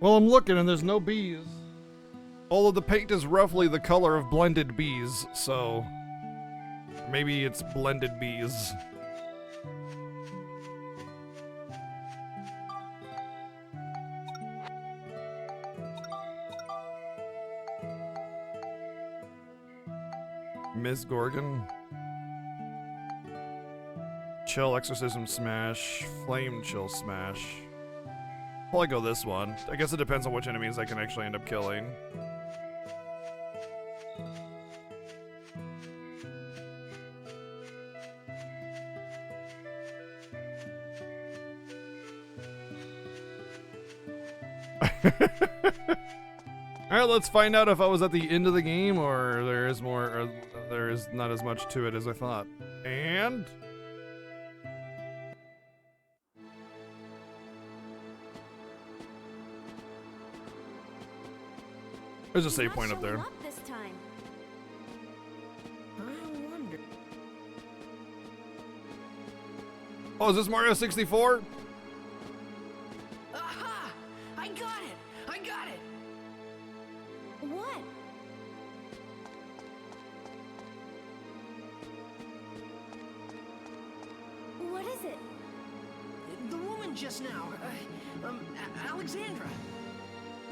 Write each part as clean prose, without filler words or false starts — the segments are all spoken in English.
Well, I'm looking and there's no bees. All of the paint is roughly the color of blended bees, so maybe it's blended bees. Miss Gorgon. Chill Exorcism Smash. Flame Chill Smash. I'll go this one. I guess it depends on which enemies I can actually end up killing. Alright, let's find out if I was at the end of the game or there is more, or there is not as much to it as I thought. And there's a save point up there. This time. I wonder. Oh, is this Mario 64? Aha! I got it! I got it! What? What is it? The woman just now, Alexandra.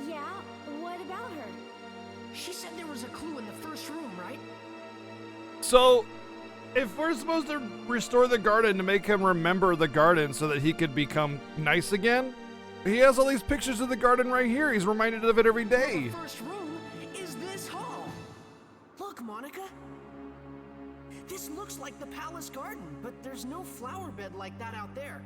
Yeah, what about her? She said there was a clue in the first room, right? So, if we're supposed to restore the garden to make him remember the garden so that he could become nice again, he has all these pictures of the garden right here. He's reminded of it every day. The first room is this hall. Look, Monica. This looks like the palace garden, but there's no flower bed like that out there.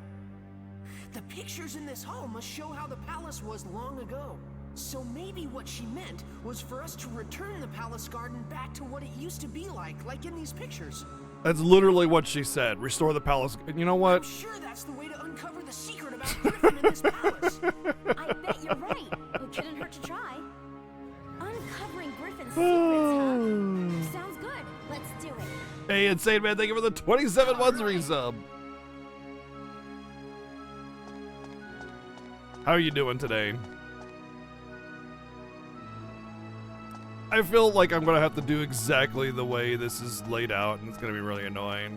The pictures in this hall must show how the palace was long ago. So maybe what she meant was for us to return the palace garden back to what it used to be like in these pictures. That's literally what she said. Restore the palace. You know what? I'm sure that's the way to uncover the secret about Griffin in this palace. I bet you're right. It couldn't hurt to try. Uncovering Griffin's secrets, huh? Sounds good. Let's do it. Hey, Insane Man, thank you for the 27 months resub. How are you doing today? I feel like I'm gonna have to do exactly the way this is laid out, and it's gonna be really annoying.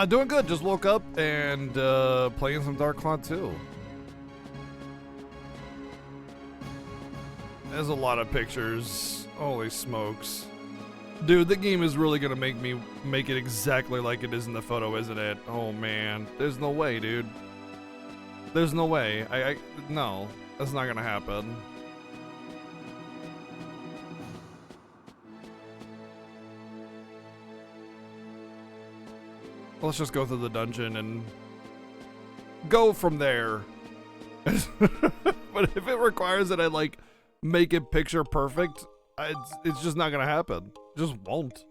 Doing good. Just woke up and playing some Dark Claw 2. There's a lot of pictures. Holy smokes. Dude, the game is really gonna make me make it exactly like it is in the photo, isn't it? Oh man. There's no way, dude. There's no way. No. That's not gonna happen. Let's just go through the dungeon and go from there. But if it requires that I like make it picture perfect, it's just not gonna happen. It just won't.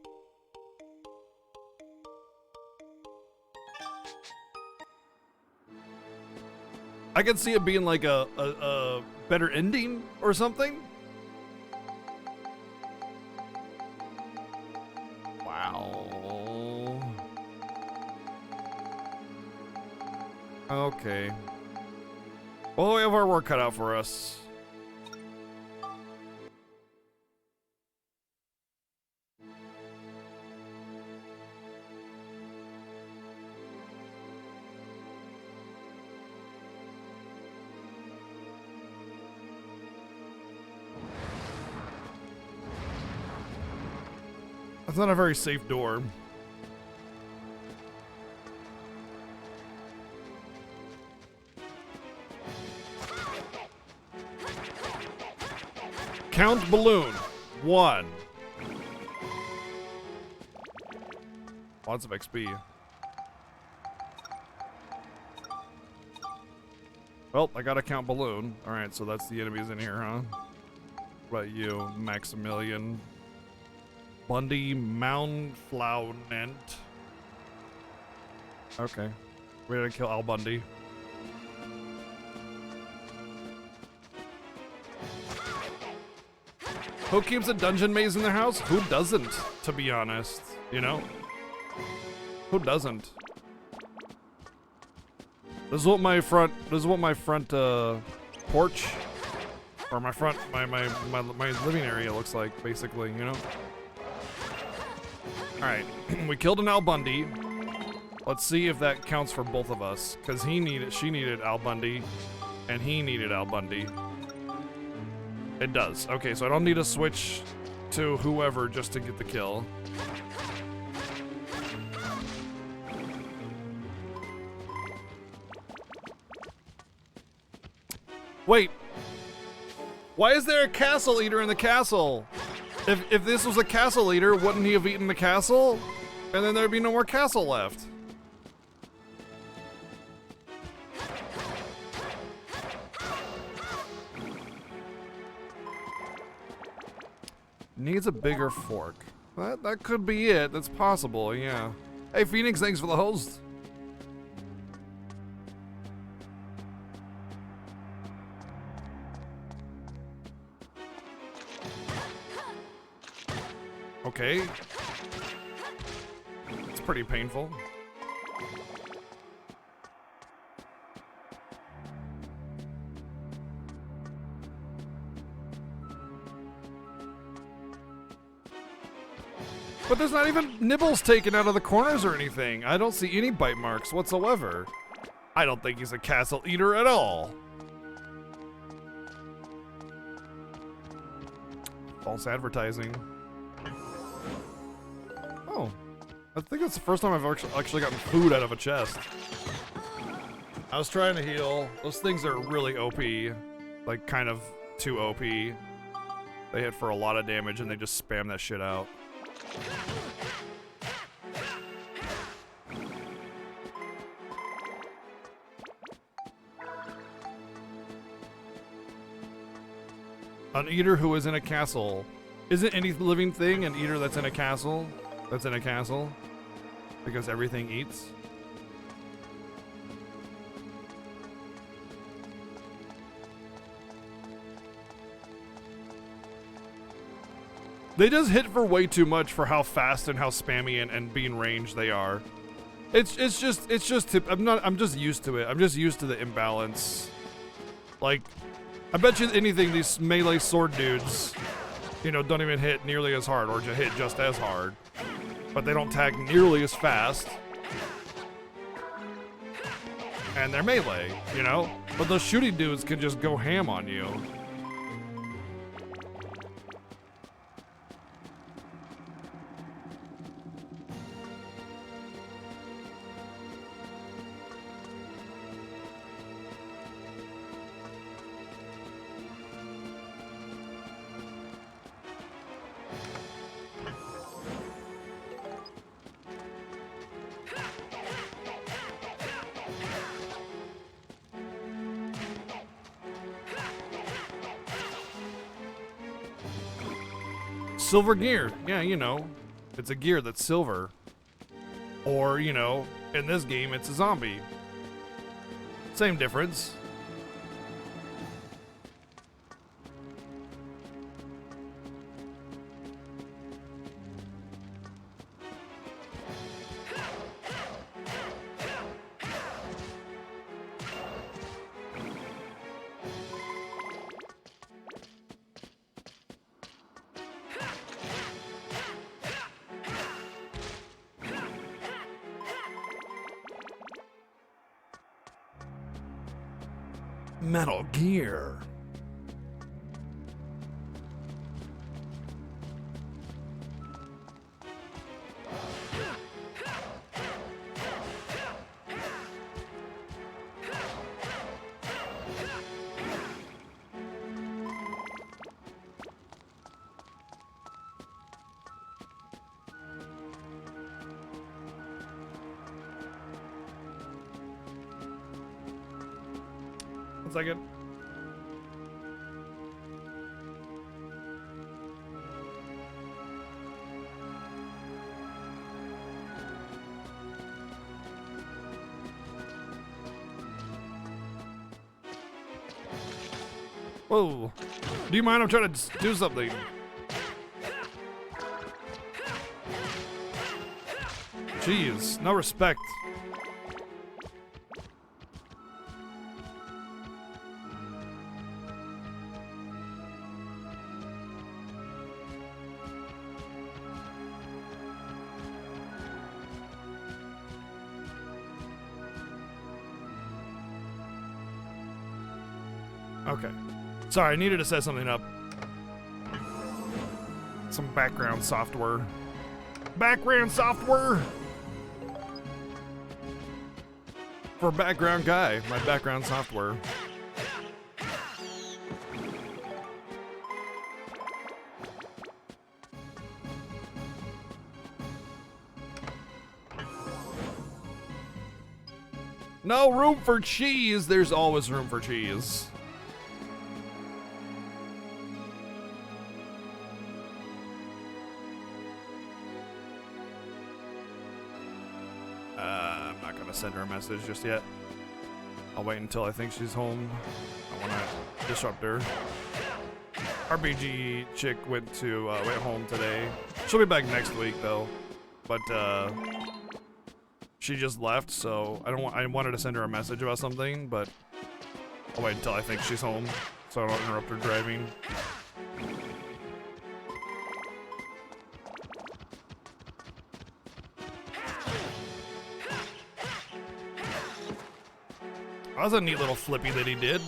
I can see it being like a better ending or something. Wow. Okay. Well, we have our work cut out for us. That's not a very safe door. Count Balloon. 1. Lots of XP. Well, I gotta count Balloon. Alright, so that's the enemies in here, huh? What about you, Maximilian? Bundy Moundflownant. Okay. We're gonna kill Al Bundy. Who keeps a dungeon maze in their house? Who doesn't, to be honest? You know? Who doesn't? This is what my front porch or my living area looks like, basically, you know? Alright, we killed an Al Bundy. Let's see if that counts for both of us. Cause she needed Al Bundy, and he needed Al Bundy. It does. Okay, so I don't need to switch to whoever just to get the kill. Wait. Why is there a castle eater in the castle? If this was a castle eater, wouldn't he have eaten the castle? And then there'd be no more castle left. Needs a bigger fork. That could be it. That's possible, yeah. Hey, Phoenix, thanks for the host. Okay. It's pretty painful. But there's not even nibbles taken out of the corners or anything. I don't see any bite marks whatsoever. I don't think he's a castle eater at all. False advertising. Oh, I think that's the first time I've actually gotten food out of a chest. I was trying to heal. Those things are really OP. Like, kind of too OP. They hit for a lot of damage and they just spam that shit out. An eater who is in a castle. Isn't any living thing an eater that's in a castle? That's in a castle? Because everything eats? They just hit for way too much for how fast and how spammy and being ranged they are. I'm just used to it. I'm just used to the imbalance. Like, I bet you anything these melee sword dudes, you know, don't even hit nearly as hard or just hit just as hard. But they don't tag nearly as fast. And they're melee, you know? But those shooting dudes can just go ham on you. Silver gear. Yeah, you know, it's a gear that's silver. Or, you know, in this game, it's a zombie. Same difference. Metal Gear. One second. Whoa. Do you mind? I'm trying to do something. Jeez, no respect. Okay. Sorry, I needed to set something up. Some background software. Background software! For background guy, my background software. No room for cheese. There's always room for cheese. I'm not gonna send her a message just yet. I'll wait until I think she's home. I wanna disrupt her. RBG chick went home today. She'll be back next week though, but she just left, so I wanted to send her a message about something, but I'll wait until I think she's home, so I don't interrupt her driving. That was a neat little flippy that he did.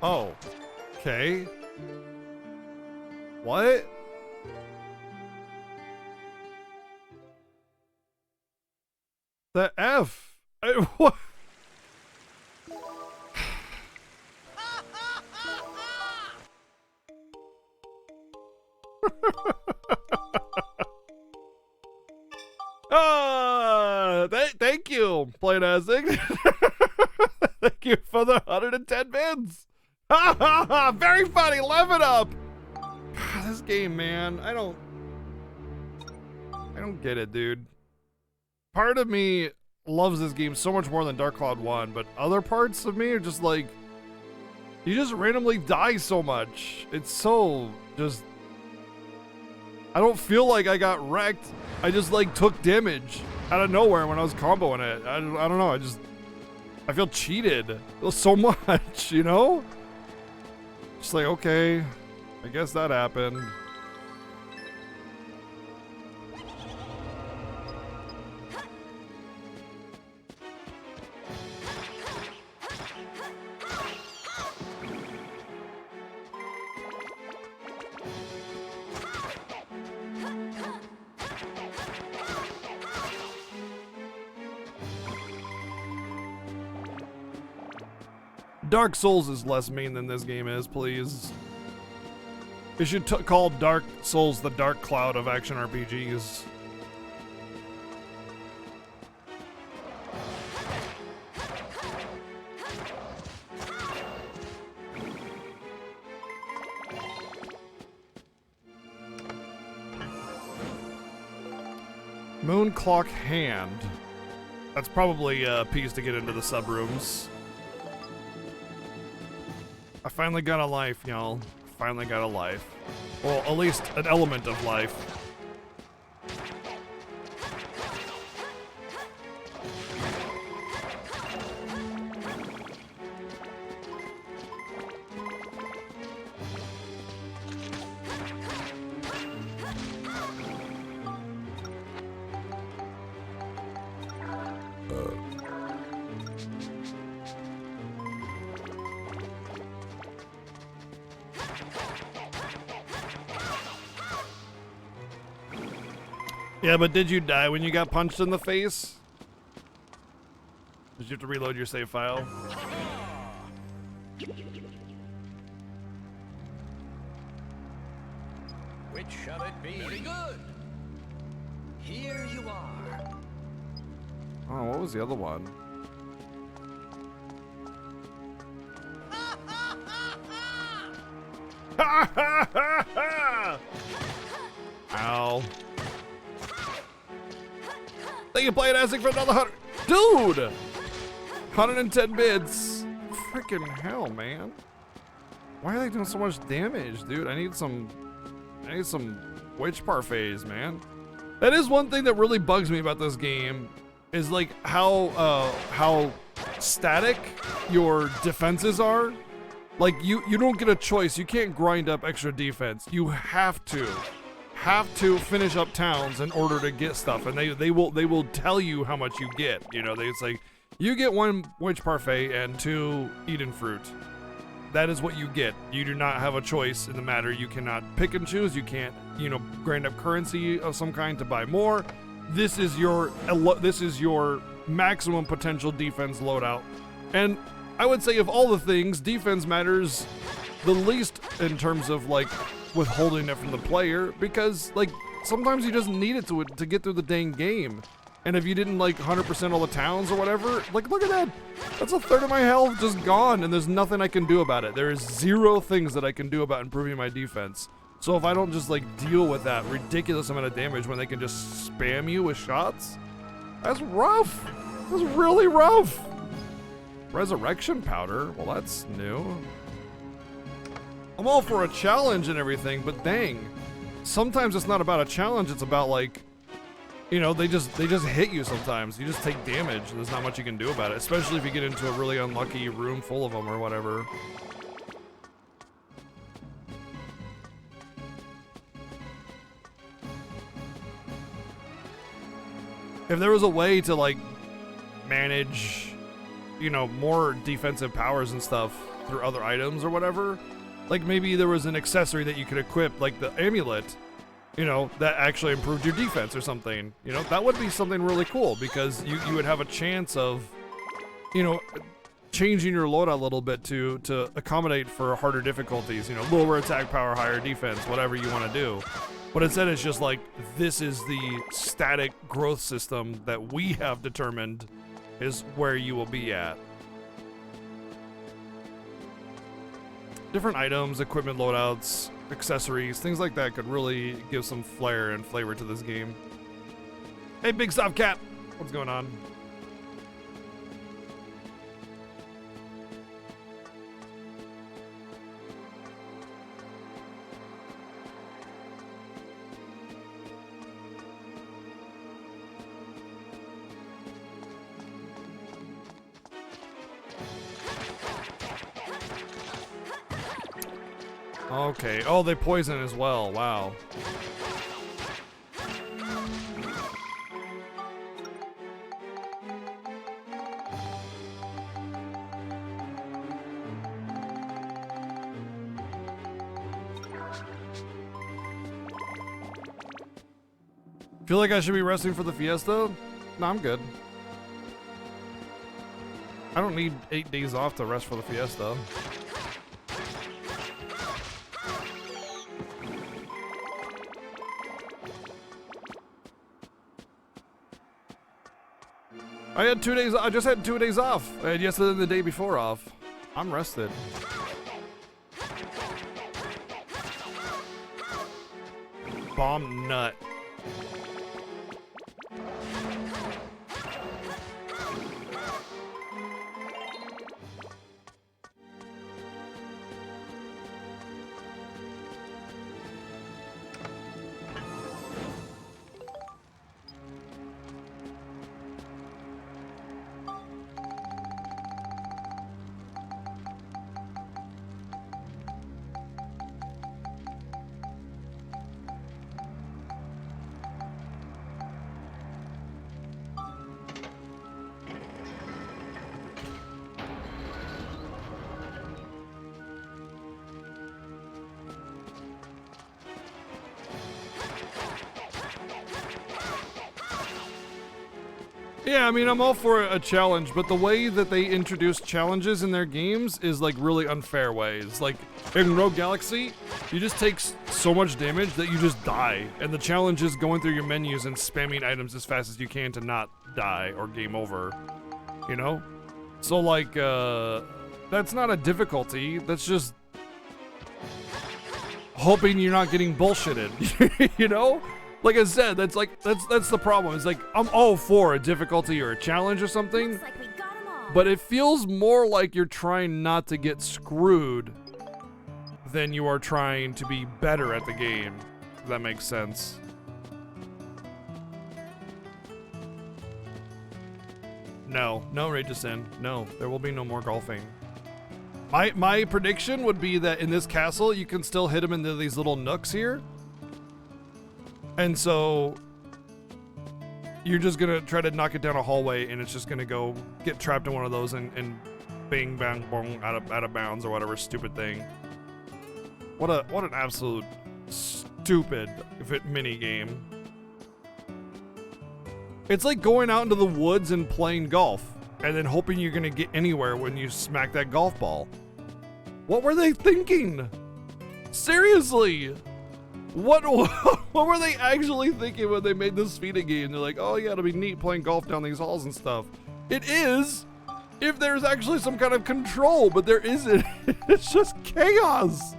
Oh, okay. What? The F? What? Thank you, Playtastic. Thank you for the 110 bits. Very funny. Lev it up. God, this game, man. I don't get it, dude. Part of me loves this game so much more than Dark Cloud 1, but other parts of me are just like, you just randomly die so much. It's so just, I don't feel like I got wrecked. I just like took damage out of nowhere when I was comboing it. I don't know. I feel cheated. I feel so much, you know? Just like, okay, I guess that happened. Dark Souls is less mean than this game is, please. You should call Dark Souls the Dark Cloud of action RPGs. Moon Clock Hand. That's probably a piece to get into the subrooms. I finally got a life, y'all. Finally got a life. Well, at least an element of life. Yeah, but did you die when you got punched in the face? Did you have to reload your save file? Which shall it be? Very good. Here you are. Oh, what was the other one? Ha ha ha ha! Ow. Thank you, Playtastic, for another 100. Dude! 110 bits. Freaking hell, man. Why are they doing so much damage, dude? I need some witch parfaits, man. That is one thing that really bugs me about this game, is like how static your defenses are. Like you don't get a choice. You can't grind up extra defense. You have to finish up towns in order to get stuff, and they will tell you how much you get. You know, it's like you get 1 witch parfait and 2 Eden fruit. That is what you get. You do not have a choice in the matter. You cannot pick and choose. You can't, you know, grind up currency of some kind to buy more. This is your maximum potential defense loadout. And I would say of all the things, defense matters the least in terms of like withholding it from the player, because like sometimes you just need it to get through the dang game. And if you didn't like 100% all the towns or whatever, like look at that. That's a third of my health just gone, and there's nothing I can do about it. There is 0 things that I can do about improving my defense. So if I don't just like deal with that ridiculous amount of damage when they can just spam you with shots, that's rough. That's really rough. Resurrection powder, well that's new. I'm all for a challenge and everything, but dang, sometimes it's not about a challenge, it's about like, you know, they just hit you sometimes. You just take damage. There's not much you can do about it, especially if you get into a really unlucky room full of them or whatever. If there was a way to like manage, you know, more defensive powers and stuff through other items or whatever, like maybe there was an accessory that you could equip, like the amulet, you know, that actually improved your defense or something, you know, that would be something really cool, because you would have a chance of, you know, changing your loadout a little bit to accommodate for harder difficulties, you know, lower attack power, higher defense, whatever you want to do. But instead it's just like, this is the static growth system that we have determined is where you will be at. Different items, equipment loadouts, accessories, things like that could really give some flair and flavor to this game. Hey, Big Soft Cat, what's going on? Okay. Oh, they poison as well. Wow. Feel like I should be resting for the fiesta? No, I'm good. I don't need 8 days off to rest for the fiesta. I had 2 days. I just had 2 days off. I had yesterday and the day before off. I'm rested. Bomb nut. Yeah, I mean, I'm all for a challenge, but the way that they introduce challenges in their games is like really unfair ways. Like in Rogue Galaxy, you just take so much damage that you just die, and the challenge is going through your menus and spamming items as fast as you can to not die or game over, you know? So like, that's not a difficulty, that's just hoping you're not getting bullshitted. You know? Like I said, that's the problem. It's like, I'm all for a difficulty or a challenge or something, Looks like we got 'em all. but it feels more like you're trying not to get screwed than you are trying to be better at the game. If that makes sense. No, Rageson. No, there will be no more golfing. My prediction would be that in this castle, you can still hit him into these little nooks here. And so you're just gonna try to knock it down a hallway, and it's just gonna go get trapped in one of those and bing bang boom out of bounds or whatever stupid thing. What an absolute stupid mini game. It's like going out into the woods and playing golf, and then hoping you're gonna get anywhere when you smack that golf ball. What were they thinking? Seriously, what were they actually thinking when they made this feeding game? They're like, oh yeah, it'll be neat playing golf down these halls and stuff. It is, if there's actually some kind of control, but there isn't. It's just chaos.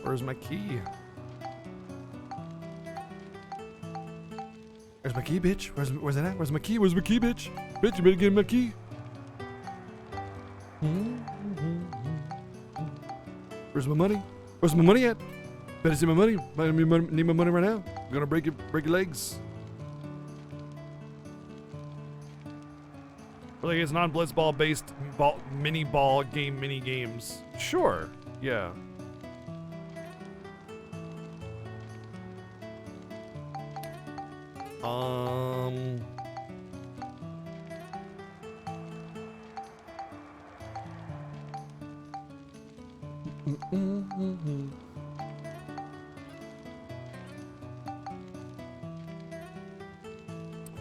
Where's my key? Where's my key, bitch? Where's it at? Where's my key? Where's my key, bitch? Bitch, you better get my key. Where's my money? Where's my money at? Better see my money. Need my money right now. I'm gonna break your legs. Like it's non-blitzball based mini games. Sure. Yeah.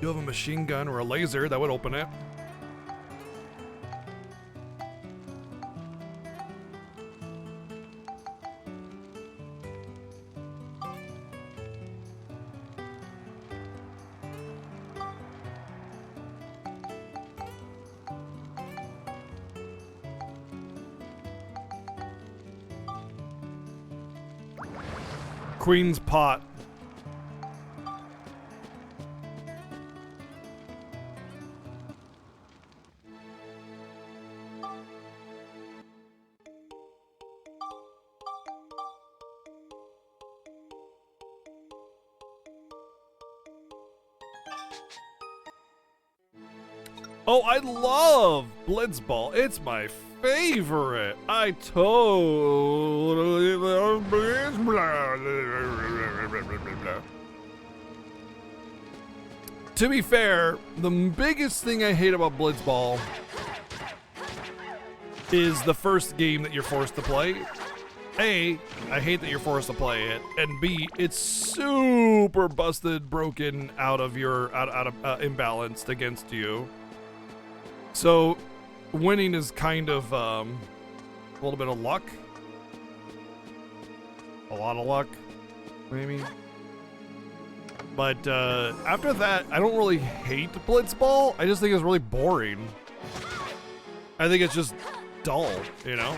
You have a machine gun or a laser, that would open it. Queen's pot. Oh, I love Blitzball. It's my favorite. I totally love Blitzball. To be fair, the biggest thing I hate about Blitzball is the first game that you're forced to play. A, I hate that you're forced to play it, and B, it's super busted, broken, out of imbalanced against you. So, winning is kind of a little bit of luck. A lot of luck, maybe. But after that, I don't really hate Blitzball. I just think it's really boring. I think it's just dull, you know?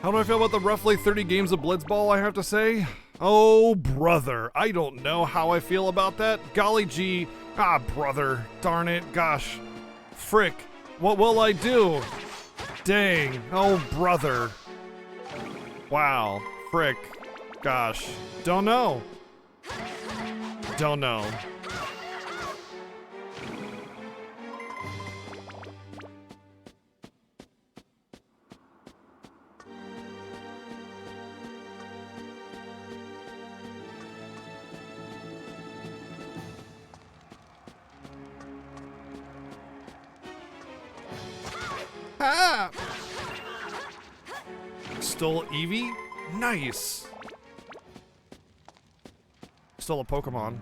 How do I feel about the roughly 30 games of Blitzball, I have to say? Oh, brother. I don't know how I feel about that. Golly gee. Ah, brother. Darn it. Gosh. Frick. What will I do? Dang. Oh, brother. Wow. Frick. Gosh. Don't know. Don't know. Ah! stole Eevee? Nice. Stole a Pokemon.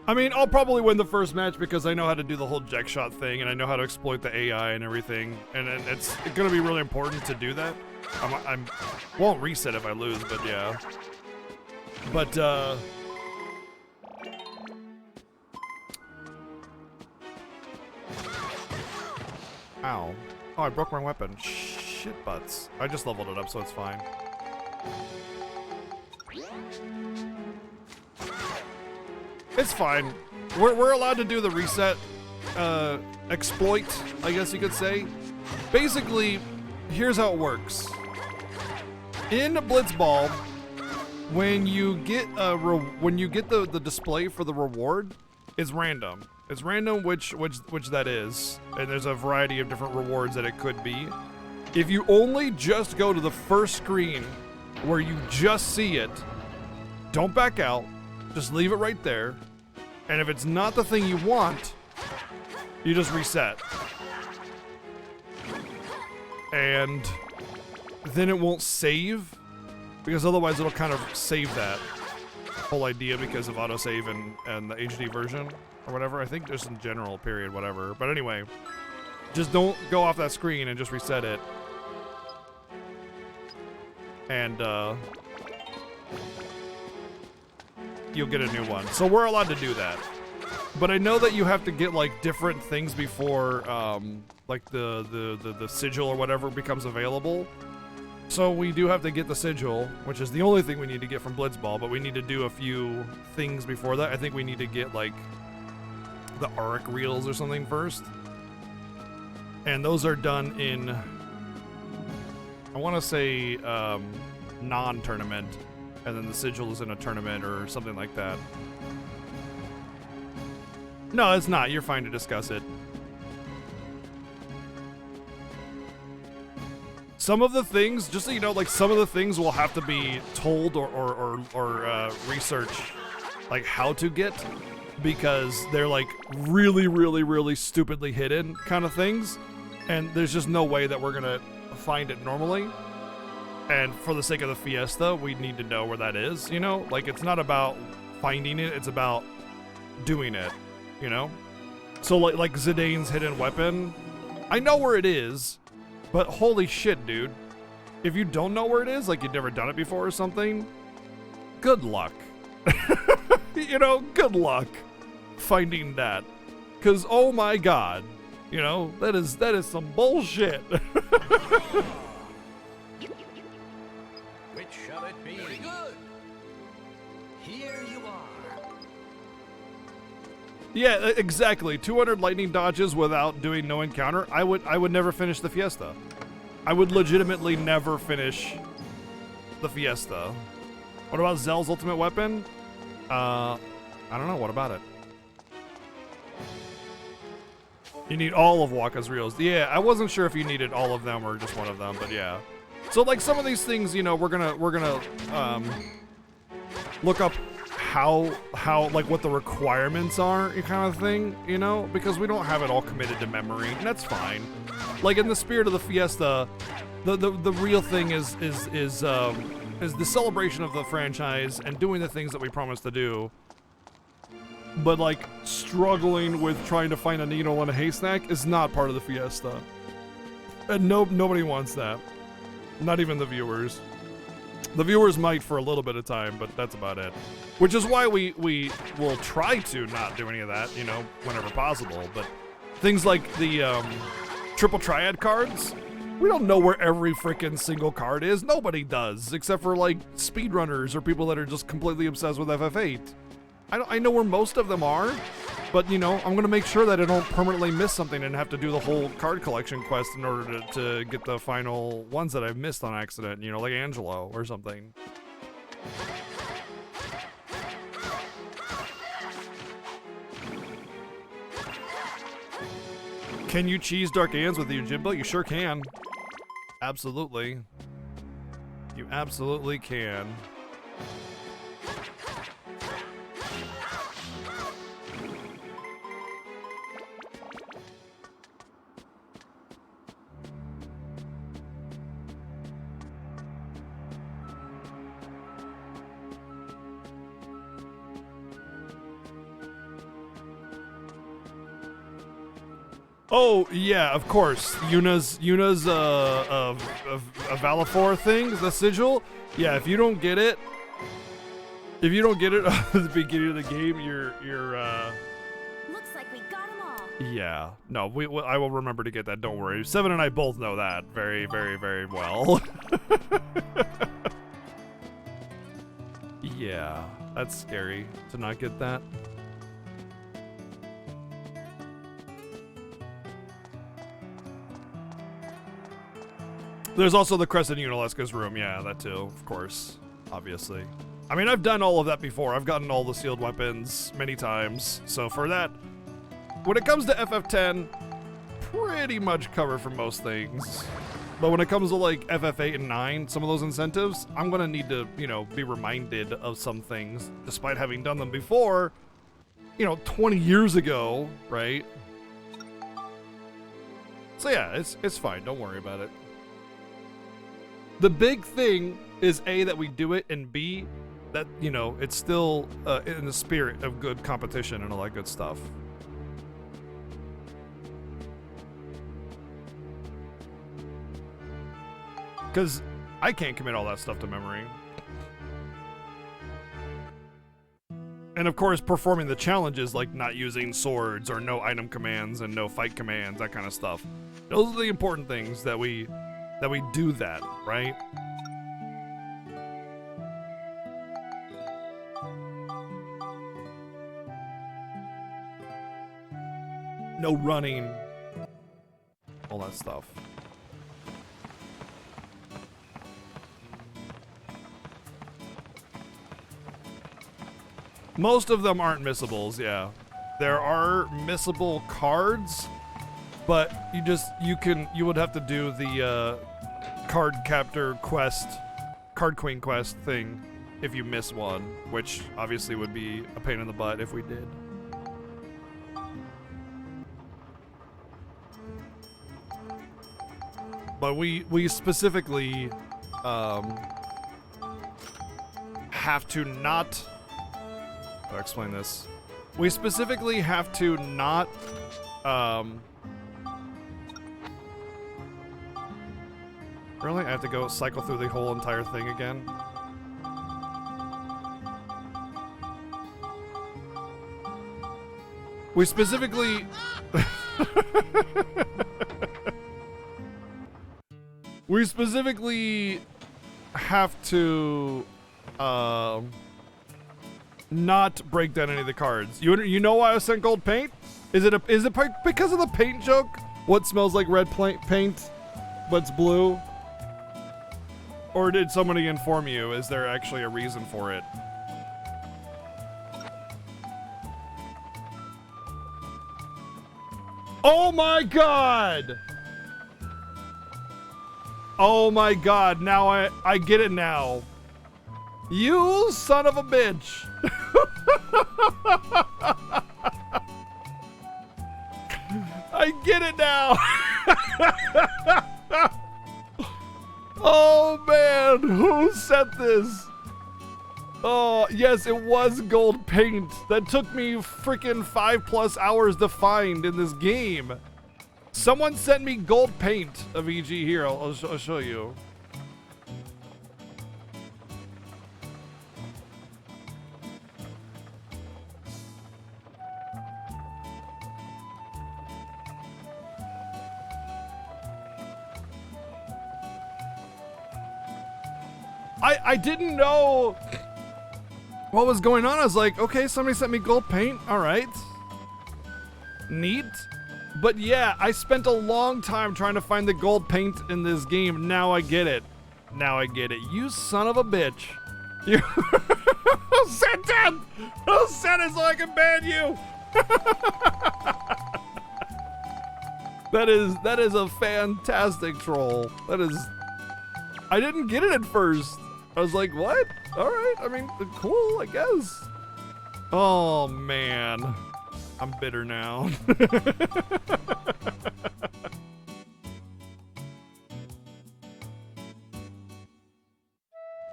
I mean, I'll probably win the first match because I know how to do the whole Jack Shot thing and I know how to exploit the AI and everything. And it's going to be really important to do that. I won't reset if I lose, but yeah. But, ow. Oh, I broke my weapon. Shit butts. I just leveled it up, so it's fine. It's fine. We're allowed to do the reset exploit, I guess you could say. Basically, here's how it works. In Blitzball, when you get the display for the reward, it's random. It's random which that is, and there's a variety of different rewards that it could be. If you only just go to the first screen where you just see it, don't back out. Just leave it right there. And if it's not the thing you want, you just reset. And then it won't save, because otherwise it'll kind of save that whole idea because of autosave and the HD version or whatever. I think just in general, period, whatever. But anyway, just don't go off that screen and just reset it. And you'll get a new one. So we're allowed to do that. But I know that you have to get like different things before like the sigil or whatever becomes available. So we do have to get the sigil, which is the only thing we need to get from Blitzball, but we need to do a few things before that. I think we need to get like the Auric reels or something first. And those are done in, I want to say non-tournament. And then the sigil is in a tournament or something like that. No, it's not. You're fine to discuss it. Some of the things, just so you know, like some of the things will have to be told or research, like how to get, because they're like really, really, really stupidly hidden kind of things. And there's just no way that we're gonna find it normally. And for the sake of the Fiesta, we need to know where that is, you know? Like, it's not about finding it, it's about doing it, you know? So, like Zidane's hidden weapon, I know where it is, but holy shit, dude. If you don't know where it is, like you've never done it before or something, good luck. You know, good luck finding that. Because, oh my god, you know, that is some bullshit. Which shall it be? Very good. Here you are. Yeah, exactly. 200 lightning dodges without doing no encounter. I would never finish the Fiesta. I would legitimately never finish the Fiesta. What about Zell's ultimate weapon? I don't know. What about it? You need all of Wakka's reels. Yeah, I wasn't sure if you needed all of them or just one of them, but yeah. So like some of these things, you know, we're gonna look up how like what the requirements are, kind of thing, you know, because we don't have it all committed to memory, and that's fine. Like in the spirit of the Fiesta, the real thing is the celebration of the franchise and doing the things that we promised to do. But like struggling with trying to find a needle in a haystack is not part of the Fiesta, and nobody wants that. Not even the viewers. The viewers might for a little bit of time, but that's about it. Which is why we will try to not do any of that, you know, whenever possible. But things like the triple triad cards, we don't know where every freaking single card is. Nobody does, except for like speedrunners or people that are just completely obsessed with FF8. I know where most of them are, but you know, I'm gonna make sure that I don't permanently miss something and have to do the whole card collection quest in order to get the final ones that I've missed on accident, you know, like Angelo or something. Can you cheese Dark Aeons with the Yojimbo? You sure can. Absolutely. You absolutely can. Oh yeah, of course. Yuna's Valifor thing, the sigil. Yeah, if you don't get it at the beginning of the game, you're Looks like we got them all. yeah. No, I will remember to get that. Don't worry. Seven and I both know that very, very, very well. Yeah, that's scary to not get that. There's also the Crescent Unalesca's room. Yeah, that too, of course. Obviously. I mean, I've done all of that before. I've gotten all the sealed weapons many times. So for that, when it comes to FF10, pretty much covered for most things. But when it comes to like FF8 and 9, some of those incentives, I'm gonna need to, you know, be reminded of some things, despite having done them before, 20 years ago, right? So yeah, it's fine. Don't worry about it. The big thing is A, that we do it, and B, that, it's still in the spirit of good competition and all that good stuff. Because I can't commit all that stuff to memory. And of course, performing the challenges like not using swords or no item commands and no fight commands, that kind of stuff. Those are the important things that we do that, right? No running. All that stuff. Most of them aren't missables, yeah. There are missable cards, but you would have to do the card queen quest thing if you miss one, which obviously would be a pain in the butt if we did. But we specifically have to not. I'll explain this. We specifically have to not really? I have to go cycle through the whole entire thing again? We specifically we specifically have to not break down any of the cards. You know why I sent gold paint? Is it because of the paint joke? What smells like red paint, but it's blue? Or did somebody inform you? Is there actually a reason for it? Oh my god! Oh my god, now I get it now. You son of a bitch! I get it now! Oh man, who set this? Oh, yes, it was gold paint. That took me freaking 5+ hours to find in this game. Someone sent me gold paint of EG here. I'll show you. I didn't know what was going on. I was like, okay, somebody sent me gold paint. All right. Neat. But yeah, I spent a long time trying to find the gold paint in this game. Now I get it. Now I get it. You son of a bitch. You Who sent it? Who sent it so I can ban you? That is a fantastic troll. That is. I didn't get it at first. I was like, what? All right. I mean, cool, I guess. Oh man, I'm bitter now.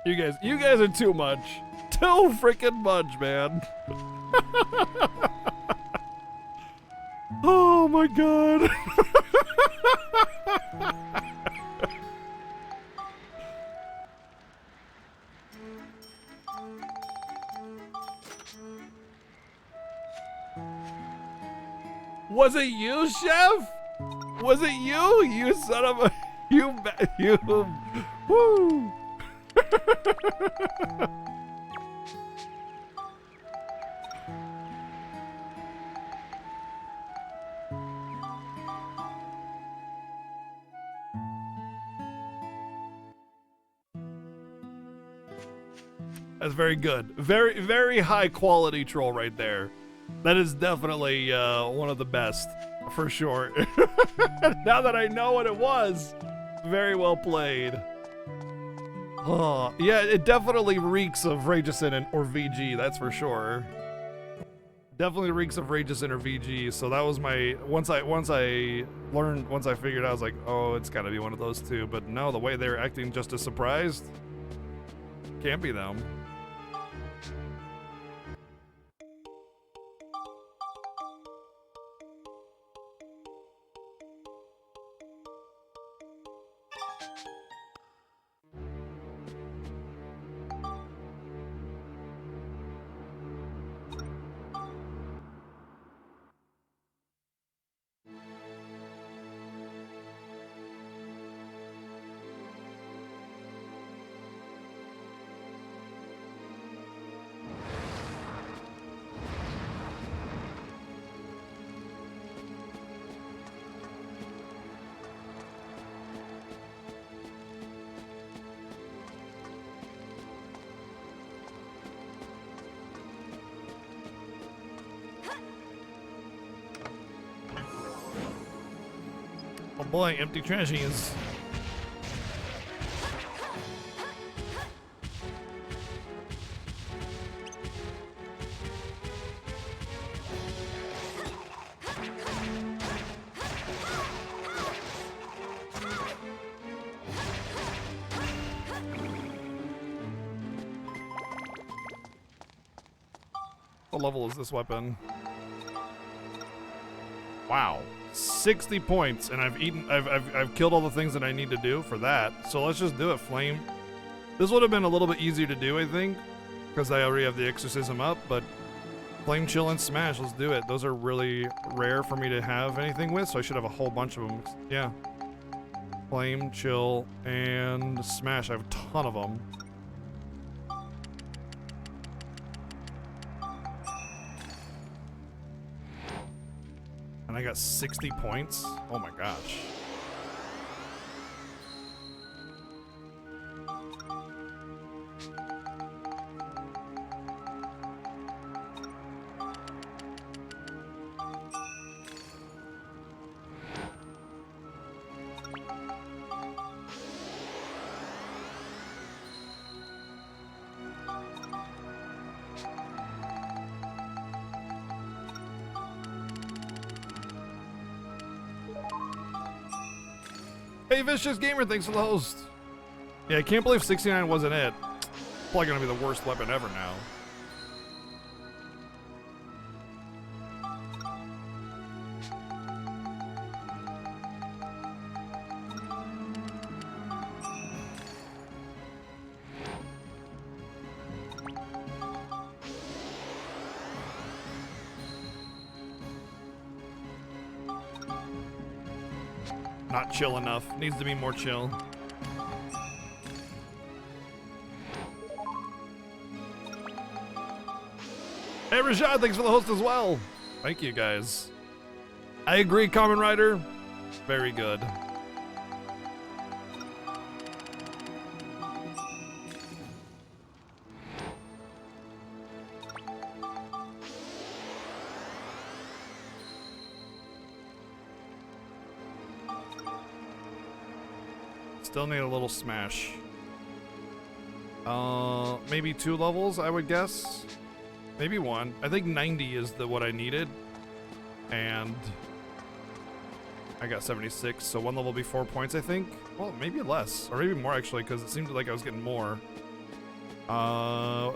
You guys are too much. Too freaking much, man. Oh my god. Was it you, Chef? Was it you? You son of a... You... Woo! That's very good. Very, very high quality troll right there. That is definitely one of the best, for sure. Now that I know what it was, very well played. Oh, yeah, it definitely reeks of Rageson or VG, that's for sure. Definitely reeks of Rageson or VG. So that was my once I figured out, I was like, oh, it's gotta be one of those two. But no, the way they're acting just as surprised, can't be them. Oh boy, empty trashies. What level is this weapon? Wow. 60 points, and I've killed all the things that I need to do for that. So let's just do it, Flame. This would have been a little bit easier to do, I think, because I already have the exorcism up, but Flame, Chill, and Smash, let's do it. Those are really rare for me to have anything with, so I should have a whole bunch of them. Yeah. Flame, Chill, and Smash. I have a ton of them. And I got 60 points? Oh my gosh. Hey, Vicious Gamer, thanks for the host. Yeah, I can't believe 69 wasn't it. Probably gonna be the worst weapon ever now. Not chill enough. Needs to be more chill. Hey, Rashad, thanks for the host as well. Thank you, guys. I agree, Kamen Rider. Very good. Still need a little smash. Maybe 2 levels, I would guess. Maybe 1. I think 90 is what I needed. And I got 76, so 1 level will be 4 points, I think. Well, maybe less, or maybe more actually, because it seemed like I was getting more.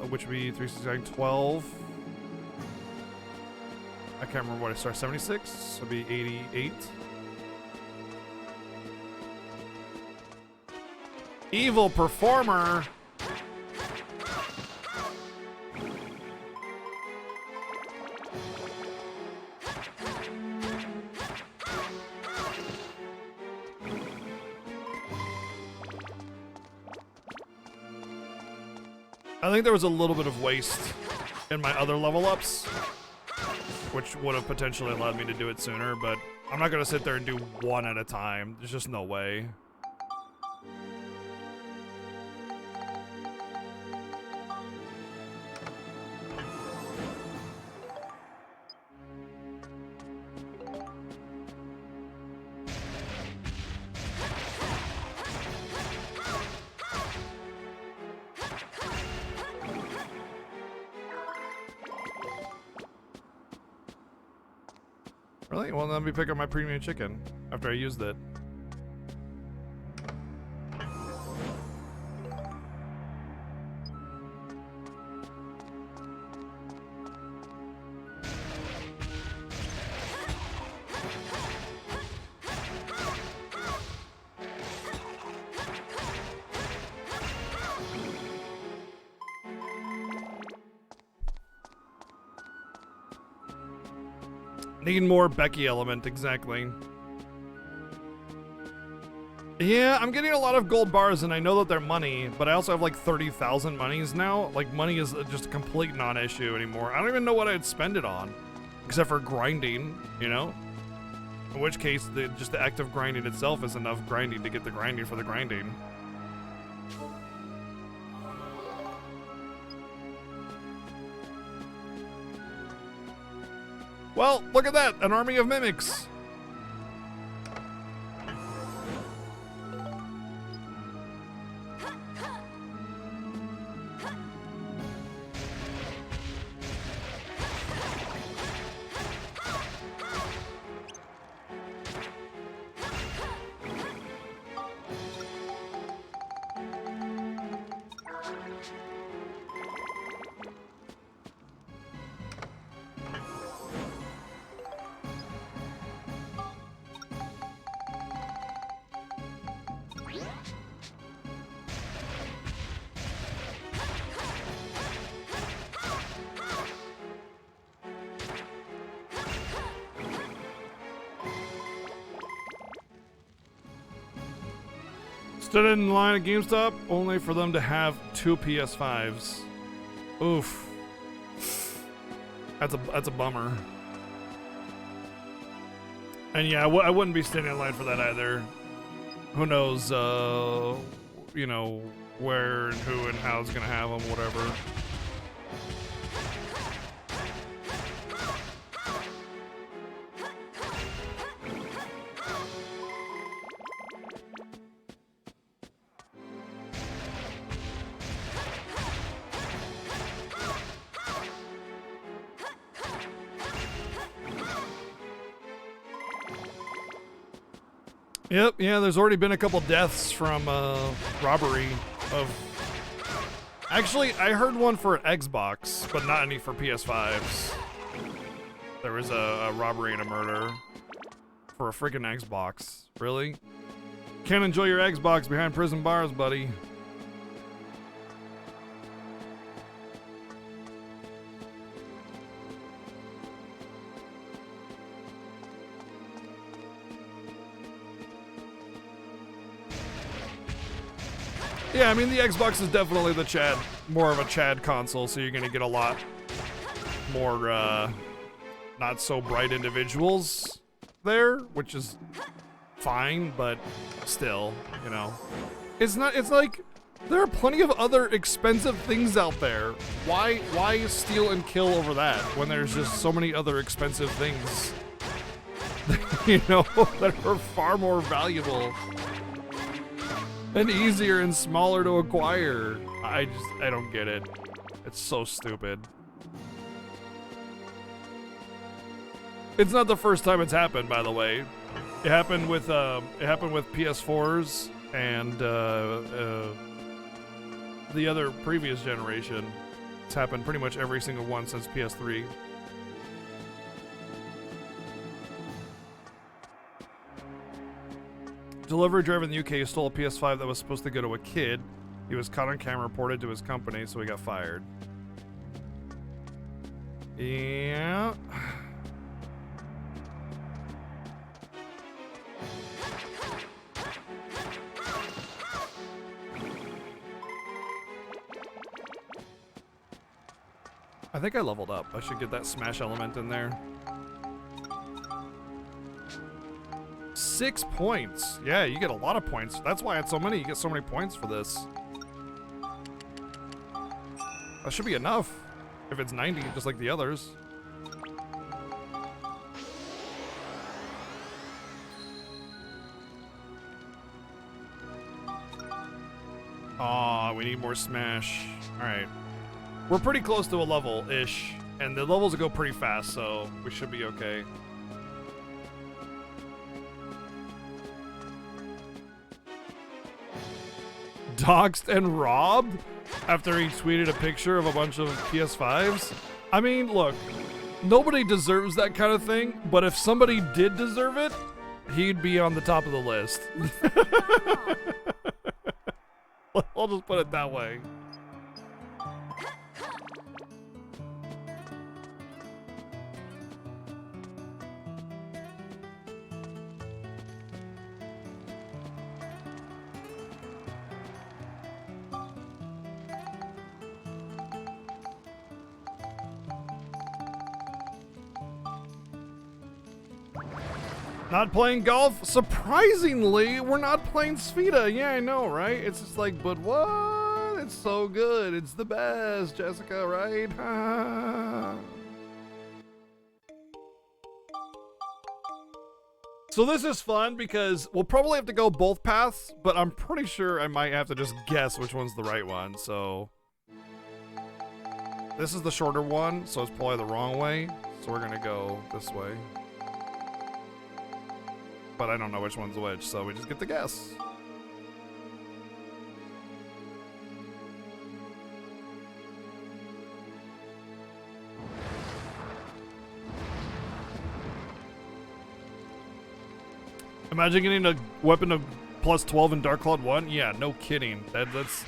Which would be 369, 12. I can't remember what I started. 76, so it'd be 88. Evil performer. I think there was a little bit of waste in my other level ups, which would have potentially allowed me to do it sooner, but I'm not going to sit there and do 1 at a time. There's just no way. Really? Well, let me pick up my premium chicken after I used it. Need more Becky element, exactly. Yeah, I'm getting a lot of gold bars and I know that they're money, but I also have like 30,000 monies now. Like, money is just a complete non-issue anymore. I don't even know what I'd spend it on, except for grinding, you know? In which case, just the act of grinding itself is enough grinding to get the grinding for the grinding. Well, look at that, an army of mimics. Stood in line at GameStop only for them to have 2 PS5s. Oof. That's a bummer. And yeah, I wouldn't be standing in line for that either. Who knows, you know, where and who and how is gonna have them, whatever. Yep, yeah, there's already been a couple deaths from robbery of... Actually, I heard one for Xbox, but not any for PS5s. There was a robbery and a murder for a freaking Xbox. Really? Can't enjoy your Xbox behind prison bars, buddy. Yeah, I mean, the Xbox is definitely the more of a Chad console, so you're gonna get a lot more, not so bright individuals there, which is fine, but still, you know. It's like, there are plenty of other expensive things out there. Why steal and kill over that when there's just so many other expensive things, you know, that are far more valuable? and easier and smaller to acquire. I don't get it. It's so stupid. It's not the first time it's happened, by the way. It happened with PS4s and the other previous generation. It's happened pretty much every single one since PS3. Delivery driver in the UK stole a PS5 that was supposed to go to a kid. He was caught on camera, reported to his company, so he got fired. Yeah. I think I leveled up. I should get that smash element in there. 6 points. Yeah, you get a lot of points. That's why it's so many. You get so many points for this. That should be enough. If it's 90, just like the others. Aw, we need more smash. Alright. We're pretty close to a level-ish, and the levels go pretty fast, so we should be okay. Doxed and robbed after he tweeted a picture of a bunch of PS5s? I mean, look, nobody deserves that kind of thing, but if somebody did deserve it, he'd be on the top of the list. I'll just put it that way. Not playing golf? Surprisingly, we're not playing Sfida. Yeah, I know, right? It's just like, but what? It's so good. It's the best, Jessica, right? So this is fun because we'll probably have to go both paths, but I'm pretty sure I might have to just guess which one's the right one. So this is the shorter one, so it's probably the wrong way. So we're gonna go this way. But I don't know which one's which, so we just get to guess. Imagine getting a weapon of plus 12 in Dark Cloud 1? Yeah, no kidding. That's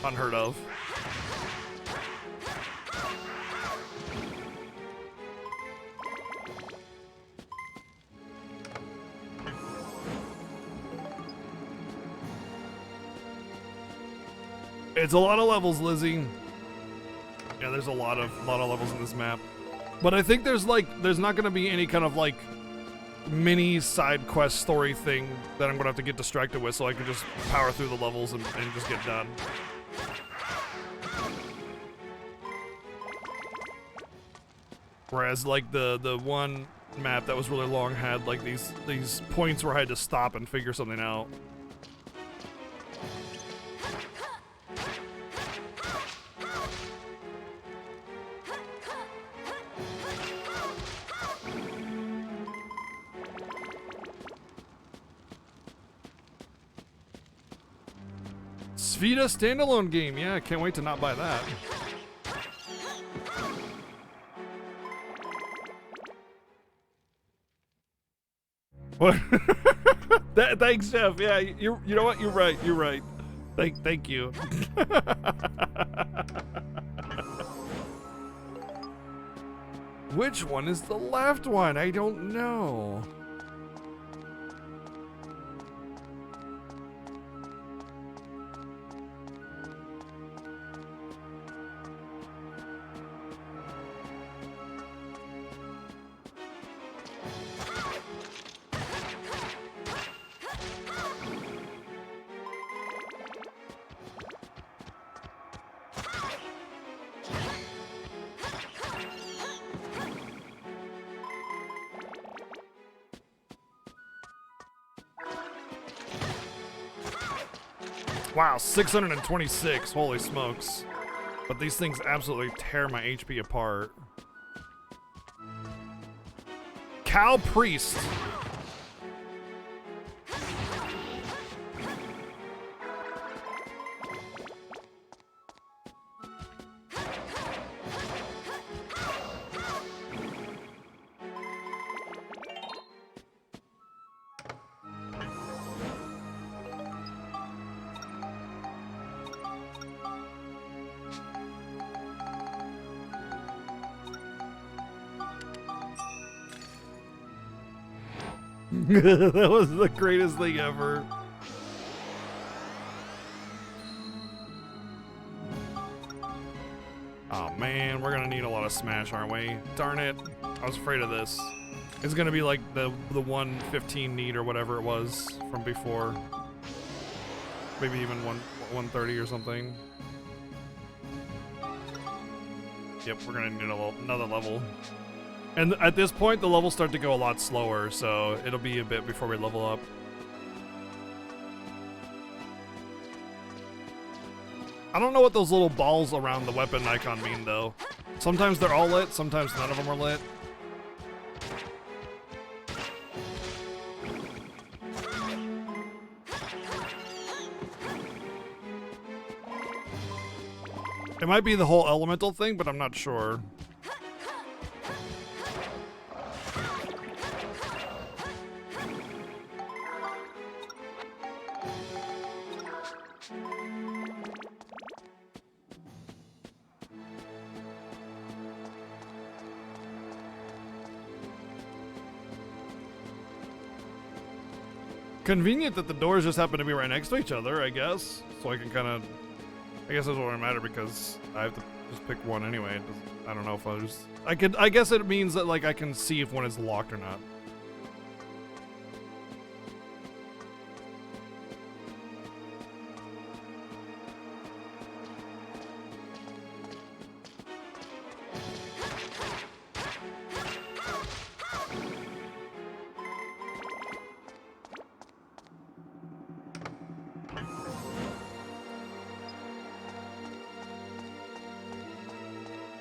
unheard of. It's a lot of levels, Lizzie. Yeah, there's a lot of levels in this map. But I think there's not gonna be any kind of like mini side quest story thing that I'm gonna have to get distracted with, so I can just power through the levels and just get done. Whereas like the one map that was really long had like these points where I had to stop and figure something out. Sfida standalone game. Yeah, I can't wait to not buy that. What? Thanks, Jeff. Yeah, you know what? You're right. You're right. Thank you. Which one is the left one? I don't know. Wow, 626. Holy smokes. But these things absolutely tear my HP apart. Cal Priest. That was the greatest thing ever. Oh man, we're gonna need a lot of smash, aren't we? Darn it. I was afraid of this. It's gonna be like the 115 need or whatever it was from before. Maybe even 130 or something. Yep, we're gonna need another level. And at this point, the levels start to go a lot slower, so it'll be a bit before we level up. I don't know what those little balls around the weapon icon mean, though. Sometimes they're all lit, sometimes none of them are lit. It might be the whole elemental thing, but I'm not sure. Convenient that the doors just happen to be right next to each other, I guess. So I can kind of... I guess it doesn't really matter because I have to just pick one anyway. It doesn't, I don't know if I just... I guess it means that like I can see if one is locked or not.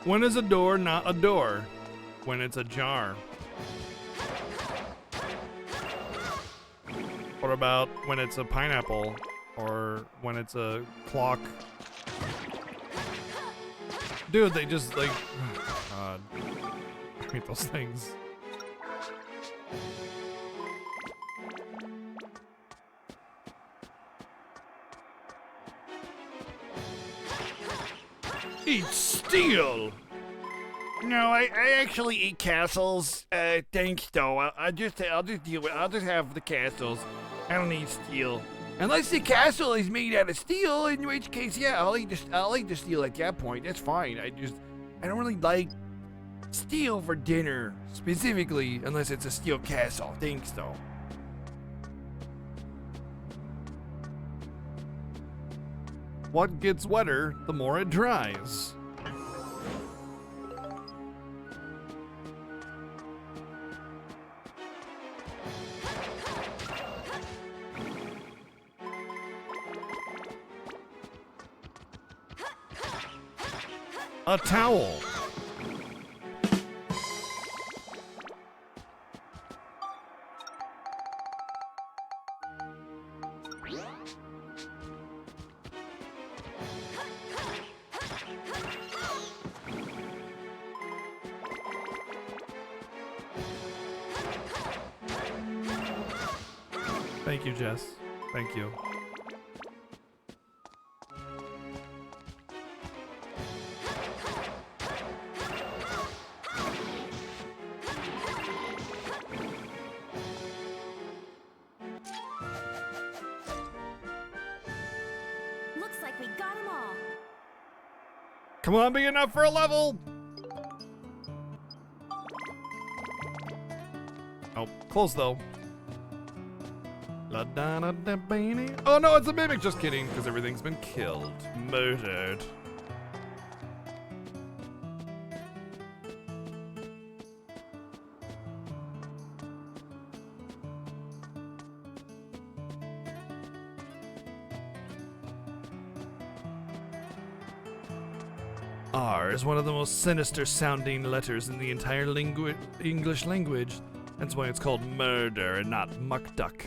When is a door not a door? When it's a jar. What about when it's a pineapple? Or when it's a clock? Dude, they just like... God. I hate those things. Eat steel! No, I actually eat castles. Thanks though. I'll just deal with. I'll just have the castles. I don't need steel. Unless the castle is made out of steel, in which case, yeah, I'll eat the steel at that point. That's fine. I don't really like steel for dinner specifically, unless it's a steel castle. Thanks though. What gets wetter, the more it dries. A towel. Thank you, Jess. Thank you. Looks like we got them all. Come on, be enough for a level. Oh, close though. La da da da baby. Oh no, it's a mimic. Just kidding, because everything's been killed, murdered. R is one of the most sinister sounding letters in the entire English language. That's why it's called murder and not muck duck.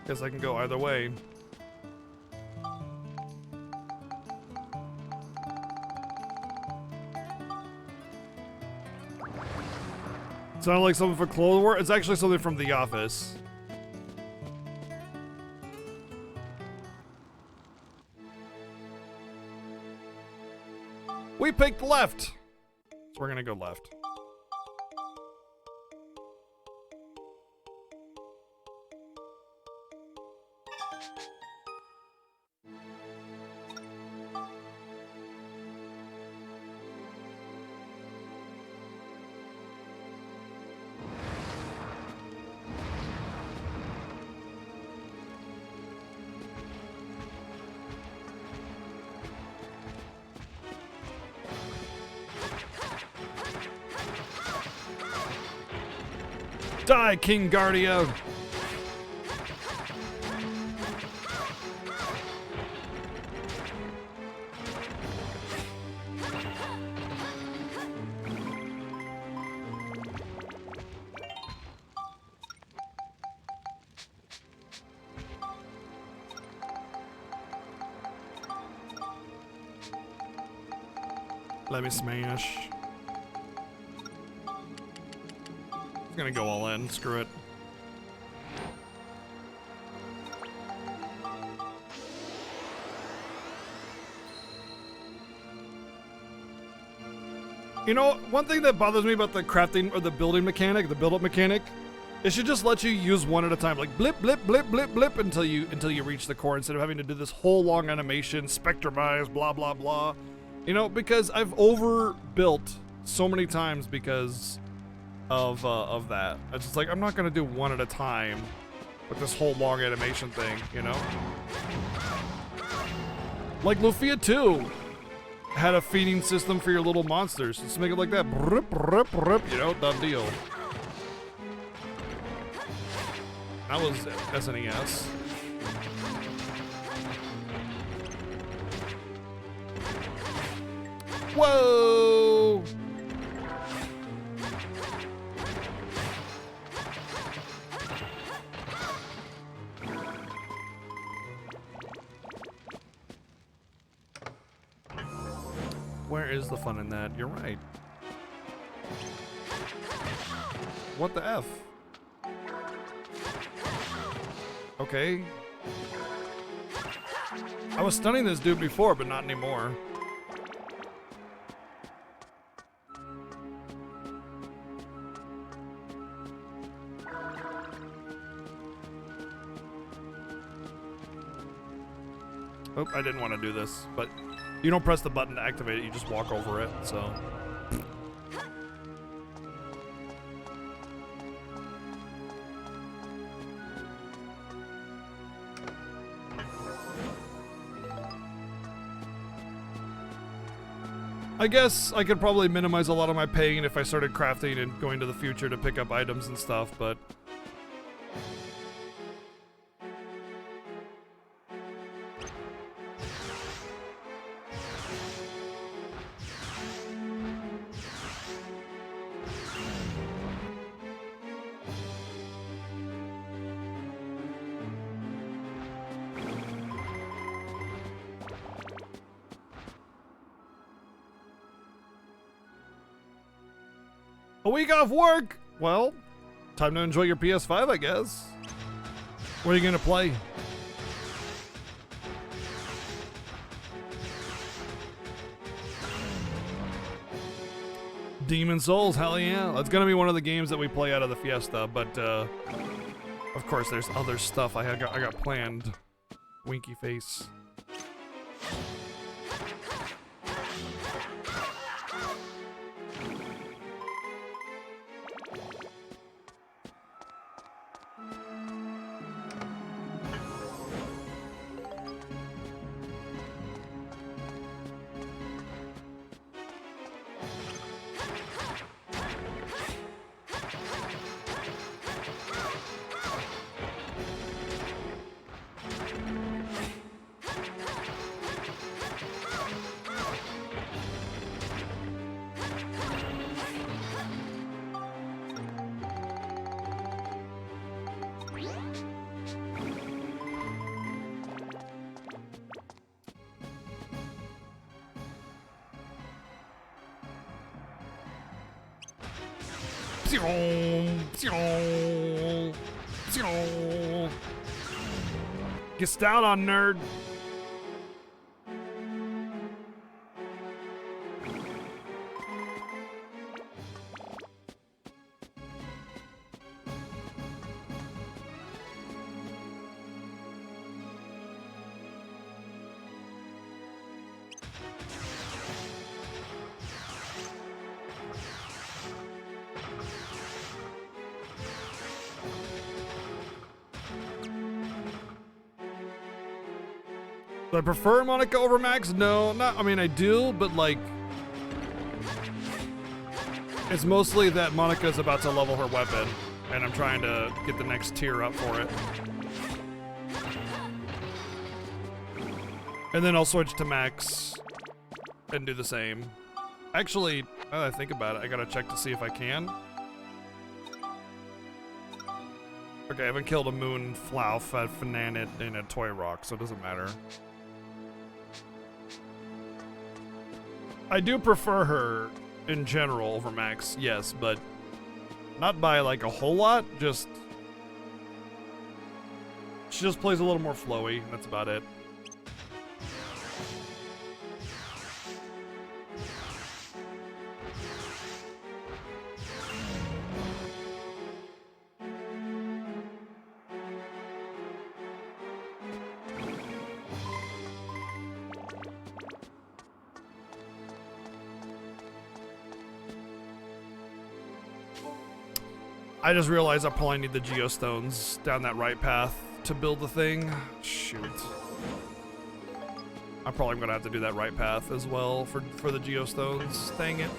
Guess I can go either way. Sounded like something for Clone Wars. It's actually something from The Office. We picked left. So we're gonna go left. Die, King Guardia! Let me smash. I'm gonna go all in. Screw it. You know, one thing that bothers me about the crafting or the building mechanic, the build-up mechanic, it should just let you use one at a time, like blip, blip, blip, blip, blip, until you reach the core, instead of having to do this whole long animation, spectrumize, blah, blah, blah. You know, because I've overbuilt so many times because of that. It's just like, I'm not gonna do one at a time with this whole long animation thing, you know? Like Lufia 2 had a feeding system for your little monsters. Just make it like that, brip, brip, brip, you know, done deal. That was SNES. Whoa! Where is the fun in that? You're right. What the F? Okay. I was stunning this dude before, but not anymore. Oh, I didn't want to do this, but you don't press the button to activate it, you just walk over it, so. I guess I could probably minimize a lot of my pain if I started crafting and going to the future to pick up items and stuff, but a week off work? Well, time to enjoy your PS5, I guess. What are you gonna play? Demon Souls, hell yeah. That's gonna be one of the games that we play out of the Fiesta, but of course there's other stuff I got planned. Winky face. Get stout on, nerd. Do I prefer Monica over Max? No, not. I mean, I do, but like, it's mostly that Monica's about to level her weapon, and I'm trying to get the next tier up for it. And then I'll switch to Max and do the same. Actually, now that I think about it, I gotta check to see if I can. Okay, I haven't killed a Moon, Flauf, a Fananit, and a Toy Rock, so it doesn't matter. I do prefer her in general over Max, yes, but not by like a whole lot, just... She just plays a little more flowy, that's about it. I just realized I probably need the Geostones down that right path to build the thing. Shoot. I'm probably gonna have to do that right path as well for the Geostones. Dang it.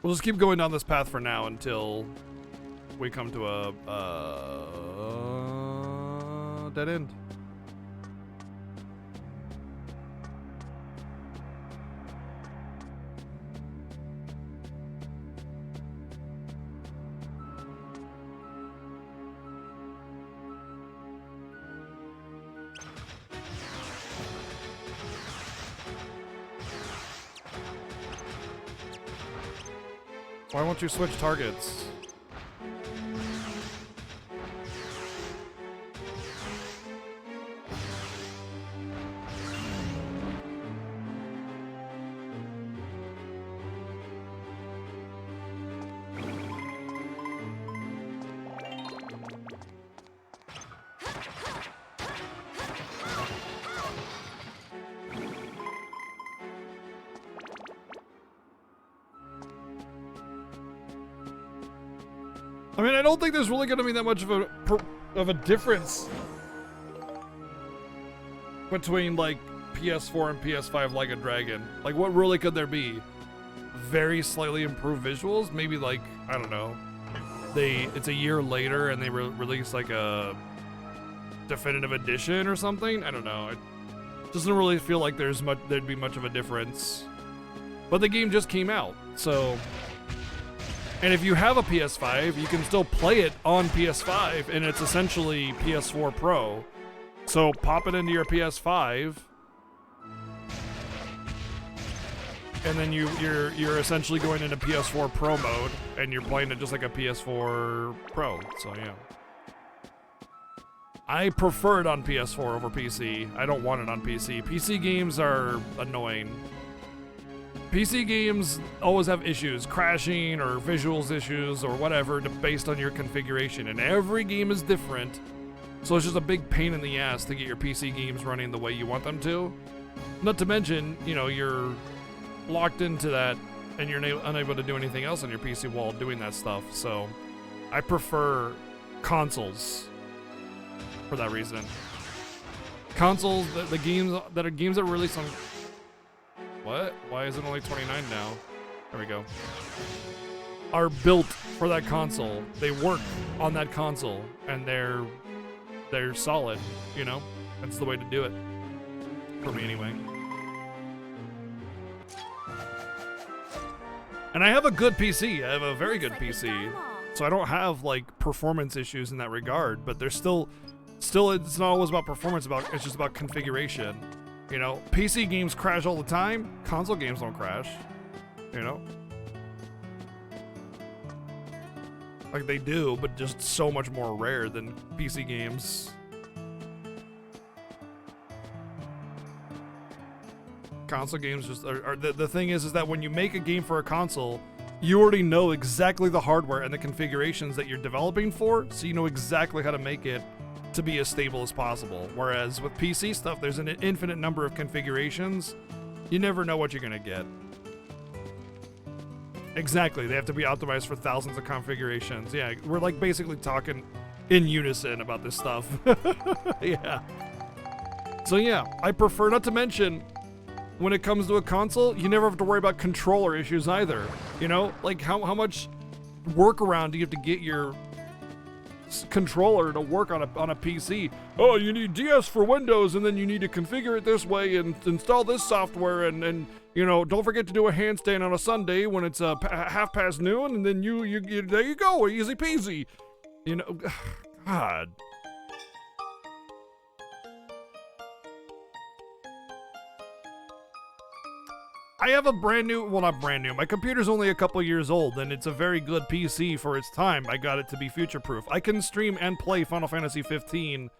We'll just keep going down this path for now until we come to a dead end. Why won't you switch targets? I mean, I don't think there's really going to be that much of a difference between like PS4 and PS5 Like a Dragon. Like, what really could there be? Very slightly improved visuals? Maybe like, I don't know. It's a year later and they release like a definitive edition or something. I don't know. It doesn't really feel like there'd be much of a difference. But the game just came out, so. And if you have a PS5, you can still play it on PS5, and it's essentially PS4 Pro. So pop it into your PS5, and then you're essentially going into PS4 Pro mode, and you're playing it just like a PS4 Pro. So yeah. I prefer it on PS4 over PC. I don't want it on PC. PC games are annoying. PC games always have issues, crashing or visuals issues or whatever, based on your configuration. And every game is different. So it's just a big pain in the ass to get your PC games running the way you want them to. Not to mention, you know, you're locked into that and you're unable to do anything else on your PC while doing that stuff. So I prefer consoles for that reason. Consoles, the games that are released on... What? Why is it only 29 now? There we go. Are built for that console. They work on that console, and they're solid, you know? That's the way to do it. For me, anyway. And I have a good PC. I have a very good PC. So I don't have, like, performance issues in that regard, but there's still it's not always about performance, it's just about configuration. You know, PC games crash all the time, console games don't crash, you know? Like they do, but just so much more rare than PC games. Console games just are the thing is that when you make a game for a console, you already know exactly the hardware and the configurations that you're developing for, so you know exactly how to make it to be as stable as possible. Whereas with PC stuff, there's an infinite number of configurations. You never know what you're gonna get. Exactly, they have to be optimized for thousands of configurations. Yeah, we're like basically talking in unison about this stuff. Yeah. So yeah, I prefer, not to mention, when it comes to a console, you never have to worry about controller issues either. You know, like how much workaround do you have to get your controller to work on a PC? Oh, you need DS for Windows, and then you need to configure it this way and install this software, and you know, don't forget to do a handstand on a Sunday when it's 1/2 noon, and then you there you go, easy peasy. You know, God. I have a brand new, well, not brand new, my computer's only a couple years old, and it's a very good PC for its time. I got it to be future-proof. I can stream and play Final Fantasy 15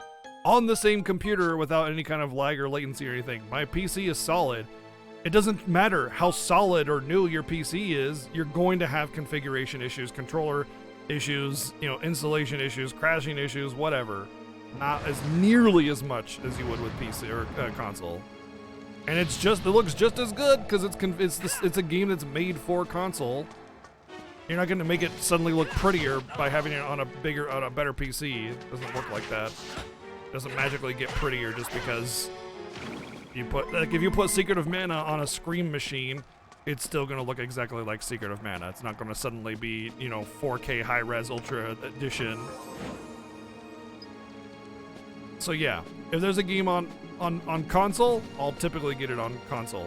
on the same computer without any kind of lag or latency or anything. My PC is solid. It doesn't matter how solid or new your PC is, you're going to have configuration issues, controller issues, you know, installation issues, crashing issues, whatever. Not as nearly as much as you would with PC or console. And it looks just as good because it's a game that's made for console. You're not going to make it suddenly look prettier by having it on a better PC. It doesn't work like that. It doesn't magically get prettier just because if you put Secret of Mana on a Scream machine, it's still going to look exactly like Secret of Mana. It's not going to suddenly be, you know, 4K high-res Ultra Edition. So yeah, if there's a game on console, I'll typically get it on console.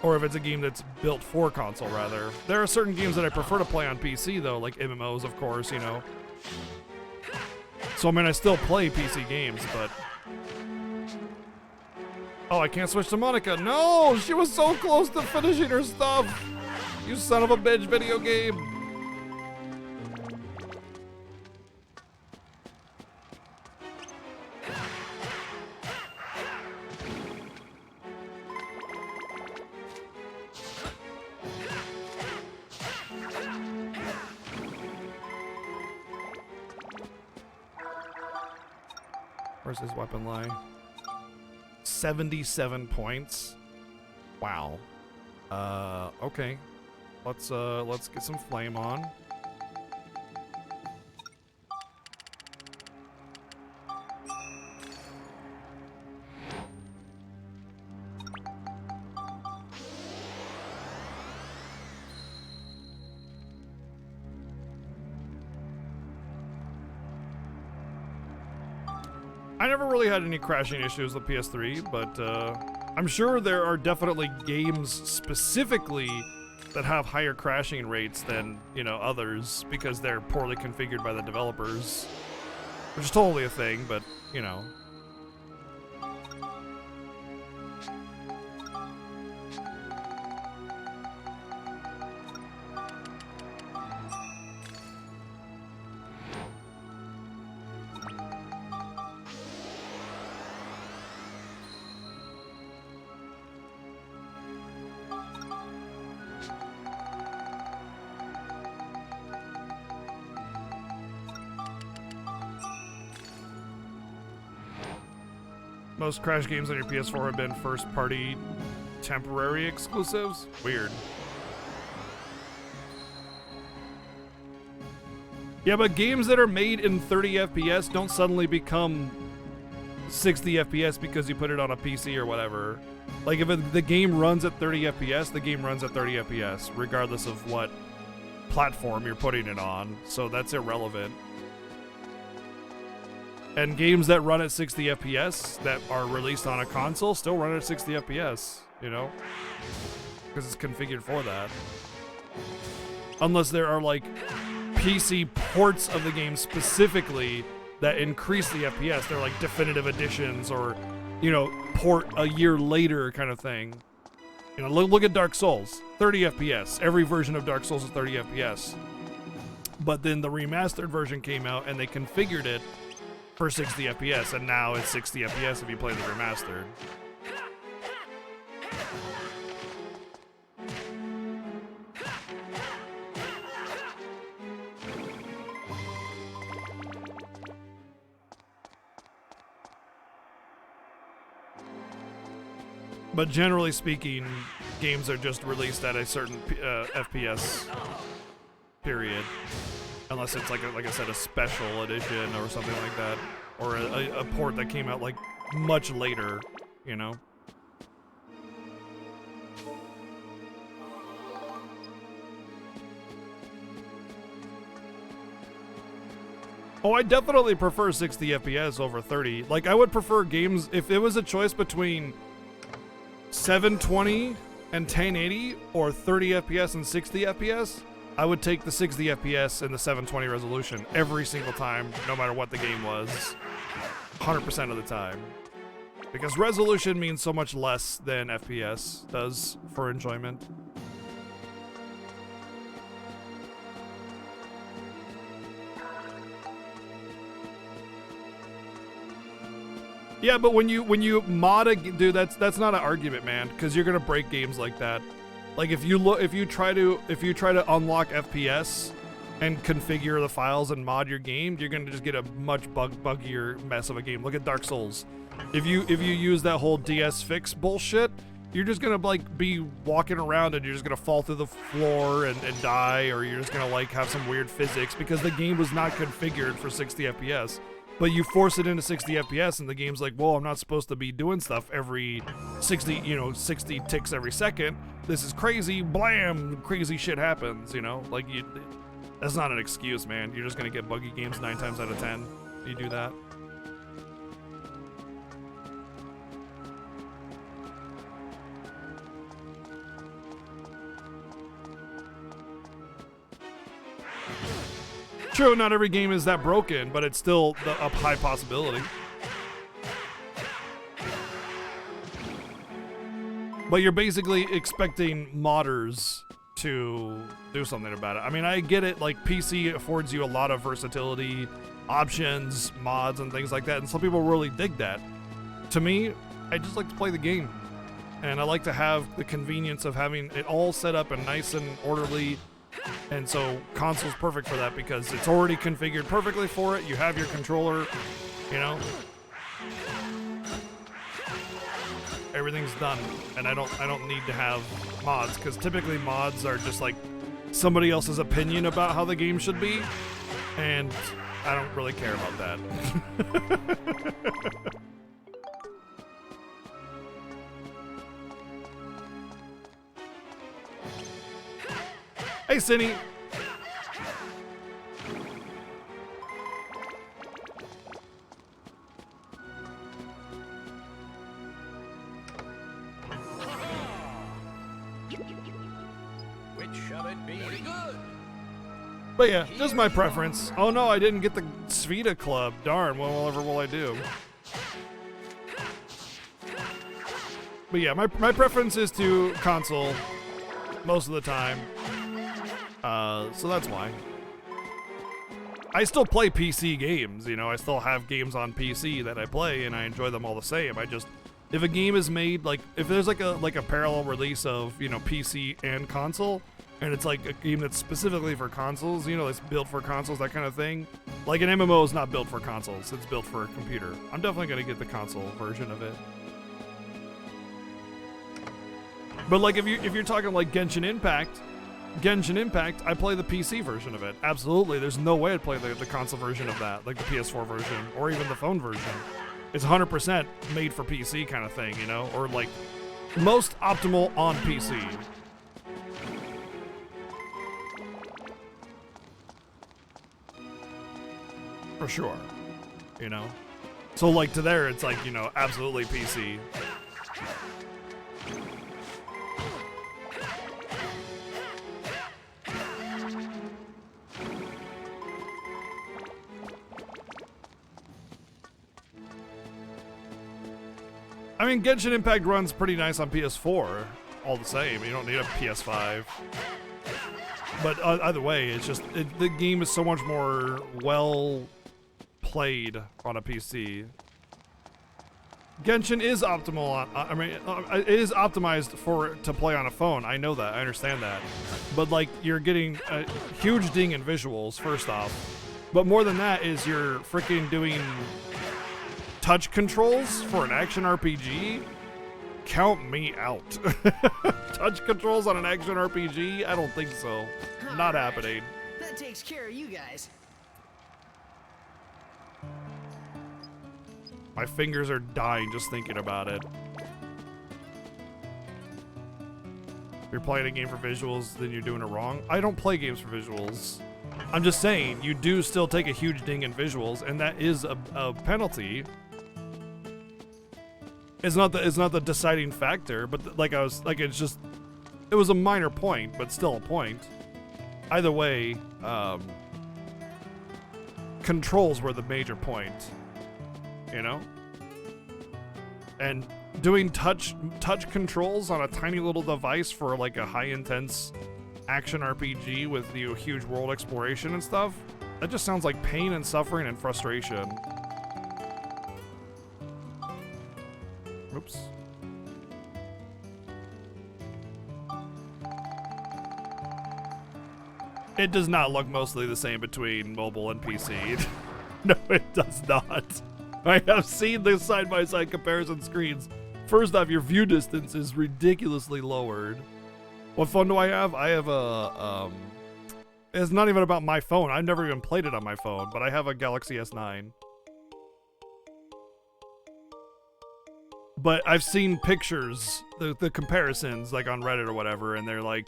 Or if it's a game that's built for console, rather. There are certain games that I prefer to play on PC, though, like MMOs, of course, you know. So, I mean, I still play PC games, but... Oh, I can't switch to Monica. No! She was so close to finishing her stuff! You son of a bitch, video game! Where's his weapon lie? 77 points. Wow. Okay. Let's get some flame on. I never really had any crashing issues with PS3, but I'm sure there are definitely games specifically that have higher crashing rates than, you know, others because they're poorly configured by the developers, which is totally a thing, but, you know. Most Crash games on your PS4 have been first-party temporary exclusives. Weird. Yeah, but games that are made in 30 FPS don't suddenly become 60 FPS because you put it on a PC or whatever. Like, if the game runs at 30 FPS, the game runs at 30 FPS, regardless of what platform you're putting it on. So that's irrelevant. And games that run at 60 FPS that are released on a console still run at 60 FPS, you know? Because it's configured for that. Unless there are, like, PC ports of the game specifically that increase the FPS. They're like definitive editions or, you know, port a year later kind of thing. You know, look at Dark Souls, 30 FPS. Every version of Dark Souls is 30 FPS. But then the remastered version came out and they configured it for 60 FPS, and now it's 60 FPS if you play the remastered. But generally speaking, games are just released at a certain FPS period, unless it's like I said, a special edition or something like that, or a port that came out like much later, you know. Oh, I definitely prefer 60 FPS over 30. Like, I would prefer games if it was a choice between 720 and 1080 or 30 FPS and 60 FPS, I would take the 60 FPS and the 720 resolution every single time, no matter what the game was, 100% of the time. Because resolution means so much less than FPS does for enjoyment. Yeah, but when you mod a dude, that's not an argument, man, because you're gonna break games like that. Like if you try to unlock FPS and configure the files and mod your game, you're gonna just get a much buggier mess of a game. Look at Dark Souls. If you use that whole DS fix bullshit, you're just gonna like be walking around and you're just gonna fall through the floor and die, or you're just gonna like have some weird physics because the game was not configured for 60 FPS. But you force it into 60 FPS and the game's like, well, I'm not supposed to be doing stuff every 60 ticks every second. This is crazy, blam, crazy shit happens, you know? Like, that's not an excuse, man. You're just gonna get buggy games 9 times out of 10. You do that. True, not every game is that broken, but it's still a high possibility. But you're basically expecting modders to do something about it. I mean, I get it, like PC affords you a lot of versatility, options, mods, and things like that, and some people really dig that. To me, I just like to play the game. And I like to have the convenience of having it all set up and nice and orderly. And so console's perfect for that because it's already configured perfectly for it. You have your controller, you know. Everything's done, and I don't need to have mods because typically mods are just like somebody else's opinion about how the game should be, and I don't really care about that. Hey, Cindy. Which shall it be? Very good. But yeah, just my preference. Oh no, I didn't get the Svita Club. Darn, whatever will I do? But yeah, my preference is to console most of the time. So that's why. I still play PC games, you know, I still have games on PC that I play and I enjoy them all the same. I just If a game is made like if there's like a parallel release of, you know, PC and console, and it's like a game that's specifically for consoles, you know, that's built for consoles, that kind of thing. Like an MMO is not built for consoles, it's built for a computer. I'm definitely gonna get the console version of it. But like if you're talking like Genshin Impact, I play the PC version of it. Absolutely, there's no way I'd play the console version of that, like the PS4 version, or even the phone version. It's 100% made for PC kind of thing, you know? Or like, most optimal on PC. For sure, you know? So like to there, it's like, you know, absolutely PC. I mean, Genshin Impact runs pretty nice on PS4, all the same. You don't need a PS5. But either way, it's just, the game is so much more well played on a PC. Genshin is optimal on, I mean, it is optimized to play on a phone. I know that, I understand that. But like, you're getting a huge ding in visuals, first off. But more than that is you're freaking doing touch controls for an action RPG? Count me out. Touch controls on an action RPG? I don't think so. Not happening. That takes care of you guys. My fingers are dying just thinking about it. If you're playing a game for visuals, then you're doing it wrong. I don't play games for visuals. I'm just saying, you do still take a huge ding in visuals, and that is a penalty. It's not the deciding factor, but it was a minor point, but still a point. Either way, controls were the major point, you know? And doing touch controls on a tiny little device for like a high intense action RPG with, you know, huge world exploration and stuff, that just sounds like pain and suffering and frustration. Oops. It does not look mostly the same between mobile and PC. No, it does not. I have seen the side-by-side comparison screens. First off, your view distance is ridiculously lowered. What phone do I have? I have a, it's not even about my phone. I've never even played it on my phone, but I have a Galaxy S9. But I've seen pictures, the comparisons, like on Reddit or whatever, and they're like,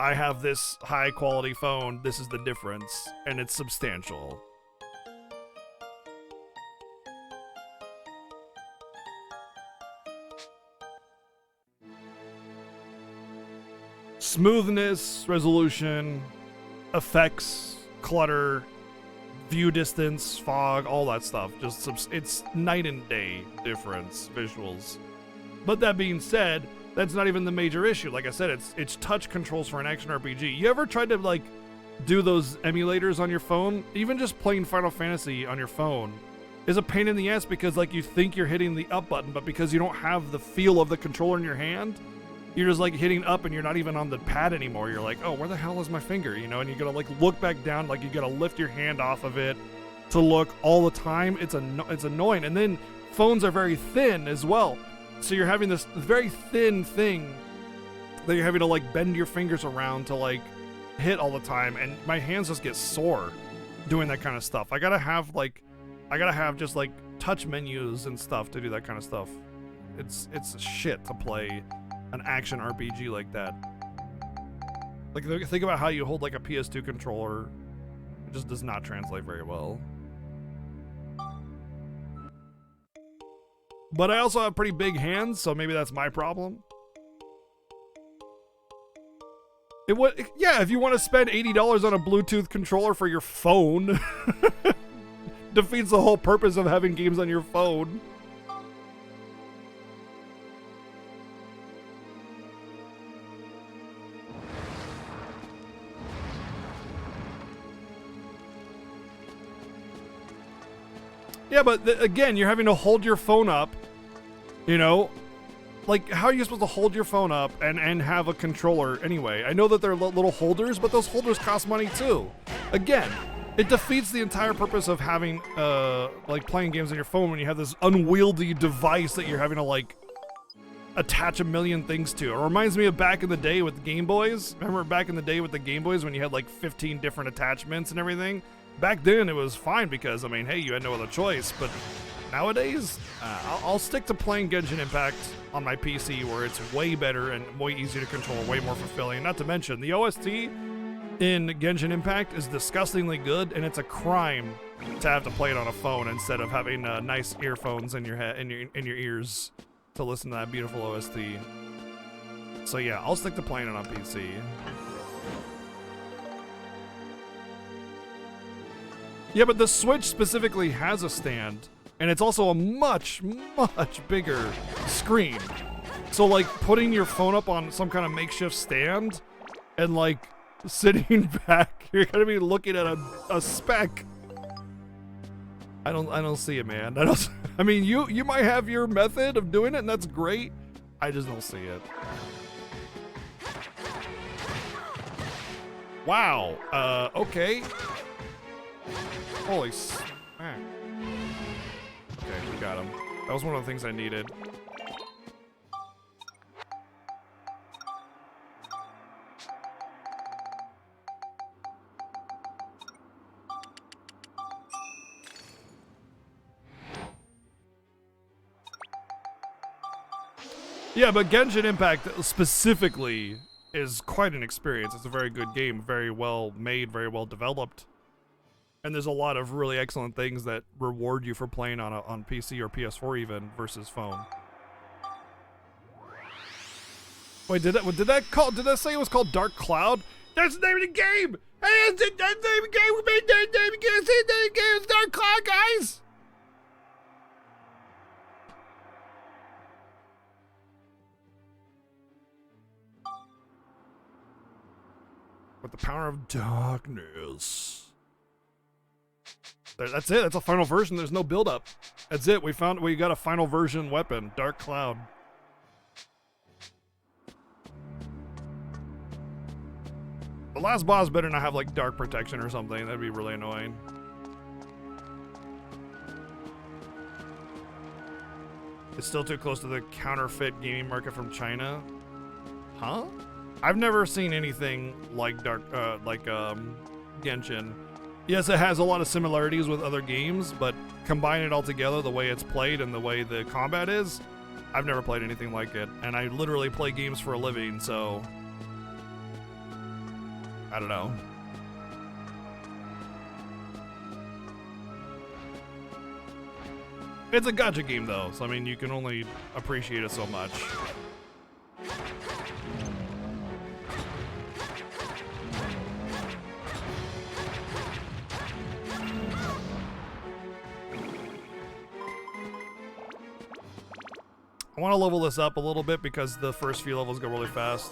I have this high quality phone, this is the difference, and it's substantial. Smoothness, resolution, effects, clutter, view distance, fog, all that stuff. Just it's night and day difference, visuals. But that being said, that's not even the major issue. Like I said, it's touch controls for an action RPG. You ever tried to like do those emulators on your phone? Even just playing Final Fantasy on your phone is a pain in the ass because like you think you're hitting the up button, but because you don't have the feel of the controller in your hand, you're just like hitting up and you're not even on the pad anymore. You're like, oh, where the hell is my finger? You know, and you gotta like look back down, like you gotta lift your hand off of it to look all the time. It's annoying. And then phones are very thin as well. So you're having this very thin thing that you're having to like bend your fingers around to like hit all the time. And my hands just get sore doing that kind of stuff. I gotta have just like touch menus and stuff to do that kind of stuff. It's shit to play an action RPG like that. Like, think about how you hold like a PS2 controller. It just does not translate very well. But I also have pretty big hands, so maybe that's my problem. Yeah, if you want to spend $80 on a Bluetooth controller for your phone, defeats the whole purpose of having games on your phone. Yeah, but again, you're having to hold your phone up You know? Like, how are you supposed to hold your phone up and have a controller anyway? I know that they're little holders, but those holders cost money too. Again, it defeats the entire purpose of having, like, playing games on your phone when you have this unwieldy device that you're having to, like, attach a million things to. It reminds me of back in the day with Game Boys. Remember back in the day with the Game Boys when you had, like, 15 different attachments and everything? Back then, it was fine because, I mean, hey, you had no other choice, but nowadays, I'll stick to playing Genshin Impact on my PC where it's way better and way easier to control, way more fulfilling. Not to mention, the OST in Genshin Impact is disgustingly good, and it's a crime to have to play it on a phone instead of having nice earphones in your head, in your ears to listen to that beautiful OST. So yeah, I'll stick to playing it on PC. Yeah, but the Switch specifically has a stand, and it's also a much, much bigger screen. So, like, putting your phone up on some kind of makeshift stand and, like, sitting back, you're gonna be looking at a speck. I don't see it, man. I mean, you might have your method of doing it, and that's great. I just don't see it. Wow. Okay. Holy smack. Okay, we got him. That was one of the things I needed. Yeah, but Genshin Impact specifically is quite an experience. It's a very good game, very well made, very well developed. And there's a lot of really excellent things that reward you for playing on PC or PS4 even versus phone. Wait, did that say it was called Dark Cloud? That's the name of the game! Hey, that's the name of the game! We made that name again! Say the name again! It's Dark Cloud, guys! With the power of darkness. That's it. That's a final version. There's no build-up. That's it. We got a final version weapon, Dark Cloud. The last boss better not have like dark protection or something. That'd be really annoying. It's still too close to the counterfeit gaming market from China. Huh? I've never seen anything like Genshin. Yes, it has a lot of similarities with other games, but combine it all together, the way it's played and the way the combat is, I've never played anything like it. And I literally play games for a living, so I don't know. It's a gacha game though, so I mean, you can only appreciate it so much. I want to level this up a little bit because the first few levels go really fast.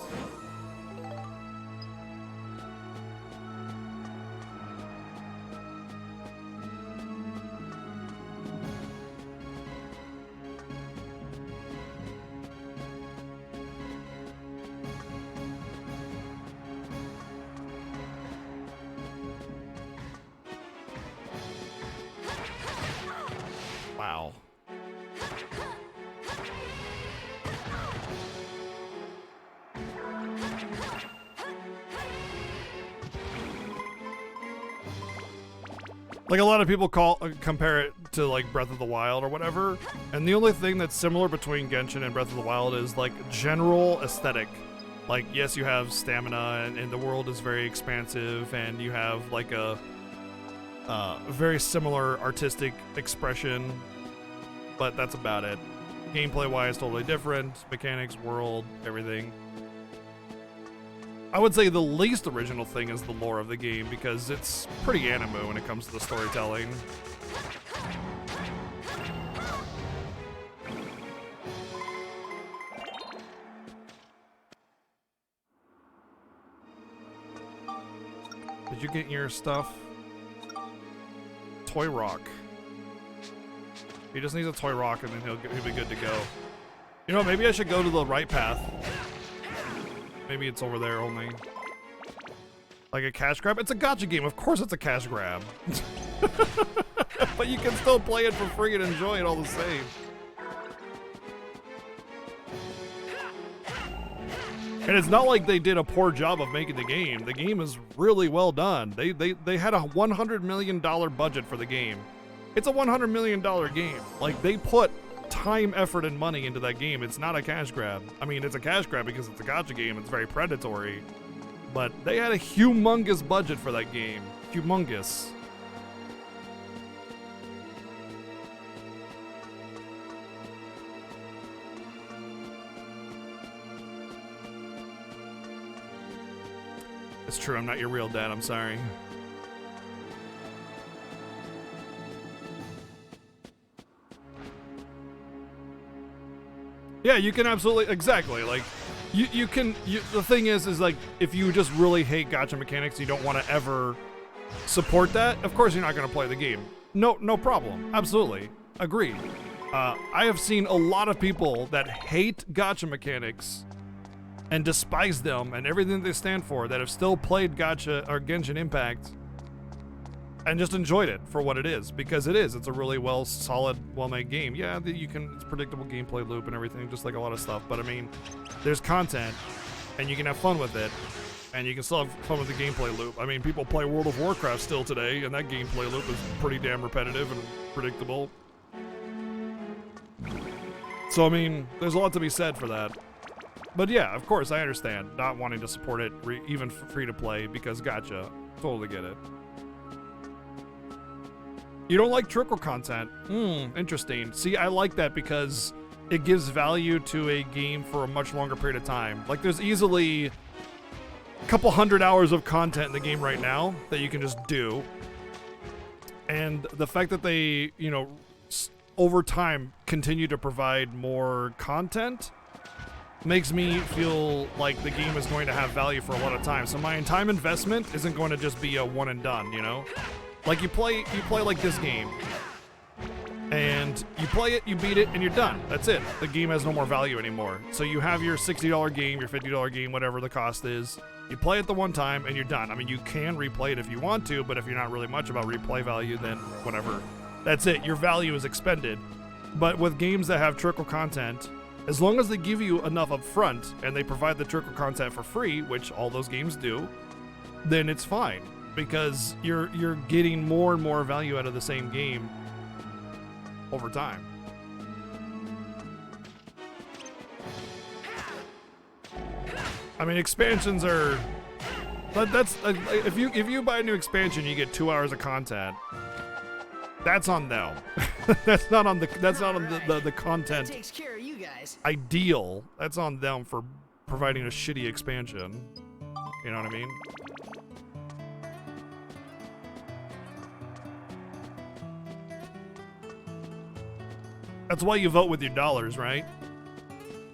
Wow. Like a lot of people compare it to like Breath of the Wild or whatever, and the only thing that's similar between Genshin and Breath of the Wild is like general aesthetic. Like, yes, you have stamina and the world is very expansive and you have like a very similar artistic expression, but that's about it. Gameplay wise, totally different. Mechanics, world, everything. I would say the least original thing is the lore of the game because it's pretty anime when it comes to the storytelling. Did you get your stuff? Toy Rock. He just needs a Toy Rock and then he'll be good to go. You know, maybe I should go to the right path. Maybe it's over there only. Like a cash grab? It's a gacha game. Of course it's a cash grab. But you can still play it for free and enjoy it all the same. And it's not like they did a poor job of making the game. The game is really well done. They had a $100 million budget for the game. It's a $100 million game. Like, they put time, effort, and money into that game. It's not a cash grab. I mean, it's a cash grab because it's a gacha game. It's very predatory. But they had a humongous budget for that game. Humongous. It's true, I'm not your real dad, I'm sorry. Yeah, you can absolutely, exactly, like, you can, the thing is like, if you just really hate gacha mechanics, you don't want to ever support that, of course you're not going to play the game. No problem, absolutely, agreed. I have seen a lot of people that hate gacha mechanics and despise them and everything they stand for that have still played gacha or Genshin Impact and just enjoyed it for what it is, because it's a really solid, well-made game. Yeah, it's predictable gameplay loop and everything, just like a lot of stuff, but I mean, there's content and you can have fun with it and you can still have fun with the gameplay loop. I mean, people play World of Warcraft still today and that gameplay loop is pretty damn repetitive and predictable. So I mean, there's a lot to be said for that. But yeah, of course, I understand not wanting to support it even free to play because gacha. Totally get it. You don't like trickle content? Interesting. See, I like that because it gives value to a game for a much longer period of time. Like, there's easily a couple 100 hours of content in the game right now that you can just do. And the fact that they, you know, over time continue to provide more content makes me feel like the game is going to have value for a lot of time. So my time investment isn't going to just be a one and done, you know? Like you play like this game and you play it, you beat it, and you're done. That's it. The game has no more value anymore. So you have your $60 game, your $50 game, whatever the cost is. You play it the one time and you're done. I mean, you can replay it if you want to, but if you're not really much about replay value, then whatever. That's it. Your value is expended. But with games that have trickle content, as long as they give you enough up front and they provide the trickle content for free, which all those games do, then it's fine because you're getting more and more value out of the same game over time. I mean, expansions are that's if you buy a new expansion, you get 2 hours of content. That's on them. That's not on the content. Takes care of you guys. Ideal. That's on them for providing a shitty expansion. You know what I mean? That's why you vote with your dollars, right?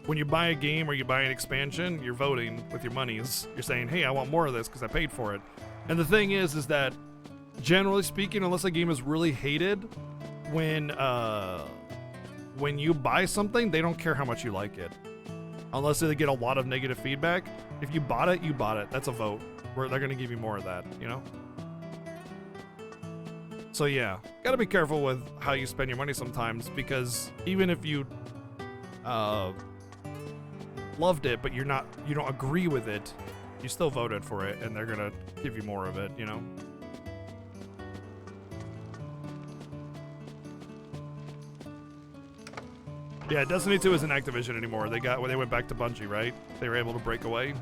When you buy a game or you buy an expansion, you're voting with your monies. You're saying, hey, I want more of this because I paid for it. And the thing is that generally speaking, unless a game is really hated, when you buy something, they don't care how much you like it. Unless they get a lot of negative feedback. If you bought it, you bought it. That's a vote. Where they're going to give you more of that, you know? So yeah, gotta be careful with how you spend your money sometimes, because even if you loved it, but you don't agree with it, you still voted for it, and they're gonna give you more of it, you know? Yeah, Destiny 2 isn't Activision anymore. They went back to Bungie, right? They were able to break away.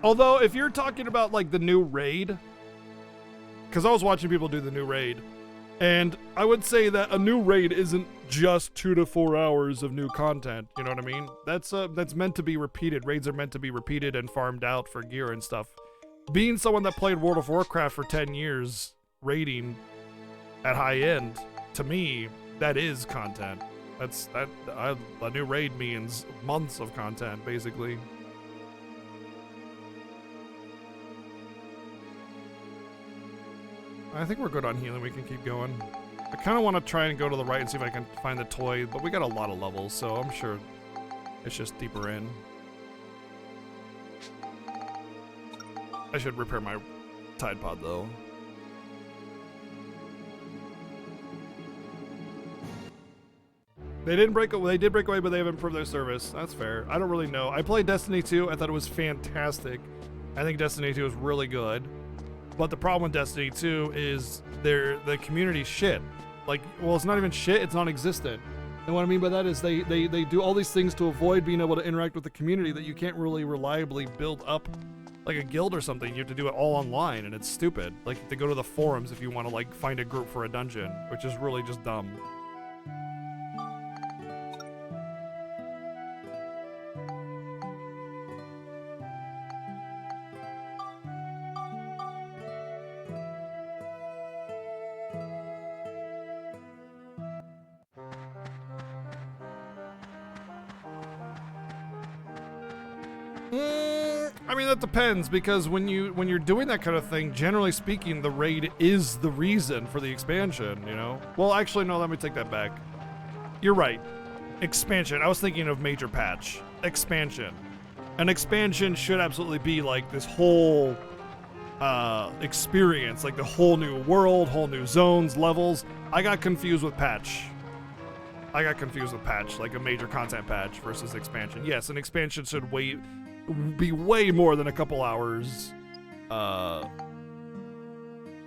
Although, if you're talking about, like, the new raid, because I was watching people do the new raid, and I would say that a new raid isn't just 2 to 4 hours of new content, you know what I mean? That's meant to be repeated. Raids are meant to be repeated and farmed out for gear and stuff. Being someone that played World of Warcraft for 10 years, raiding at high end, to me, that is content. A new raid means months of content, basically. I think we're good on healing. We can keep going. I kind of want to try and go to the right and see if I can find the toy, but we got a lot of levels, so I'm sure it's just deeper in. I should repair my Tide Pod, though. They did break away, but they have improved their service. That's fair. I don't really know. I played Destiny 2. I thought it was fantastic. I think Destiny 2 is really good. But the problem with Destiny 2 is the community's shit. Like, well, it's not even shit, it's non-existent. And what I mean by that is they do all these things to avoid being able to interact with the community that you can't really reliably build up like a guild or something. You have to do it all online, and it's stupid. Like, you have to go to the forums if you want to, like, find a group for a dungeon, which is really just dumb. I mean, that depends, because when you're doing that kind of thing, generally speaking, the raid is the reason for the expansion, you know? Well, actually, no, let me take that back. You're right. Expansion. I was thinking of major patch. Expansion. An expansion should absolutely be like this whole experience, like the whole new world, whole new zones, levels. I got confused with patch. Like a major content patch versus expansion. Yes, an expansion should be way more than a couple hours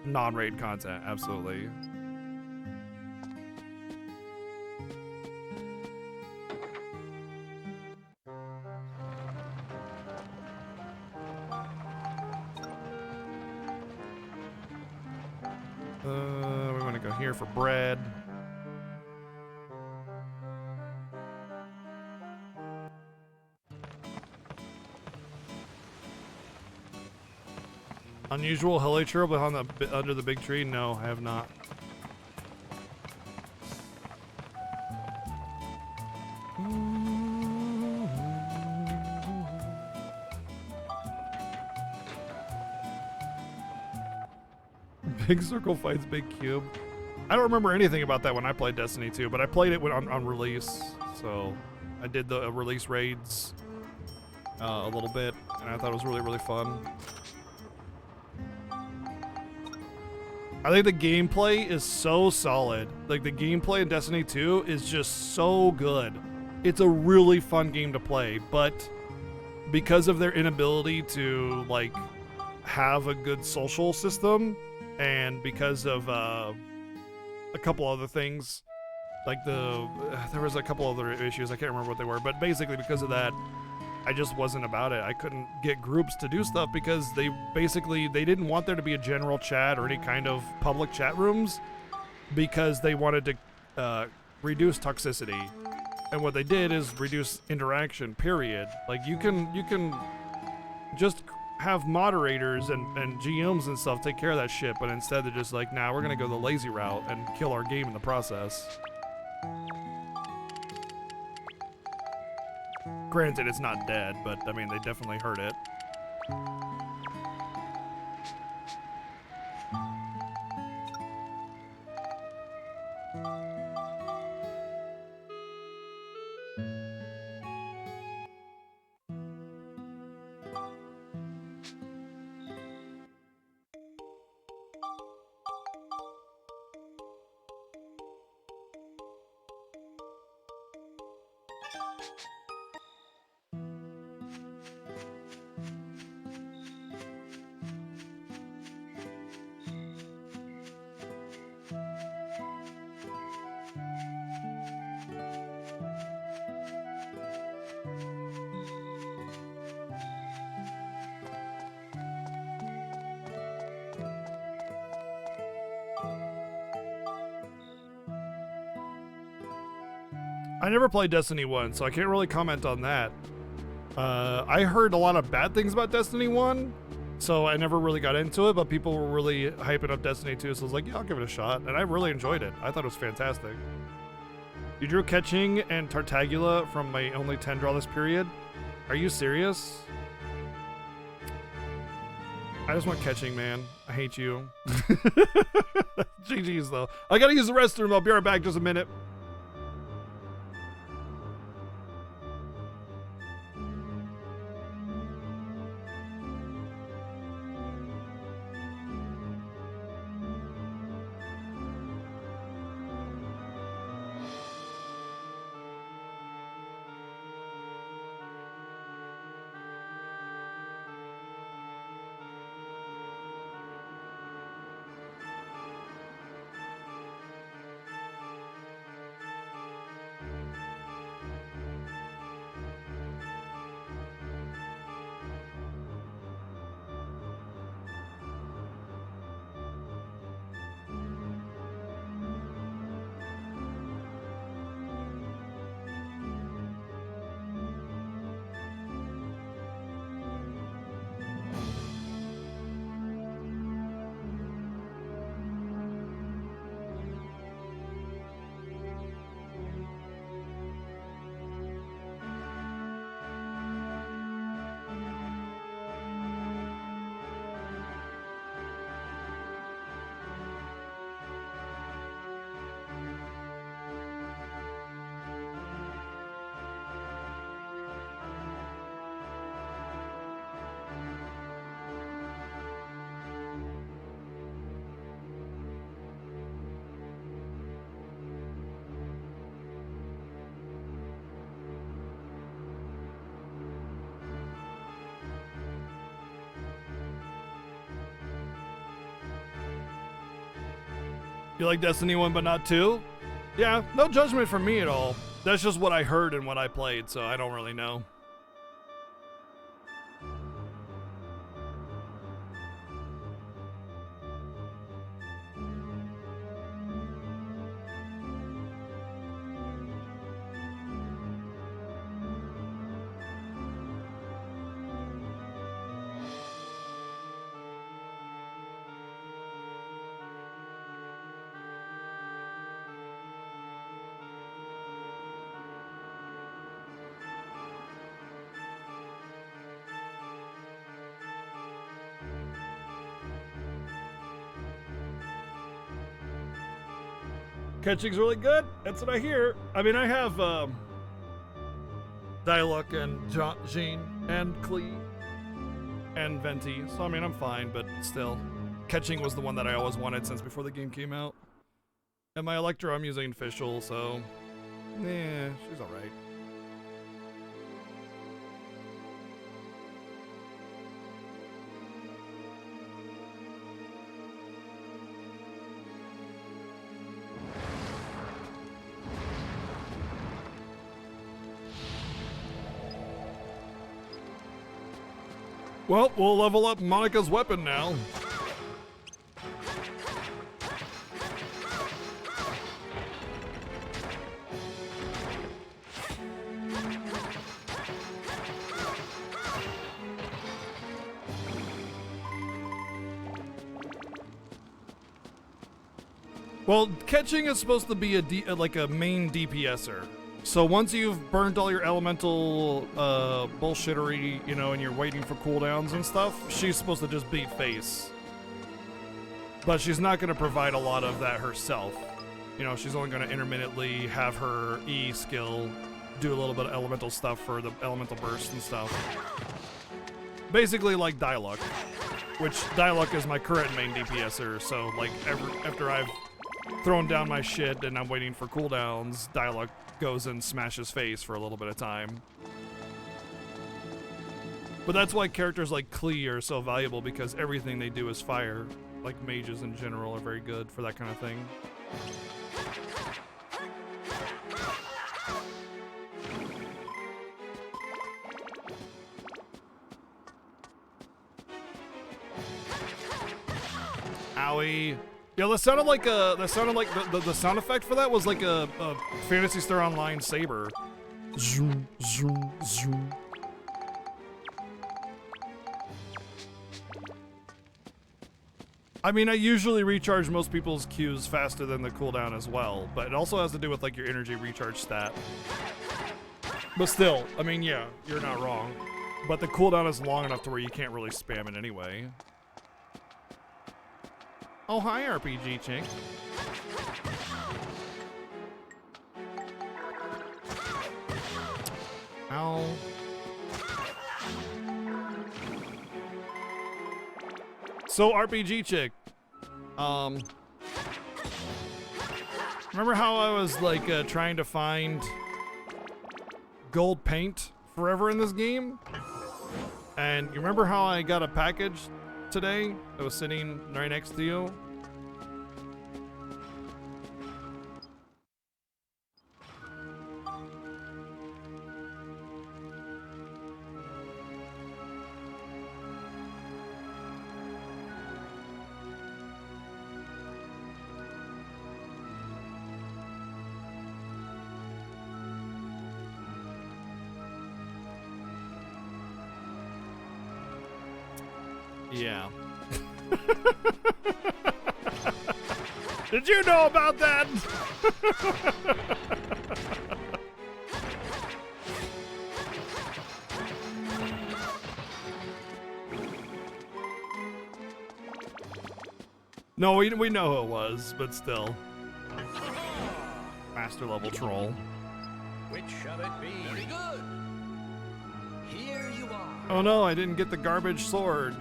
non-raid content, absolutely. We want to go here for bread. Unusual hilichurl behind under the big tree? No, I have not. Big circle fights big cube. I don't remember anything about that when I played Destiny 2, but I played it on release, so I did the release raids a little bit, and I thought it was really, really fun. I think the gameplay is so solid. Like, the gameplay in Destiny 2 is just so good. It's a really fun game to play, but because of their inability to, like, have a good social system, and because of a couple other things, like there was a couple other issues, I can't remember what they were, but basically because of that, I just wasn't about it. I couldn't get groups to do stuff because they didn't want there to be a general chat or any kind of public chat rooms, because they wanted to reduce toxicity. And what they did is reduce interaction, period. Like, you can just have moderators and GMs and stuff take care of that shit, but instead they're just like, nah, we're gonna go the lazy route and kill our game in the process. Granted, it's not dead, but I mean, they definitely hurt it. I never played Destiny 1, so I can't really comment on that. I heard a lot of bad things about Destiny 1, so I never really got into it, but people were really hyping up Destiny 2, so I was like, yeah, I'll give it a shot, and I really enjoyed it. I thought it was fantastic. You drew Ketching and Tartagula from my only 10 draw this period? Are you serious? I just want catching, man. I hate you. GG's though. I gotta use the restroom. I'll be right back just a minute. You like Destiny 1 but not 2? Yeah, no judgment from me at all. That's just what I heard and what I played, so I don't really know. Catching's really good. That's what I hear. I mean, I have Dialog and Jean and Klee and Venti, so I mean, I'm fine, but still. Catching was the one that I always wanted since before the game came out. And my Electro, I'm using Fischl, so yeah, she's alright. Well, we'll level up Monica's weapon now. Well, catching is supposed to be like a main DPSer. So once you've burned all your elemental bullshittery, you know, and you're waiting for cooldowns and stuff, she's supposed to just beat face. But she's not going to provide a lot of that herself. You know, she's only going to intermittently have her E skill do a little bit of elemental stuff for the elemental burst and stuff. Basically like Dialog, which Dialog is my current main DPSer, so like after I've thrown down my shit and I'm waiting for cooldowns, Dialog goes and smashes face for a little bit of time. But that's why characters like Klee are so valuable, because everything they do is fire. Like mages in general are very good for that kind of thing. Owie. Yeah, that sounded like the sound effect for that was like a Phantasy Star Online saber. Zoom, zoom, zoom. I mean, I usually recharge most people's Qs faster than the cooldown as well, but it also has to do with like your energy recharge stat. But still, I mean, yeah, you're not wrong. But the cooldown is long enough to where you can't really spam it anyway. Oh, hi, RPG chick. Ow. So, RPG chick. Remember how I was like trying to find gold paint forever in this game? And you remember how I got a package today that was sitting right next to you? Yeah. Did you know about that? No, we know who it was, but still. Master level troll. Which shall it be? Very good. Here you are. Oh no, I didn't get the garbage sword.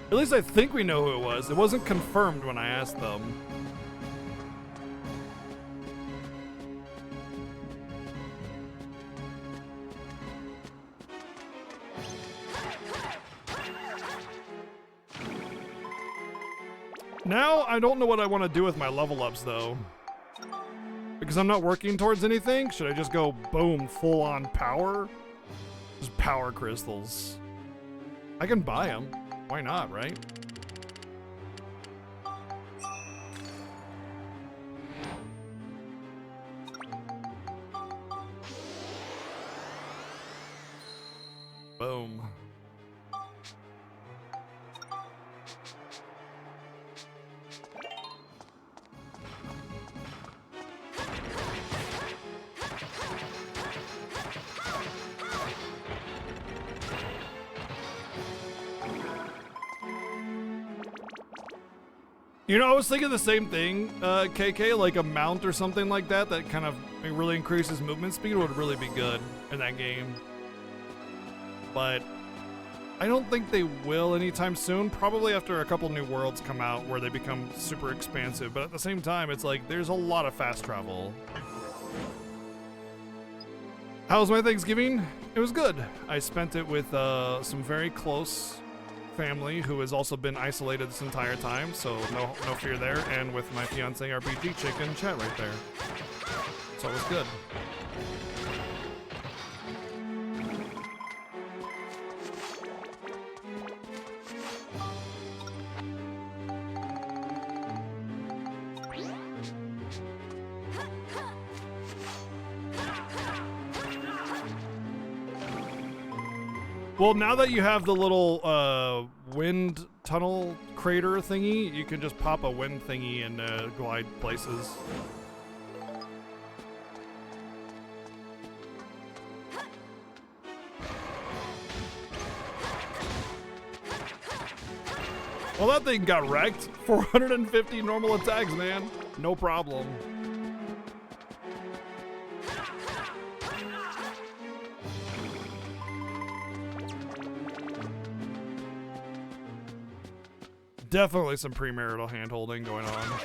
At least I think we know who it was. It wasn't confirmed when I asked them. Now, I don't know what I want to do with my level ups, though. Because I'm not working towards anything, should I just go, boom, full-on power? Just power crystals. I can buy them. Why not, right? Boom. You know, I was thinking the same thing, KK, like a mount or something like that that kind of really increases movement speed would really be good in that game. But I don't think they will anytime soon, probably after a couple new worlds come out where they become super expansive, but at the same time, it's like there's a lot of fast travel. How was my Thanksgiving? It was good. I spent it with some very close family who has also been isolated this entire time, so no fear there, and with my fiance RPG chick in chat right there. So it was good. Well, now that you have the little wind tunnel crater thingy, you can just pop a wind thingy and glide places. Well, that thing got wrecked. 450 normal attacks, man. No problem. Definitely some premarital hand-holding going on.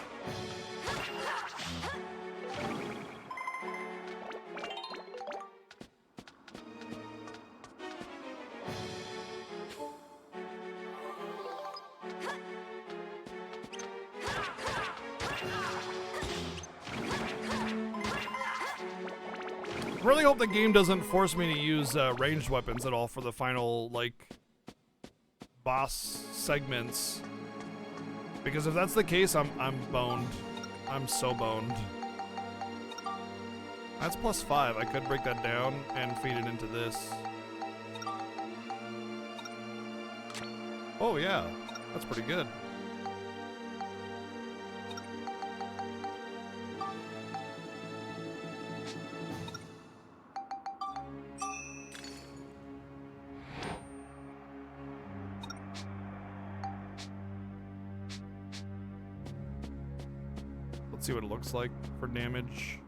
Really hope the game doesn't force me to use ranged weapons at all for the final, like, boss segments. Because if that's the case, I'm boned. I'm so boned. That's +5. I could break that down and feed it into this. Oh yeah, that's pretty good. Let's see what it looks like for damage.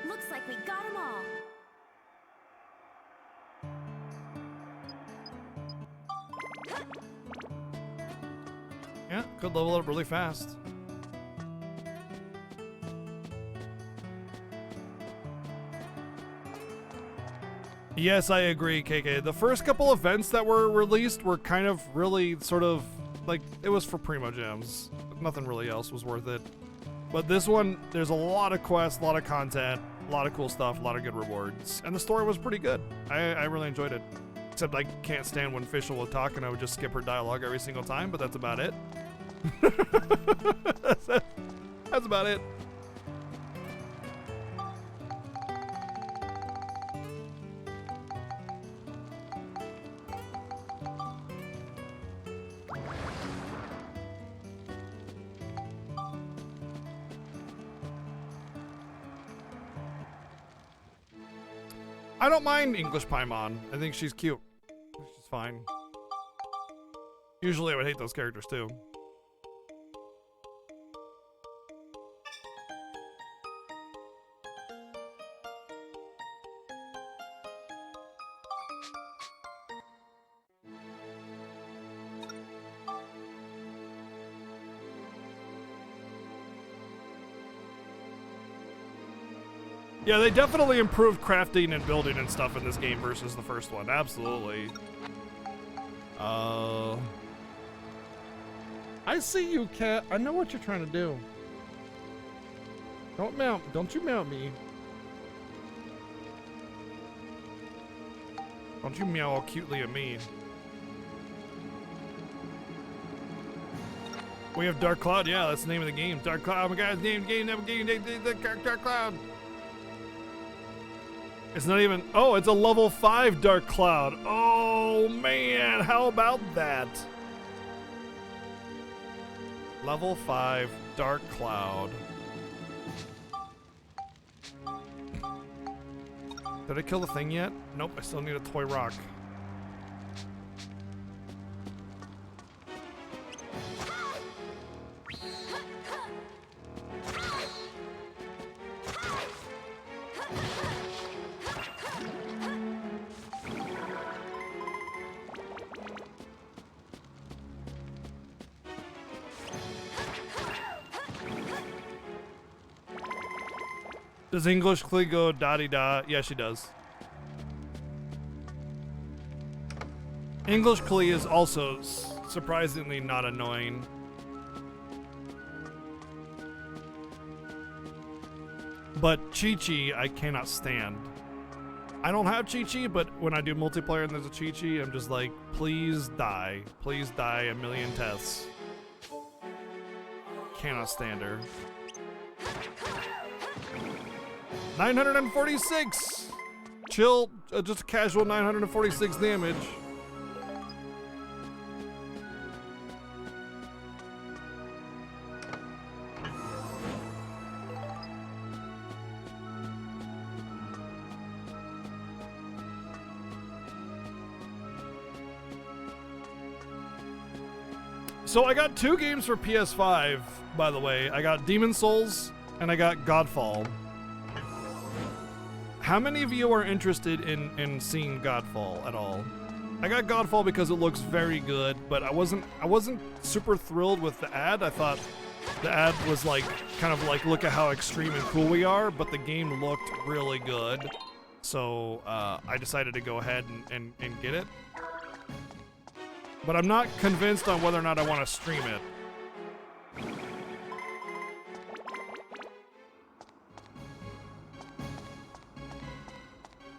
Looks like we got them all. Yeah, could level up really fast. Yes, I agree, KK. The first couple events that were released were kind of really sort of like it was for Primo Gems. Nothing really else was worth it. But this one, there's a lot of quests, a lot of content, a lot of cool stuff, a lot of good rewards. And the story was pretty good. I really enjoyed it. Except I can't stand when Fischl would talk and I would just skip her dialogue every single time, but that's about it. That's about it. I don't mind English Paimon. I think she's cute. She's fine. Usually I would hate those characters too. Yeah, they definitely improved crafting and building and stuff in this game versus the first one. Absolutely. I see you, cat. I know what you're trying to do. Don't mount. Don't you mount me. Don't you meow all cutely at me. We have Dark Cloud. Yeah, that's the name of the game. Dark Cloud. Oh my God, game, Dark Cloud. It's not even. Oh, it's a level 5 Dark Cloud. Oh man, how about that? Level 5 Dark Cloud. Did I kill the thing yet? Nope, I still need a toy rock. Does English Klee go da-di-da? Yeah, she does. English Klee is also surprisingly not annoying. But Chi-Chi, I cannot stand. I don't have Chi-Chi, but when I do multiplayer and there's a Chi-Chi, I'm just like, please die. Please die a million deaths. Cannot stand her. 946! Chill, just a casual 946 damage. So I got 2 games for PS5, by the way. I got Demon Souls and I got Godfall. How many of you are interested in seeing Godfall at all? I got Godfall because it looks very good, but I wasn't super thrilled with the ad. I thought the ad was like kind of like, look at how extreme and cool we are, but the game looked really good. So I decided to go ahead and get it. But I'm not convinced on whether or not I want to stream it.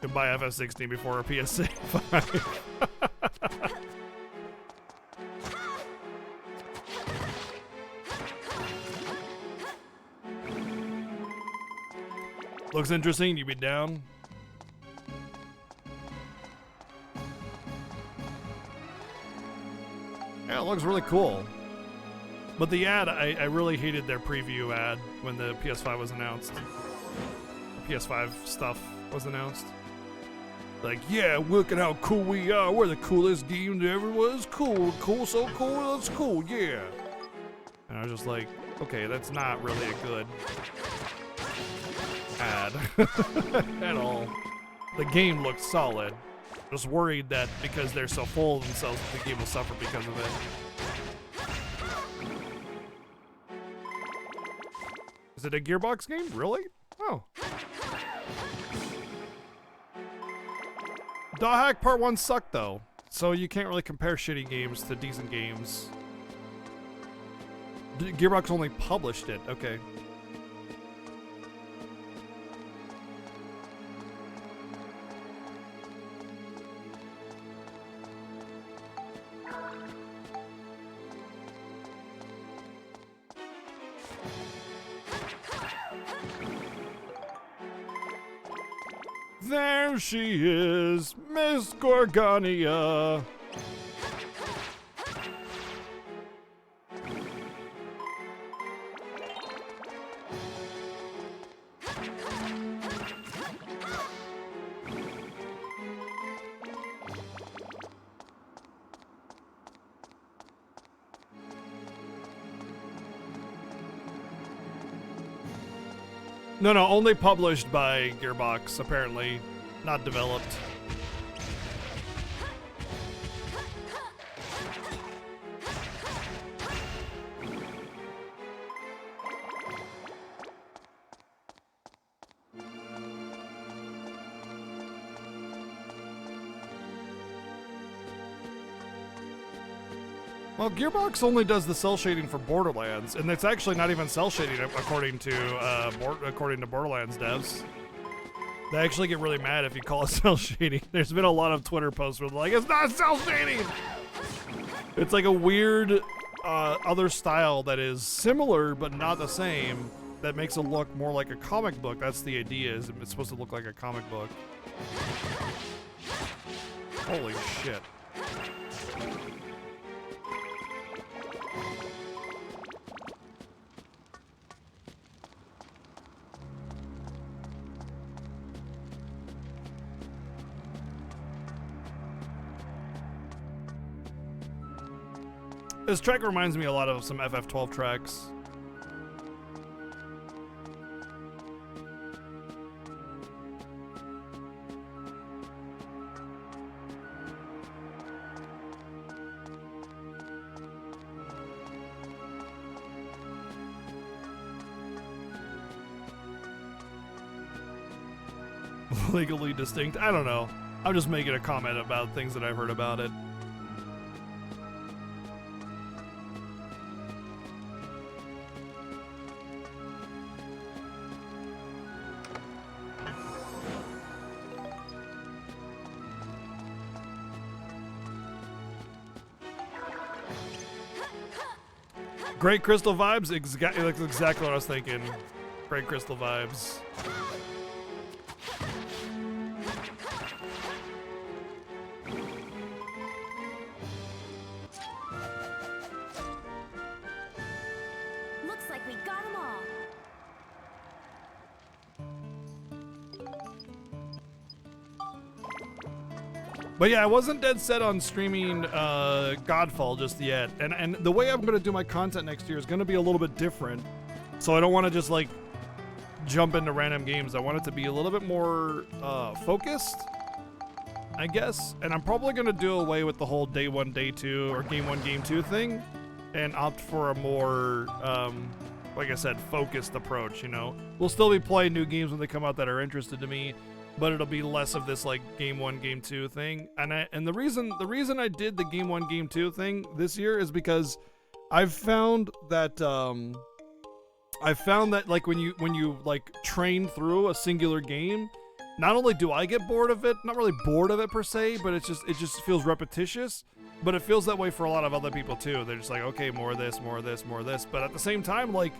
Goodbye FF16 before a PS5. Looks interesting, you be down? Yeah, it looks really cool. But the ad, I really hated their preview ad when the PS5 was announced. The PS5 stuff was announced. Like, yeah, look at how cool we are. We're the coolest game ever was. Cool, cool, so cool, that's cool, yeah. And I was just like, okay, that's not really a good ad at all. The game looks solid. Just worried that because they're so full of themselves, the game will suffer because of it. Is it a Gearbox game? Really? Oh. Dawhack Part 1 sucked though, so you can't really compare shitty games to decent games. Gearbox only published it, okay. There she is, Miss Gorgonia. No, only published by Gearbox, apparently. Not developed. Well, Gearbox only does the cell shading for Borderlands, and it's actually not even cell shading according to Borderlands devs. They actually get really mad if you call it cell shading. There's been a lot of Twitter posts where they're like, it's not cell shading! It's like a weird other style that is similar but not the same that makes it look more like a comic book. That's the idea, is it's supposed to look like a comic book. Holy shit. This track reminds me a lot of some FF12 tracks. Legally distinct? I don't know. I'm just making a comment about things that I've heard about it. Great Crystal vibes? That's exactly what I was thinking. Great Crystal vibes. Looks like we got them all. But yeah, I wasn't dead set on streaming Godfall just yet. And the way I'm going to do my content next year is going to be a little bit different. So I don't want to just like jump into random games. I want it to be a little bit more focused, I guess. And I'm probably going to do away with the whole day one, day two, or game one, game two thing and opt for a more, like I said, focused approach, you know? We'll still be playing new games when they come out that are interested to me, but it'll be less of this like game one, game two thing. And the reason I did the game one, game two thing this year is because I've found that like when you like train through a singular game, not only do I get bored of it, not really bored of it per se, but it just feels repetitious. But it feels that way for a lot of other people too. They're just like, okay, more of this, more of this, more of this. But at the same time, like,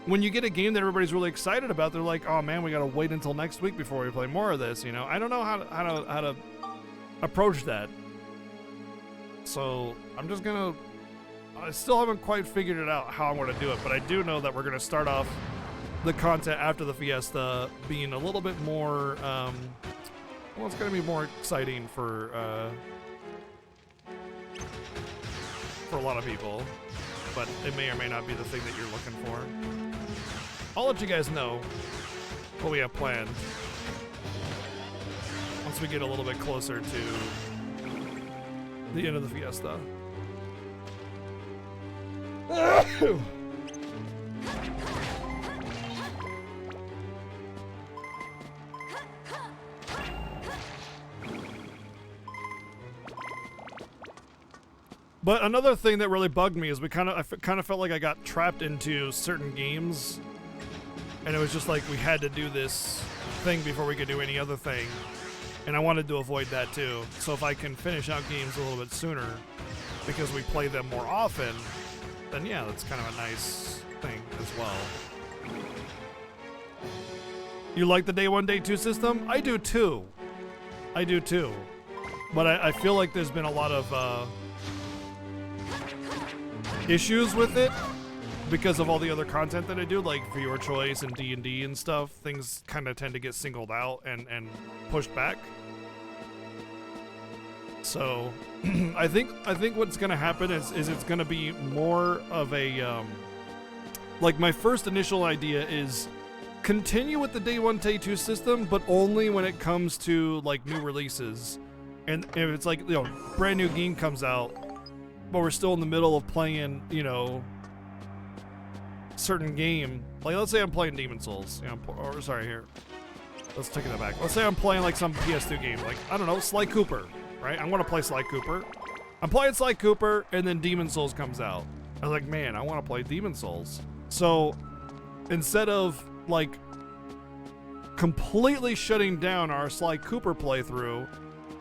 when you get a game that everybody's really excited about, they're like, oh man, we gotta wait until next week before we play more of this, you know? I don't know how to approach that. So I'm just gonna I still haven't quite figured it out how I'm going to do it, but I do know that we're going to start off the content after the fiesta being a little bit more, well, it's going to be more exciting for a lot of people, but it may or may not be the thing that you're looking for. I'll let you guys know what we have planned once we get a little bit closer to the end of the fiesta. But another thing that really bugged me is I kind of felt like I got trapped into certain games, and it was just like we had to do this thing before we could do any other thing, and I wanted to avoid that too. So if I can finish out games a little bit sooner because we play them more often, then yeah, that's kind of a nice thing as well. You like the day 1, day 2 system? I do too. I do too. But I feel like there's been a lot of issues with it because of all the other content that I do, like For Your Choice and D&D and stuff. Things kind of tend to get singled out and pushed back. So I think what's gonna happen is it's gonna be more of a like my first initial idea is continue with the day 1, day 2 system, but only when it comes to like new releases. And if it's like, you know, brand new game comes out, but we're still in the middle of playing, you know, certain game. Like let's say I'm playing Demon's Souls. You know, or sorry, here. Let's take it back. Let's say I'm playing like some PS2 game, like I don't know, Sly Cooper. Right? I want to play Sly Cooper. I'm playing Sly Cooper, and then Demon's Souls comes out. I was like, man, I want to play Demon's Souls. So instead of like completely shutting down our Sly Cooper playthrough,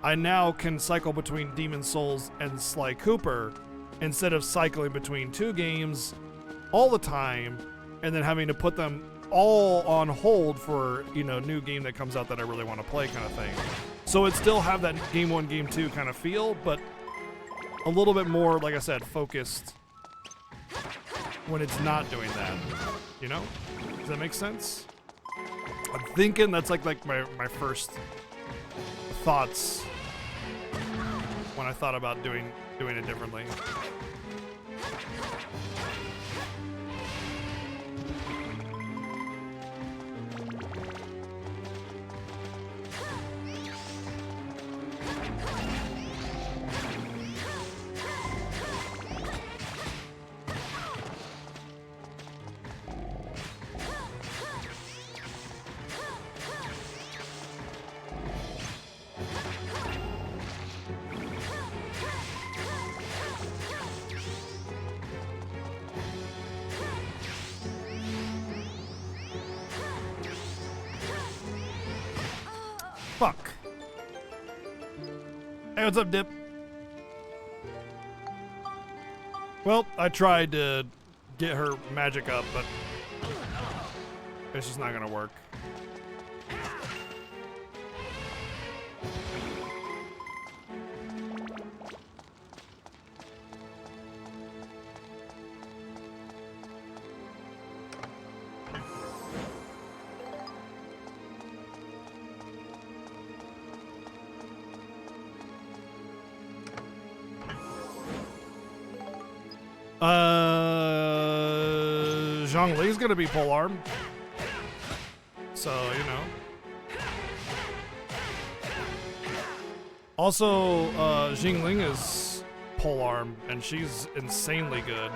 I now can cycle between Demon's Souls and Sly Cooper instead of cycling between 2 games all the time and then having to put them all on hold for, you know, new game that comes out that I really want to play kind of thing. So it still have that game 1, game 2 kind of feel, but a little bit more, like I said, focused when it's not doing that, you know? Does that make sense? I'm thinking that's like my first thoughts when I thought about doing it differently. Fuck. Hey, what's up, Dip? Well, I tried to get her magic up, but it's just not gonna work. Zhongli's gonna be polearm. So, you know. Also, Jingling is polearm, and she's insanely good.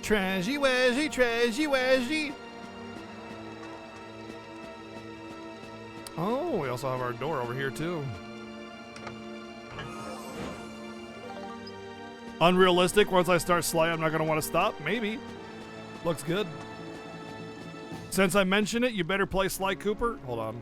Trashy Wazzy, Trashy Wazzy. we also have our door over here too. Unrealistic, once I start Sly, I'm not going to want to stop? Maybe. Looks good. Since I mentioned it, you better play Sly Cooper. Hold on.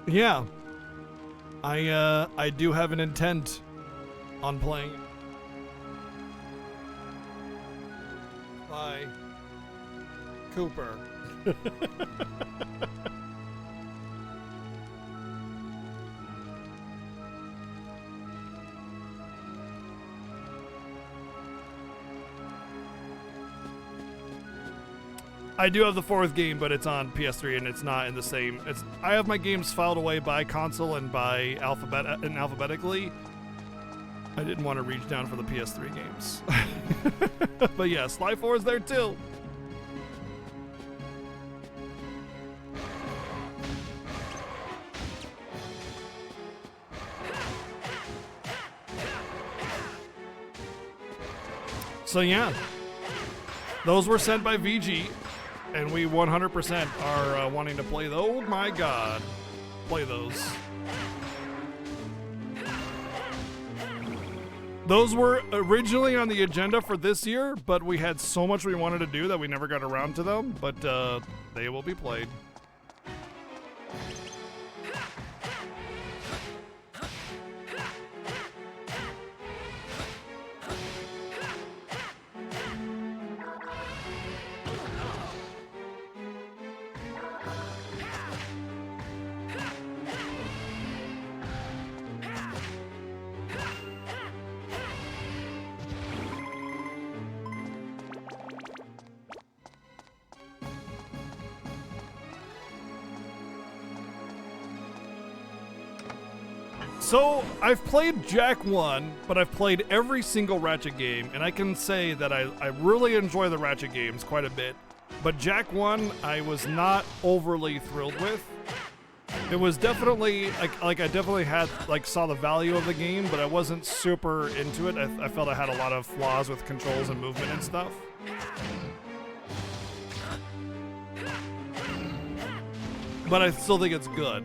Yeah, I do have an intent on playing Sly Cooper. I do have the fourth game, but it's on PS3 and it's not in the same. I have my games filed away by console and by alphabetically. I didn't want to reach down for the PS3 games. But yeah, Sly 4 is there too. So yeah, those were sent by VG. And we 100% are wanting to play those. Oh my god. Play those. Those were originally on the agenda for this year, but we had so much we wanted to do that we never got around to them. But they will be played. So, I've played Jak 1, but I've played every single Ratchet game, and I can say that I really enjoy the Ratchet games quite a bit. But Jak 1, I was not overly thrilled with. It was definitely, like I definitely had, saw the value of the game, but I wasn't super into it. I felt I had a lot of flaws with controls and movement and stuff. But I still think it's good.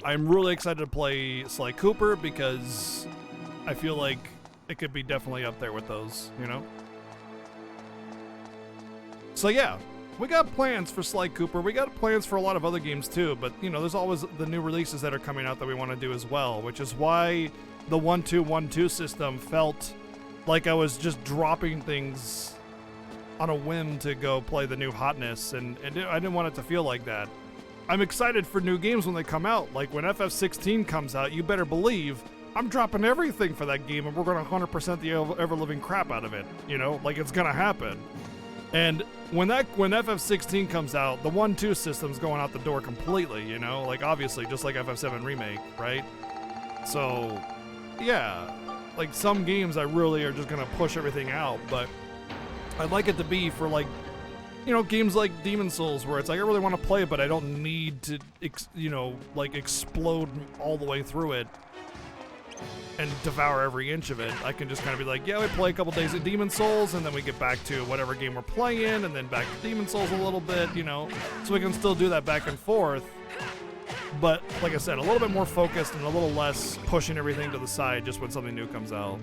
I'm really excited to play Sly Cooper because I feel like it could be definitely up there with those, you know? So yeah, we got plans for Sly Cooper. We got plans for a lot of other games too, but you know, there's always the new releases that are coming out that we want to do as well, which is why the 1-2-1-2 system felt like I was just dropping things on a whim to go play the new hotness, and I didn't want it to feel like that. I'm excited for new games when they come out. Like when FF16 comes out, you better believe I'm dropping everything for that game and we're going to 100% the ever-living crap out of it. You know, like it's going to happen. And when FF16 comes out, the 1-2 system's going out the door completely, you know? Like obviously, just like FF7 Remake, right? So, yeah. Like some games I really are just going to push everything out, but I'd like it to be for like, you know, games like Demon's Souls, where it's like I really want to play it, but I don't need to, explode all the way through it and devour every inch of it. I can just kind of be like, yeah, we play a couple days of Demon's Souls, and then we get back to whatever game we're playing, and then back to Demon's Souls a little bit, you know, so we can still do that back and forth. But like I said, a little bit more focused and a little less pushing everything to the side just when something new comes out.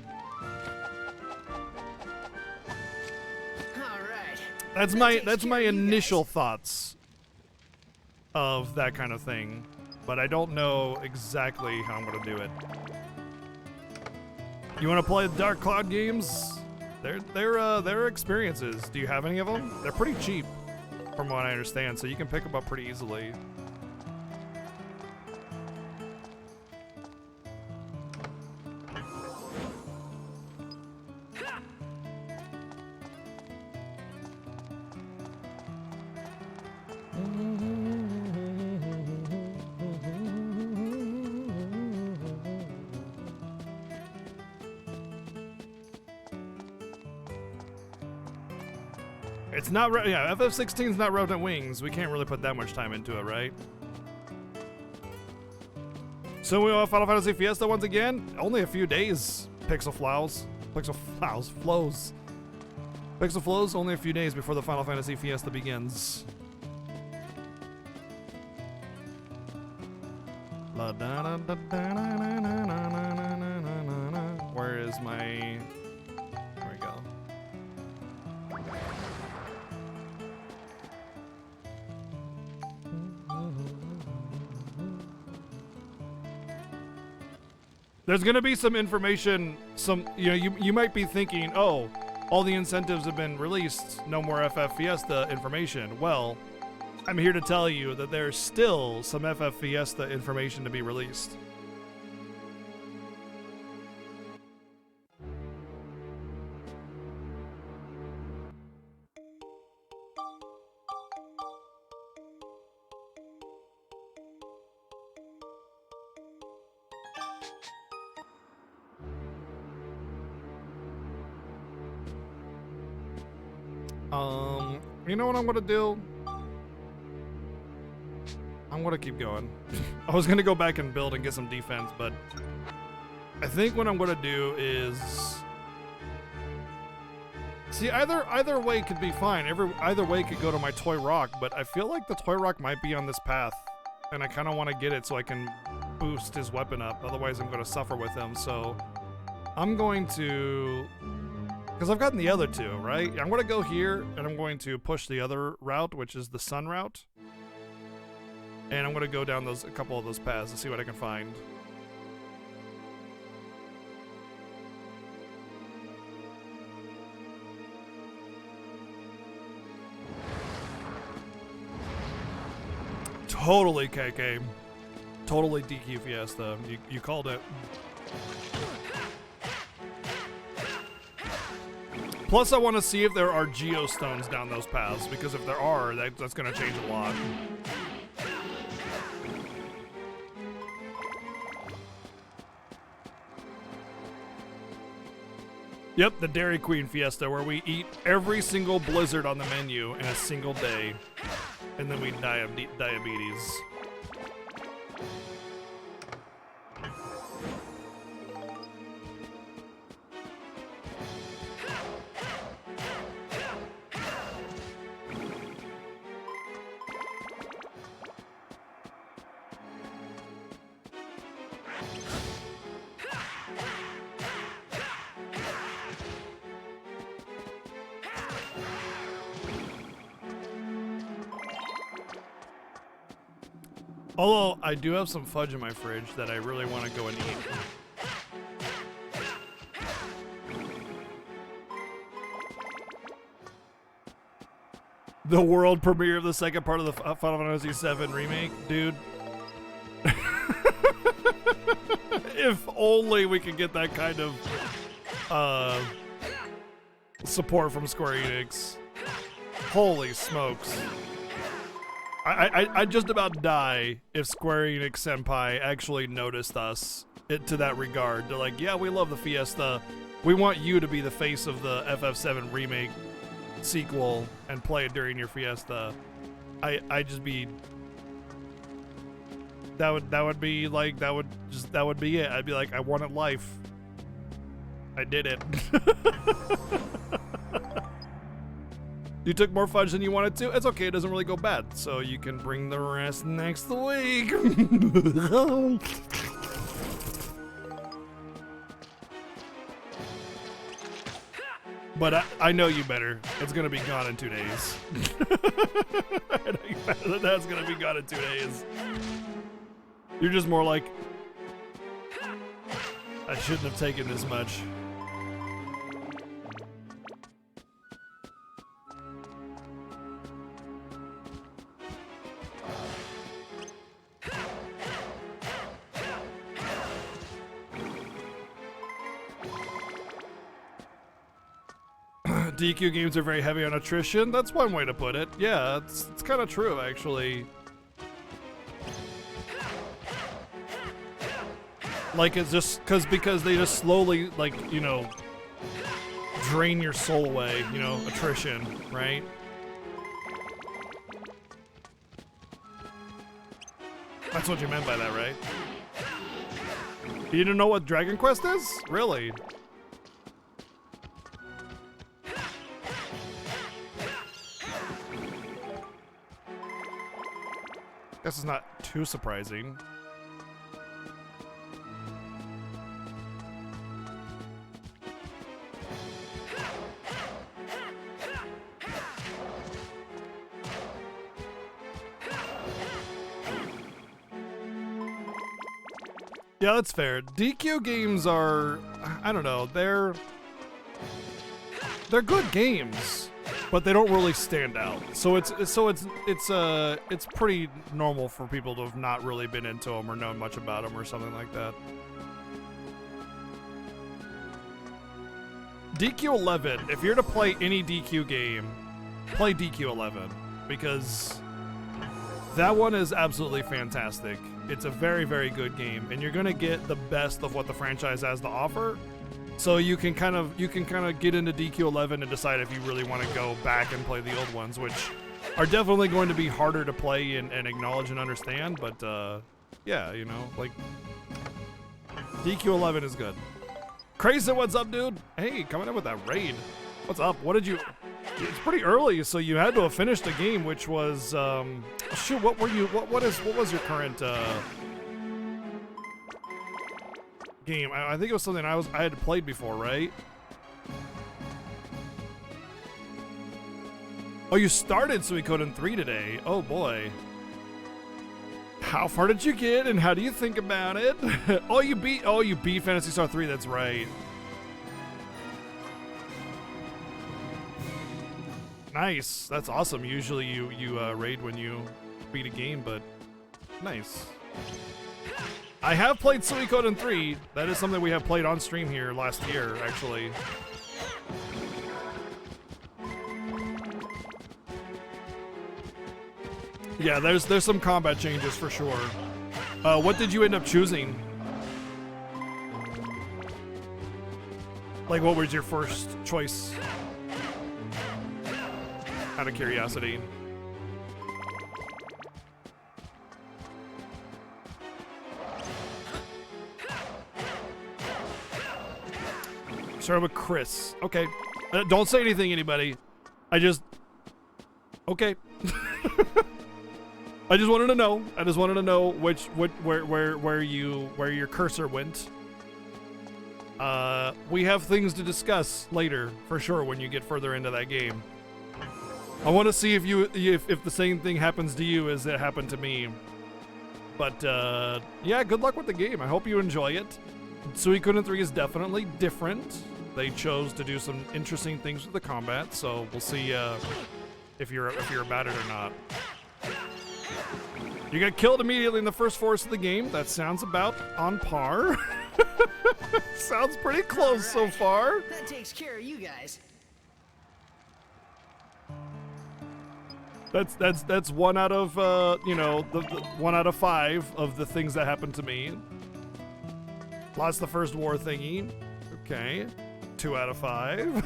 That's my initial thoughts of that kind of thing, but I don't know exactly how I'm gonna do it. You want to play the Dark Cloud games? They're experiences. Do you have any of them? They're pretty cheap, from what I understand, so you can pick them up pretty easily. It's not, yeah, FF16 is not Revenant Wings. We can't really put that much time into it, right? So we have Final Fantasy Fiesta once again. Only a few days. Pixel Flows. Only a few days before the Final Fantasy Fiesta begins. Where is my... There we go. There's gonna be some information, you might be thinking, oh, all the incentives have been released, no more FF Fiesta information. Well, I'm here to tell you that there's still some FF Fiesta information to be released. You know what I'm gonna do? I'm gonna keep going. I was gonna go back and build and get some defense, but I think what I'm gonna do is see either way could be fine. Either way could go to my Toy Rock, but I feel like the Toy Rock might be on this path, and I kind of want to get it so I can boost his weapon up. Otherwise, I'm gonna suffer with him. So I'm going to. Because I've gotten the other two, right? I'm going to go here, and I'm going to push the other route, which is the sun route. And I'm going to go down a couple of those paths to see what I can find. Totally KK. Totally DQ Fiesta. You called it. Plus, I want to see if there are geostones down those paths, because if there are, that's going to change a lot. Yep, the Dairy Queen Fiesta, where we eat every single blizzard on the menu in a single day, and then we die of diabetes. Although, I do have some fudge in my fridge that I really want to go and eat. The world premiere of the second part of the Final Fantasy VII Remake? Dude. If only we could get that kind of support from Square Enix. Holy smokes. I'd just about die if Square Enix Senpai actually noticed us to that regard. They're like, yeah, we love the Fiesta. We want you to be the face of the FF7 Remake sequel and play it during your Fiesta. I'd just be... That would be like, that would be it. I'd be like, I wanted life. I did it. You took more fudge than you wanted to? It's okay, it doesn't really go bad. So you can bring the rest next week. But I know you better. It's gonna be gone in 2 days. I know you better. That's gonna be gone in 2 days. You're just more like, I shouldn't have taken this much. DQ games are very heavy on attrition. That's one way to put it. Yeah, it's kind of true, actually. Like, it's just because they just slowly, like, you know, drain your soul away, you know, attrition, right? That's what you meant by that, right? You didn't know what Dragon Quest is? Really? Guess it's not too surprising. Yeah, that's fair. DQ games are, I don't know, they're good games, but they don't really stand out. So it's pretty normal for people to have not really been into them or known much about them or something like that. DQ11, if you're to play any DQ game, play DQ11 because that one is absolutely fantastic. It's a very, very good game, and you're gonna get the best of what the franchise has to offer. So you can kind of get into DQ11 and decide if you really want to go back and play the old ones, which are definitely going to be harder to play and acknowledge and understand. But yeah, you know, like DQ11 is good. Crazy, what's up, dude? Hey, coming in with that raid. What's up? What did you? It's pretty early, so you had to have finished the game, which was shoot. What were you? What was your current game? I think it was something I had played before, right? Oh, you started Suikoden 3 today. Oh boy. How far did you get, and how do you think about it? Oh, you beat Phantasy Star 3. That's right. Nice. That's awesome. Usually you raid when you beat a game, but nice. I have played Suikoden 3. That is something we have played on stream here last year, actually. Yeah, there's some combat changes for sure. What did you end up choosing? Like, what was your first choice? Out of curiosity. Start with Chris. Okay. Don't say anything, anybody. Okay. I just wanted to know. I just wanted to know where your cursor went. We have things to discuss later, for sure, when you get further into that game. I want to see if the same thing happens to you as it happened to me. But yeah, good luck with the game. I hope you enjoy it. Suikoden 3 is definitely different. They chose to do some interesting things with the combat, so we'll see if you're about it or not. You got killed immediately in the first force of the game. That sounds about on par. Sounds pretty close so far. That takes care of you guys. That's one out of the 1 out of 5 of the things that happened to me. Lost the first war thingy. Okay. 2 out of 5.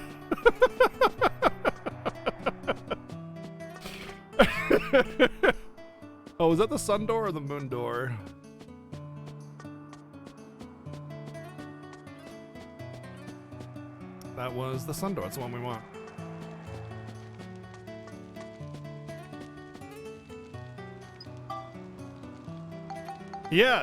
Oh, was that the sun door or the moon door? That was the sun door. That's the one we want. Yeah.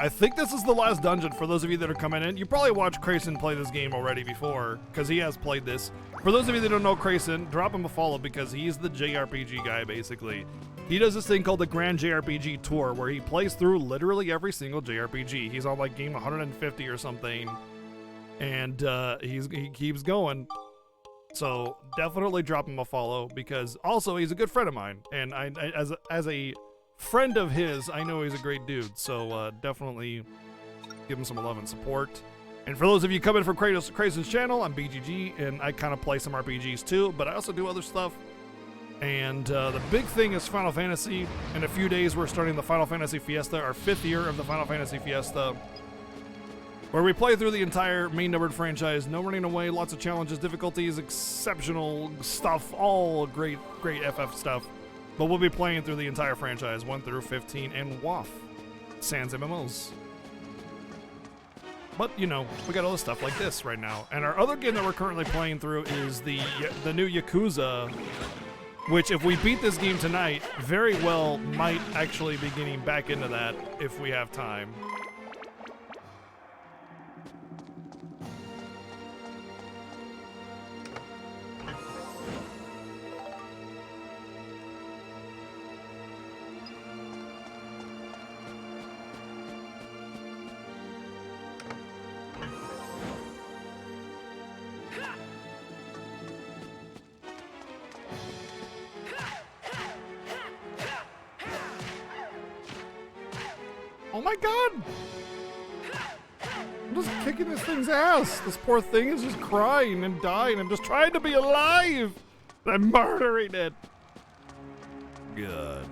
I think this is the last dungeon for those of you that are coming in. You probably watched Crayson play this game already before, because he has played this. For those of you that don't know Crayson, drop him a follow because he's the JRPG guy, basically. He does this thing called the Grand JRPG Tour, where he plays through literally every single JRPG. He's on like game 150 or something, and he keeps going. So definitely drop him a follow, because also he's a good friend of mine, and I as a friend of his, I know he's a great dude, so definitely give him some love and support. And for those of you coming from Crayson's channel, I'm BGG, and I kind of play some RPGs too, but I also do other stuff. And the big thing is Final Fantasy. In a few days, we're starting the Final Fantasy Fiesta, our 5th year of the Final Fantasy Fiesta, where we play through the entire main numbered franchise. No running away, lots of challenges, difficulties, exceptional stuff, all great FF stuff. But we'll be playing through the entire franchise, 1 through 15, and WoF. Sans MMOs. But, you know, we got all this stuff like this right now. And our other game that we're currently playing through is the new Yakuza, which if we beat this game tonight, very well might actually be getting back into that if we have time. Oh my god! I'm just kicking this thing's ass. This poor thing is just crying and dying. I'm just trying to be alive. I'm murdering it. Good.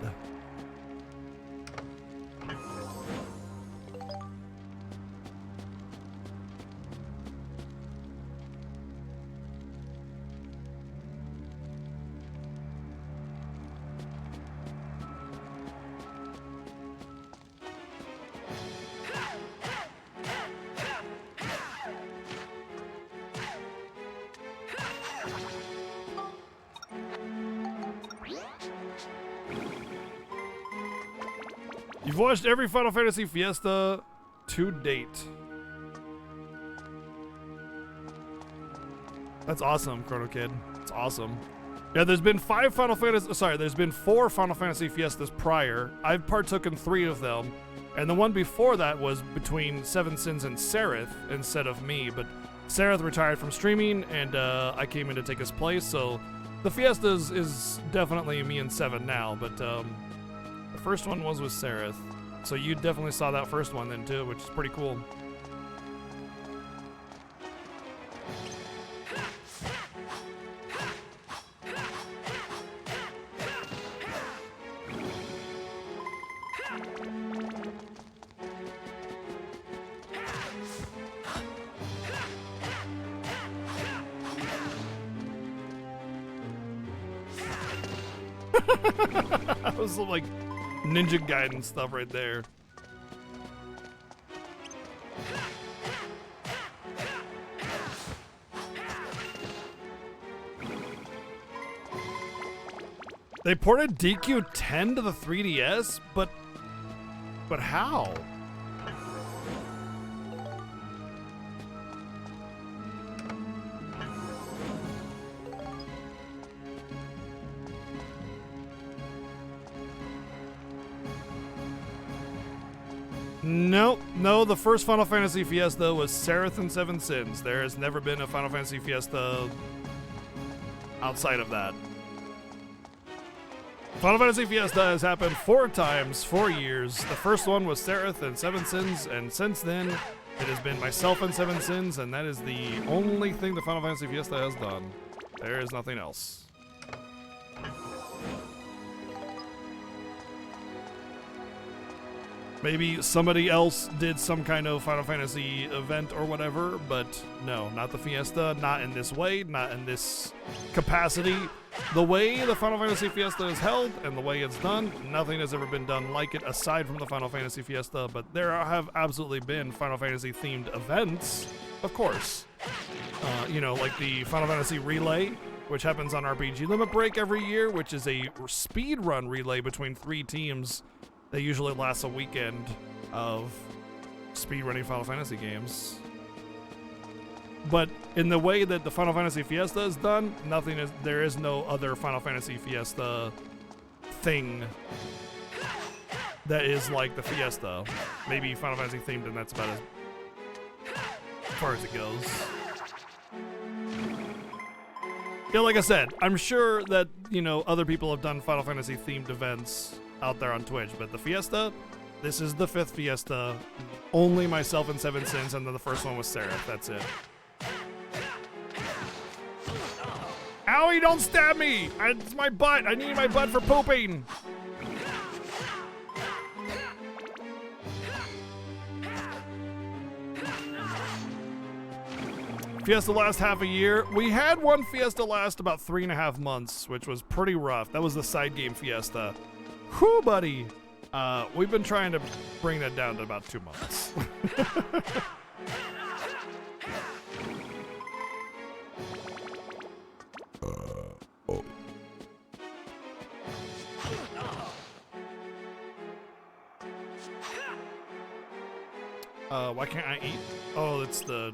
You've watched every Final Fantasy Fiesta to date. That's awesome, Chrono Kid. It's awesome. Yeah, there's been there's been 4 Final Fantasy Fiestas prior. I've partook in 3 of them. And the one before that was between Seven Sins and Sereth instead of me. But Sereth retired from streaming and I came in to take his place. So the Fiestas is definitely me and Seven now. But the first one was with Sereth. So you definitely saw that first one then too, which is pretty cool. That was some, like, Ninja Gaiden stuff right there. They ported DQ10 to the 3DS, but how? No, the first Final Fantasy Fiesta was Sereth and Seven Sins. There has never been a Final Fantasy Fiesta outside of that. Final Fantasy Fiesta has happened 4 times, 4 years. The first one was Sereth and Seven Sins, and since then, it has been myself and Seven Sins, and that is the only thing the Final Fantasy Fiesta has done. There is nothing else. Maybe somebody else did some kind of Final Fantasy event or whatever, but no, not the Fiesta, not in this way, not in this capacity. The way the Final Fantasy Fiesta is held and the way it's done, nothing has ever been done like it aside from the Final Fantasy Fiesta, but there have absolutely been Final Fantasy themed events, of course. You know, like the Final Fantasy Relay, which happens on RPG Limit Break every year, which is a speed run relay between 3 teams. They usually last a weekend of speedrunning Final Fantasy games. But in the way that the Final Fantasy Fiesta is done, there is no other Final Fantasy Fiesta thing that is like the Fiesta. Maybe Final Fantasy themed, and that's about as far as it goes. Yeah, like I said, I'm sure that, you know, other people have done Final Fantasy themed events out there on Twitch, but the Fiesta, this is the 5th Fiesta. Only myself and Seven Sins, and then the first one was Sereth. That's it. Owie, don't stab me! It's my butt! I need my butt for pooping! Fiesta last half a year. We had one Fiesta last about 3.5 months, which was pretty rough. That was the side game Fiesta. Whew, buddy. We've been trying to bring that down to about 2 months. Why can't I eat? Oh, it's the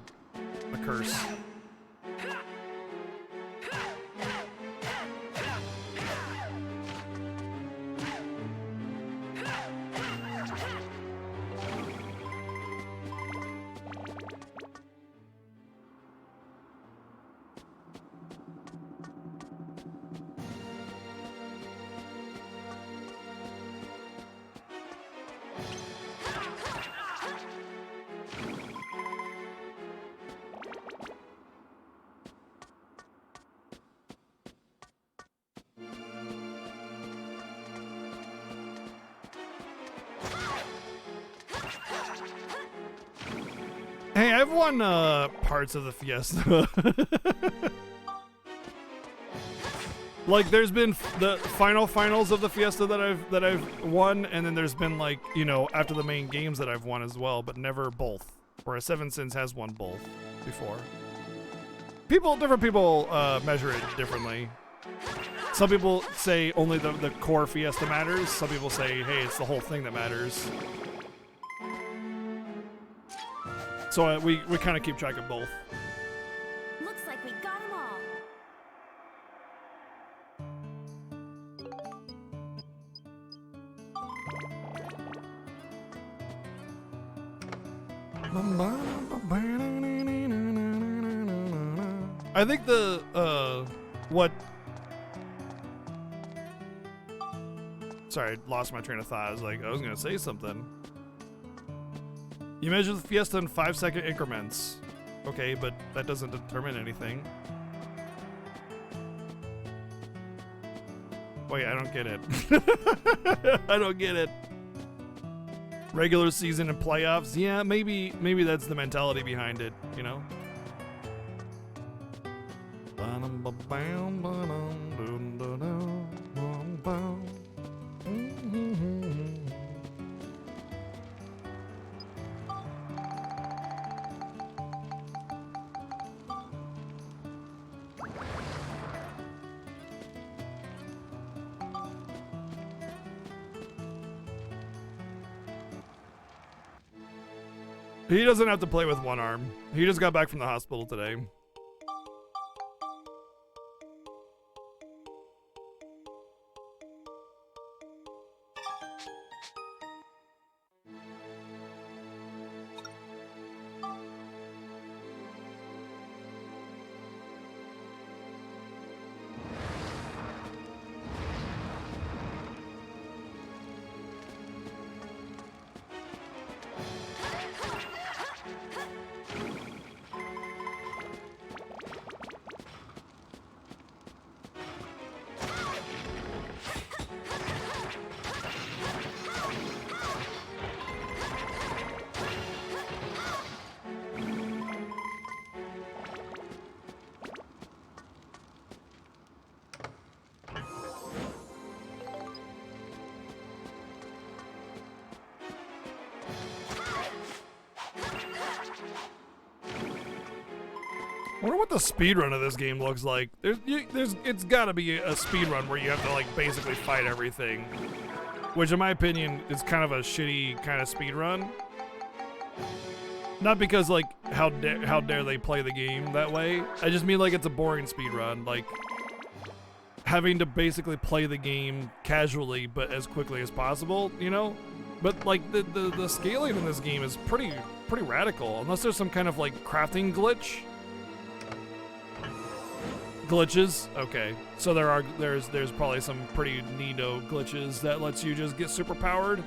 curse. Hey, I've won parts of the Fiesta. Like, there's been the finals of the Fiesta that I've won, and then there's been, like, you know, after the main games that I've won as well, but never both. Whereas Seven Sins has won both before. Different people measure it differently. Some people say only the core Fiesta matters. Some people say, hey, it's the whole thing that matters. So we kind of keep track of both. Looks like we got them all. I think the what? Sorry, I lost my train of thought. I was gonna say something. You measure the Fiesta in 5-second increments. Okay, but that doesn't determine anything. Wait, I don't get it. I don't get it. Regular season and playoffs? Yeah, maybe that's the mentality behind it, you know? He doesn't have to play with one arm. He just got back from the hospital today. I wonder what the speedrun of this game looks like. It's gotta be a speedrun where you have to, like, basically fight everything. Which, in my opinion, is kind of a shitty kind of speedrun. Not because, like, how dare they play the game that way. I just mean, like, it's a boring speedrun. Like, having to basically play the game casually, but as quickly as possible, you know? But, like, the scaling in this game is pretty radical. Unless there's some kind of, like, crafting glitch. Glitches? Okay. So there's probably some pretty neato glitches that lets you just get super powered.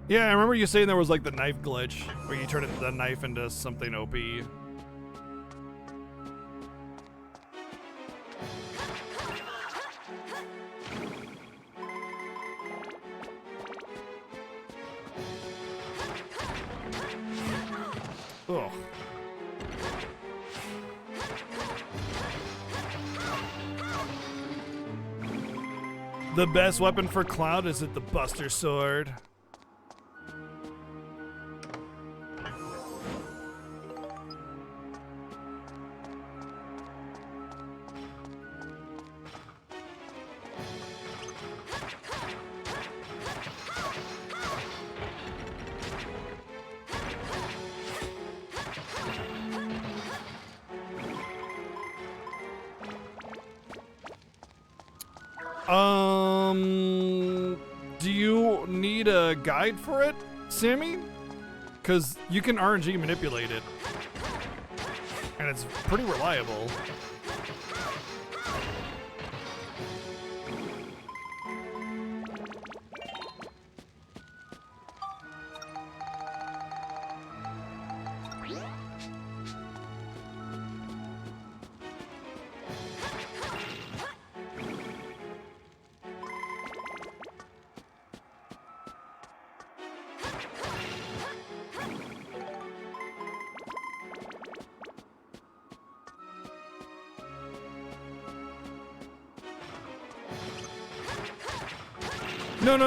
Yeah, I remember you saying there was like the knife glitch where you turn the knife into something OP. Ugh. The best weapon for Cloud is it the Buster Sword. Do you need a guide for it, Sammy? Because you can RNG manipulate it. And it's pretty reliable.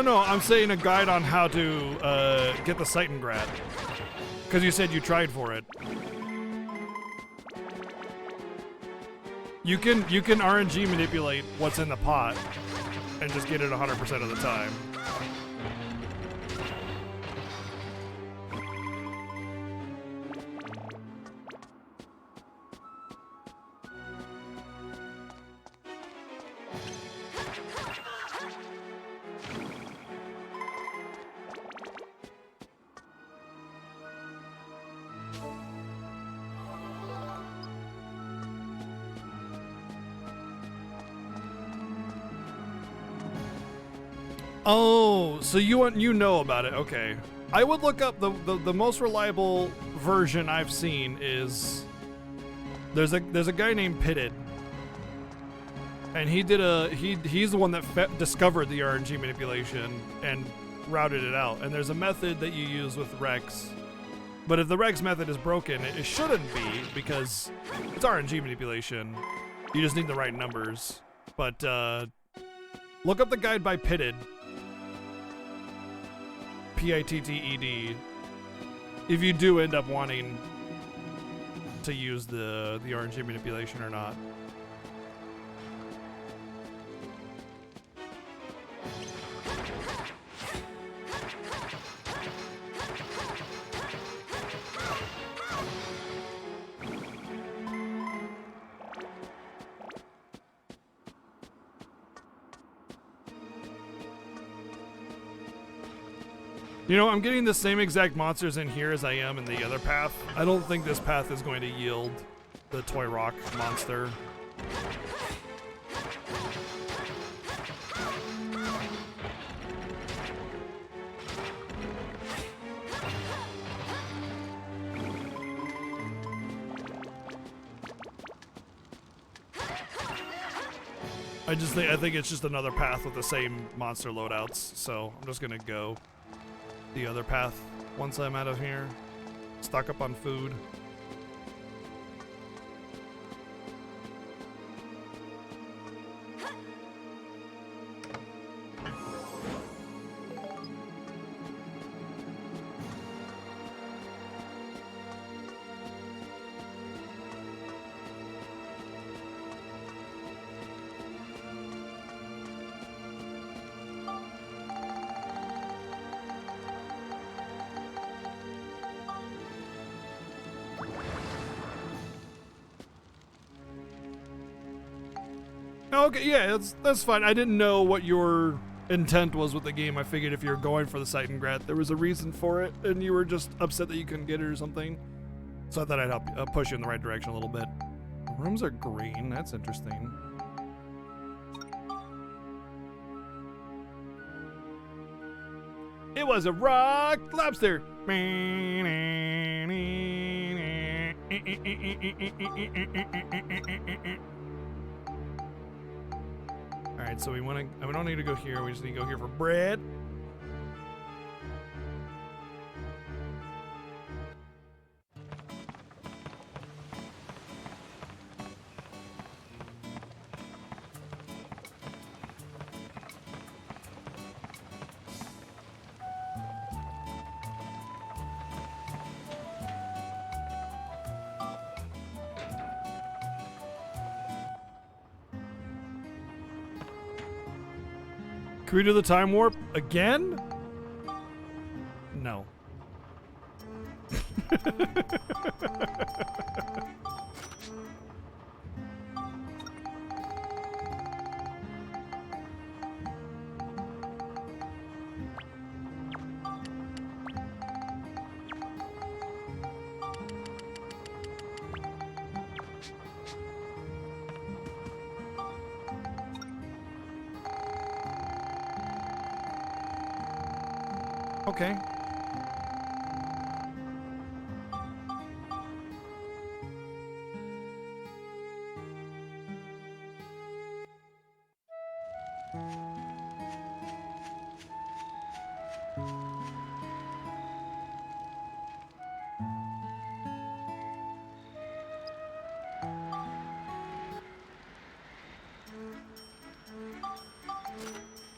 No, I'm saying a guide on how to get the Seitengrat. Because you said you tried for it. You can RNG manipulate what's in the pot and just get it 100% of the time. Oh, so you know about it. Okay. I would look up the most reliable version I've seen is there's a guy named Pitted. And he's the one that discovered the RNG manipulation and routed it out. And there's a method that you use with Rex. But if the Rex method is broken, it shouldn't be because it's RNG manipulation. You just need the right numbers. But look up the guide by Pitted. Pitted. If you do end up wanting to use the RNG manipulation or not. You know, I'm getting the same exact monsters in here as I am in the other path. I don't think this path is going to yield the Toy Rock monster. I think it's just another path with the same monster loadouts, so I'm just gonna go the other path once I'm out of here. Stock up on food. Okay, yeah, that's fine. I didn't know what your intent was with the game. I figured if you were going for the Seitengrat, there was a reason for it, and you were just upset that you couldn't get it or something. So I thought I'd help push you in the right direction a little bit. The rooms are green. That's interesting. It was a rock lobster. All right, so we don't need to go here. We just need to go here for bread. Can we do the time warp again? No. Okay.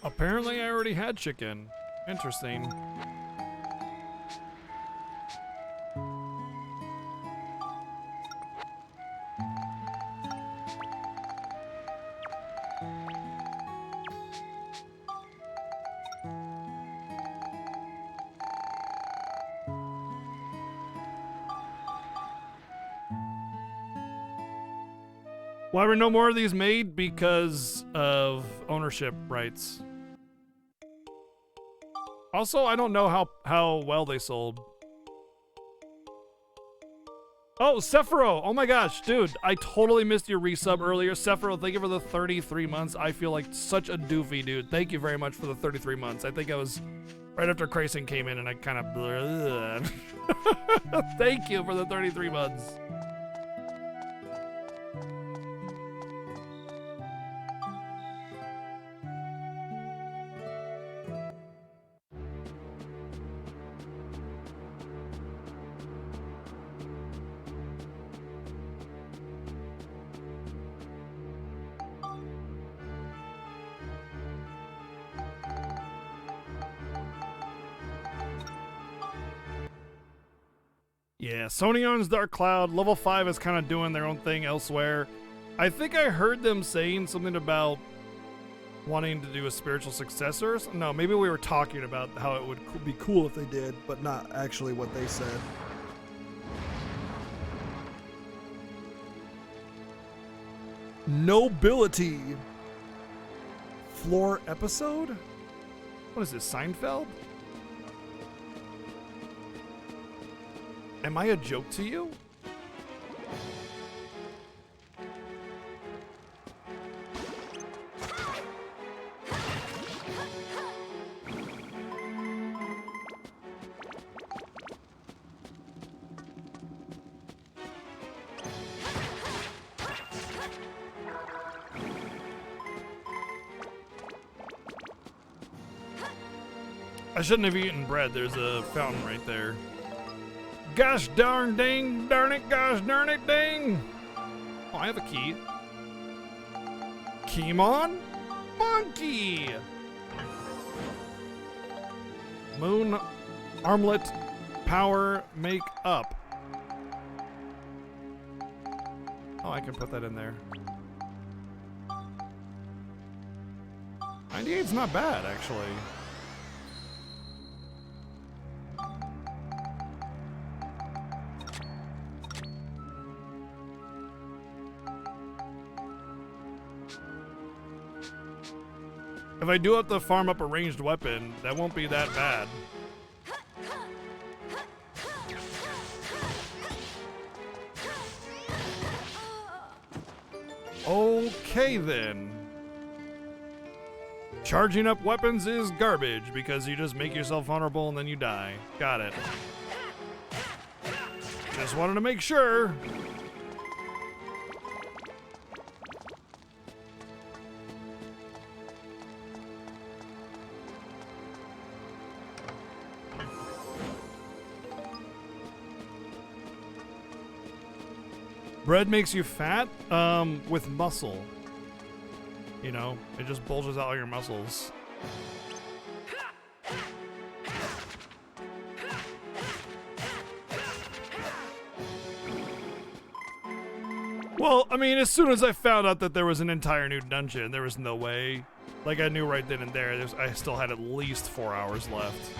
Apparently I already had chicken. Interesting. Why were no more of these made? Because of ownership rights. Also, I don't know how well they sold. Oh, Sephiroth! Oh my gosh, dude, I totally missed your resub earlier. Sephiroth, thank you for the 33 months. I feel like such a doofy, dude. Thank you very much for the 33 months. I think I was right after Crayson came in and I kind of... Thank you for the 33 months. Yeah, Sony owns Dark Cloud. Level 5 is kind of doing their own thing elsewhere. I think I heard them saying something about wanting to do a spiritual successor. No, maybe we were talking about how it would be cool if they did, but not actually what they said. Nobility. Floor episode? What is this, Seinfeld? Am I a joke to you? I shouldn't have eaten bread. There's a fountain right there. Gosh darn ding, darn it, gosh darn it, ding. Oh, I have a key. Keymon? Monkey! Moon armlet power make up. Oh, I can put that in there. 98's not bad, actually. If I do have to farm up a ranged weapon, that won't be that bad. Okay then. Charging up weapons is garbage because you just make yourself vulnerable and then you die. Got it. Just wanted to make sure. Bread makes you fat, with muscle. You know, it just bulges out all your muscles. Well, I mean, as soon as I found out that there was an entire new dungeon, there was no way. Like, I knew right then and there, I still had at least 4 hours left.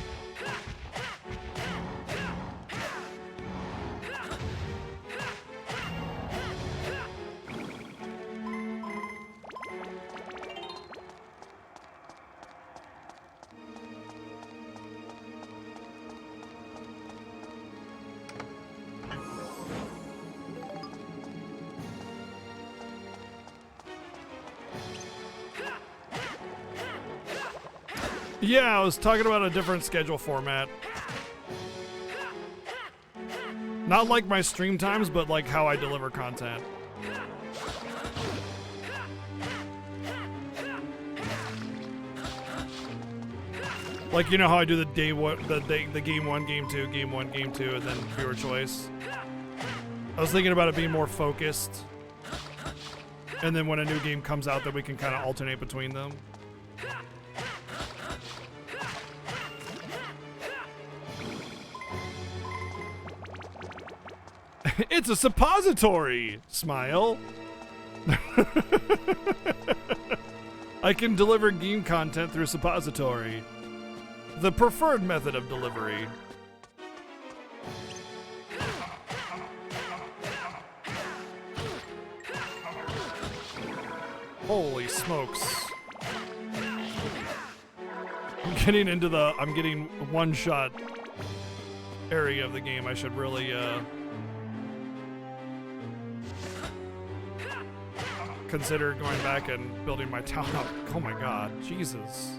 Yeah, I was talking about a different schedule format. Not like my stream times, but like how I deliver content. Like, you know how I do the game one, game two, game one, game two, and then viewer choice. I was thinking about it being more focused. And then when a new game comes out, that we can kind of alternate between them. It's a suppository! Smile. I can deliver game content through suppository. The preferred method of delivery. Holy smokes. I'm getting one-shot area of the game. I should really, consider going back and building my town up. Oh my god, Jesus.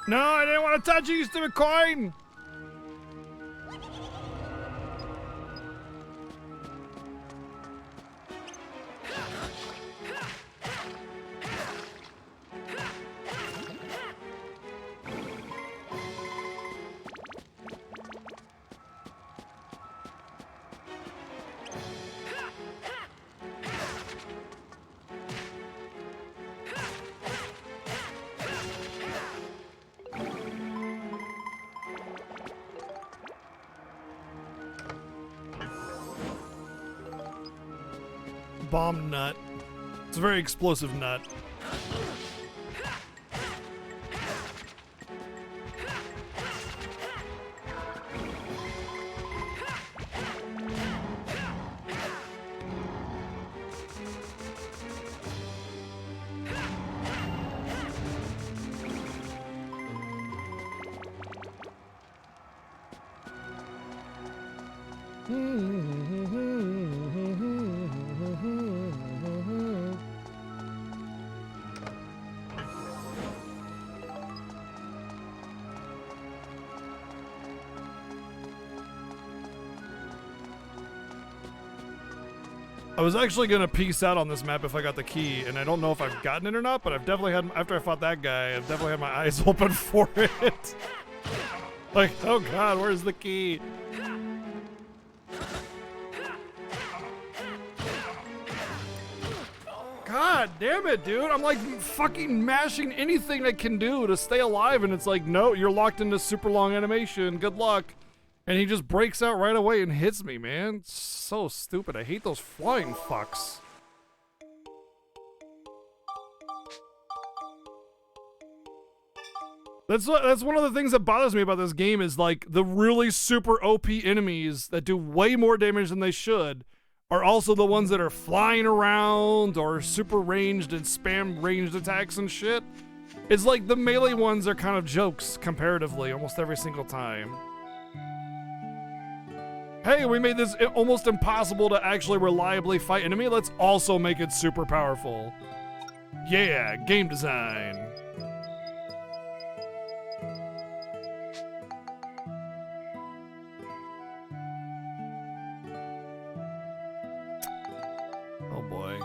No, I didn't want to touch you, you stupid coin! Bomb nut. It's a very explosive nut. I was actually gonna peace out on this map if I got the key, and I don't know if I've gotten it or not, but I've definitely had, after I fought that guy, I've definitely had my eyes open for it. Like, oh god, where's the key? God damn it, dude. I'm like fucking mashing anything I can do to stay alive, and it's like, no, you're locked into super long animation. Good luck. And he just breaks out right away and hits me, man. It's so stupid. I hate those flying fucks. That's one of the things that bothers me about this game is like the really super OP enemies that do way more damage than they should are also the ones that are flying around or super ranged and spam ranged attacks and shit. It's like the melee ones are kind of jokes comparatively almost every single time. Hey, we made this almost impossible to actually reliably fight enemy. Let's also make it super powerful. Yeah, game design. Oh boy.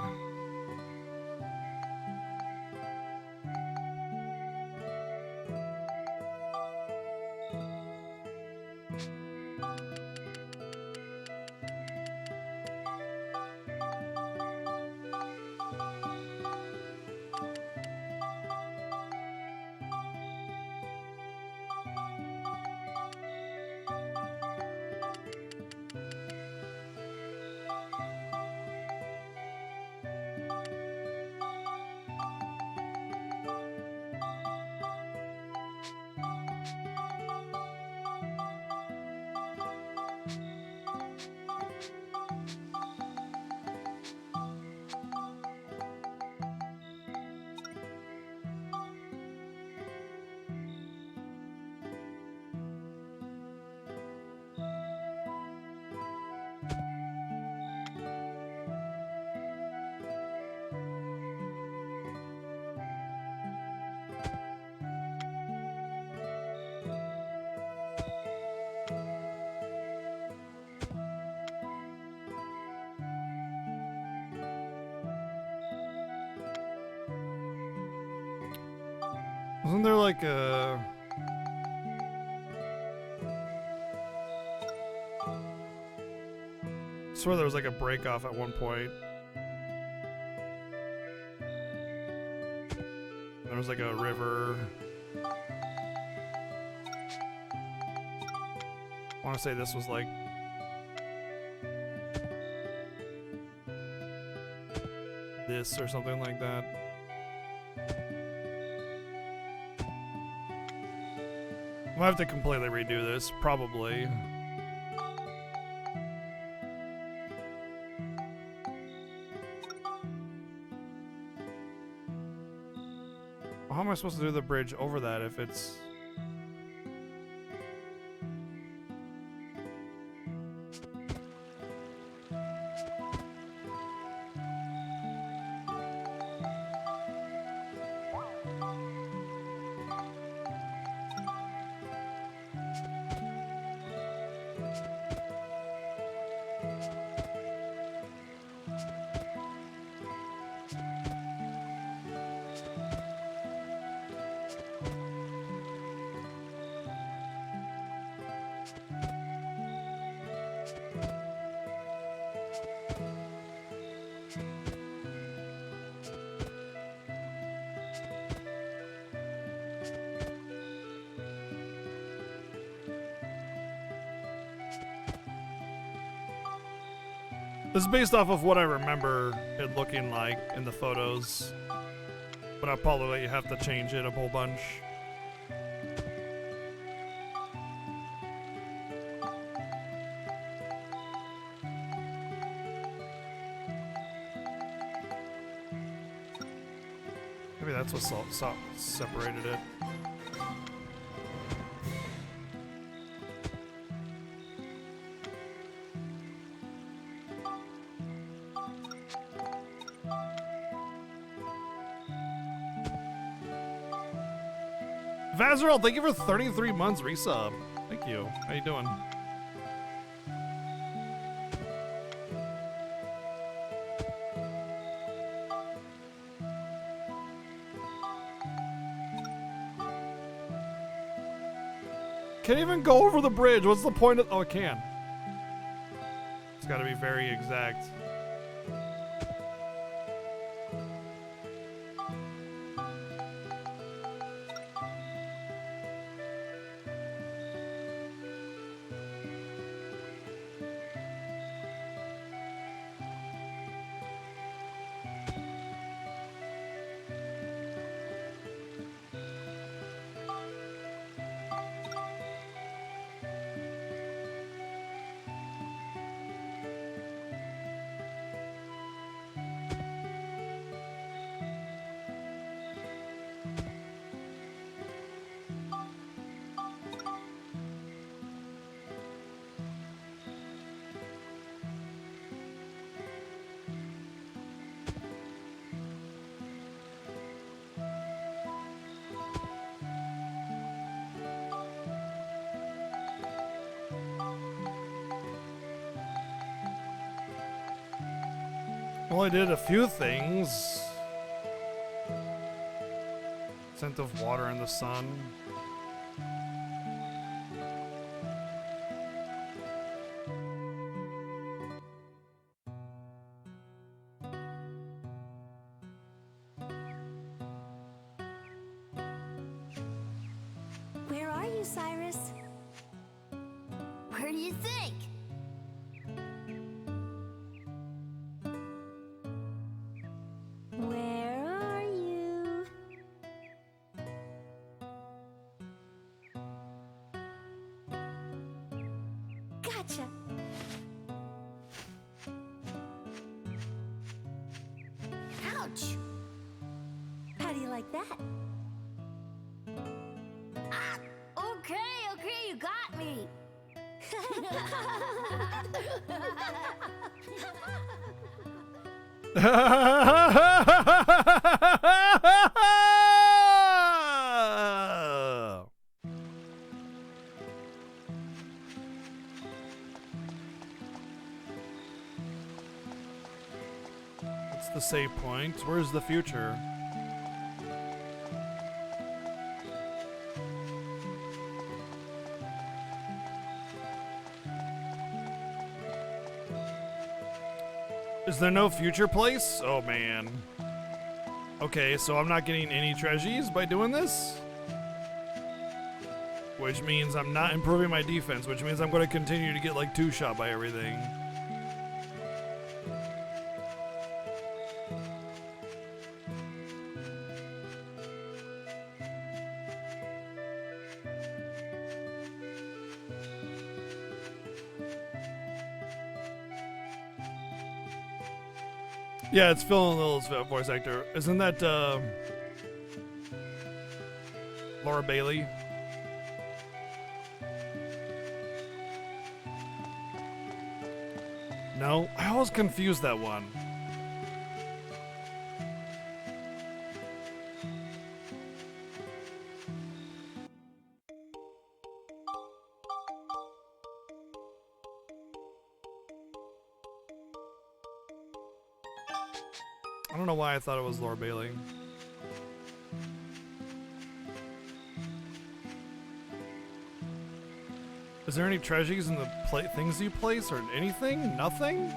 Wasn't there like a... I swear there was like a break off at one point. There was like a river. I want to say this was like... this or something like that. I'll have to completely redo this, probably. How am I supposed to do the bridge over that if it's... This is based off of what I remember it looking like in the photos, but I'll probably have to change it a whole bunch. Maybe that's what separated it. Vazerel, thank you for 33 months resub. Thank you. How you doing? Can't even go over the bridge. What's the point of... Oh, it can. It's got to be very exact. Well, I did a few things. Scent of water in the sun. Where are you, Cyrus? Where do you think? Where are you? Gotcha. Ouch. How do you like that? Ah, okay, you got me. It's the save point. Where's the future? Is there no future place? Oh man. Okay, so I'm not getting any treasures by doing this? Which means I'm not improving my defense, which means I'm going to continue to get like two-shot by everything. Yeah, it's Phil and Lil's voice actor. Isn't that Laura Bailey? No, I always confuse that one. I don't know why I thought it was Laura Bailey. Is there any treasures in the things you place or anything? Nothing?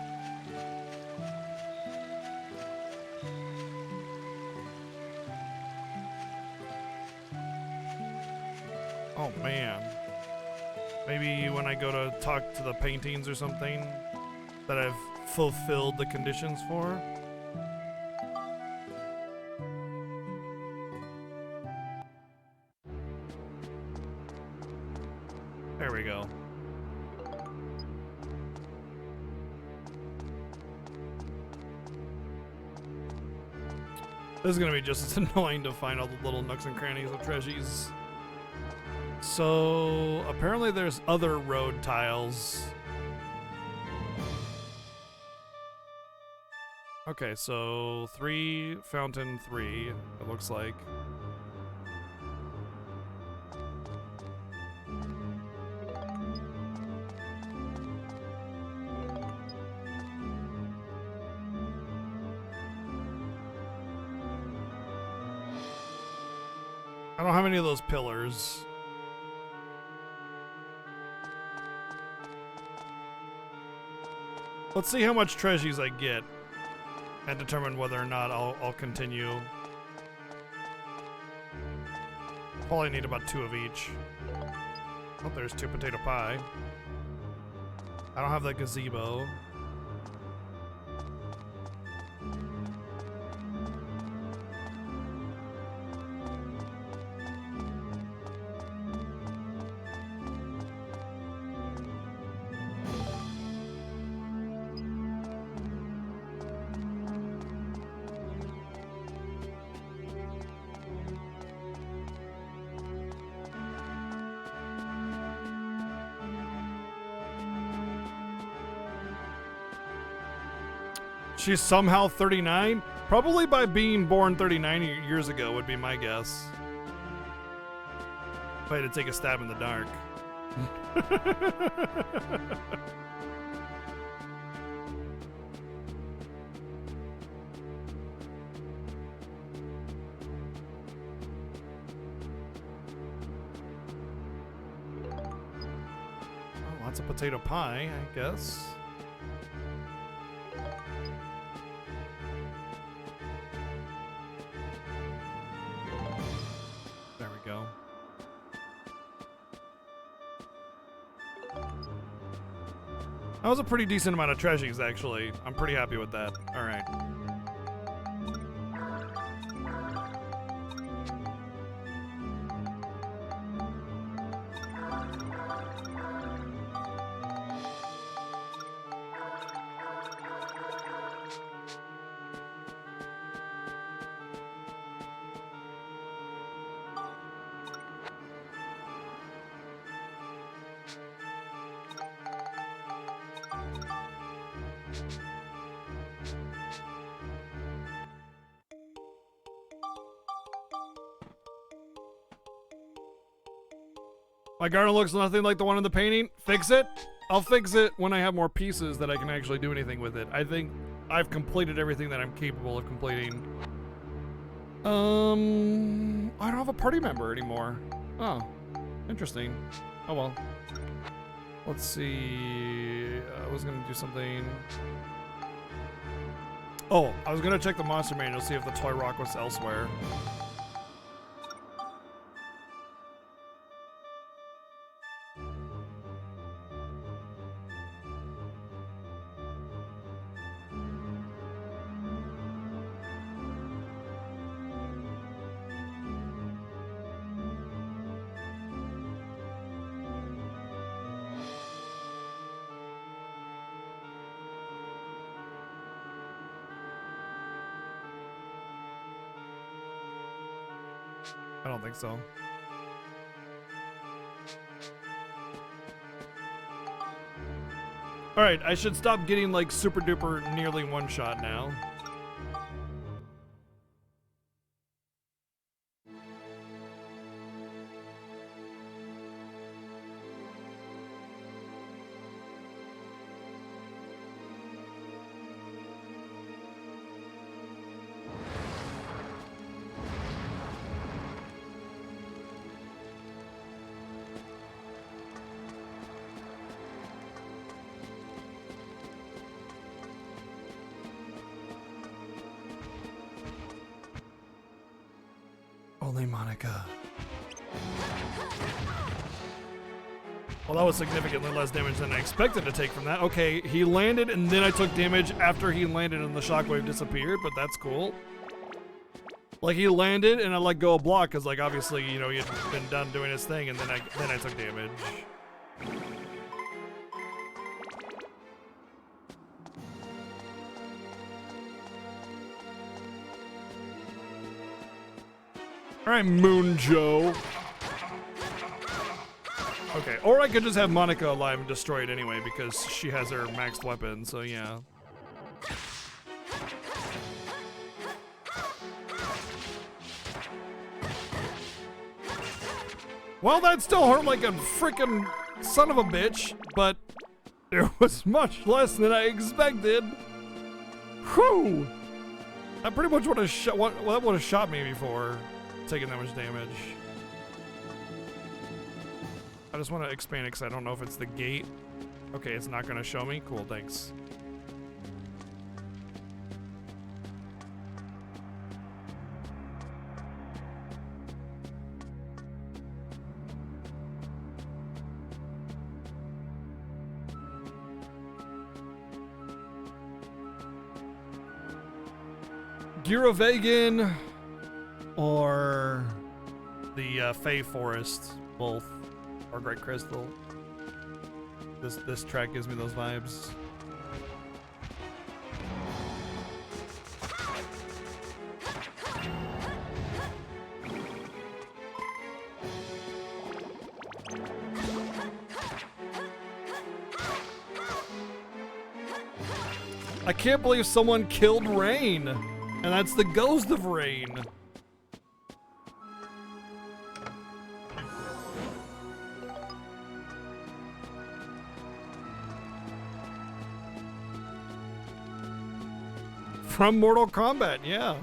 Oh man. Maybe when I go to talk to the paintings or something that I've fulfilled the conditions for? There we go. This is gonna be just as annoying to find all the little nooks and crannies of treasures. So apparently there's other road tiles. Okay, so 3, fountain 3, it looks like. I don't have any of those pillars. Let's see how much treasures I get and determine whether or not I'll continue. Probably need about 2 of each. Oh, there's 2 potato pie. I don't have the gazebo. She's somehow 39? Probably by being born 39 years ago would be my guess. If I had to take a stab in the dark. Lots of potato pie, I guess. There we go. That was a pretty decent amount of treasures, actually. I'm pretty happy with that. All right. My garden looks nothing like the one in the painting. Fix it? I'll fix it when I have more pieces that I can actually do anything with it. I think I've completed everything that I'm capable of completing. I don't have a party member anymore. Oh, interesting. Oh well. Let's see. I was gonna do something. Oh, I was gonna check the monster manual, see if the toy rock was elsewhere. I don't think so. Alright, I should stop getting like super duper nearly one shot now. Only Monica. Well, that was significantly less damage than I expected to take from that. Okay, he landed and then I took damage after he landed and the shockwave disappeared, but that's cool. Like, he landed and I let go of block because, like, obviously, you know, he had been done doing his thing and then I took damage. Alright, Moon Joe. Okay, or I could just have Monica alive and destroy it anyway because she has her maxed weapon, so yeah. Well, that still hurt like a freaking son of a bitch, but it was much less than I expected. Whew! That pretty much would have shot me before taking that much damage. I just want to expand it because I don't know if it's the gate. Okay, it's not going to show me. Cool, thanks. Gyrovagan or the Fey Forest, both are Great Crystal. This track gives me those vibes. I can't believe someone killed Rain, and that's the ghost of Rain. From Mortal Kombat, yeah.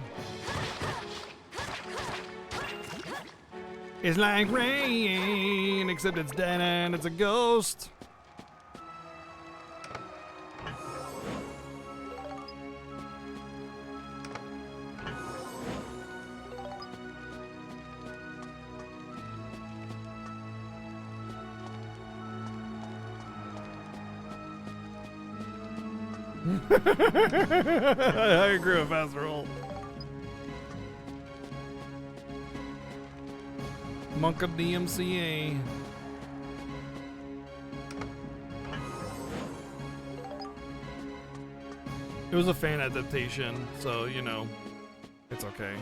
It's like rain, except it's dead and it's a ghost. I agree with fast roll. Monk of DMCA. It was a fan adaptation, so you know, it's okay.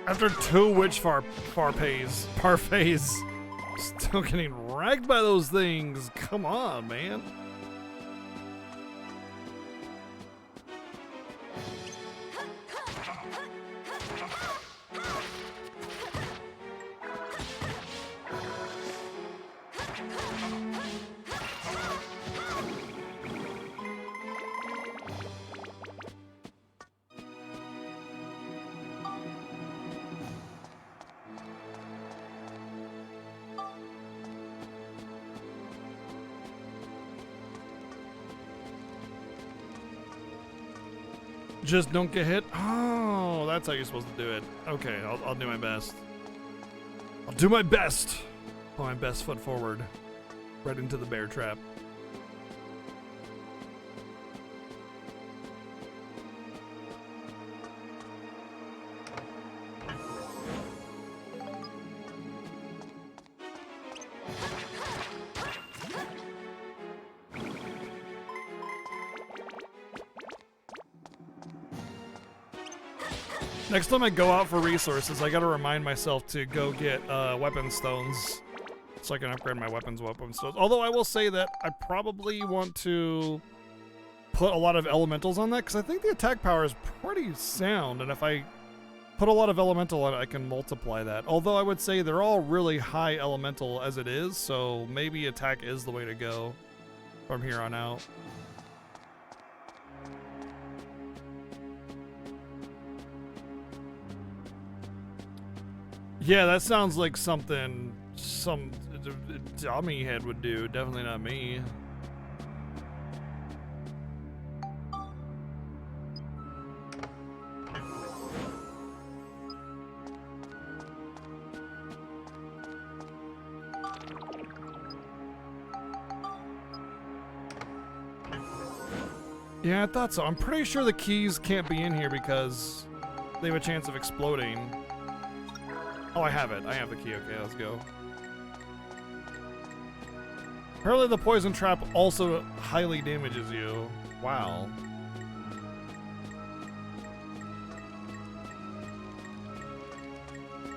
After 2 witch parfaits, still getting wrecked by those things. Come on, man. Just don't get hit. Oh, that's how you're supposed to do it. Okay, I'll do my best. I'll do my best. Put my best foot forward. Right into the bear trap. Next time I go out for resources, I gotta remind myself to go get weapon stones so I can upgrade my weapon stones. Although I will say that I probably want to put a lot of elementals on that because I think the attack power is pretty sound, and if I put a lot of elemental on it, I can multiply that. Although I would say they're all really high elemental as it is, so maybe attack is the way to go from here on out. Yeah, that sounds like something some dummy head would do. Definitely not me. Yeah, I thought so. I'm pretty sure the keys can't be in here because they have a chance of exploding. Oh, I have it. I have the key. Okay, let's go. Apparently the poison trap also highly damages you. Wow.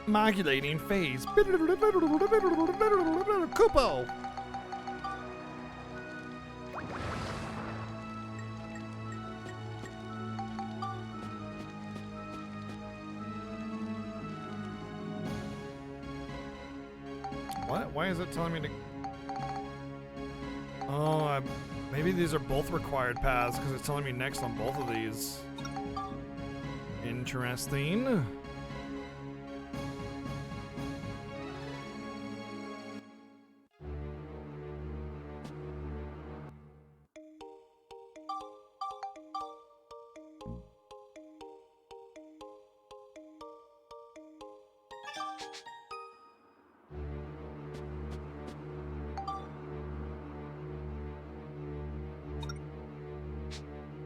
Modulating phase. Kupo! What? Why is it telling me to... Oh, maybe these are both required paths because it's telling me next on both of these. Interesting.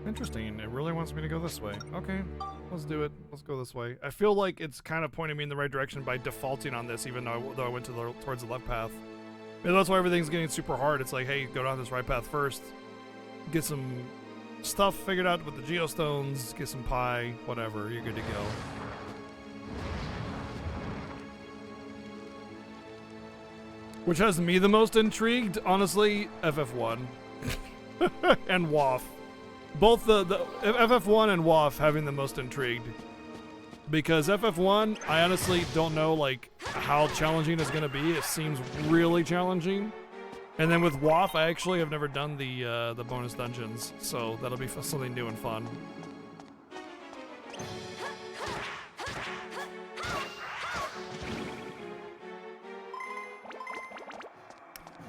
Interesting. It really wants me to go this way. Okay, let's do it. Let's go this way. I feel like it's kind of pointing me in the right direction by defaulting on this, even though I went to towards the left path. Maybe that's why everything's getting super hard. It's like, hey, go down this right path first. Get some stuff figured out with the geostones. Get some pie. Whatever. You're good to go. Which has me the most intrigued? Honestly, FF1. And WAF. Both the FF1 and WAF having the most intrigued. Because FF1, I honestly don't know like how challenging it's gonna be. It seems really challenging. And then with WAF, I actually have never done the bonus dungeons, so that'll be something new and fun.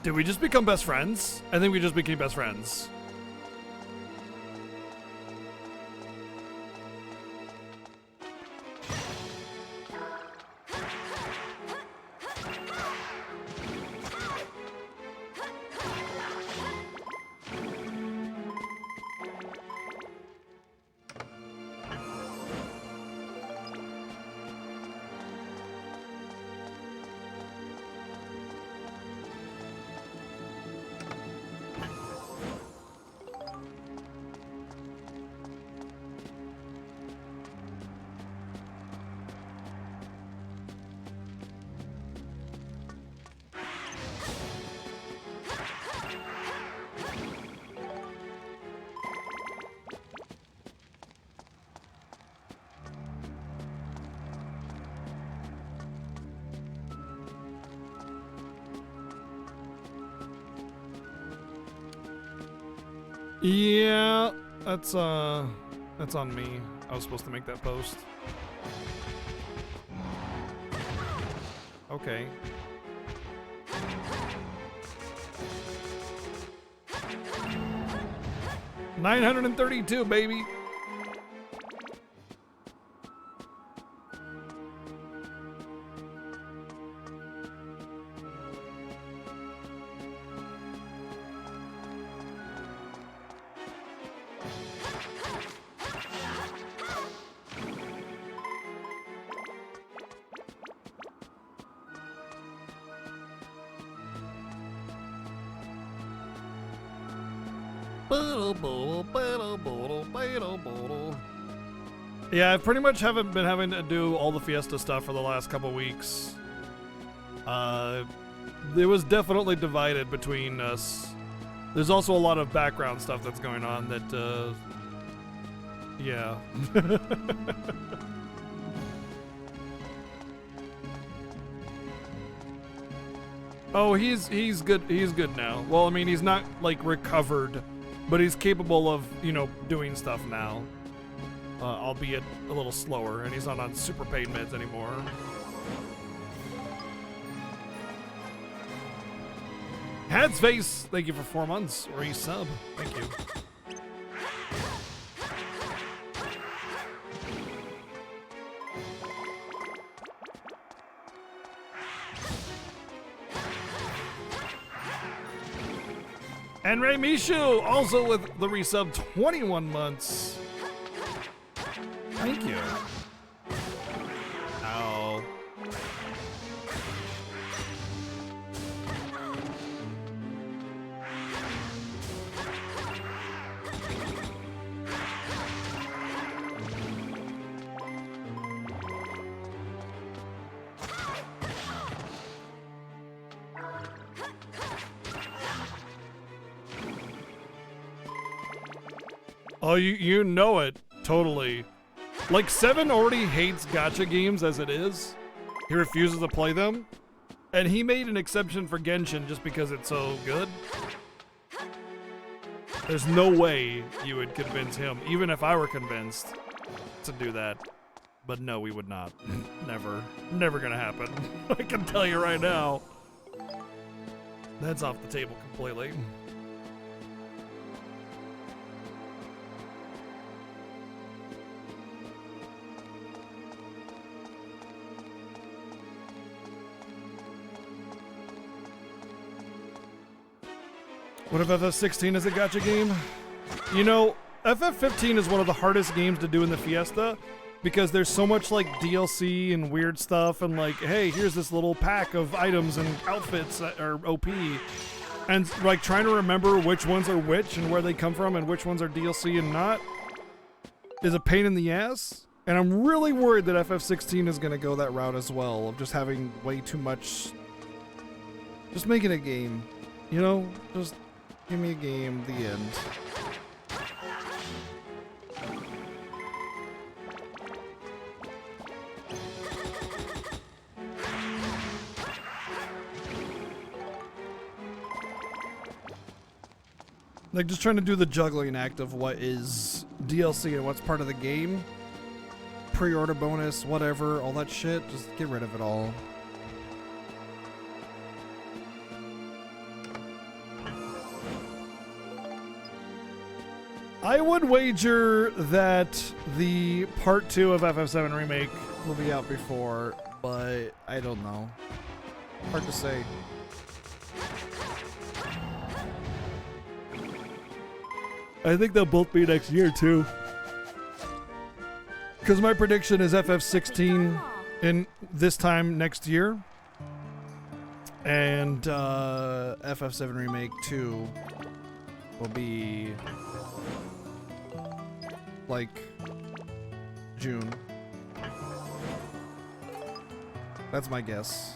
Did we just become best friends? I think we just became best friends. Yeah, that's on me. I was supposed to make that post. Okay. $932, baby. Yeah, I pretty much haven't been having to do all the Fiesta stuff for the last couple weeks. It was definitely divided between us. There's also a lot of background stuff that's going on that, yeah. Oh, he's good. He's good now. Well, I mean, he's not like recovered, but he's capable of, you know, doing stuff now. Albeit a little slower, and he's not on super pain meds anymore. Had's Face, thank you for 4 months. Resub. Thank you. And Ray Mishu, also with the resub, 21 months. Thank you. Ow. Oh, you know it. Totally. Like, Seven already hates gacha games as it is. He refuses to play them. And he made an exception for Genshin just because it's so good. There's no way you would convince him, even if I were convinced, to do that. But no, we would not. Never. Never gonna happen. I can tell you right now. That's off the table completely. What if FF16 is a gacha game? You know, FF15 is one of the hardest games to do in the Fiesta because there's so much like DLC and weird stuff and like, hey, here's this little pack of items and outfits that are OP. And like trying to remember which ones are which and where they come from and which ones are DLC and not is a pain in the ass. And I'm really worried that FF16 is going to go that route as well, of just having way too much. Just make it a game, you know? Just give me a game, the end. Like, just trying to do the juggling act of what is DLC and what's part of the game. Pre-order bonus, whatever, all that shit. Just get rid of it all. I would wager that the part 2 of FF7 Remake will be out before, but I don't know. Hard to say. I think they'll both be next year too. Because my prediction is FF16 in this time next year. And FF7 Remake 2 will be like June. That's my guess.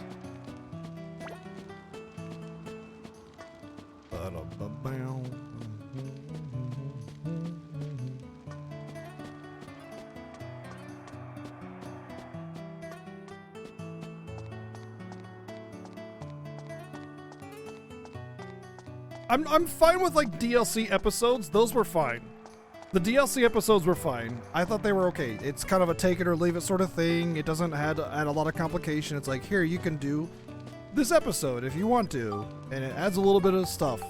I'm fine with like DLC episodes. Those were fine. The DLC episodes were fine. I thought they were okay. It's kind of a take it or leave it sort of thing. It doesn't add a lot of complication. It's like, here, you can do this episode if you want to. And it adds a little bit of stuff.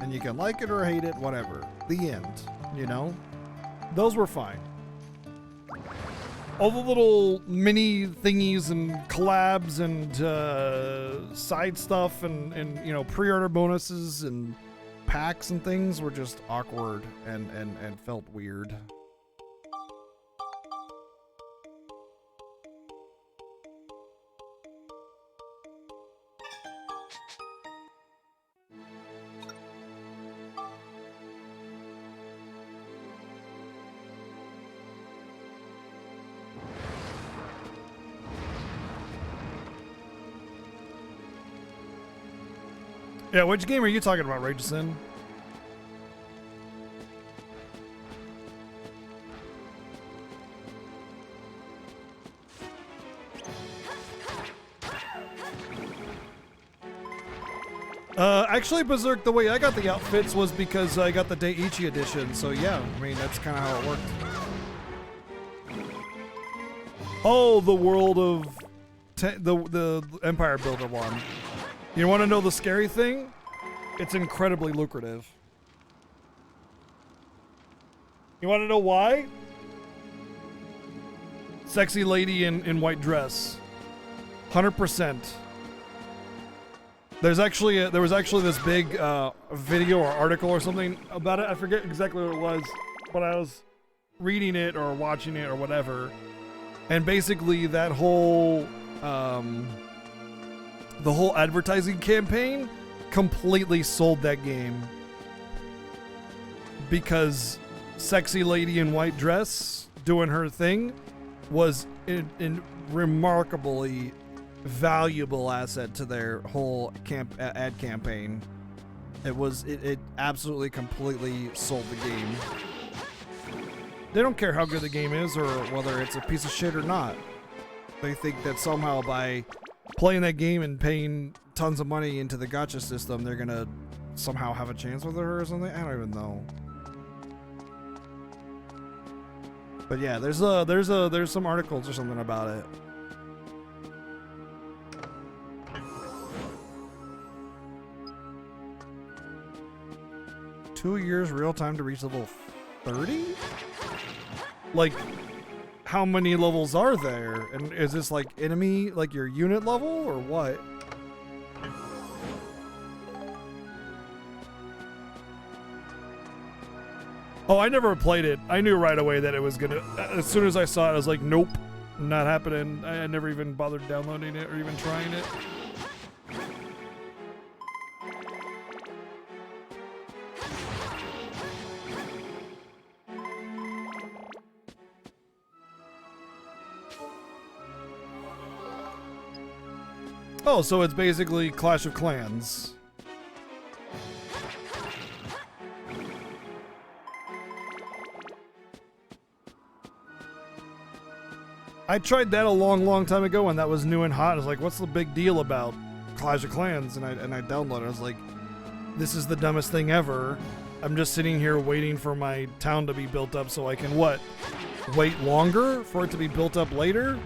And you can like it or hate it, whatever. The end, you know? Those were fine. All the little mini thingies and collabs and side stuff and you know, pre-order bonuses and packs and things were just awkward and felt weird. Yeah, which game are you talking about, Rageson? Actually, Berserk, the way I got the outfits was because I got the Daiichi edition, so yeah, I mean, that's kind of how it worked. Oh, the world of the Empire Builder one. You want to know the scary thing? It's incredibly lucrative. You want to know why? Sexy lady in white dress. 100%. There was actually this big video or article or something about it. I forget exactly what it was, but I was reading it or watching it or whatever. And basically that whole the whole advertising campaign completely sold that game because sexy lady in white dress doing her thing was in remarkably valuable asset to their whole ad campaign. It absolutely completely sold the game. They don't care how good the game is or whether it's a piece of shit or not. They think that somehow by playing that game and paying tons of money into the gacha system, they're gonna somehow have a chance with her or something. I don't even know. But yeah, there's some articles or something about it. "2 years real time to reach level 30? Like, how many levels are there? And is this like enemy, like your unit level or what? Oh, I never played it. I knew right away that it was gonna, as soon as I saw it, I was like, nope, not happening. I never even bothered downloading it or even trying it. Oh, so it's basically Clash of Clans. I tried that a long time ago when that was new and hot. I was like, what's the big deal about Clash of Clans? And I downloaded it. I was like, this is the dumbest thing ever. I'm just sitting here waiting for my town to be built up so I can what? Wait longer for it to be built up later?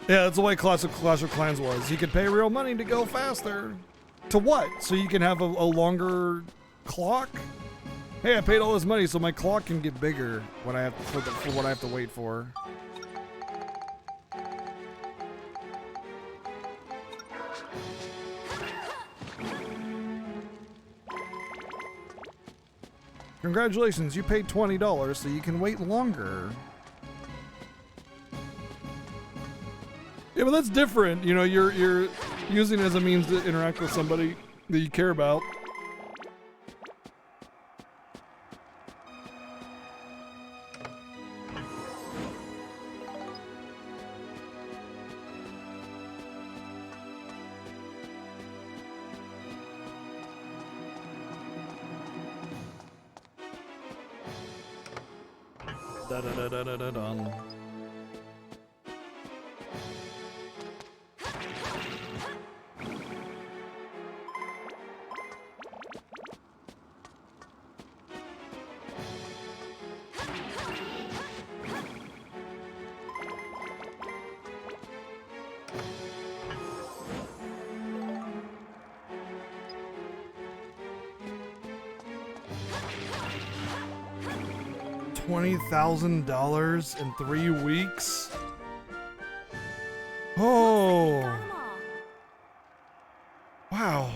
Yeah, that's the way Clash of Clans was. You could pay real money to go faster. To what? So you can have a longer clock? Hey, I paid all this money so my clock can get bigger when I have for what I have to wait for. Congratulations, you paid $20 so you can wait longer. Yeah, but that's different. You know, you're using it as a means to interact with somebody that you care about. Da da da da da da dun. $20,000 in 3 weeks? Oh, Got 'em all. wow.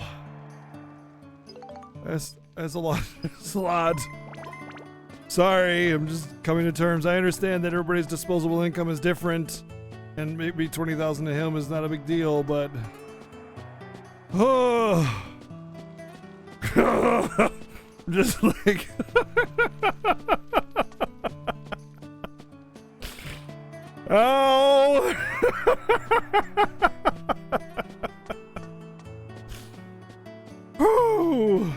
That's a lot. That's a lot. Sorry, I'm just coming to terms. I understand that everybody's disposable income is different, and maybe 20,000 to him is not a big deal, but oh, I'm just like. Oh! Whew.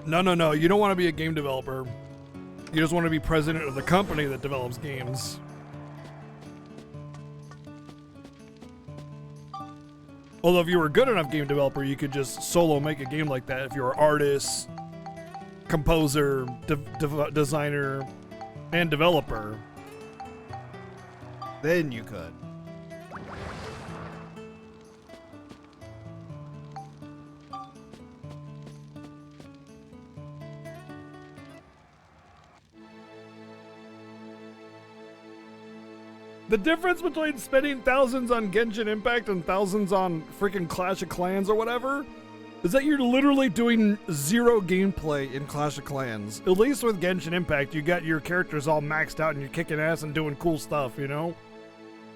No. You don't want to be a game developer. You just want to be president of the company that develops games. Although if you were a good enough game developer, you could just solo make a game like that. If you're an artist, composer, designer, and developer, then you could. The difference between spending thousands on Genshin Impact and thousands on freaking Clash of Clans or whatever is that you're literally doing zero gameplay in Clash of Clans. At least with Genshin Impact, you got your characters all maxed out and you're kicking ass and doing cool stuff, you know?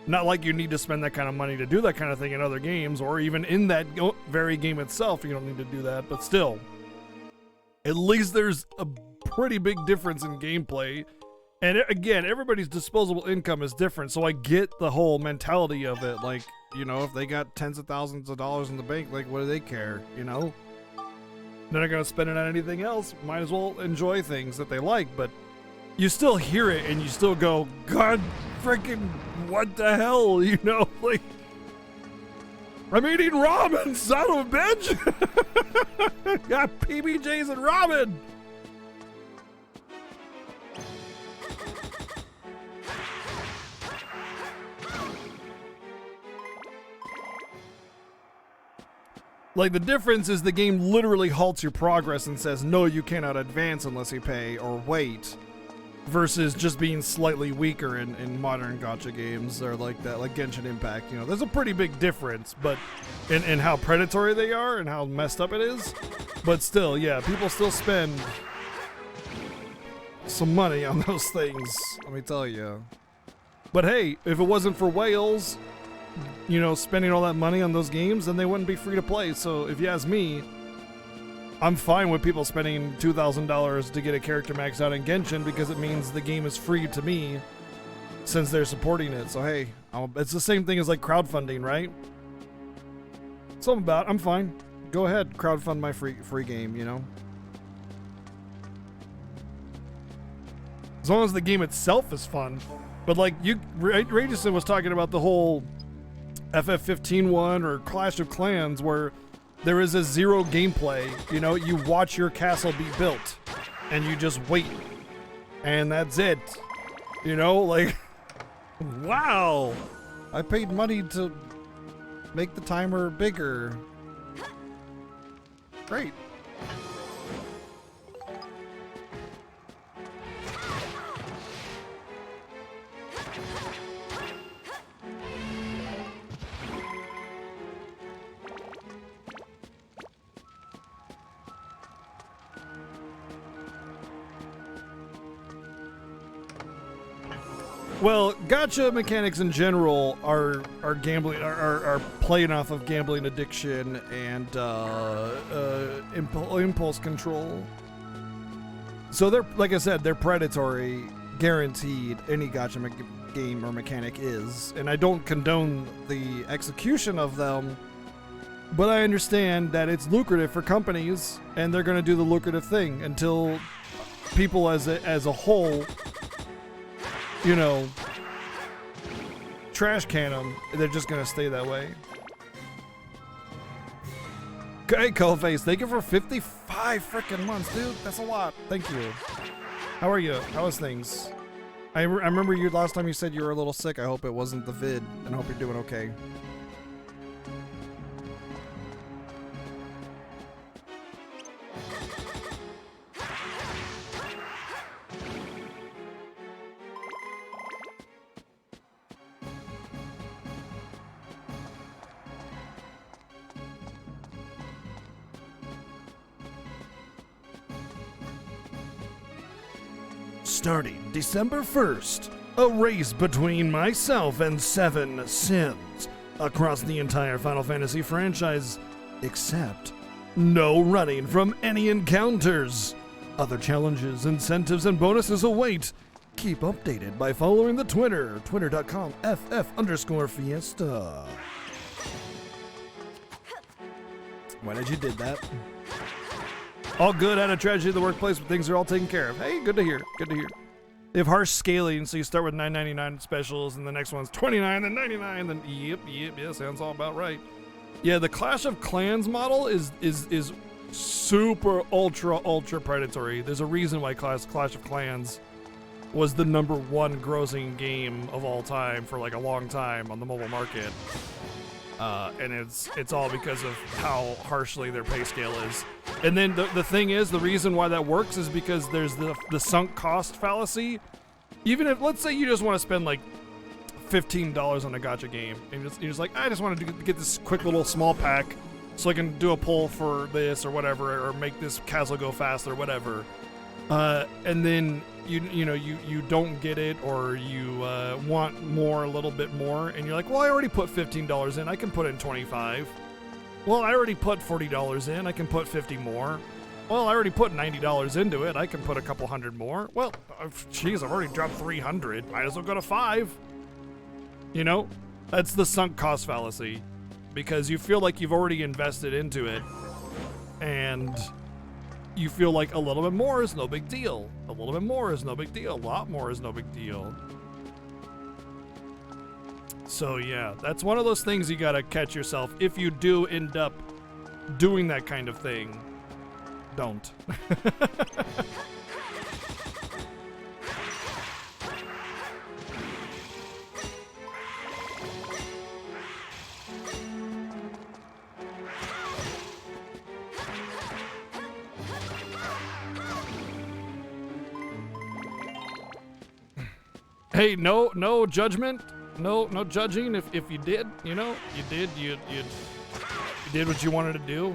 Not like you need to spend that kind of money to do that kind of thing in other games, or even in that very game itself, you don't need to do that, but still. At least there's a pretty big difference in gameplay. And again, everybody's disposable income is different, so I get the whole mentality of it. Like, you know, if they got tens of thousands of dollars in the bank, like, what do they care, you know? They're not gonna spend it on anything else. Might as well enjoy things that they like, but you still hear it and you still go, God freaking, what the hell, you know? Like, I'm eating ramen, son of a bitch! Got PBJs and ramen! Like, the difference is the game literally halts your progress and says, no, you cannot advance unless you pay or wait, versus just being slightly weaker in modern gacha games or like that, like Genshin Impact. You know, there's a pretty big difference, but in how predatory they are and how messed up it is. But still, yeah, people still spend some money on those things, let me tell you. But hey, if it wasn't for whales, you know, spending all that money on those games, then they wouldn't be free to play. So if you ask me, I'm fine with people spending $2,000 to get a character maxed out in Genshin because it means the game is free to me since they're supporting it. So hey, it's the same thing as like crowdfunding, right? Something about, I'm fine. Go ahead, crowdfund my free game, you know? As long as the game itself is fun. But like Rageson was talking about the whole FF15 one or Clash of Clans where there is a zero gameplay. You know, you watch your castle be built and you just wait. And that's it. You know, like, wow. I paid money to make the timer bigger. Great. Well, gacha mechanics in general are gambling, are playing off of gambling addiction and impulse control. So they're, like I said, they're predatory, guaranteed. Any gacha game or mechanic is, and I don't condone the execution of them, but I understand that it's lucrative for companies, and they're going to do the lucrative thing until people as a whole, you know, trash can them. They're just gonna stay that way. Hey, Coldface, thank you for 55 freaking months, dude. That's a lot. Thank you. How are you? How is things? I remember you last time you said you were a little sick. I hope it wasn't the vid, and I hope you're doing okay. Starting December 1st, a race between myself and 7 Sims across the entire Final Fantasy franchise, except no running from any encounters. Other challenges, incentives, and bonuses await. Keep updated by following the Twitter, twitter.com/FF_Fiesta. Why did you did that? All good, had a tragedy at the workplace, but things are all taken care of. Hey, good to hear. Good to hear. They have harsh scaling, so you start with $9.99 specials, and the next one's $29, then $99, then yeah, sounds all about right. Yeah, the Clash of Clans model is super ultra predatory. There's a reason why Clash of Clans was the #1 grossing game of all time for like a long time on the mobile market. And it's all because of how harshly their pay scale is. And then the thing is, the reason why that works is because there's the sunk cost fallacy. Even if, let's say you just want to spend like $15 on a gacha game, and you're just like, I just want to get this quick little small pack so I can do a pull for this or whatever, or make this castle go fast or whatever. And then you don't get it, or you want more, a little bit more, and you're like, well, I already put $15 in, I can put in 25. Well, I already put $40 in, I can put 50 more. Well, I already put $90 into it, I can put a couple hundred more. Well, geez, I've already dropped 300, might as well go to 5. You know, that's the sunk cost fallacy, because you feel like you've already invested into it, and you feel like a little bit more is no big deal. A little bit more is no big deal. A lot more is no big deal. So yeah, that's one of those things you gotta catch yourself. If you do end up doing that kind of thing, don't. Hey, no judgment, no judging. If you did, you did what you wanted to do,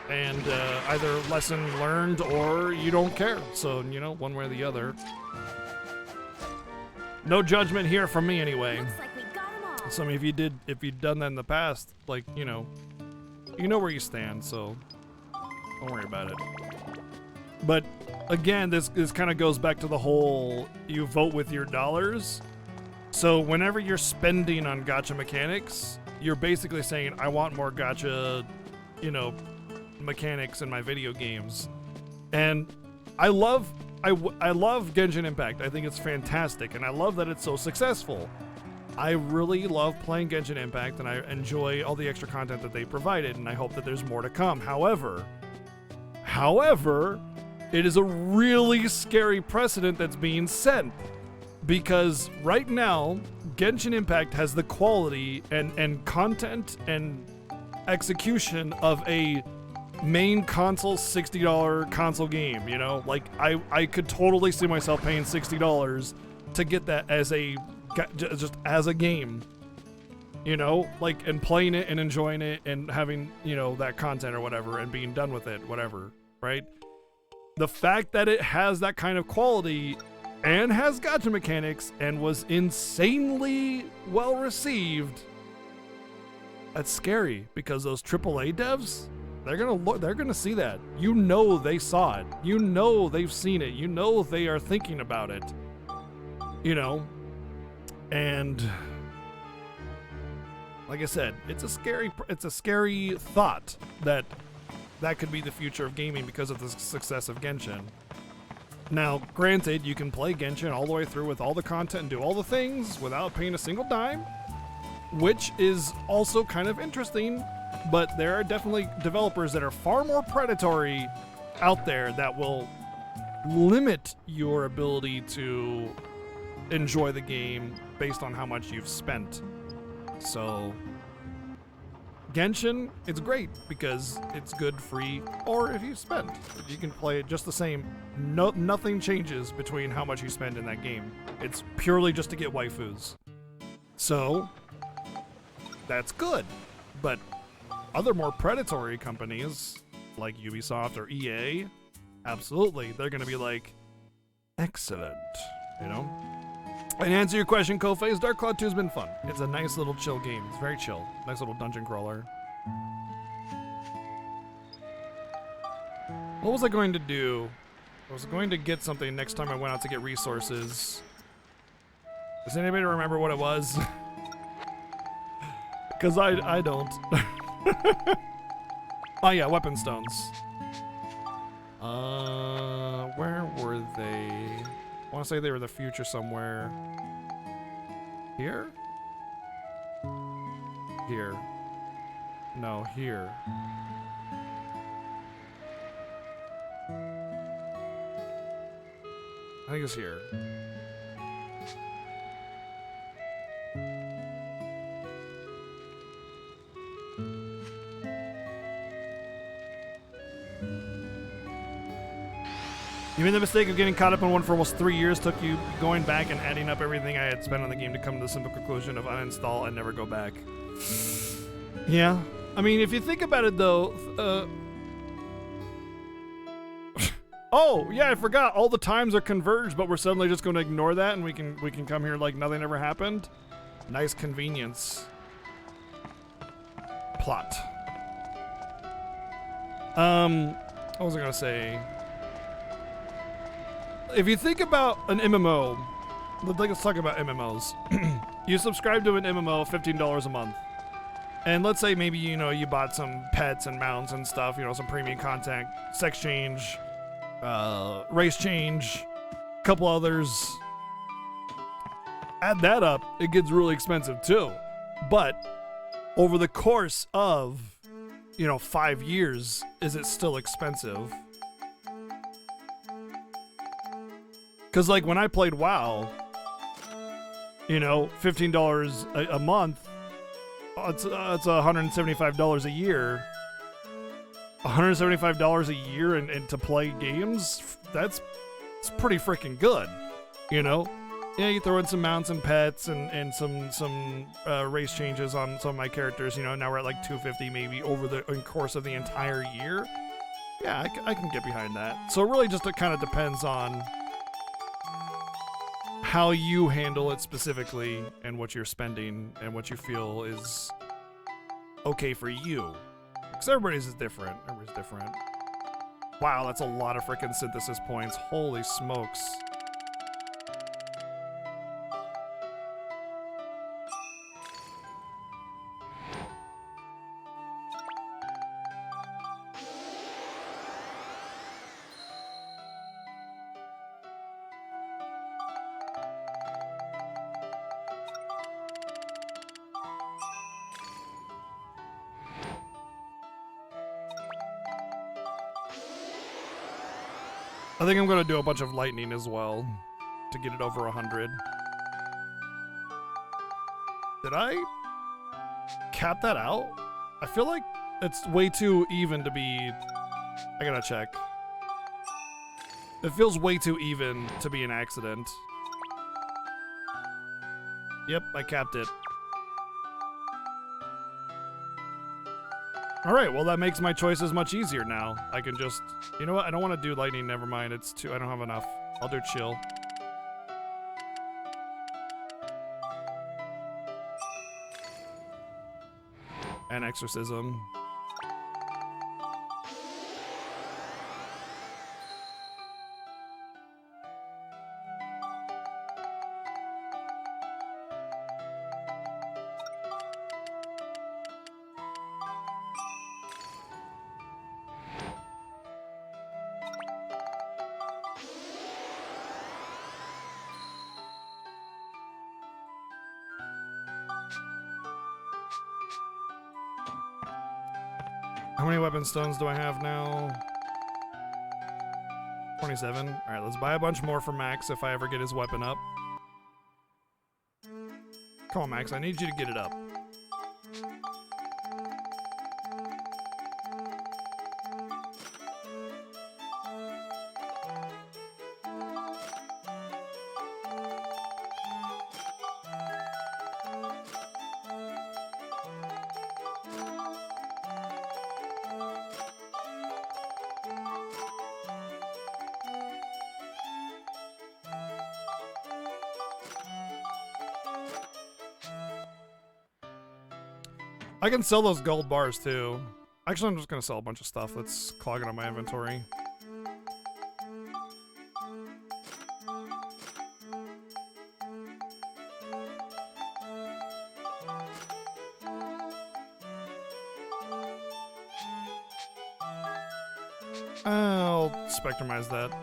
and either lesson learned or you don't care. So one way or the other. No judgment here from me, anyway. Looks like we got 'em all. So I mean, if you've done that in the past, like you know where you stand. So don't worry about it. But again, this kind of goes back to the whole you vote with your dollars. So whenever you're spending on gacha mechanics, you're basically saying, I want more gacha, mechanics in my video games. And I love Genshin Impact. I think it's fantastic, and I love that it's so successful. I really love playing Genshin Impact, and I enjoy all the extra content that they provided, and I hope that there's more to come. However, it is a really scary precedent that's being set, because right now, Genshin Impact has the quality and content and execution of a main console $60 console game, you know? Like, I could totally see myself paying $60 to get that as just as a game, you know? Like, and playing it and enjoying it and having, you know, that content or whatever and being done with it, whatever, right? The fact that it has that kind of quality and has gacha mechanics and was insanely well received, that's scary, because those AAA devs, they're gonna see that. You know they saw it. You know they've seen it. You know they are thinking about it. You know? And like I said, it's a scary thought that could be the future of gaming because of the success of Genshin. Now, granted, you can play Genshin all the way through with all the content and do all the things without paying a single dime, which is also kind of interesting, but there are definitely developers that are far more predatory out there that will limit your ability to enjoy the game based on how much you've spent. So Genshin, it's great because it's good free, or if you spend, you can play it just the same. Nothing changes between how much you spend in that game. It's purely just to get waifus. So that's good. But other more predatory companies like Ubisoft or EA, absolutely, they're going to be like, excellent, you know? And to answer your question, Koface, Dark Cloud 2 has been fun. It's a nice little chill game. It's very chill. Nice little dungeon crawler. What was I going to do? I was going to get something next time I went out to get resources. Does anybody remember what it was? Because I don't. Oh yeah, weapon stones. Where were they? I want to say they were in the future somewhere. Here? Here. No, here. I think it's here. You made the mistake of getting caught up in one for almost 3 years. Took you going back and adding up everything I had spent on the game to come to the simple conclusion of uninstall and never go back. Yeah. I mean, if you think about it, though... Oh, yeah, I forgot. All the times are converged, but we're suddenly just going to ignore that, and we can come here like nothing ever happened. Nice convenience. Plot. What was I going to say? If you think about an MMO, let's talk about MMOs. You subscribe to an MMO, $15 a month. And let's say maybe, you know, you bought some pets and mounts and stuff, you know, some premium content, sex change, race change, a couple others. Add that up, it gets really expensive too. But over the course of, you know, 5 years, is it still expensive? Because, like, when I played WoW, you know, $15 a month, it's $175 a year. $175 a year and to play games, it's pretty freaking good, you know? Yeah, you throw in some mounts and pets and some race changes on some of my characters, you know, now we're at like 250 maybe over the course of the entire year. Yeah, I can get behind that. So it really just kind of depends on how you handle it specifically and what you're spending and what you feel is okay for you. Because everybody's is different. Everybody's different. Wow, that's a lot of freaking synthesis points. Holy smokes. I think I'm gonna do a bunch of lightning as well to get it over 100. Did I cap that out? I feel like it's way too even to be... I gotta check. It feels way too even to be an accident. Yep, I capped it. Alright, well that makes my choices much easier now. I can just... You know what? I don't want to do lightning, never mind. It's too... I don't have enough. I'll do chill. And exorcism. How many weapon stones do I have now? 27. Alright, let's buy a bunch more for Max if I ever get his weapon up. Come on, Max, I need you to get it up. I can sell those gold bars too. Actually, I'm just gonna sell a bunch of stuff that's clogging up my inventory. I'll spectrumize that.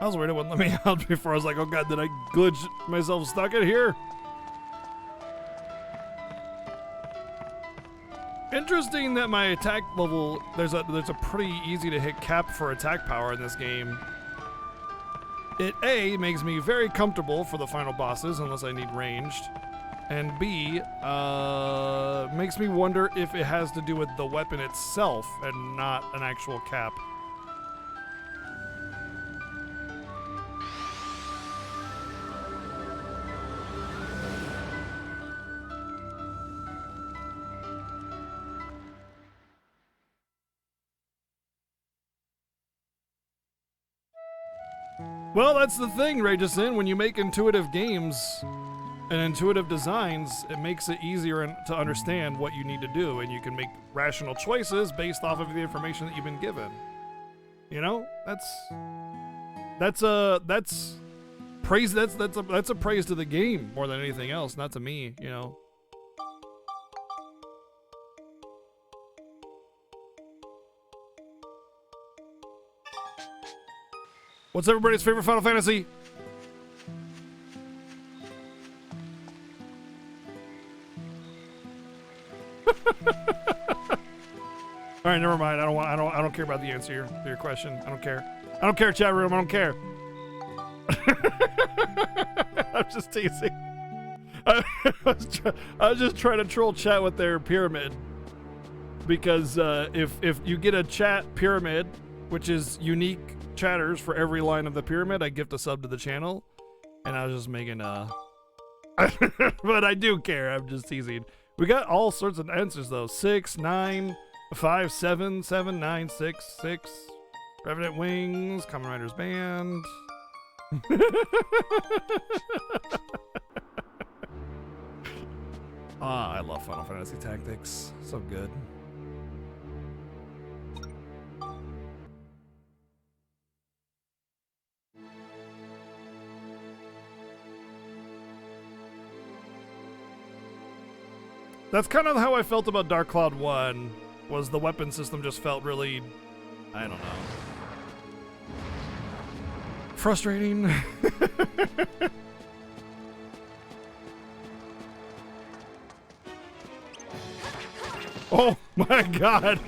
I was worried it wouldn't let me out before. I was like, oh god, did I glitch myself stuck in here? Interesting that my attack level, there's a pretty easy to hit cap for attack power in this game. It A, makes me very comfortable for the final bosses unless I need ranged. And B, makes me wonder if it has to do with the weapon itself and not an actual cap. Well, that's the thing, Ragesin. When you make intuitive games and intuitive designs, it makes it easier to understand what you need to do, and you can make rational choices based off of the information that you've been given. You know, that's praise. That's a praise to the game more than anything else, not to me. You know. What's everybody's favorite Final Fantasy? All right, never mind. I don't care about the answer to your question. I don't care. I don't care, chat room. I don't care. I'm just teasing. I was just trying to troll chat with their pyramid. Because if you get a chat pyramid, which is unique chatters for every line of the pyramid, I gift a sub to the channel. And I was just making but I do care. I'm just teasing. We got all sorts of answers though. 6, 9, 5, 7, 7, 9, 6, 6. Revenant Wings, Kamen Riders Band. I love Final Fantasy Tactics. So good. That's kind of how I felt about Dark Cloud 1, was the weapon system just felt really, I don't know, frustrating. Oh my god.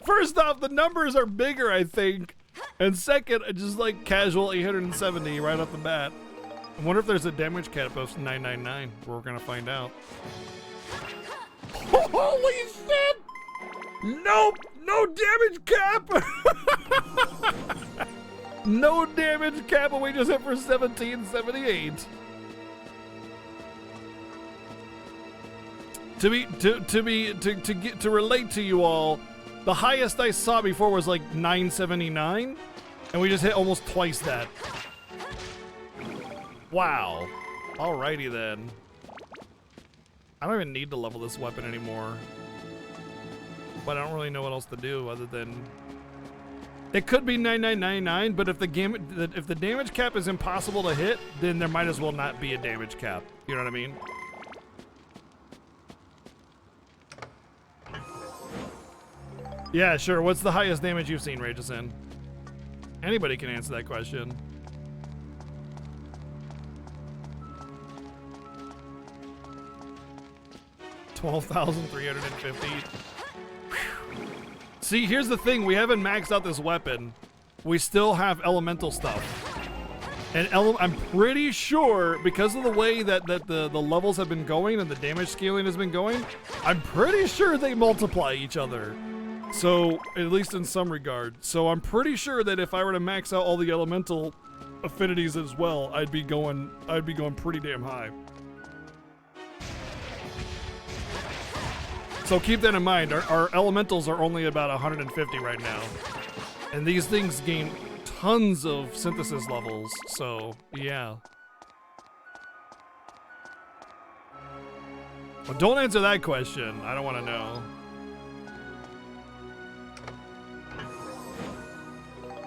First off, the numbers are bigger, I think. And second, just like casual 870 right off the bat. I wonder if there's a damage cap of 999. We're gonna find out. Holy shit! Nope! No damage cap! No damage cap, and we just hit for 1778. To relate to you all, the highest I saw before was like 979, and we just hit almost twice that. Wow. Alrighty then. I don't even need to level this weapon anymore. But I don't really know what else to do other than... It could be 9999, but if the damage cap is impossible to hit, then there might as well not be a damage cap. You know what I mean? Yeah, sure. What's the highest damage you've seen, Rageson? Anybody can answer that question. $12,350. See, here's the thing. We haven't maxed out this weapon. We still have elemental stuff. And I'm pretty sure, because of the way that the levels have been going and the damage scaling has been going, I'm pretty sure they multiply each other. So, at least in some regard. So I'm pretty sure that if I were to max out all the elemental affinities as well, I'd be going pretty damn high. So keep that in mind. Our elementals are only about 150 right now. And these things gain tons of synthesis levels, so yeah. Well, don't answer that question. I don't want to know.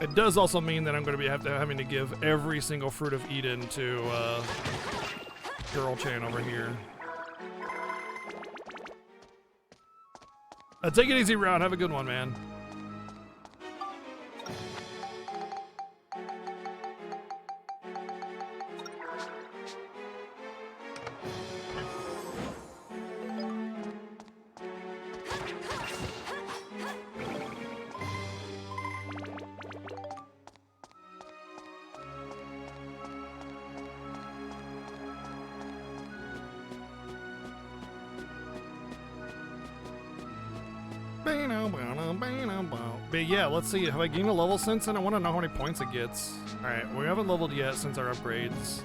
It does also mean that I'm going to be having to give every single Fruit of Eden to Girl Chan over here. Take it easy, Round. Have a good one, man. But yeah, let's see. Have I gained a level since then? I want to know how many points it gets. Alright, we haven't leveled yet since our upgrades.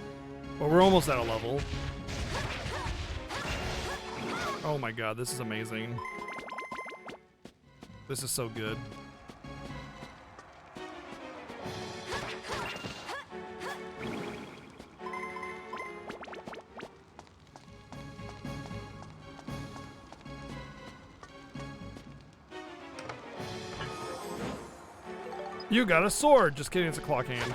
But we're almost at a level. Oh my god, this is amazing. This is so good. You got a sword! Just kidding, it's a clock hand.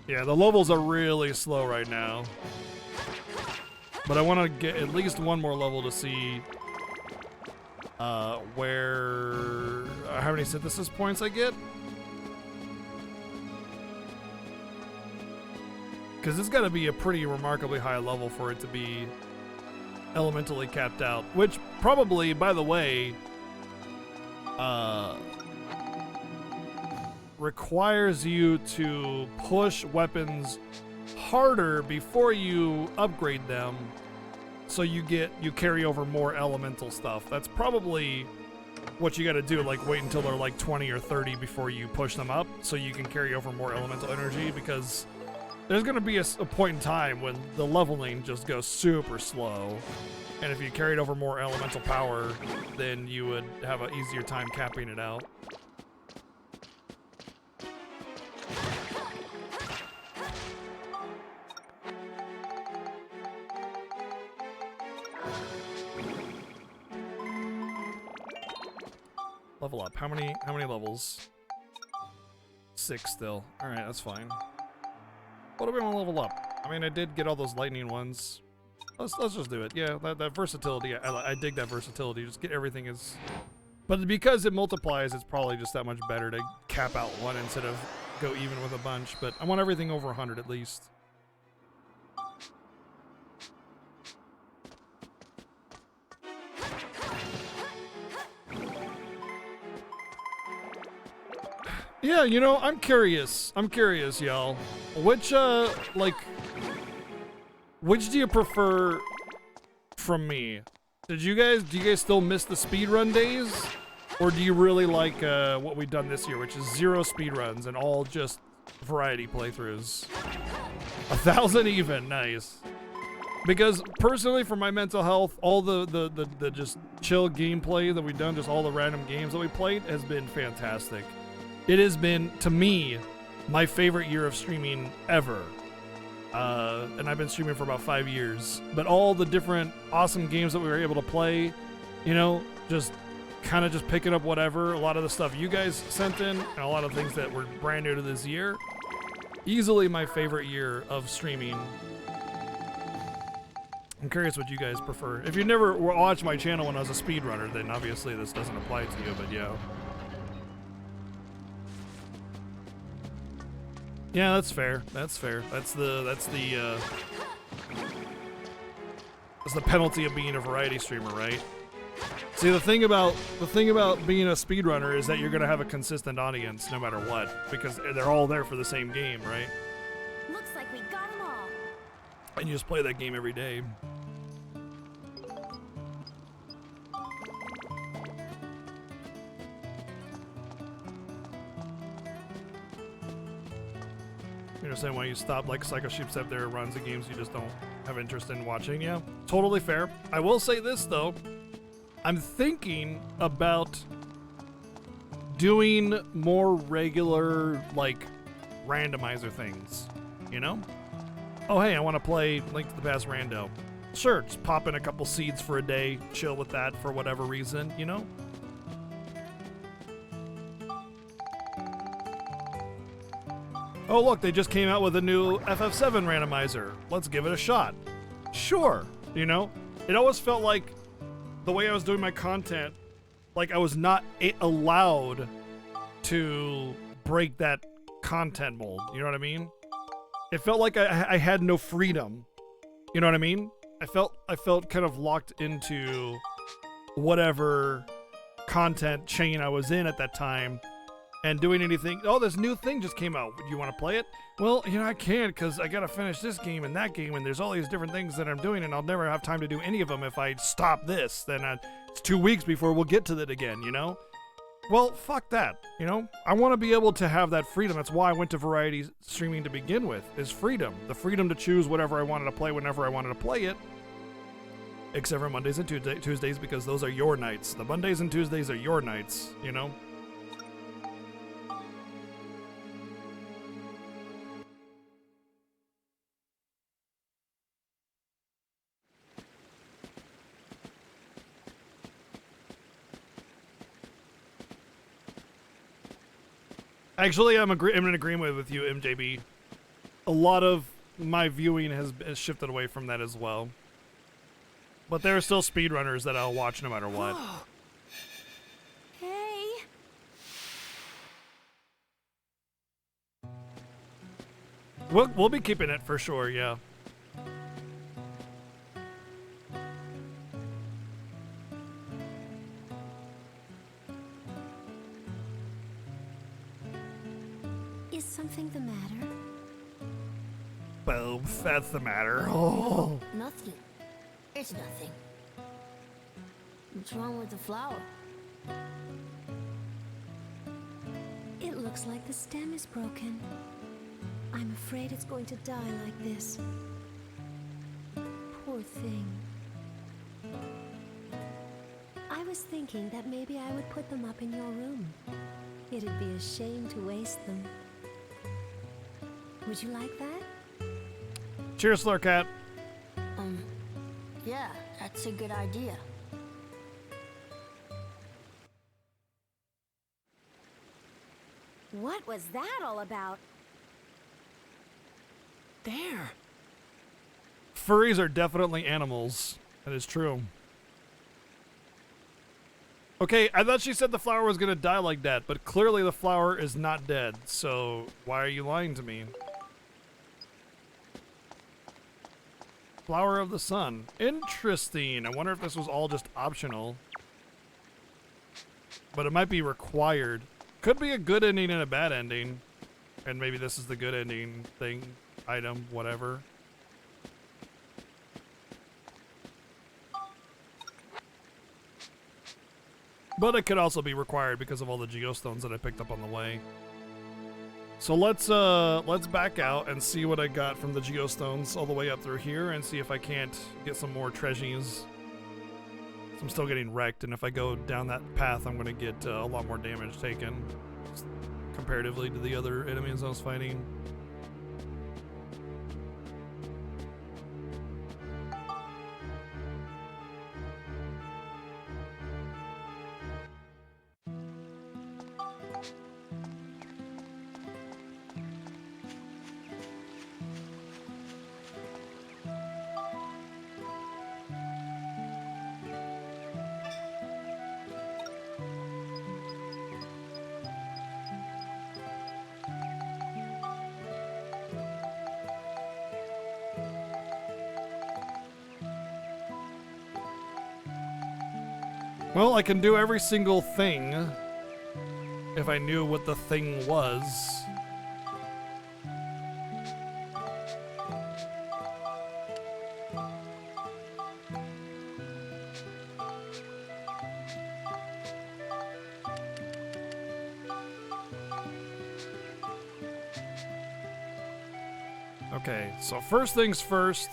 Yeah, the levels are really slow right now. But I want to get at least one more level to see how many synthesis points I get. Because it's got to be a pretty remarkably high level for it to be elementally capped out. Which probably, by the way, requires you to push weapons harder before you upgrade them, so you carry over more elemental stuff. That's probably what you got to do, like wait until they're like 20 or 30 before you push them up, so you can carry over more elemental energy, because there's going to be a point in time when the leveling just goes super slow, and if you carried over more elemental power, then you would have an easier time capping it out. Level up. How many levels? 6 still. Alright, that's fine. What do we want to level up? I mean, I did get all those lightning ones. Let's just do it. Yeah, that versatility. I dig that versatility. Just get everything as... But because it multiplies, it's probably just that much better to cap out one instead of go even with a bunch. But I want everything over 100 at least. Yeah, you know, I'm curious, y'all. Which do you prefer from me? Do you guys still miss the speedrun days? Or do you really like what we've done this year, which is 0 speedruns and all just variety playthroughs? 1,000 even, nice. Because personally, for my mental health, all the just chill gameplay that we've done, just all the random games that we played, has been fantastic. It has been, to me, my favorite year of streaming ever. And I've been streaming for about 5 years. But all the different awesome games that we were able to play, you know, just kind of just picking up whatever. A lot of the stuff you guys sent in, and a lot of things that were brand new to this year. Easily my favorite year of streaming. I'm curious what you guys prefer. If you never watched my channel when I was a speedrunner, then obviously this doesn't apply to you, but yeah. Yeah, that's fair. That's fair. That's the penalty of being a variety streamer, right? See, the thing about being a speedrunner is that you're gonna have a consistent audience no matter what, because they're all there for the same game, right? Looks like we got them all. And you just play that game every day. You understand why you stop, like Psycho Sheep's up there runs the games you just don't have interest in watching? Yeah, totally fair. I will say this though, I'm thinking about doing more regular, like, randomizer things, you know? Oh hey, I want to play Link to the Past Rando. Sure, just pop in a couple seeds for a day, chill with that for whatever reason, you know? Oh look, they just came out with a new FF7 randomizer. Let's give it a shot. Sure, you know? It always felt like the way I was doing my content, like I was not allowed to break that content mold, you know what I mean? It felt like I had no freedom, you know what I mean? I felt kind of locked into whatever content chain I was in at that time. And doing anything, oh, this new thing just came out. Do you want to play it? Well, you know, I can't because I got to finish this game and that game, and there's all these different things that I'm doing, and I'll never have time to do any of them if I stop this. Then it's 2 weeks before we'll get to that again, you know? Well, fuck that, you know? I want to be able to have that freedom. That's why I went to variety streaming to begin with, is freedom. The freedom to choose whatever I wanted to play whenever I wanted to play it. Except for Mondays and Tuesdays, because those are your nights. The Mondays and Tuesdays are your nights, you know? Actually, I'm in agreement with you, MJB. A lot of my viewing has shifted away from that as well. But there are still speedrunners that I'll watch no matter what. Hey. We'll be keeping it for sure, yeah. Is something the matter? Well, that's the matter. Oh. Nothing. It's nothing. What's wrong with the flower? It looks like the stem is broken. I'm afraid it's going to die like this. Poor thing. I was thinking that maybe I would put them up in your room. It'd be a shame to waste them. Would you like that? Cheers, Slurcat. Yeah, that's a good idea. What was that all about? There. Furries are definitely animals. That is true. Okay, I thought she said the flower was gonna die like that, but clearly the flower is not dead, so why are you lying to me? Flower of the Sun. Interesting. I wonder if this was all just optional. But it might be required. Could be a good ending and a bad ending. And maybe this is the good ending thing, item, whatever. But it could also be required because of all the geostones that I picked up on the way. So let's back out and see what I got from the geostones all the way up through here and see if I can't get some more treasures. So I'm still getting wrecked, and if I go down that path, I'm going to get a lot more damage taken comparatively to the other enemies I was fighting. Well, I can do every single thing if I knew what the thing was. Okay, so first things first.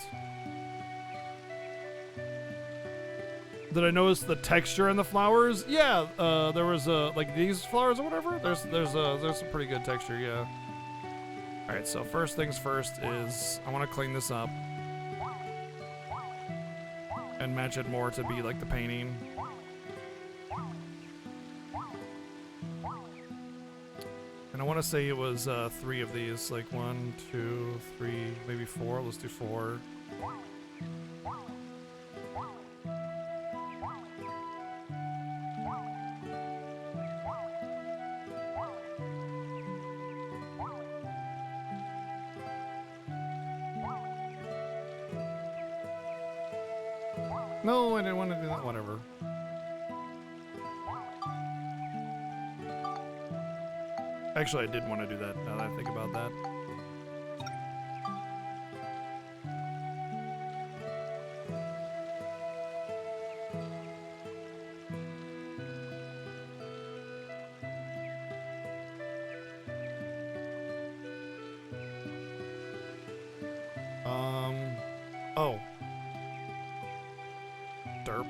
Did I notice the texture in the flowers? Yeah, there was like these flowers or whatever. There's some pretty good texture, yeah. All right, so first things first is I want to clean this up and match it more to be like the painting. And I want to say it was 3 of these, like 1, 2, 3, maybe 4. Let's do 4. No, I didn't want to do that. Whatever. Actually, I did want to do that now that I think about that. Oh. Derp.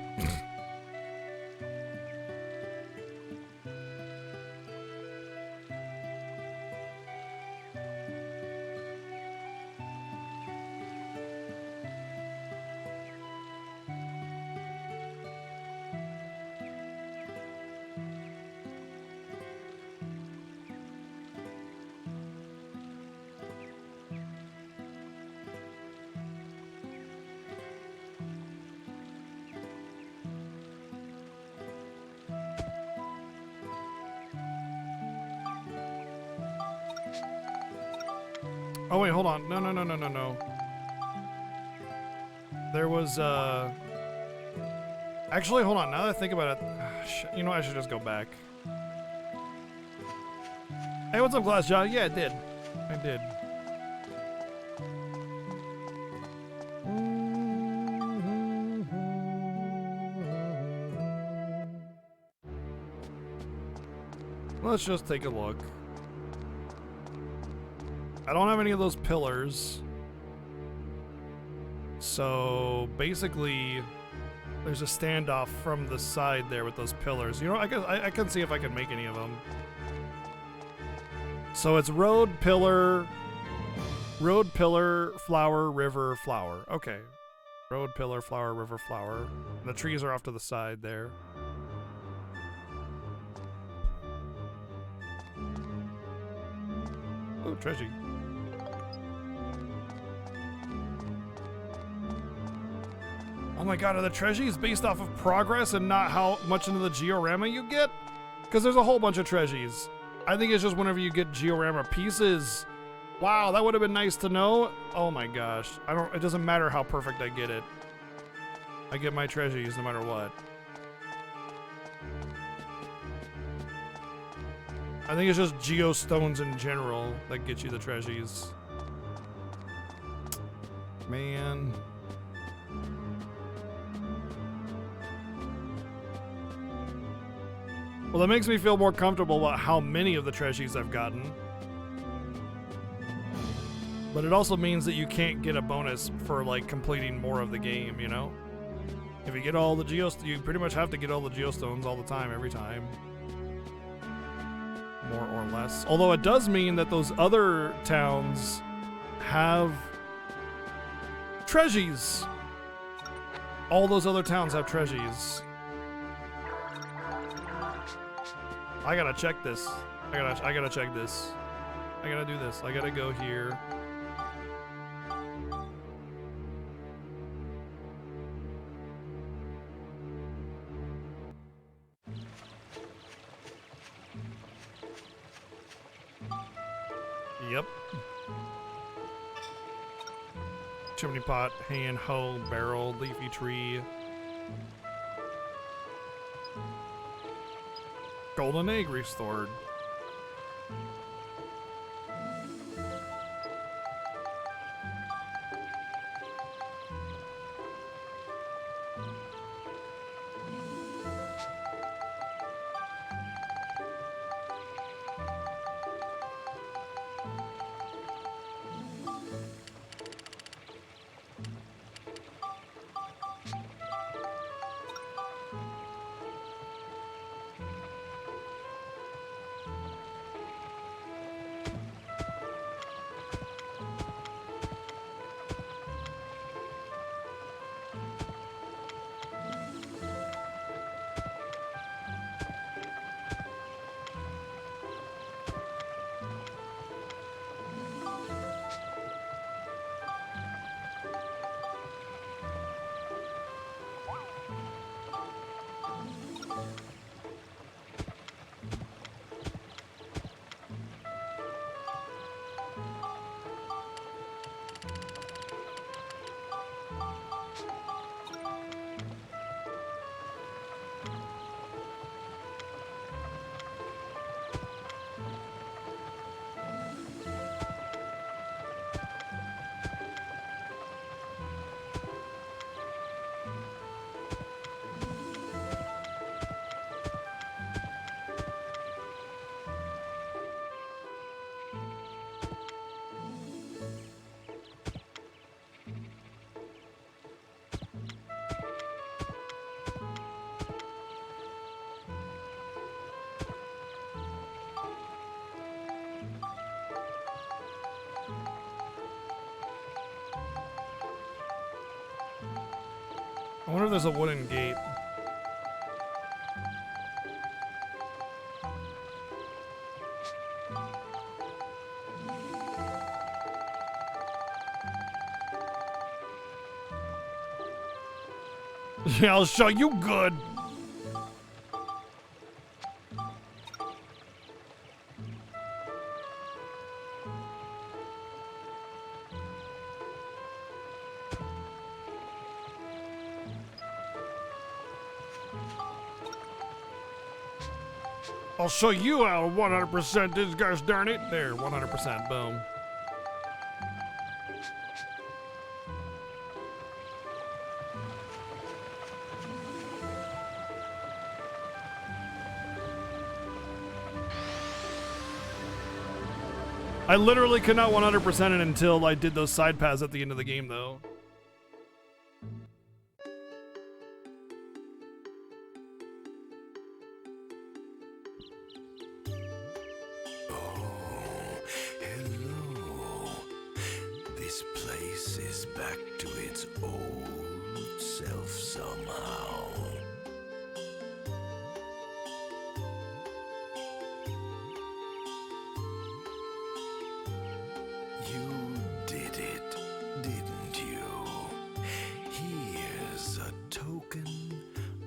Oh wait, hold on. No. There was actually, hold on. Now that I think about it, you know, I should just go back. Hey, what's up, Glass John? Yeah, I did. Let's just take a look. I don't have any of those pillars. So basically, there's a standoff from the side there with those pillars. You know, I can see if I can make any of them. So it's road, pillar, flower, river, flower. Okay. Road, pillar, flower, river, flower. And the trees are off to the side there. Oh, treasure. Oh my god, are the treasures based off of progress and not how much into the georama you get? Because there's a whole bunch of treasures. I think it's just whenever you get georama pieces. Wow, that would have been nice to know. Oh my gosh. It doesn't matter how perfect I get it. I get my treasures no matter what. I think it's just geostones in general that get you the treasures. Man. Well, that makes me feel more comfortable about how many of the treasures I've gotten. But it also means that you can't get a bonus for, like, completing more of the game, you know? If you get all the you pretty much have to get all the geostones all the time, every time. More or less. Although it does mean that those other towns have treasures. All those other towns have treasures. I gotta check this. I gotta check this. I gotta do this. I gotta go here. Yep. Chimney pot, hand, hoe, barrel, leafy tree. Golden egg restored. I wonder if there's a wooden gate. Yeah, I'll show you good. I'll show you how 100% this, gosh darn it. There, 100%, boom. I literally could not 100% it until I did those side paths at the end of the game, though. Hello. This place is back to its old self somehow. You did it, didn't you? Here's a token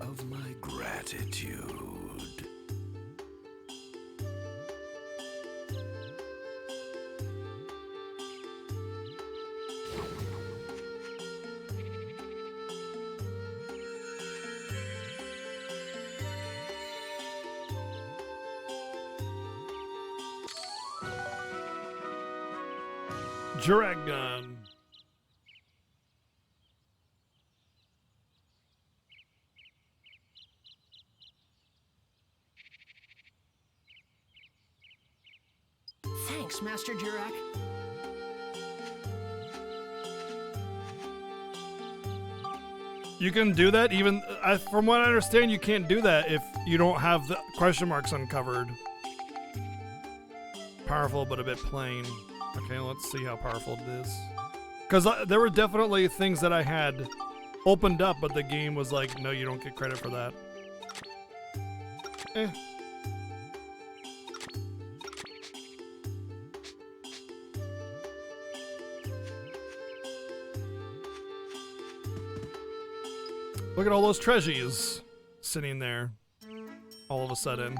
of my gratitude. Dragon. Thanks, Master Jurak. You can do that even, from what I understand, you can't do that if you don't have the question marks uncovered. Powerful, but a bit plain. Okay, let's see how powerful it is. Because there were definitely things that I had opened up, but the game was like, no, you don't get credit for that. Eh. Look at all those treasures sitting there all of a sudden.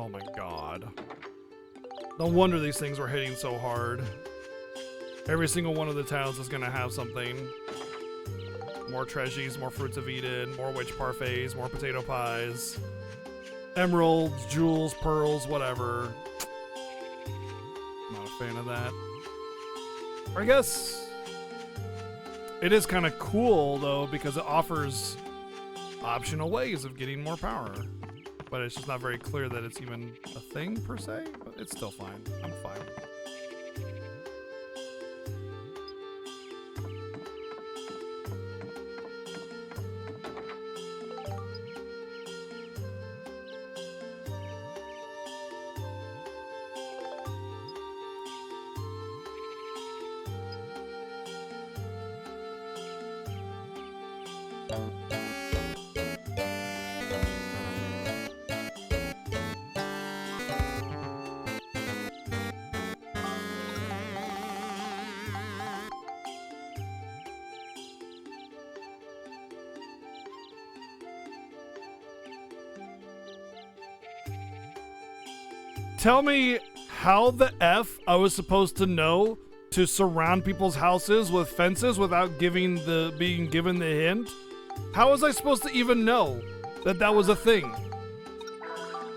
Oh my god. No wonder these things were hitting so hard. Every single one of the towns is gonna have something. More treasures, more fruits of Eden, more witch parfaits, more potato pies, emeralds, jewels, pearls, whatever. Not a fan of that. I guess it is kind of cool though because it offers optional ways of getting more power. But it's just not very clear that it's even a thing per se, but it's still fine. I'm fine. Tell me how the F I was supposed to know to surround people's houses with fences without being given the hint? How was I supposed to even know that that was a thing?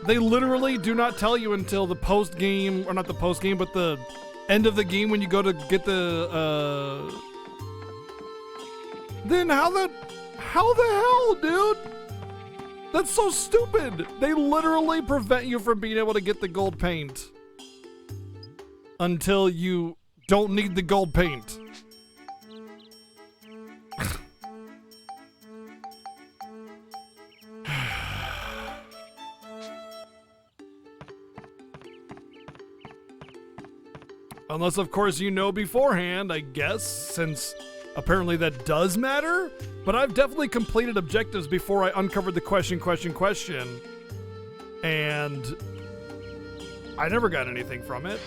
They literally do not tell you until the post game, or not the post game, but the end of the game when you go to get the, Then how the hell, dude? That's so stupid. They literally prevent you from being able to get the gold paint until you don't need the gold paint. Unless, of course, you know beforehand, I guess, since apparently that does matter. But I've definitely completed objectives before I uncovered the question. And I never got anything from it.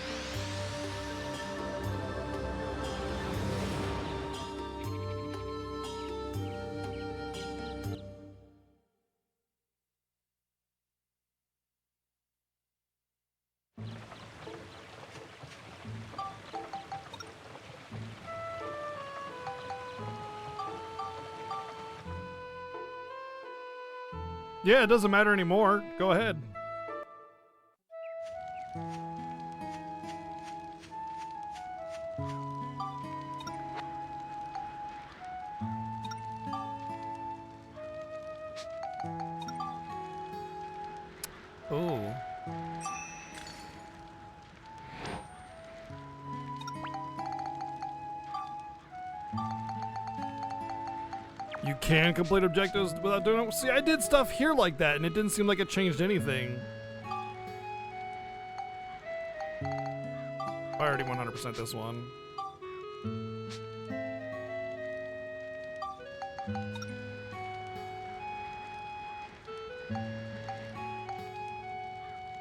Yeah, it doesn't matter anymore. Go ahead. Oh. You can complete objectives without doing it. See, I did stuff here like that, and it didn't seem like it changed anything. I already 100% this one.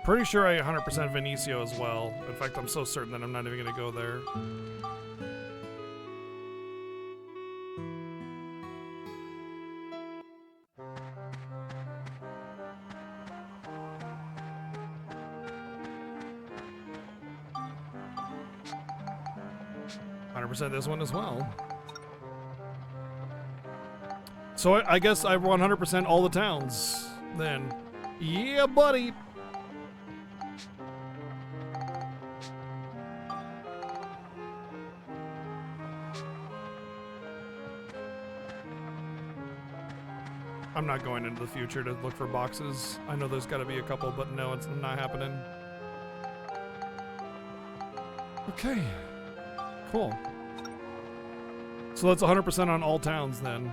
Pretty sure I 100% Vinicio as well. In fact, I'm so certain that I'm not even going to go there. This one as well. So I guess I 100% all the towns then. Yeah, buddy. I'm not going into the future to look for boxes. I know there's got to be a couple, but no, it's not happening. Okay. Cool. So that's 100% on all towns then.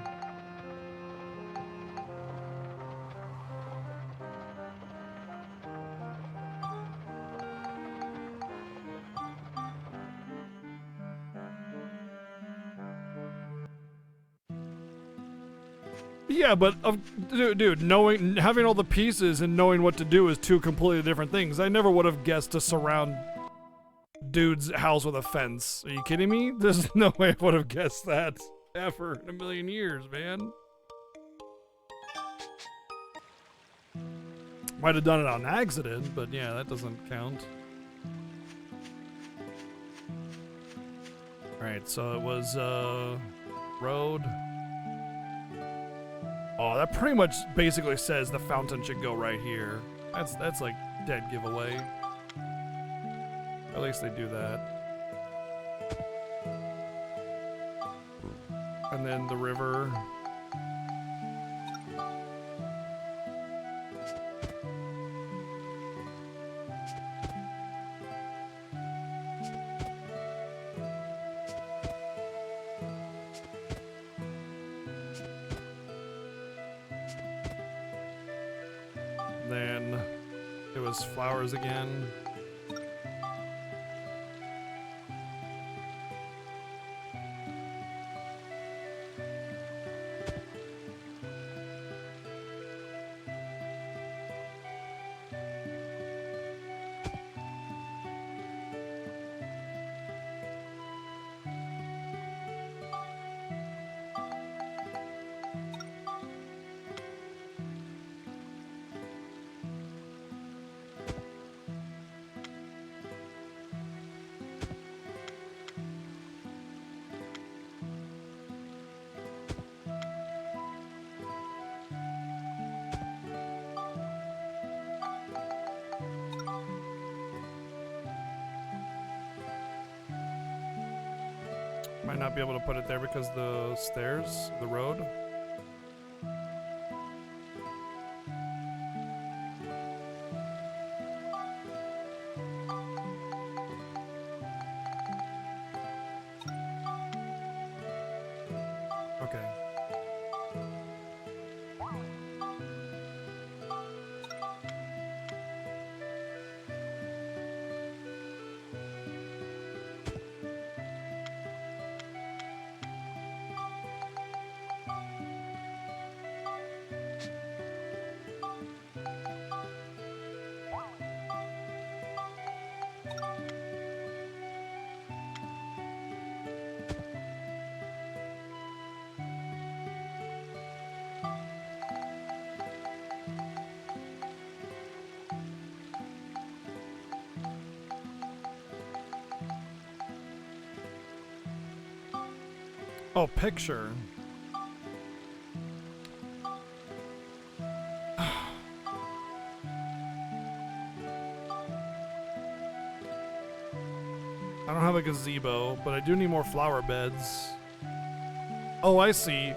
Yeah, but dude, having all the pieces and knowing what to do is two completely different things. I never would have guessed to surround dude's house with a fence. Are you kidding me? There's no way I would have guessed that ever in a million years, man. Might have done it on accident, but yeah, that doesn't count. Alright, so it was road. Oh, that pretty much basically says the fountain should go right here. That's like dead giveaway. At least they do that. And then the river. Then it was flowers again. Might not be able to put it there because the stairs, the road. Okay. Oh, picture. I don't have a gazebo, but I do need more flower beds. Oh, I see.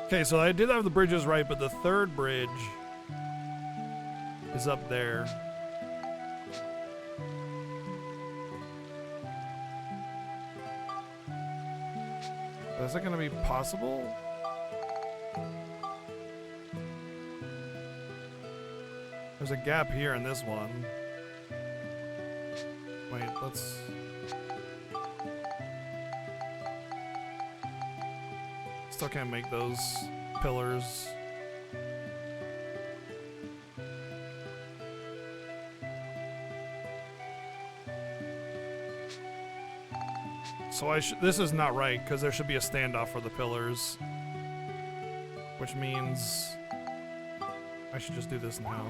Okay, so I did have the bridges right, but the third bridge is up there. Is that gonna be possible? There's a gap here in this one. Wait, let's... Still can't make those pillars. So this is not right, because there should be a standoff for the pillars. Which means I should just do this now.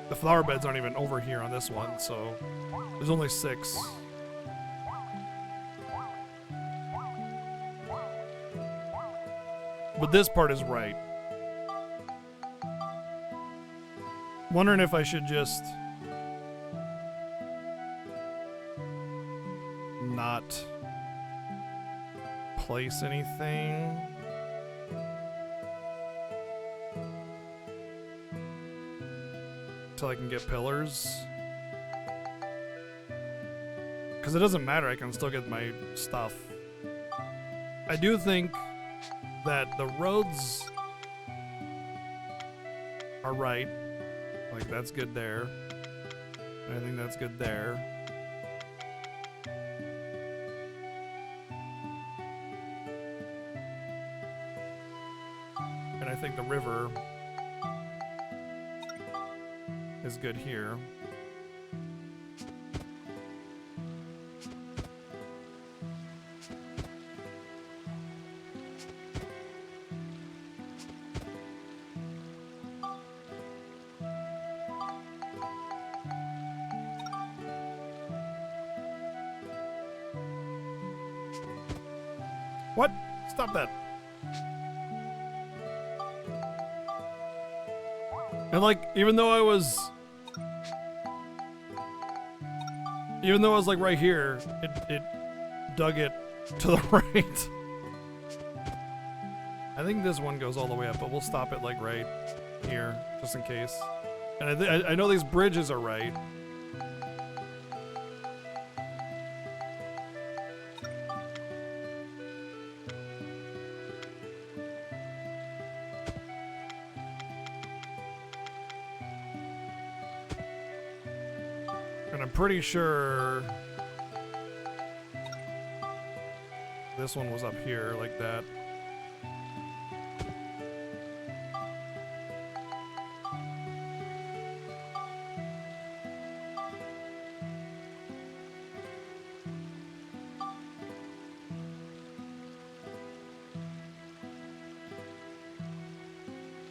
The flower beds aren't even over here on this one, so there's only 6. But this part is right. Wondering if I should just not place anything. Until I can get pillars. Because it doesn't matter, I can still get my stuff. I do think that the roads are right. Like, that's good there. I think that's good there. And I think the river is good here. What? Stop that. And like, even though I was like right here, it dug it to the right. I think this one goes all the way up, but we'll stop it like right here, just in case. And I know these bridges are right. And I'm pretty sure this one was up here like that.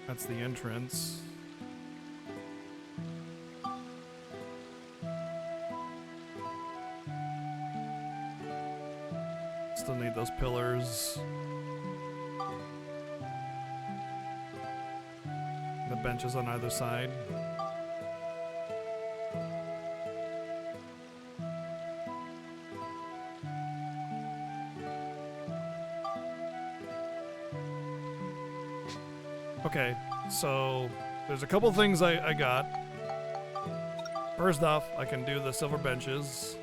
That's the entrance. Still need those pillars. The benches on either side. Okay, so there's a couple things I got. First off, I can do the silver benches.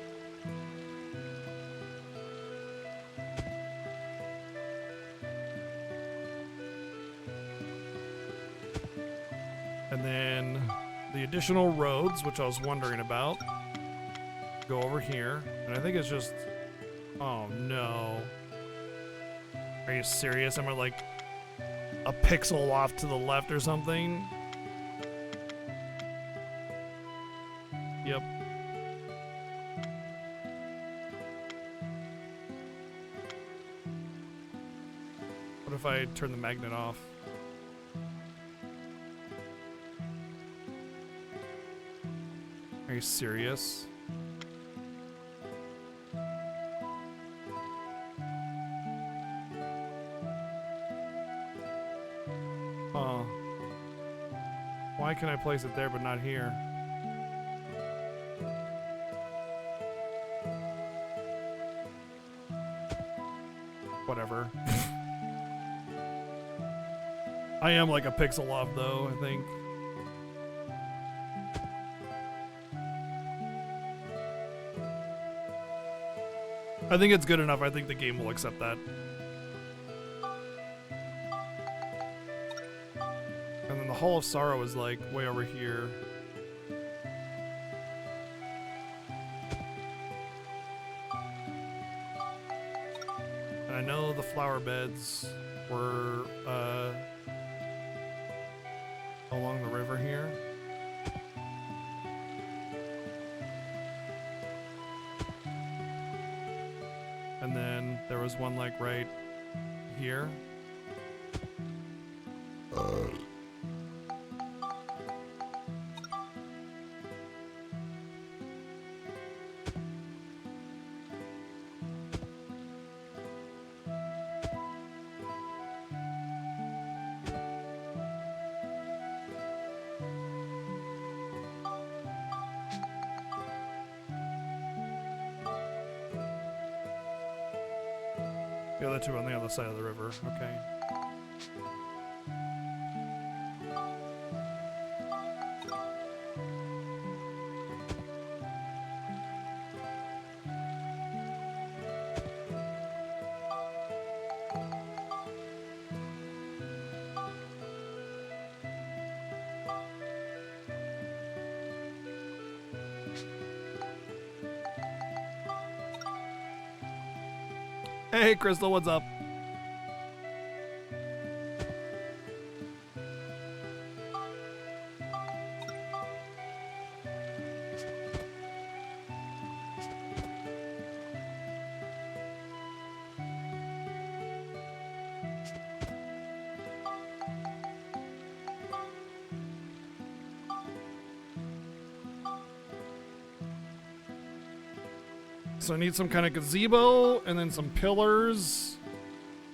And then the additional roads, which I was wondering about, go over here. And I think it's just... Oh no. Are you serious? Am I like a pixel off to the left or something? Yep. What if I turn the magnet off? Are you serious? Oh. Why can I place it there but not here? Whatever. I am like a pixel off though, I think. I think it's good enough. I think the game will accept that. And then the Hall of Sorrow is like way over here. And I know the flower beds were along the river here. And then there was one like right here. The other two on the other side of the river. Okay. Hey, Crystal, what's up? So I need some kind of gazebo, and then some pillars,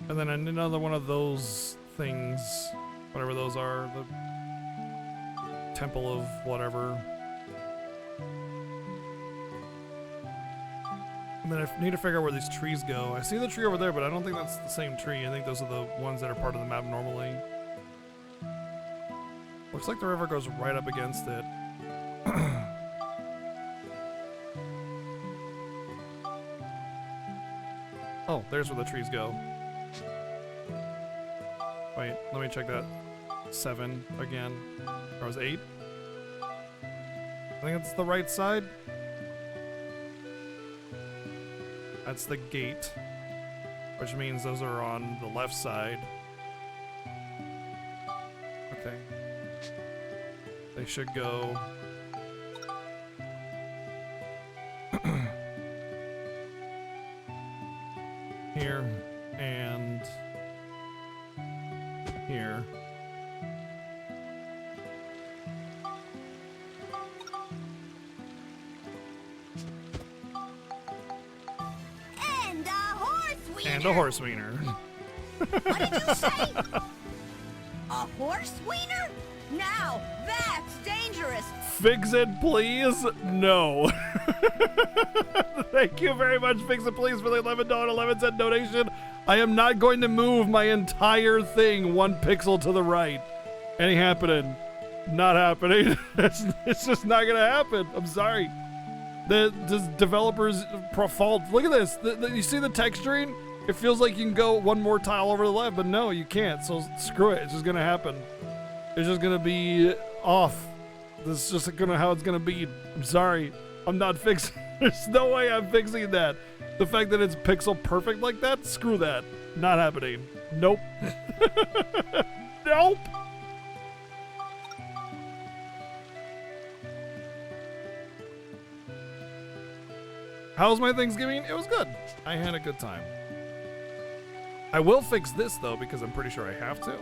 and then another one of those things, whatever those are, the temple of whatever. And then I need to figure out where these trees go. I see the tree over there, but I don't think that's the same tree. I think those are the ones that are part of the map normally. Looks like the river goes right up against it. Oh, there's where the trees go. Wait, let me check that. 7 again. Or was 8? I think it's the right side. That's the gate, which means those are on the left side. Okay. They should go. Here and here. And a horse wiener. And a horse wiener. What did you say? A horse wiener? Now that's dangerous. Fix it, please. No. Thank you very much, Fix It Please, for the $11.11 donation. I am not going to move my entire thing 1 pixel to the right. Ain't happening. Not happening. It's just not gonna happen. I'm sorry. The developers fault. Look at this. You see the texturing? It feels like you can go 1 more tile over to the left, but no, you can't. So screw it. It's just gonna happen. It's just gonna be off. This is just gonna how it's gonna be. I'm sorry. I'm not fixing. There's no way I'm fixing that. The fact that it's pixel perfect like that, screw that. Not happening. Nope. Nope. How was my Thanksgiving? It was good. I had a good time. I will fix this though because I'm pretty sure I have to.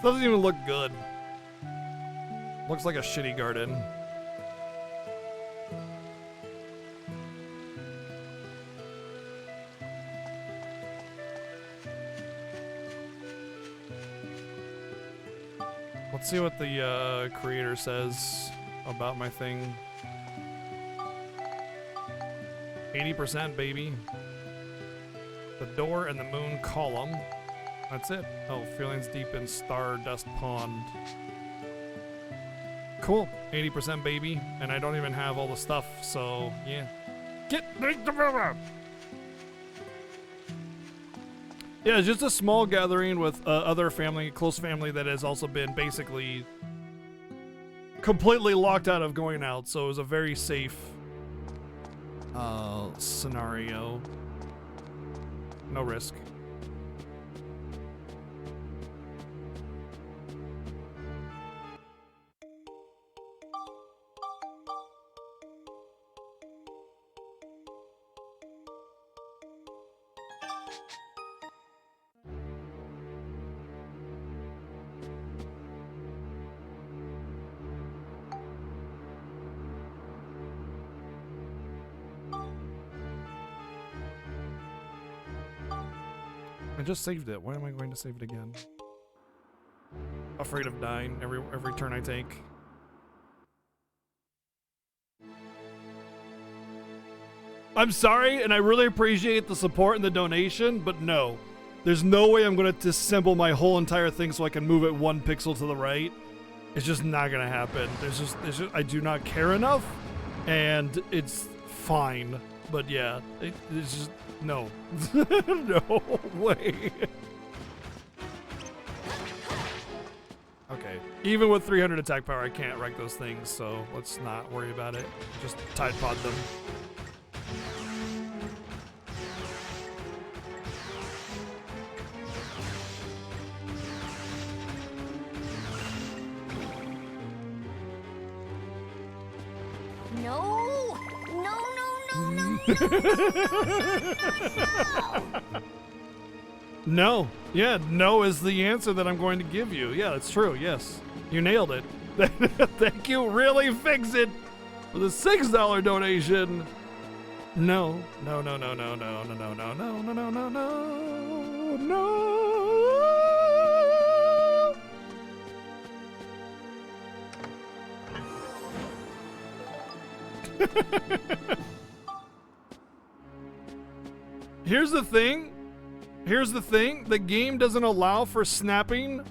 doesn't even look good. Looks like a shitty garden. Let's see what the creator says about my thing. 80%, baby. The door and the moon column. That's it. Oh, feelings deep in Stardust Pond. Cool. 80%, baby. And I don't even have all the stuff, so yeah. Yeah, it's just a small gathering with other family, close family that has also been basically completely locked out of going out. So it was a very safe scenario. No risk. I just saved it. Why am I going to save it again? Afraid of dying every turn I take. I'm sorry, and I really appreciate the support and the donation, but no. There's no way I'm going to disassemble my whole entire thing so I can move it 1 pixel to the right. It's just not going to happen. There's just I do not care enough, and it's fine. But yeah, it's just no. No way. Okay. Even with 300 attack power, I can't wreck those things, so let's not worry about it. Just Tide Pod them. No! No, no, no, no, No. Yeah, no is the answer that I'm going to give you. Yeah, that's true. Yes. You nailed it. Thank you. Really fix it for the $6 donation. No. No, no, no, no, no, no, no, no, no, no, no, no, no, no. Here's the thing. Here's the thing. The game doesn't allow for snapping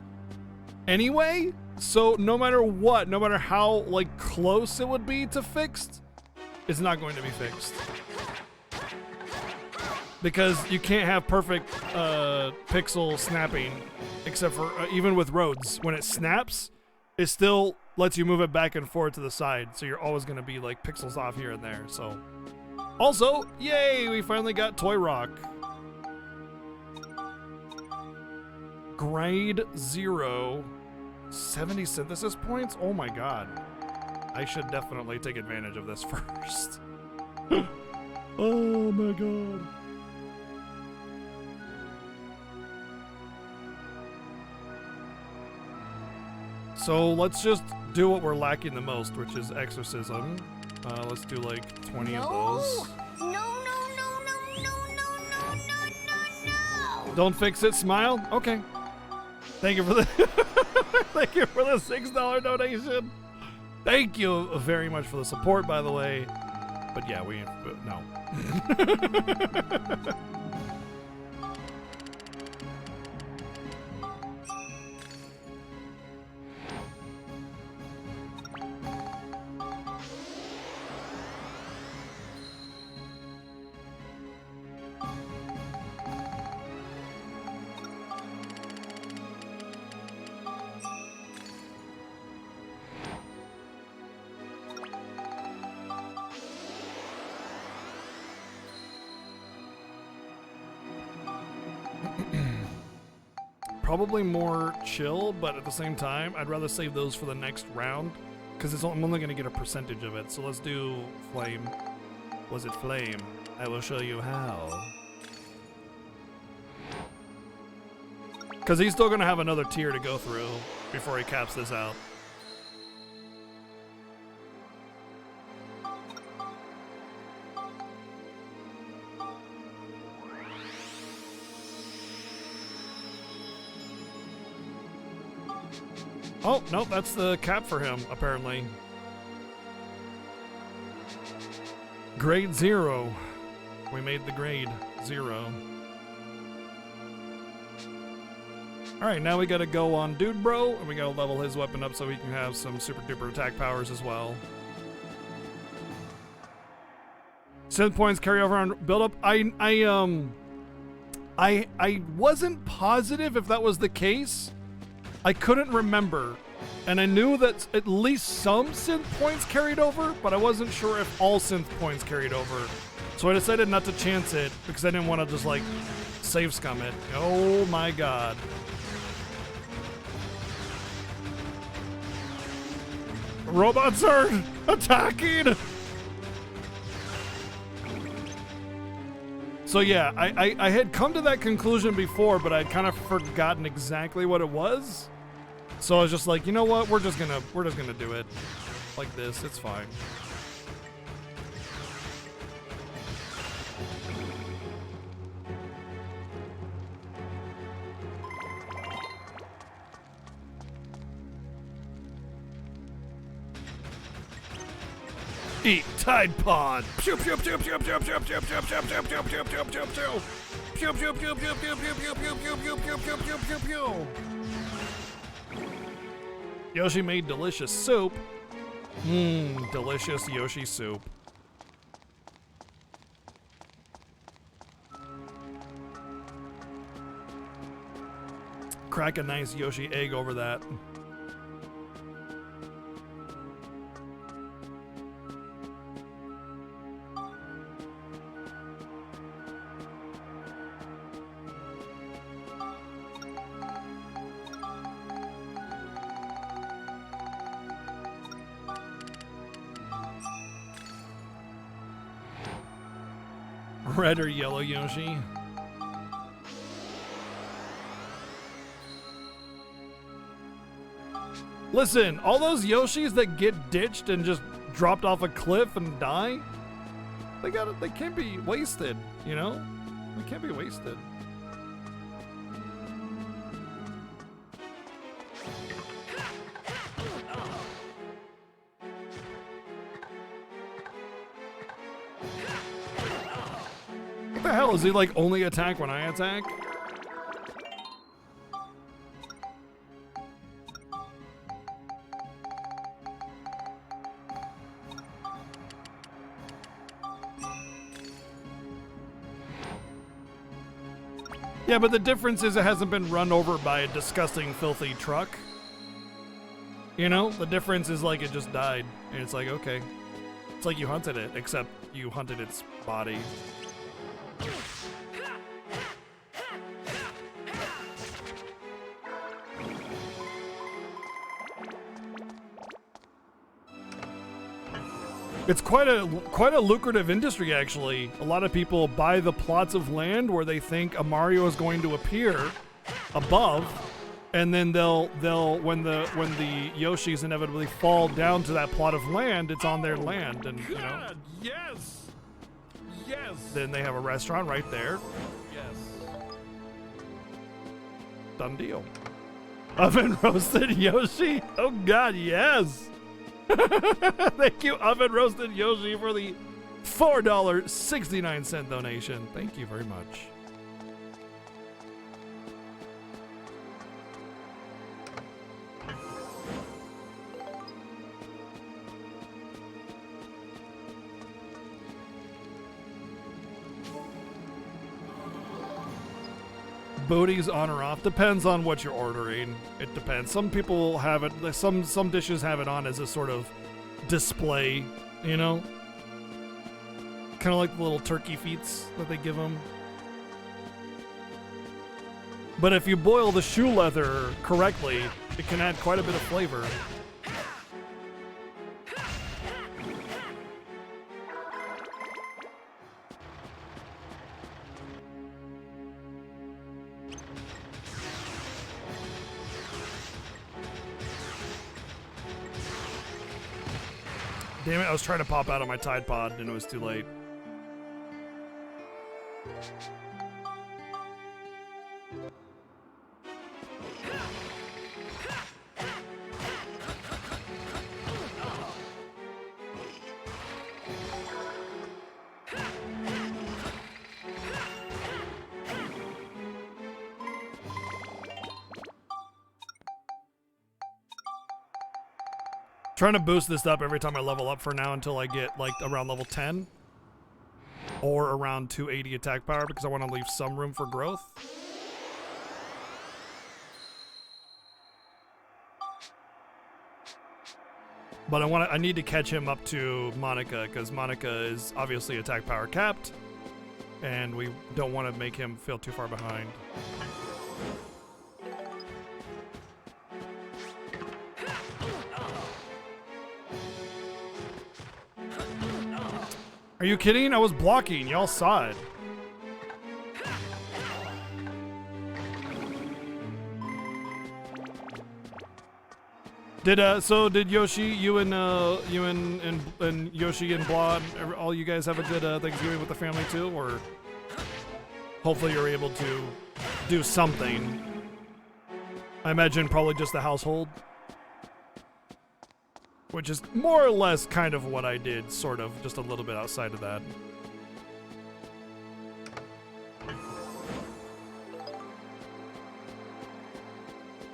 anyway. So no matter what, no matter how like close it would be to fixed, it's not going to be fixed. Because you can't have perfect pixel snapping, except for even with roads. When it snaps, it still lets you move it back and forth to the side. So you're always going to be like pixels off here and there. So also, yay, we finally got Toy Rock. Grade 0, 70 synthesis points? Oh my god. I should definitely take advantage of this first. Oh my god. So let's just do what we're lacking the most, which is exorcism. Let's do like 20 of those. no, no, no, no, no, no, no, no, no. Don't fix it, smile? Okay. Thank you for the thank you for the $6 donation. Thank you very much for the support, by the way. But yeah, no. Probably more chill, but at the same time, I'd rather save those for the next round, because I'm only going to get a percentage of it. So let's do flame. Was it flame? I will show you how. Because he's still going to have another tier to go through before he caps this out. Oh, nope, that's the cap for him, apparently. Grade 0. We made the grade 0. Alright, now we gotta go on Dude Bro, and we gotta level his weapon up so he can have some super duper attack powers as well. Synth points carry over on build up. I wasn't positive if that was the case. I couldn't remember. And I knew that at least some synth points carried over, but I wasn't sure if all synth points carried over. So I decided not to chance it because I didn't want to just like save scum it. Oh my god. Robots are attacking! So yeah, I had come to that conclusion before, but I'd kind of forgotten exactly what it was. So I was just like, you know what? We're just gonna do it like this. It's fine. Eat Tide Pod. Pew pew pew pew pew pew pew pew pew pew pew pew pew pew pew pew. Pew pew pew pew pew pew pew pew pew pew pew pew pew pew pew. Yoshi made delicious soup. Mmm, delicious Yoshi soup. Crack a nice Yoshi egg over that. Red or yellow Yoshi? Listen, all those Yoshis that get ditched and just dropped off a cliff and die, they can't be wasted, you know? They can't be wasted. What the hell? Is he like only attack when I attack? Yeah, but the difference is it hasn't been run over by a disgusting, filthy truck. You know? The difference is like it just died. And it's like, okay. It's like you hunted it, except you hunted its body. It's quite a lucrative industry, actually. A lot of people buy the plots of land where they think a Mario is going to appear above, and then they'll when the Yoshis inevitably fall down to that plot of land, it's on their land, and you know. Yes. Yes. Then they have a restaurant right there. Yes. Done deal. Oven roasted Yoshi. Oh God, yes. Thank you, Oven Roasted Yoshi, for the $4.69 donation. Thank you very much. Booties on or off depends on what you're ordering. It depends. Some people have it. Some dishes have it on as a sort of display, you know, kind of like the little turkey feets that they give them. But if you boil the shoe leather correctly, it can add quite a bit of flavor. Damn it, I was trying to pop out of my Tide Pod and it was too late. Trying to boost this up every time I level up for now until I get like around level 10 or around 280 attack power because I want to leave some room for growth. But I need to catch him up to Monica because Monica is obviously attack power capped and we don't want to make him feel too far behind. Are you kidding? I was blocking. Y'all saw it. Did Yoshi, you and Yoshi and Blod, all you guys have a good Thanksgiving with the family too, or hopefully you're able to do something. I imagine probably just the household. Which is more or less kind of what I did, sort of, just a little bit outside of that.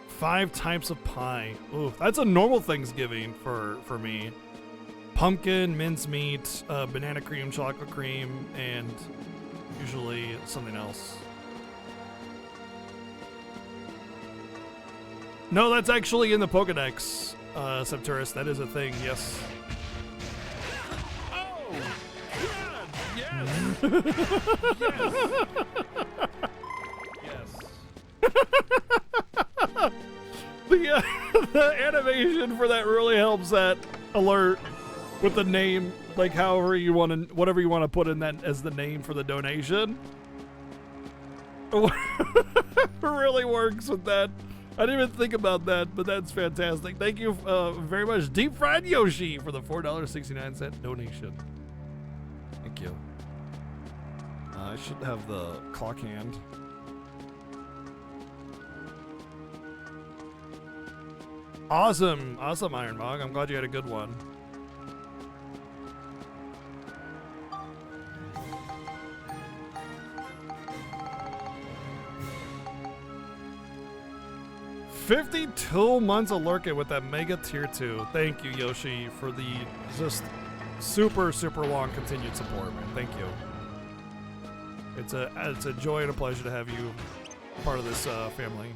Five types of pie. Ooh, that's a normal Thanksgiving for me. Pumpkin, mincemeat, banana cream, chocolate cream, and usually something else. No, that's actually in the Pokedex. Septurus, that is a thing, yes. Oh, God, yes. The animation for that really helps that alert with the name, like however you want to, whatever you want to put in that as the name for the donation. Really works with that. I didn't even think about that, but that's fantastic. Thank you very much, Deep Fried Yoshi, for the $4.69 donation. Thank you. I should have the clock hand. Awesome, awesome, Iron Mog. I'm glad you had a good one. $52 months of lurking with that Mega Tier 2. Thank you, Yoshi, for the just super, super long continued support, man. Thank you. It's a joy and a pleasure to have you part of this family.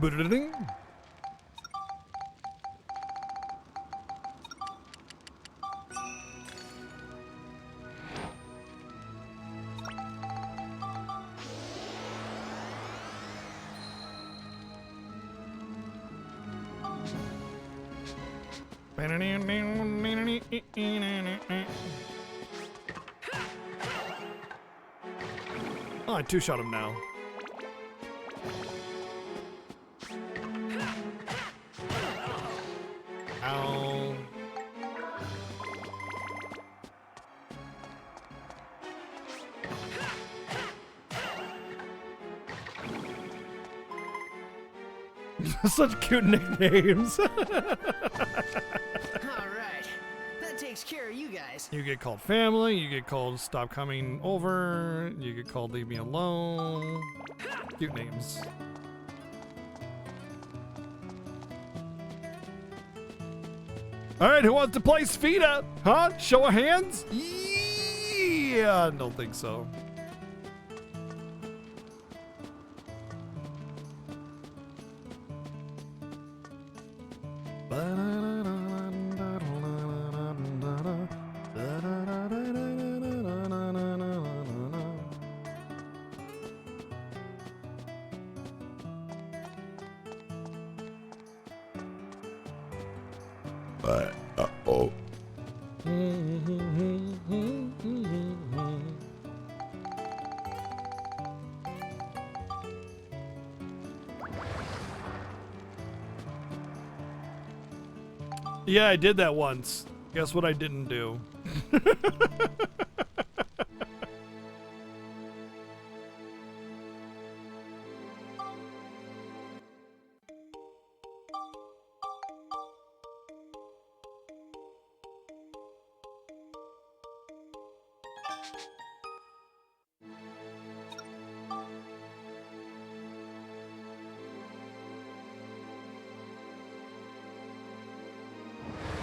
Boodading. Oh, I two-shot him now. Ow. Such cute nicknames. All right, that takes care of you guys. You get called family, you get called stop coming over, you get called leave me alone. Cute names. Alright, who wants to play Sphida? Huh? Show of hands? Yeah, I don't think so. Uh-oh. Yeah, I did that once. Guess what I didn't do?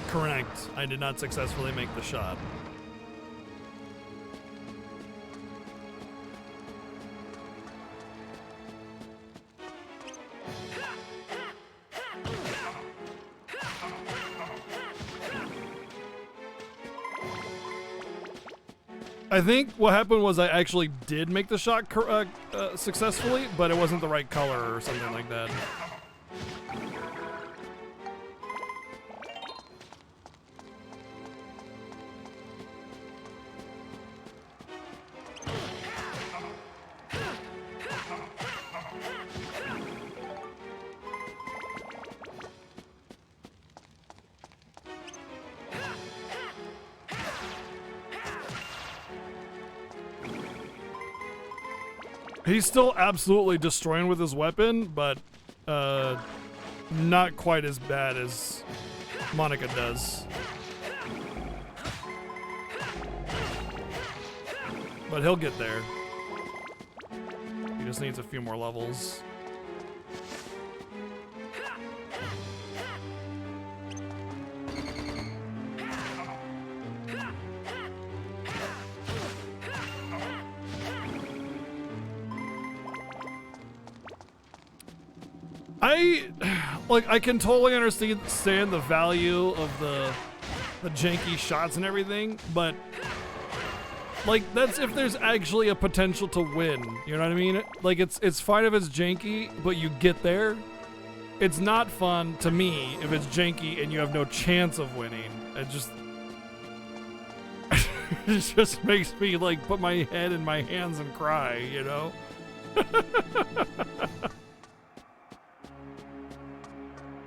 Correct. I did not successfully make the shot. I think what happened was I actually did make the shot successfully, but it wasn't the right color or something like that. He's still absolutely destroying with his weapon, but not quite as bad as Monica does. But he'll get there. He just needs a few more levels. I can totally understand the value of the janky shots and everything, but like that's if there's actually a potential to win. You know what I mean? Like it's fine if it's janky, but you get there. It's not fun to me if it's janky and you have no chance of winning. It just makes me like put my head in my hands and cry, you know?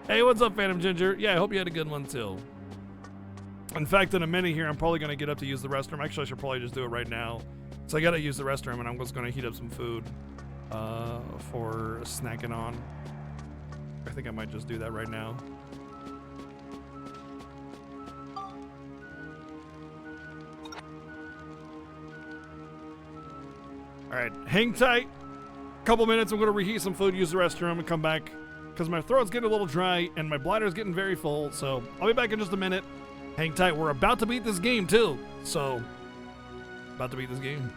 Hey, what's up, Phantom Ginger? Yeah, I hope you had a good one, too. In fact, in a minute here, I'm probably going to get up to use the restroom. Actually, I should probably just do it right now. So I got to use the restroom, and I'm just going to heat up some food for snacking on. I think I might just do that right now. All right, hang tight. Couple minutes, I'm going to reheat some food, use the restroom, and come back. Because my throat's getting a little dry and my bladder's getting very full, so I'll be back in just a minute. Hang tight, we're about to beat this game too, so about to beat this game.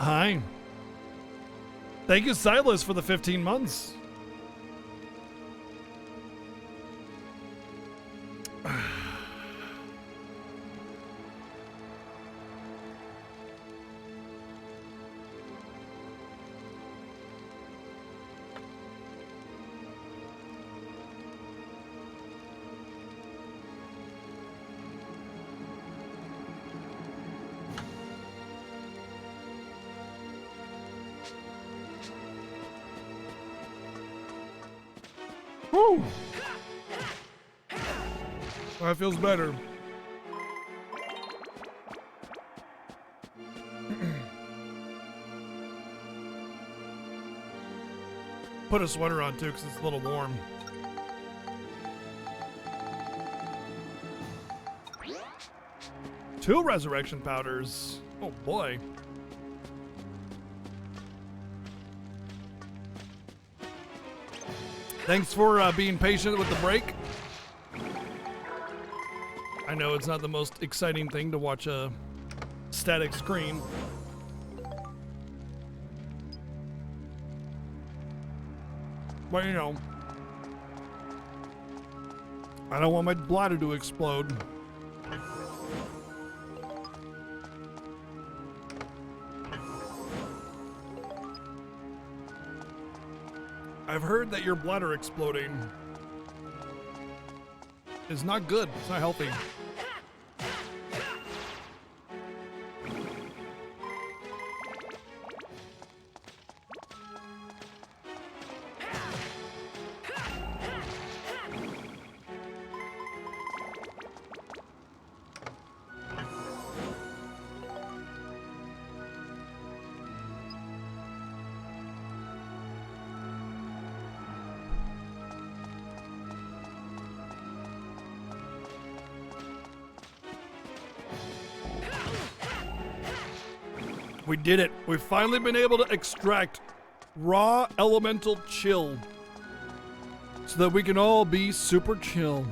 Hi. Thank you, Silas, for the 15 months. Woo! That feels better. Put a sweater on too, because it's a little warm. Two resurrection powders. Oh boy. Thanks for being patient with the break. I know it's not the most exciting thing to watch a static screen. But you know, I don't want my bladder to explode. I've heard that your bladder exploding is not good. It's not healthy. We did it. We've finally been able to extract raw elemental chill so that we can all be super chill.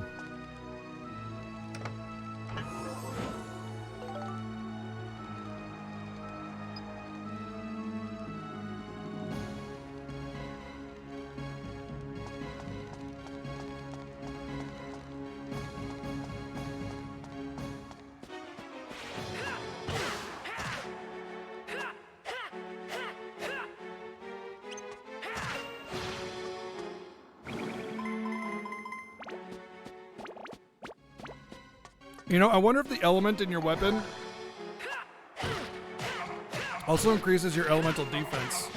You know, I wonder if the element in your weapon also increases your elemental defense.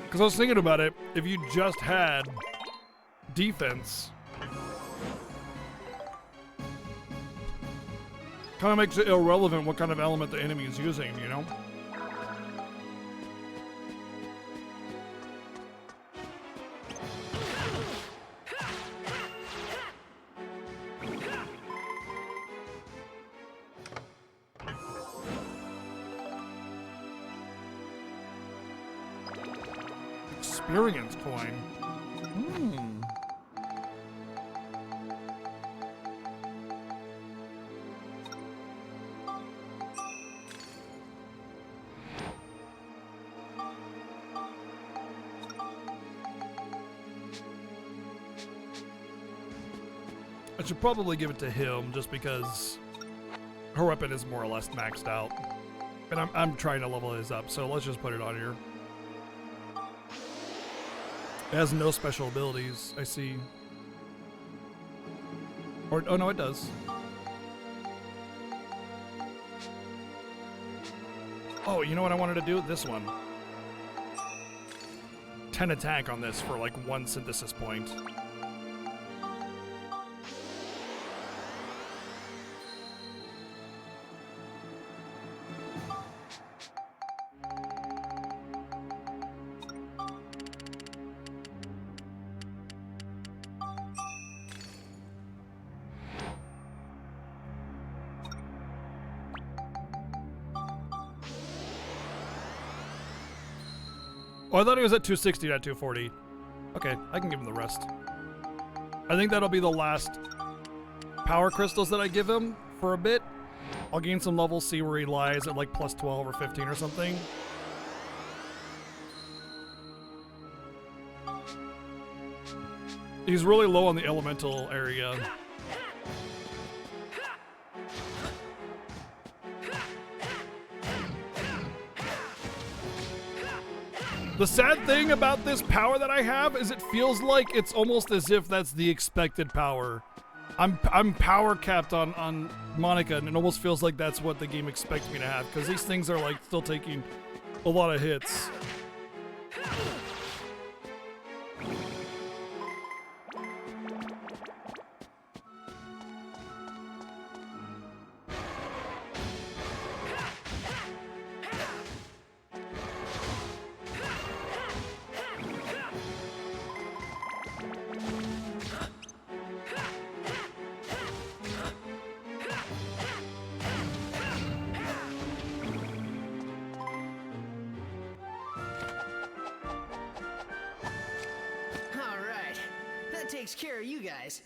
Because I was thinking about it, if you just had defense, kind of makes it irrelevant what kind of element the enemy is using, you know? Experience coin. I should probably give it to him just because her weapon is more or less maxed out. And I'm trying to level his up, so let's just put it on here. It has no special abilities, I see. Or, oh no, it does. Oh, you know what I wanted to do? This one. 10 attack on this for like 1 synthesis point. Oh, I thought he was at 260, not 240. Okay, I can give him the rest. I think that'll be the last power crystals that I give him for a bit. I'll gain some levels, see where he lies at like plus 12 or 15 or something. He's really low on the elemental area. The sad thing about this power that I have is it feels like it's almost as if that's the expected power. I'm power capped on Monica, and it almost feels like that's what the game expects me to have, because these things are like still taking a lot of hits. Alright, that takes care of you guys.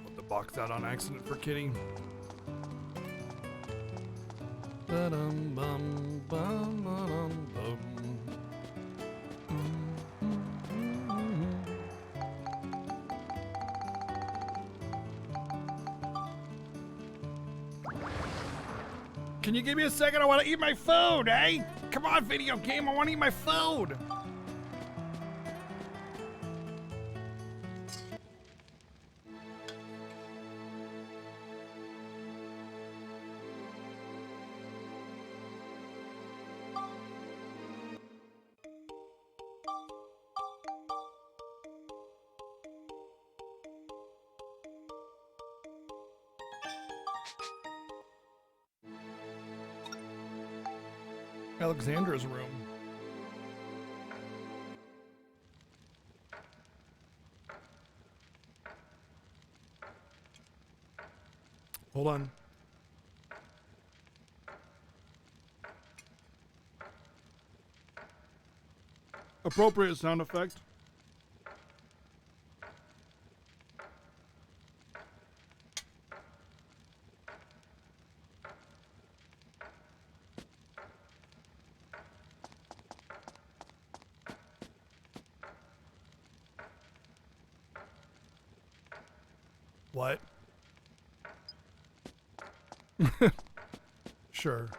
Put the box out on accident for Kitty. Ba-dum-bum-bum-ba-dum-bum. Can you give me a second? I want to eat my food, eh? Come on, video game. I want to eat my food. Alexandra's room. Hold on. Appropriate sound effect. What? Sure.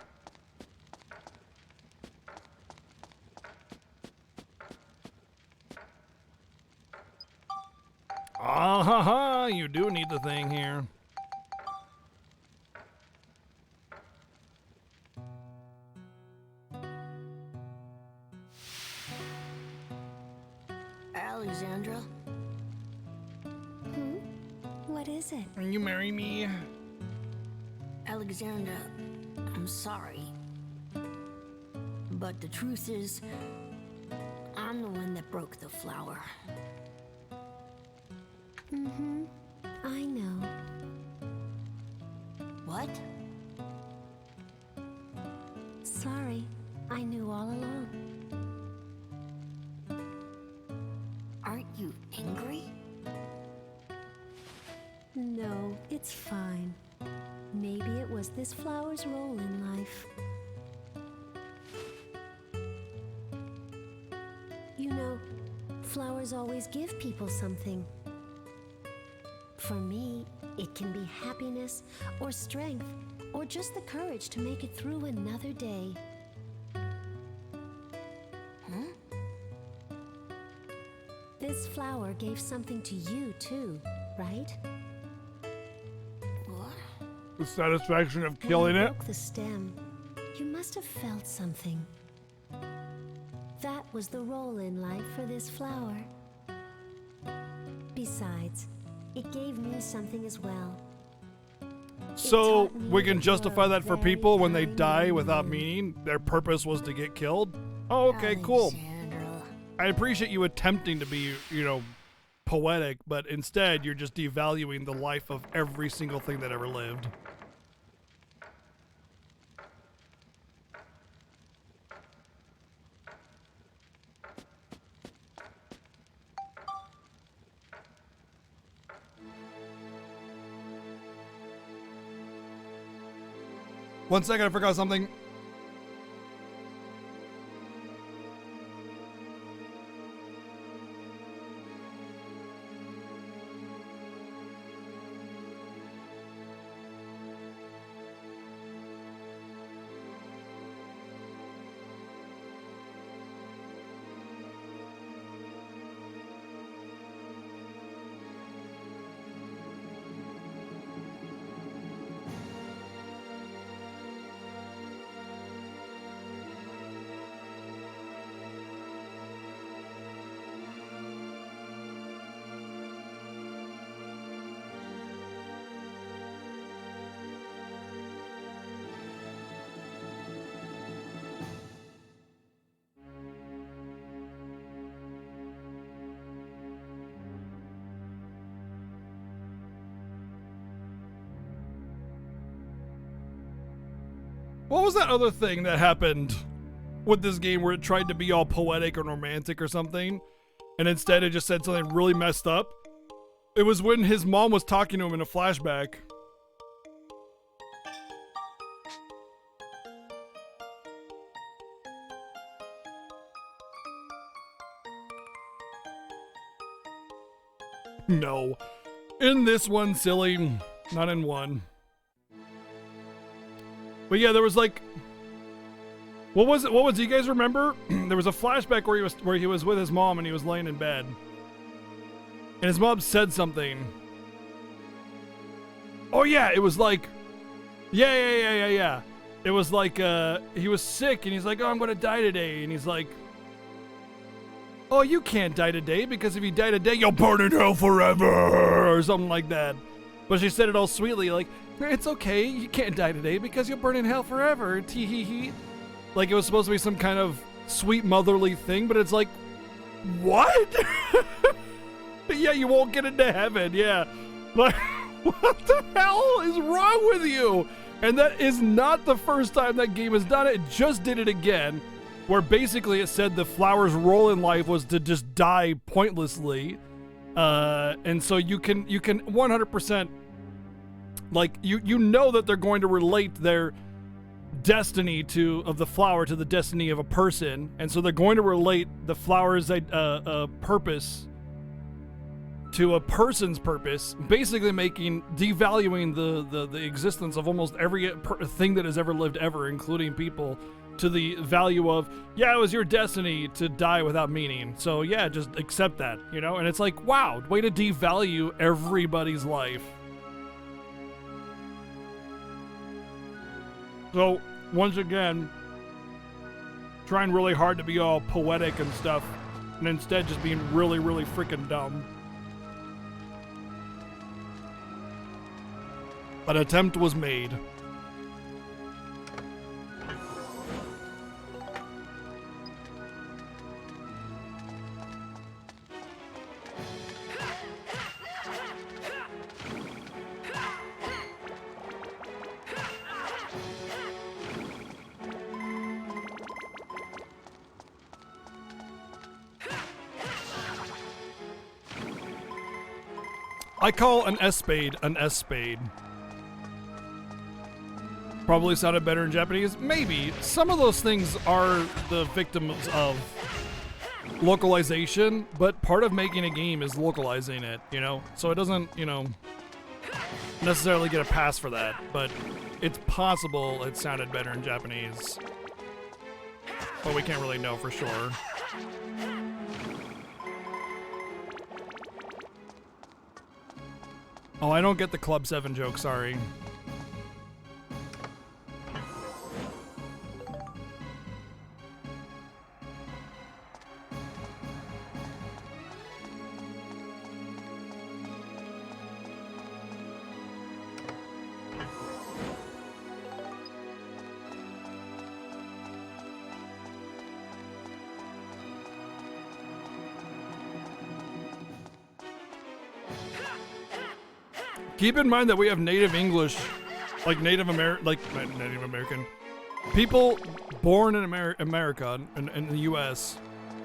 Ah ha ha, you do need the thing here. Alexandra? What is it? Will you marry me? Alexandra, I'm sorry. But the truth is, I'm the one that broke the flower. I know. What? Sorry, I knew all along. Aren't you angry? No, it's fine. Maybe it was this flower's role in life. You know, flowers always give people something. For me, it can be happiness, or strength, or just the courage to make it through another day. This flower gave something to you, too, right? What? The satisfaction of When killing you it. broke the stem, you must have felt something. That was the role in life for this flower. Besides, it gave me something as well. So taught me we can that justify you're that for a very people when they kind die without man. meaning their purpose was to get killed? Oh, okay, cool. I appreciate you attempting to be, poetic, but instead you're just devaluing the life of every single thing that ever lived. One second, I forgot something. What was that other thing that happened with this game where it tried to be all poetic and romantic or something, and instead it just said something really messed up? It was when his mom was talking to him in a flashback. No. In this one, silly. Not in one. But yeah, there was like, what was it? Do you guys remember? There was a flashback where he was with his mom and he was laying in bed, and his mom said something. Oh yeah, it was like, yeah. It was like he was sick and he's like, oh, I'm gonna die today, and he's like, oh, you can't die today because if you die today, you'll burn in hell forever, or something like that. But she said it all sweetly, like, it's okay, you can't die today because you'll burn in hell forever. Tee hee hee. Like it was supposed to be some kind of sweet motherly thing, but it's like, what? Yeah, you won't get into heaven. Yeah. Like, what the hell is wrong with you? And that is not the first time that game has done it. It just did it again, where basically it said the flower's role in life was to just die pointlessly. And so you can 100%, like, you know that they're going to relate their destiny of the flower to the destiny of a person, and so they're going to relate the flower's purpose to a person's purpose, basically devaluing the existence of almost every thing that has ever lived ever, including people, to the value of, yeah, it was your destiny to die without meaning, so yeah, just accept that, and it's like, wow, way to devalue everybody's life. So, once again, trying really hard to be all poetic and stuff, and instead just being really, really freaking dumb. An attempt was made. I call an S-spade an S-spade. Probably sounded better in Japanese. Maybe. Some of those things are the victims of localization, but part of making a game is localizing it, So it doesn't, necessarily get a pass for that, but it's possible it sounded better in Japanese. But we can't really know for sure. Oh, I don't get the Club 7 joke, sorry. Keep in mind that we have native English, like Native American people born in America in the U.S.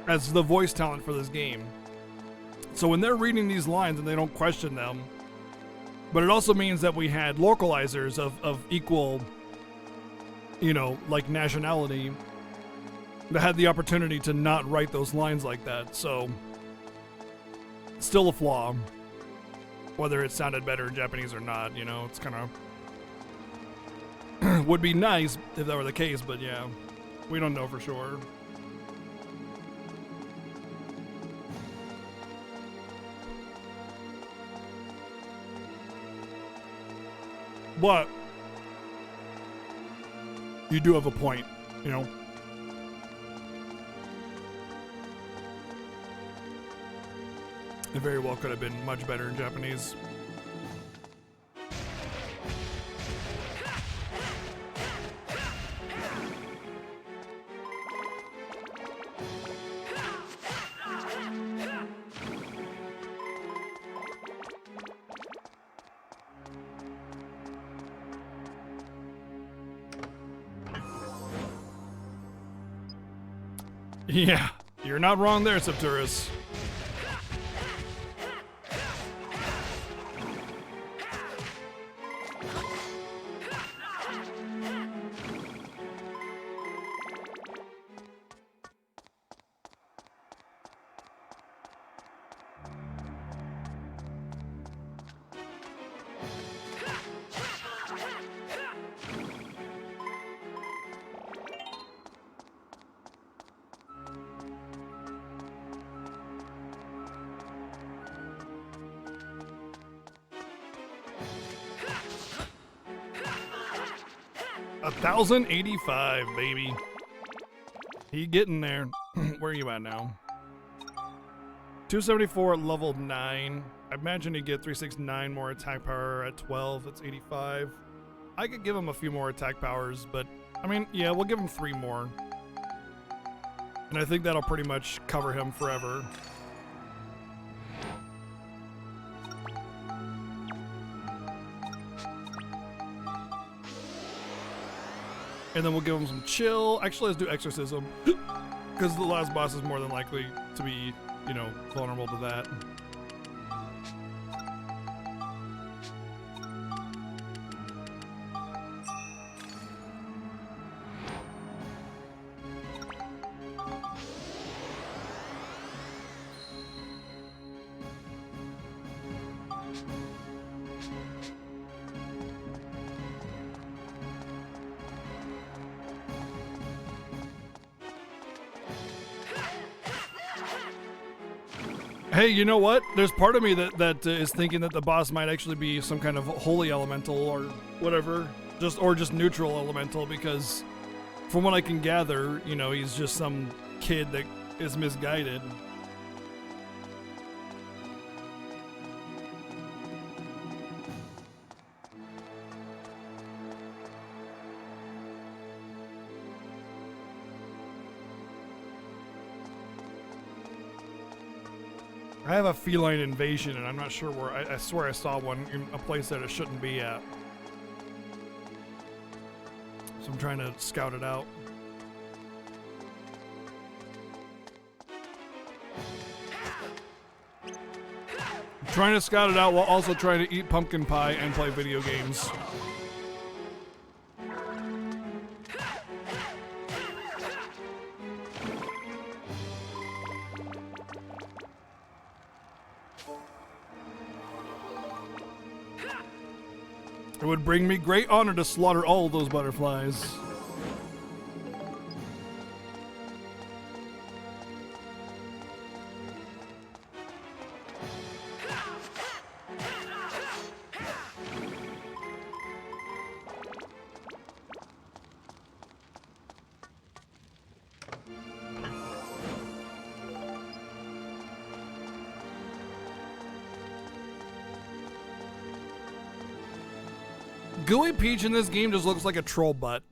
as the voice talent for this game. So when they're reading these lines and they don't question them, but it also means that we had localizers of equal, you know, like nationality that had the opportunity to not write those lines like that. So still a flaw, whether it sounded better in Japanese or not. You know, it's kind of would be nice if that were the case, but yeah, we don't know for sure. But you do have a point, you know. It very well could have been much better in Japanese. Yeah, you're not wrong there, Septurus. $1,085, baby. He getting there. Where are you at now? 274 at level 9. I imagine he'd get 369 more attack power at 12. That's 85. I could give him a few more attack powers, but I mean, yeah, we'll give him 3 more. And I think that'll pretty much cover him forever. And then we'll give him some chill. Actually, let's do exorcism. Because the last boss is more than likely to be, you know, vulnerable to that. Hey, you know what? There's part of me that is thinking that the boss might actually be some kind of holy elemental or whatever, just neutral elemental, because from what I can gather, you know, he's just some kid that is misguided. I have a feline invasion, and I'm not sure where. I swear I saw one in a place that it shouldn't be at. So I'm trying to scout it out. I'm trying to scout it out while also trying to eat pumpkin pie and play video games. It would bring me great honor to slaughter all of those butterflies. Gooey Peach in this game just looks like a troll butt.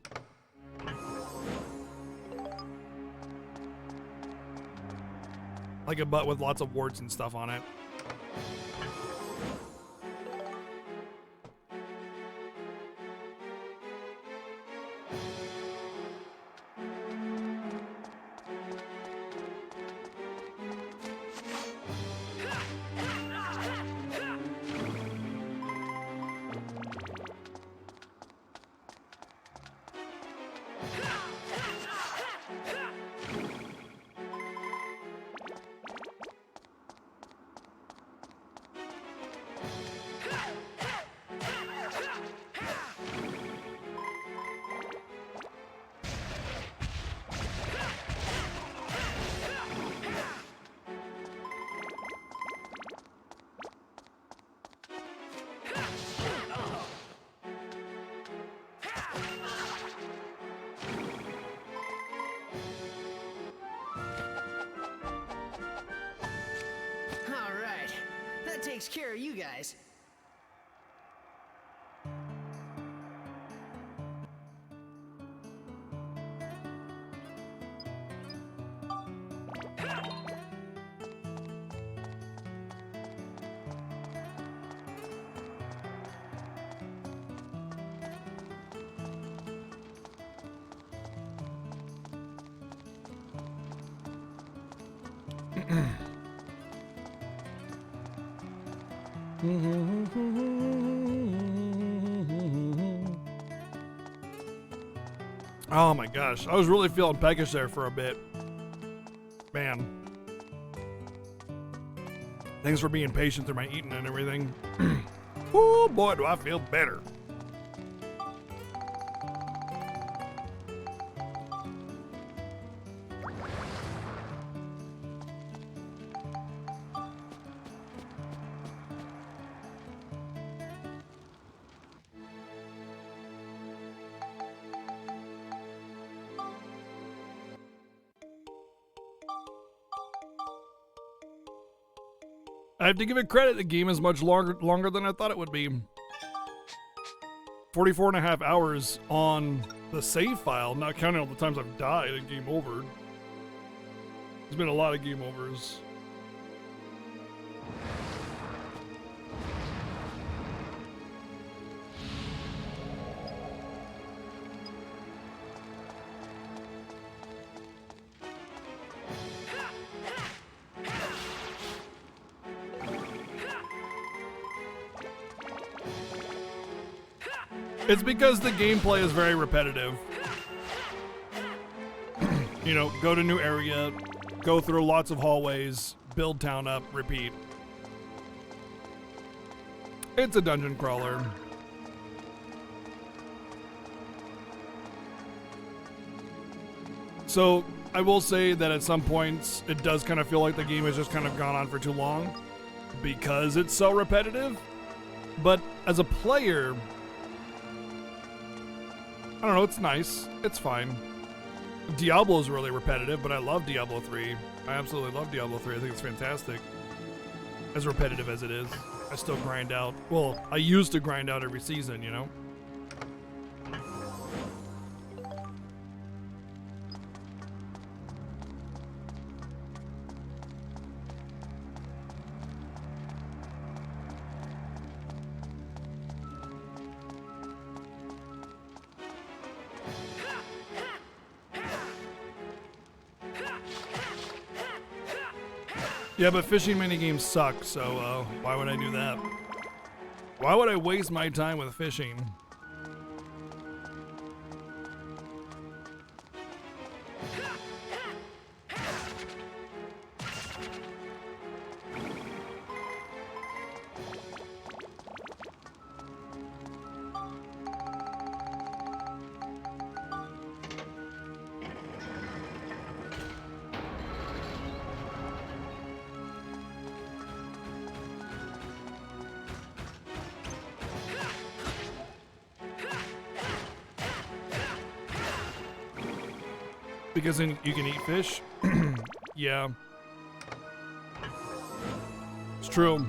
Like a butt with lots of warts and stuff on it. takes care of you guys. Oh my gosh, I was really feeling peckish there for a bit. Man. Thanks for being patient through my eating and everything. Oh boy, do I feel better. I have to give it credit, the game is much longer than I thought it would be. 44 and a half hours on the save file, not counting all the times I've died and game over. There's been a lot of game overs. It's because the gameplay is very repetitive. You know, go to new area, go through lots of hallways, build town up, repeat. It's a dungeon crawler. So, I will say that at some points, it does kind of feel like the game has just kind of gone on for too long because it's so repetitive. But as a player, I don't know, it's nice. It's fine. Diablo's really repetitive, but I love Diablo 3. I absolutely love Diablo 3. I think it's fantastic. As repetitive as it is, I still grind out. Well, I used to grind out every season, you know? Yeah, but fishing minigames suck, so why would I do that? Why would I waste my time with fishing? Because then you can eat fish? Yeah. It's true.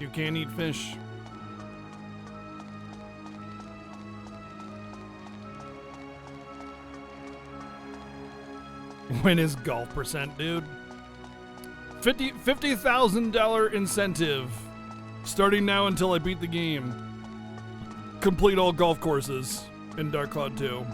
You can eat fish. When is golf percent, dude? $50,000 incentive. Starting now until I beat the game. Complete all golf courses in Dark Cloud 2.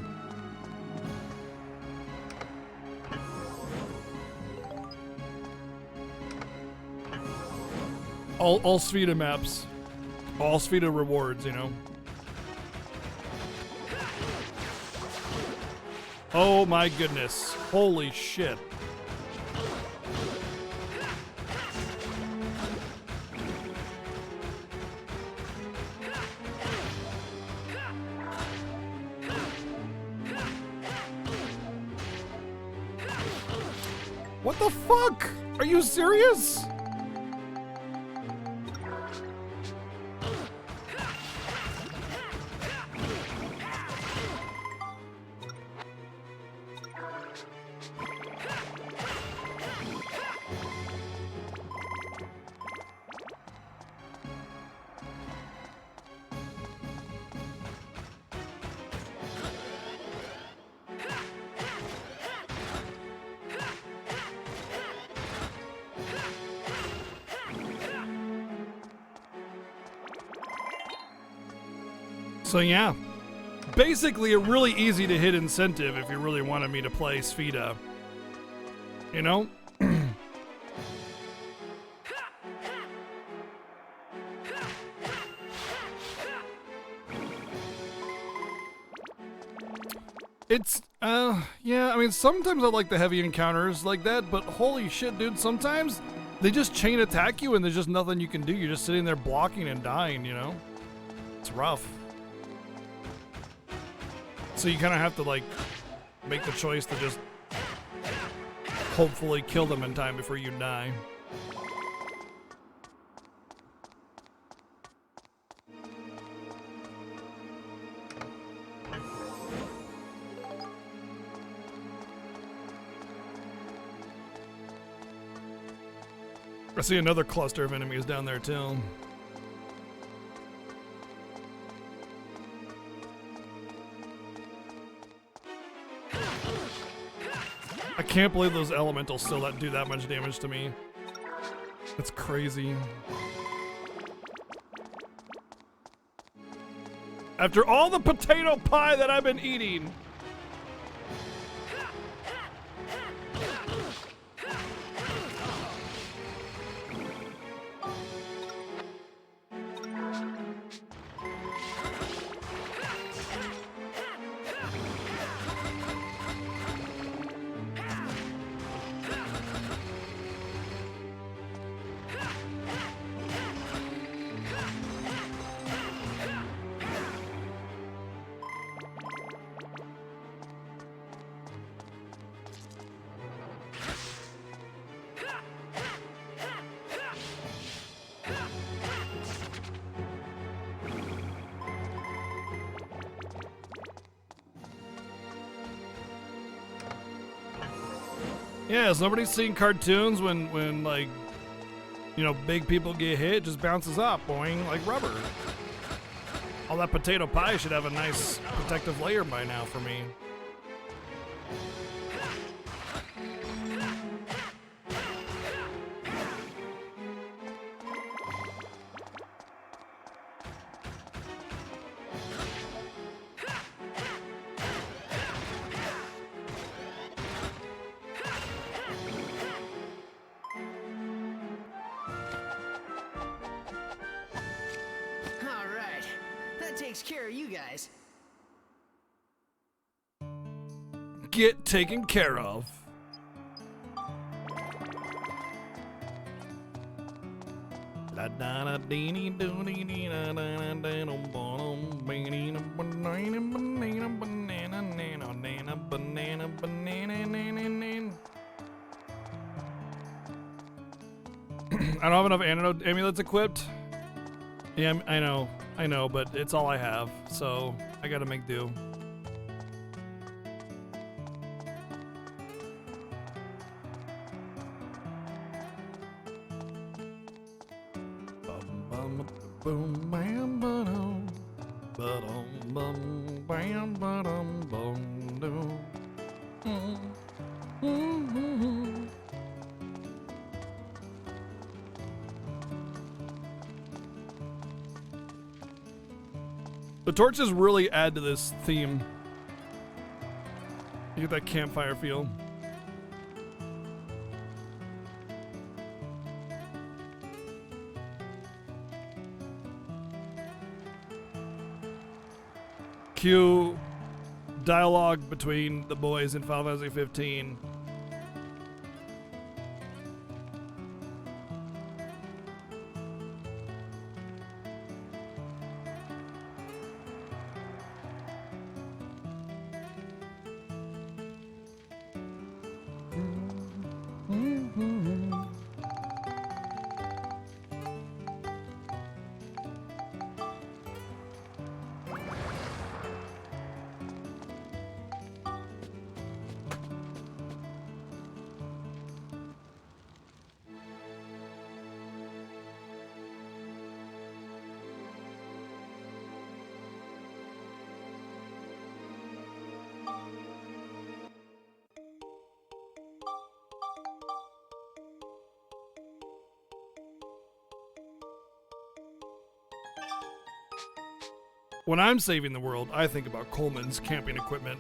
All Spheda maps. All Spheda rewards, you know. Oh my goodness. Holy shit. What the fuck? Are you serious? So yeah, basically a really easy to hit incentive if you really wanted me to play Sfida. You know? It's, yeah, I mean, sometimes I like the heavy encounters like that, but holy shit, dude, sometimes they just chain attack you and there's just nothing you can do. You're just sitting there blocking and dying, you know? It's rough. So you kind of have to, like, make the choice to just hopefully kill them in time before you die. I see another cluster of enemies down there too. I can't believe those elementals still do that much damage to me. That's crazy. After all the potato pie that I've been eating. Yeah, has nobody seen cartoons when like, you know, big people get hit, it just bounces up, boing, like rubber. All that potato pie should have a nice protective layer by now for me. Takes care of you guys. Get taken care of. La da da dee dee doo dee dee da da da da dum bum banana banana banana banana banana banana banana. I don't have enough antidote amulets equipped. Yeah, I know, but it's all I have, so I gotta make do. Boom, bam, ba-dum, ba-dum, bum, bam, ba-dum, bum, doo. The torches really add to this theme. You get that campfire feel. Cue dialogue between the boys in Final Fantasy 15. When I'm saving the world, I think about Coleman's camping equipment.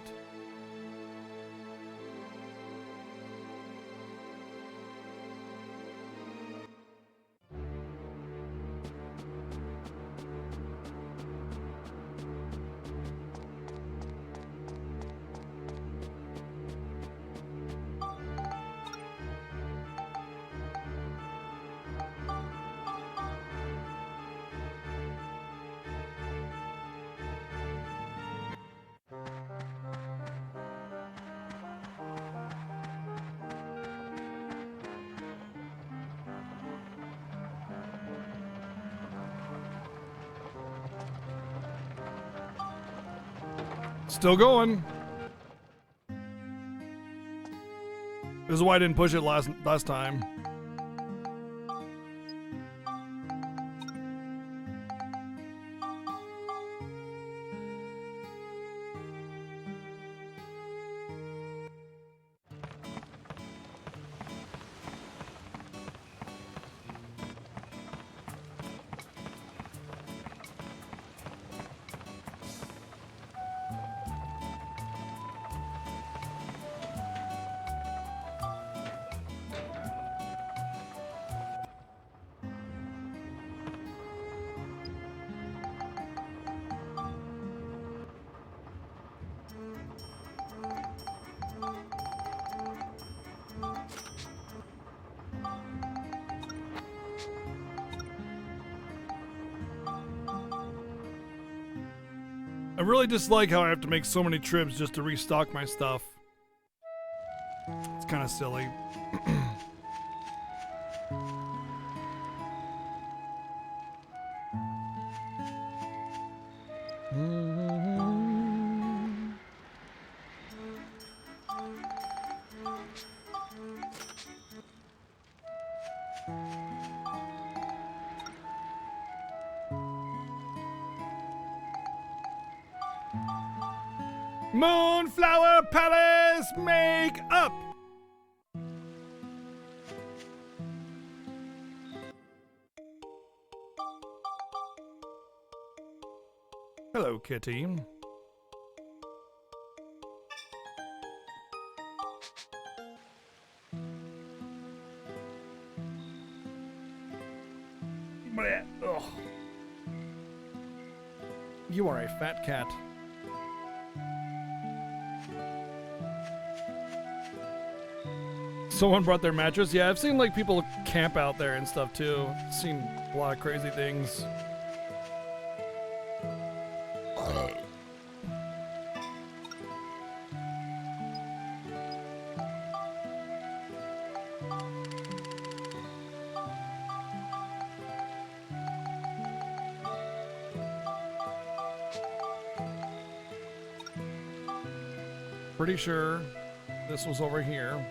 Still going. This is why I didn't push it last time. I really dislike how I have to make so many trips just to restock my stuff. It's kind of silly. Moonflower Palace, make up! Hello, kitty. Blech, ugh. You are a fat cat. Someone brought their mattress. Yeah, I've seen like people camp out there and stuff too. Seen a lot of crazy things. Pretty sure this was over here.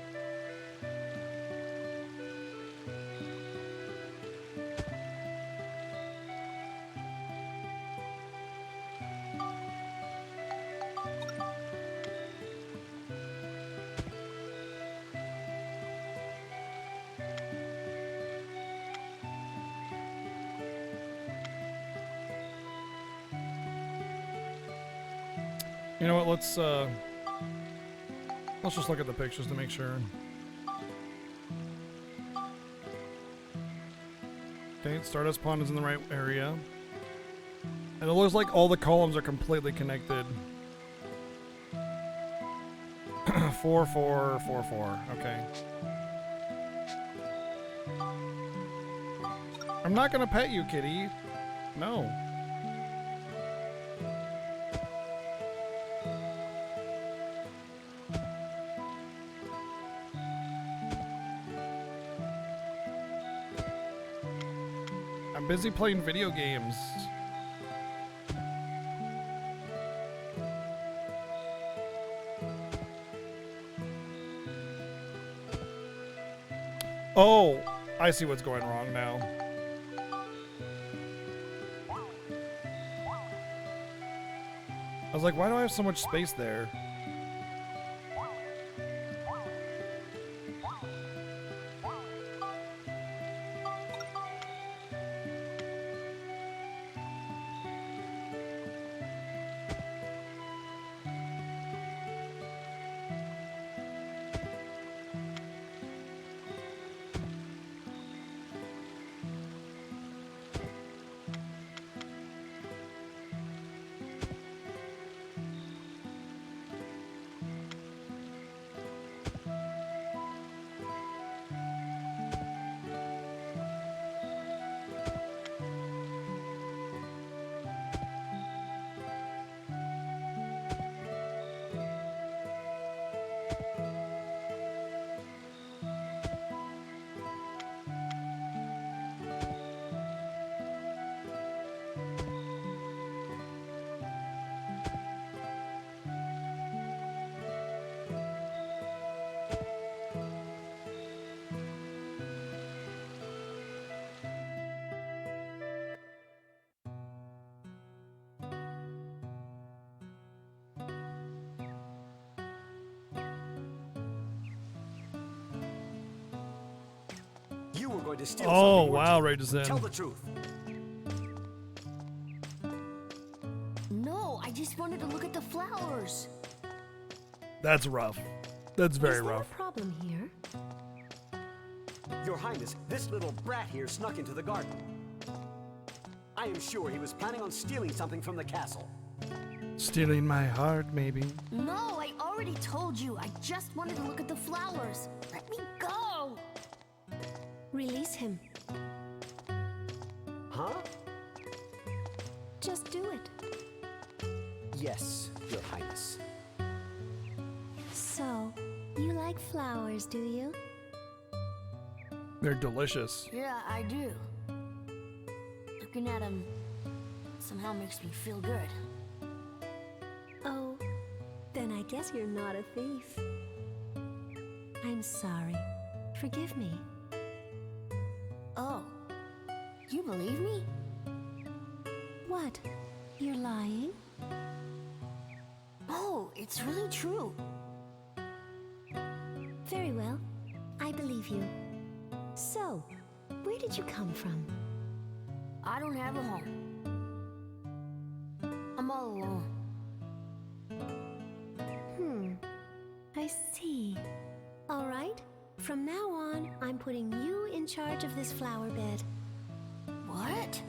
You know what, let's just look at the pictures to make sure. Okay, Stardust Pond is in the right area. And it looks like all the columns are completely connected. 4, 4, 4, 4, okay. I'm not gonna pet you, kitty. No. I'm busy playing video games. Oh, I see what's going wrong now. I was like, why do I have so much space there? going to steal Oh, something, wow, weren't you? Raijisen. Tell the truth. No, I just wanted to look at the flowers. That's rough. That's very Is there rough. a problem here? Your Highness, this little brat here snuck into the garden. I am sure he was planning on stealing something from the castle. Stealing my heart, maybe. No, I already told you. I just wanted to look at the flowers. Let me go. Release him. Huh? Just do it. Yes, Your Highness. So, you like flowers, do you? They're delicious. Yeah, I do. Looking at them somehow makes me feel good. Oh, then I guess you're not a thief. I'm sorry. Forgive me. Oh, you believe me? What? You're lying? Oh, it's really true. Very well. I believe you. So, where did you come from? I don't have a home. I'm all alone. I see. All right. From now on, I'm putting you in charge of this flower bed. What?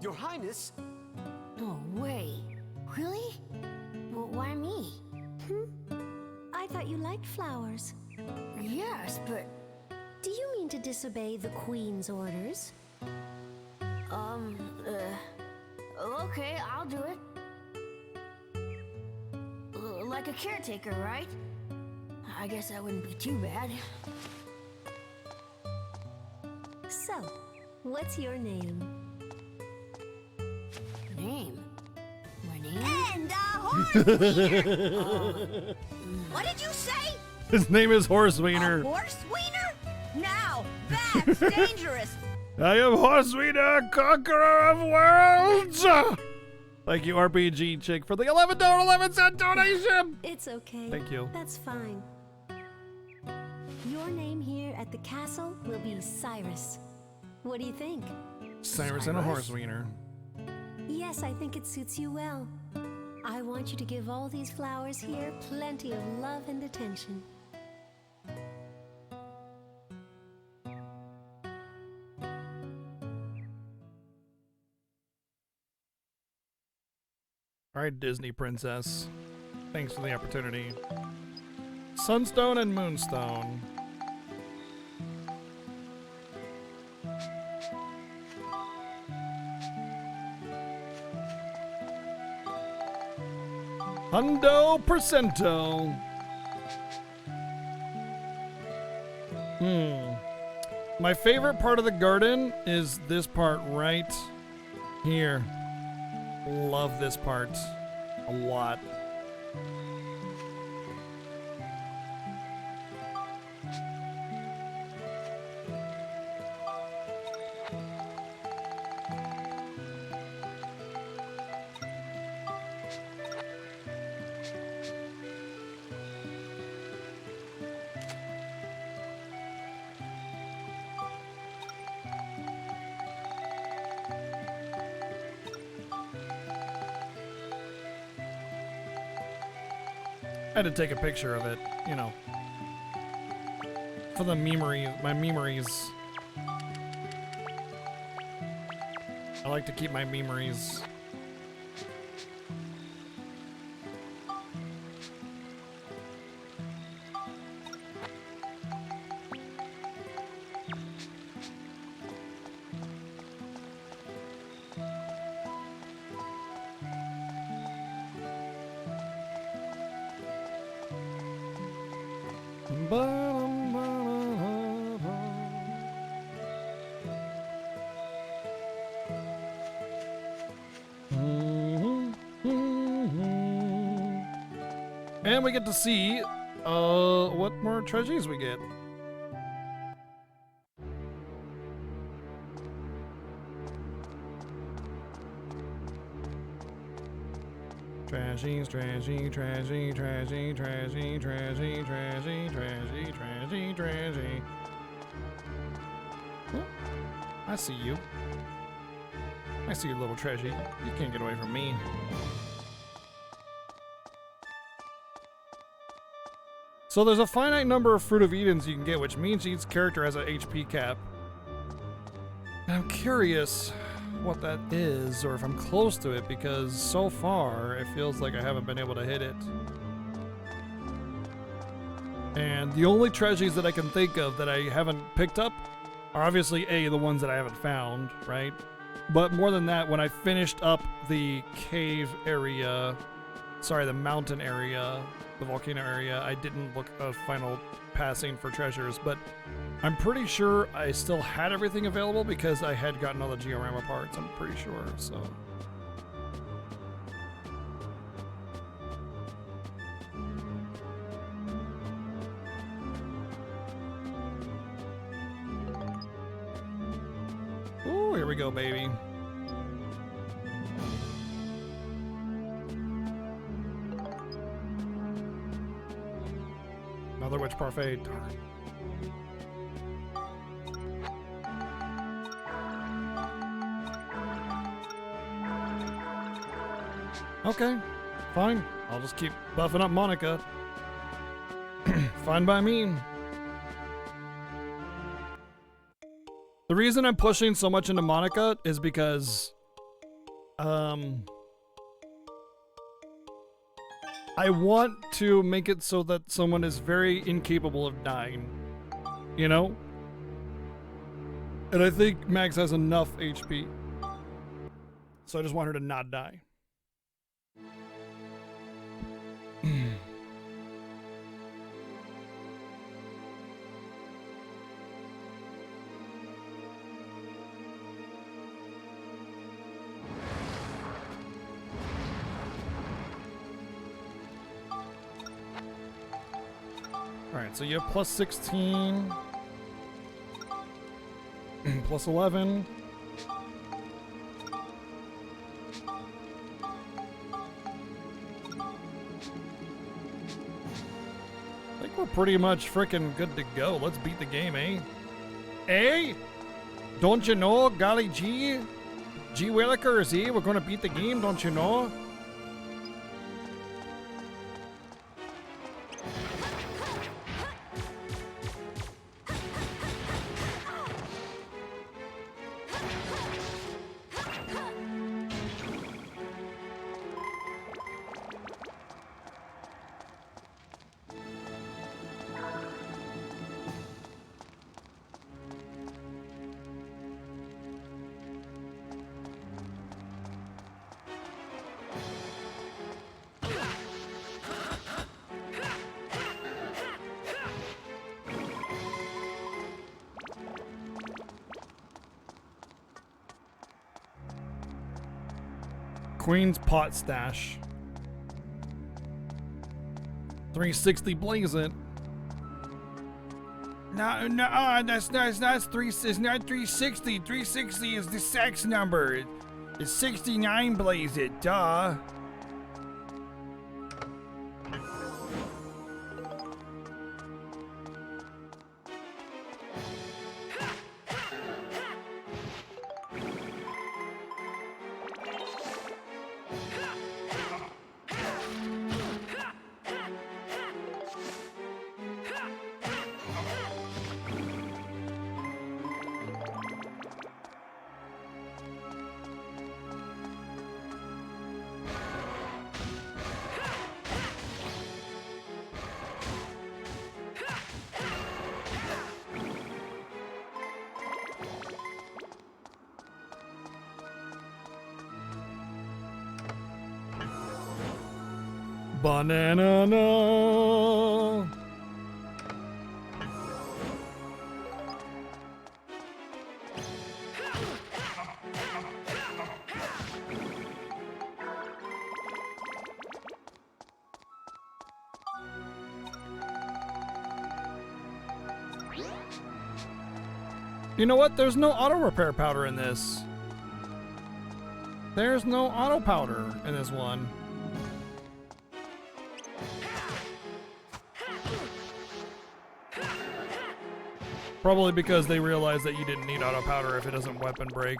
Your Highness? No way. Really? Well, why me? I thought you liked flowers. Yes, but... Do you mean to disobey the Queen's orders? Okay, I'll do it. Like a caretaker, right? I guess that wouldn't be too bad. So, what's your name? Name? My name? And horse wiener. What did you say? His name is Horse A Wiener. horse wiener? Now, that's dangerous. I am Horse Wiener, conqueror of worlds! Thank you, RPG Chick, for the $11.11 donation! It's okay. Thank you. That's fine. Your name here at the castle will be Cyrus. What do you think? Cyrus and a Horse Wiener. Yes, I think it suits you well. I want you to give all these flowers here plenty of love and attention. Alright, Disney Princess. Thanks for the opportunity. Sunstone and Moonstone. Hundo Percento. My favorite part of the garden is this part right here. Love this part a lot. I had to take a picture of it, you know, for the my memories. I like to keep my memories. And we get to see what more treasures we get. Trashy, trashy, trashy, trashy, trashy, trashy, trashy, trashy, trashy, trashy. I see you. I see you, little treasure. You can't get away from me. So there's a finite number of Fruit of Edens you can get, which means each character has an HP cap. And I'm curious what that is, or if I'm close to it, because so far it feels like I haven't been able to hit it. And the only treasures that I can think of that I haven't picked up are obviously the ones that I haven't found, right? But more than that, when I finished up the cave area, sorry, the mountain area, the volcano area, I didn't look a final passing for treasures, but I'm pretty sure I still had everything available because I had gotten all the Georama parts, I'm pretty sure, so. Ooh, here we go, baby. Another witch parfait. Darn. Okay, fine. I'll just keep buffing up Monica. Fine by me. The reason I'm pushing so much into Monica is because I want to make it so that someone is very incapable of dying, you know? And I think Max has enough HP. So I just want her to not die. Alright, so you have plus 16, plus 11. I think we're pretty much freaking good to go. Let's beat the game, eh? Eh? Don't you know, golly gee? Gee Willikers, eh? We're gonna beat the game, don't you know? Queen's Pot Stash. 360 blaze it. No, that's not 360. 360 is the sex number. It's 69 blaze it, duh. Banana no. You know what? There's no auto repair powder in this. There's no auto powder in this one. Probably because they realized that you didn't need auto powder if it doesn't weapon break.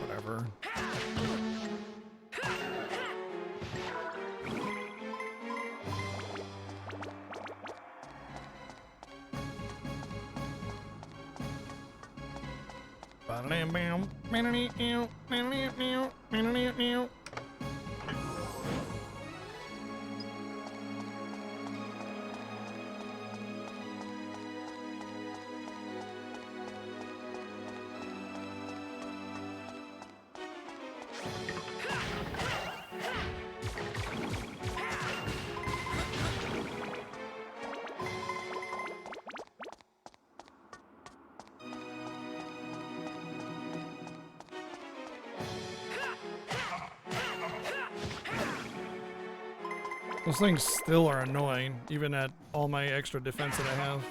Whatever. Those things still are annoying, even at all my extra defense that I have.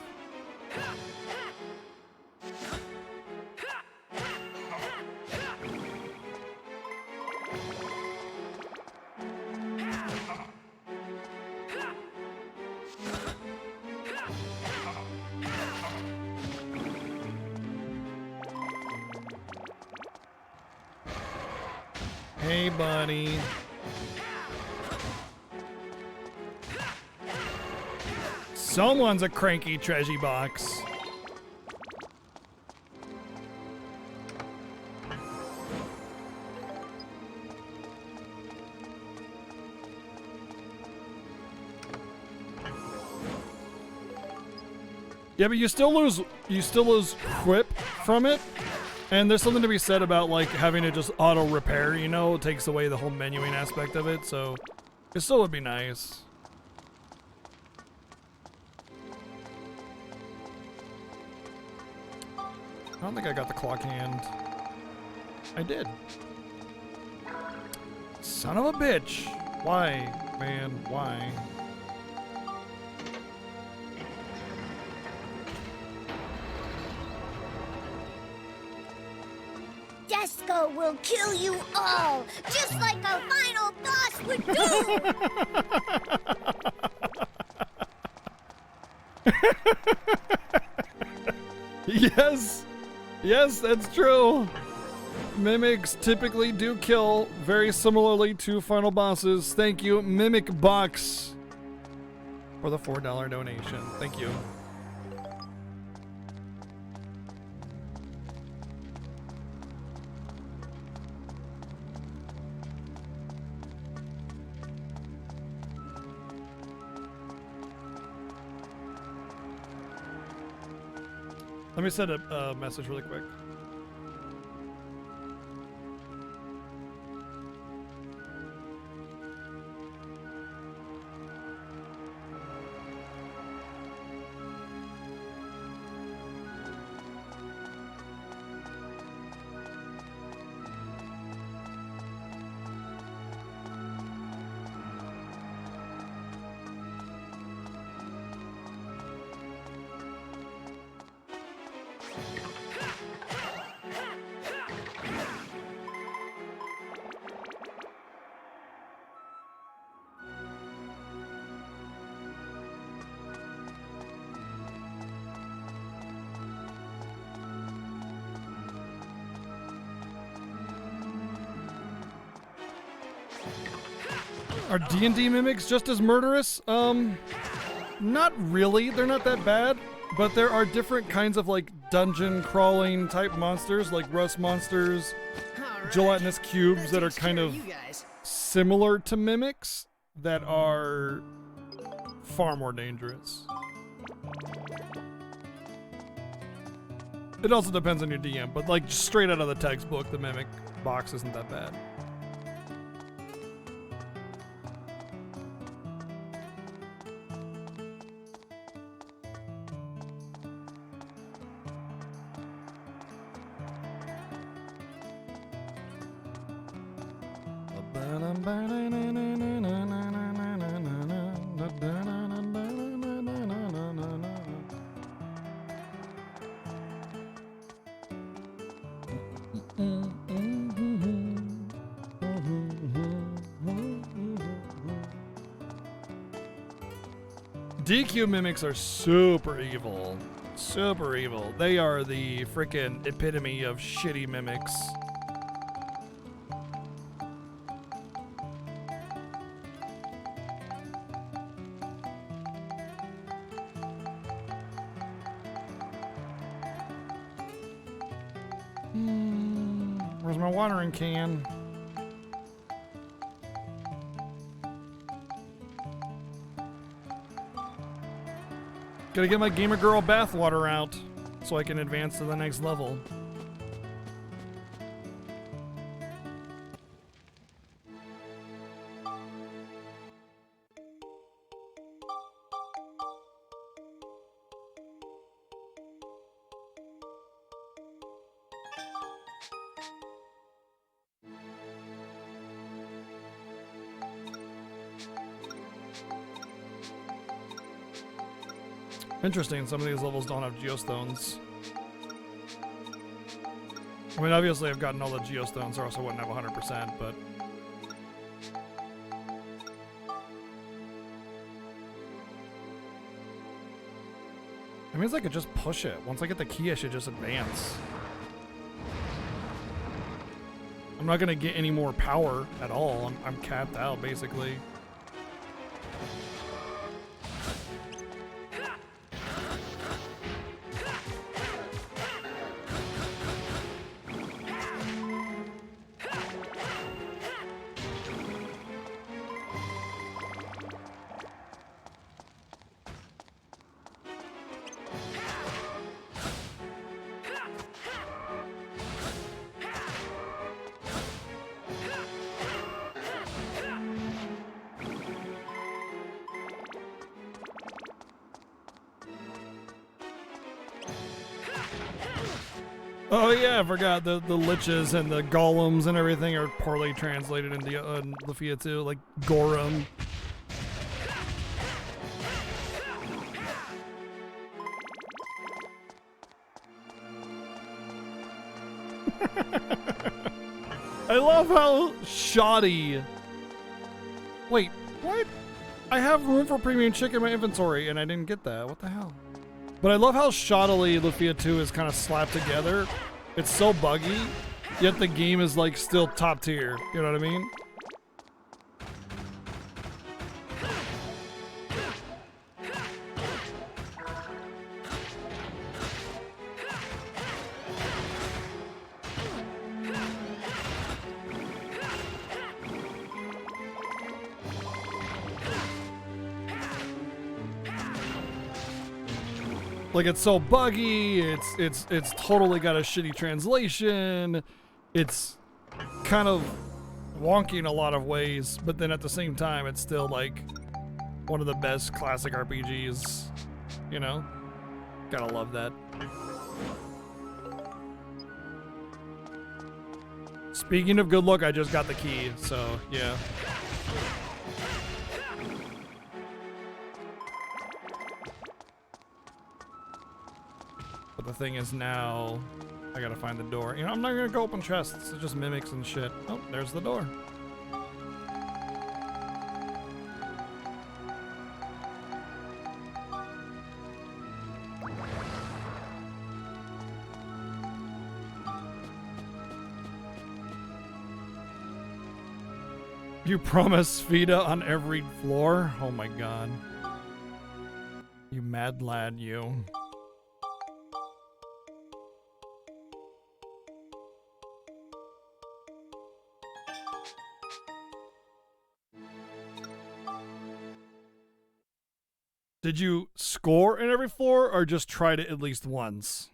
Hey, buddy. Someone's a cranky treasure box. Yeah, but you still lose whip from it. And there's something to be said about like having to just auto repair, you know, it takes away the whole menuing aspect of it, so it still would be nice. I don't think I got the clock hand. I did. Son of a bitch. Why, man? Why? Desco will kill you all, just like our final boss would do! Yes! Yes, that's true! Mimics typically do kill very similarly to final bosses. Thank you, Mimic Box, for the $4 donation. Thank you. Let me send a message really quick. Are D&D mimics just as murderous? Not really. They're not that bad. But there are different kinds of like dungeon crawling type monsters, like rust monsters, gelatinous cubes that are kind of similar to mimics that are far more dangerous. It also depends on your DM, but like just straight out of the textbook, the mimic box isn't that bad. DQ mimics are super evil. Super evil. They are the frickin' epitome of shitty mimics. Where's my watering can? Gotta get my Gamer Girl bathwater out so I can advance to the next level. Interesting, some of these levels don't have geostones. I mean, obviously I've gotten all the geostones or else I wouldn't have 100%, but... That means I could just push it. Once I get the key, I should just advance. I'm not gonna get any more power at all. I'm capped out, basically. Oh yeah, I forgot the liches and the golems and everything are poorly translated into Lufia too, like Gorum. I love how shoddy. Wait, what? I have room for premium chicken in my inventory and I didn't get that. What the hell? But I love how shoddily Lufia 2 is kind of slapped together. It's so buggy, yet the game is like still top tier. You know what I mean? Like, it's so buggy, it's totally got a shitty translation, it's kind of wonky in a lot of ways, but then at the same time, it's still like one of the best classic RPGs, you know? Gotta love that. Speaking of good luck, I just got the key, so yeah. But the thing is now, I gotta find the door. You know, I'm not gonna go open chests. It's just mimics and shit. Oh, there's the door. You promise Fida on every floor? Oh my god. You mad lad, you. Did you score in every floor or just tried it at least once?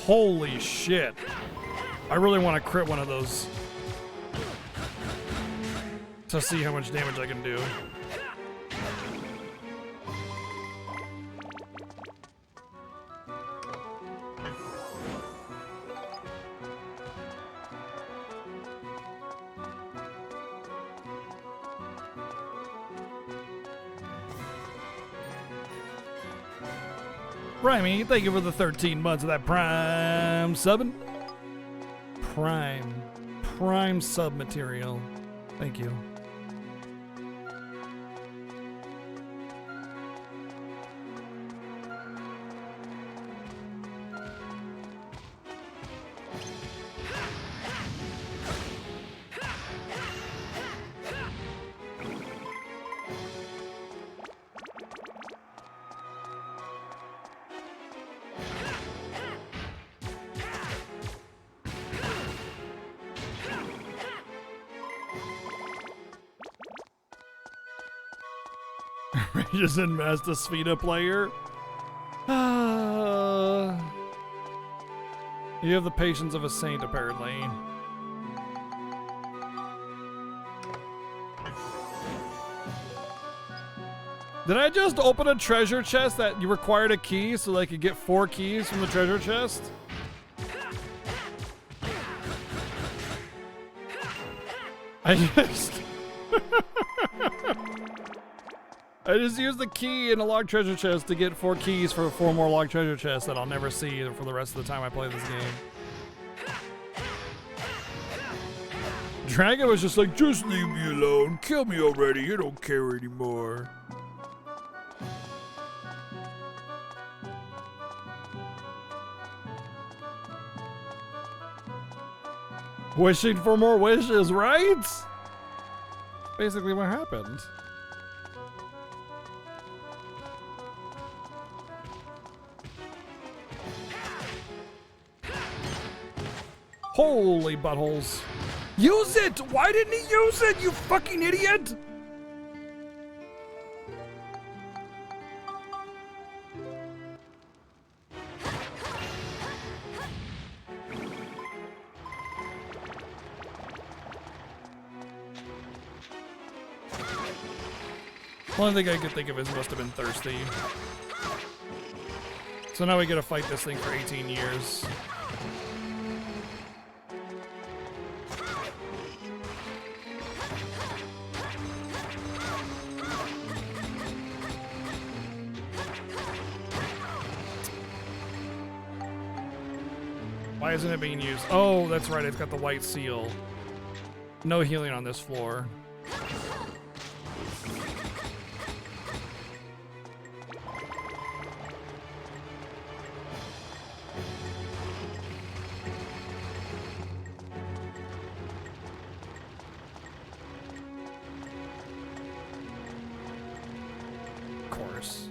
Holy shit. I really want to crit one of those to see how much damage I can do. Primey, thank you for the 13 months of that Prime subbing. Prime sub material. Thank you. Just in Master Spheda player. You have the patience of a saint, apparently. Did I just open a treasure chest that you required a key so I could get 4 keys from the treasure chest? I just used the key in a log treasure chest to get 4 keys for 4 more log treasure chests that I'll never see for the rest of the time I play this game. Dragon was just like, just leave me alone. Kill me already. You don't care anymore. Wishing for more wishes, right? Basically what happened. Holy buttholes. Use it! Why didn't he use it, you fucking idiot? Only thing I could think of is must have been thirsty. So now we gotta fight this thing for 18 years. Why isn't it being used? Oh, that's right, it's got the white seal. No healing on this floor. Of course.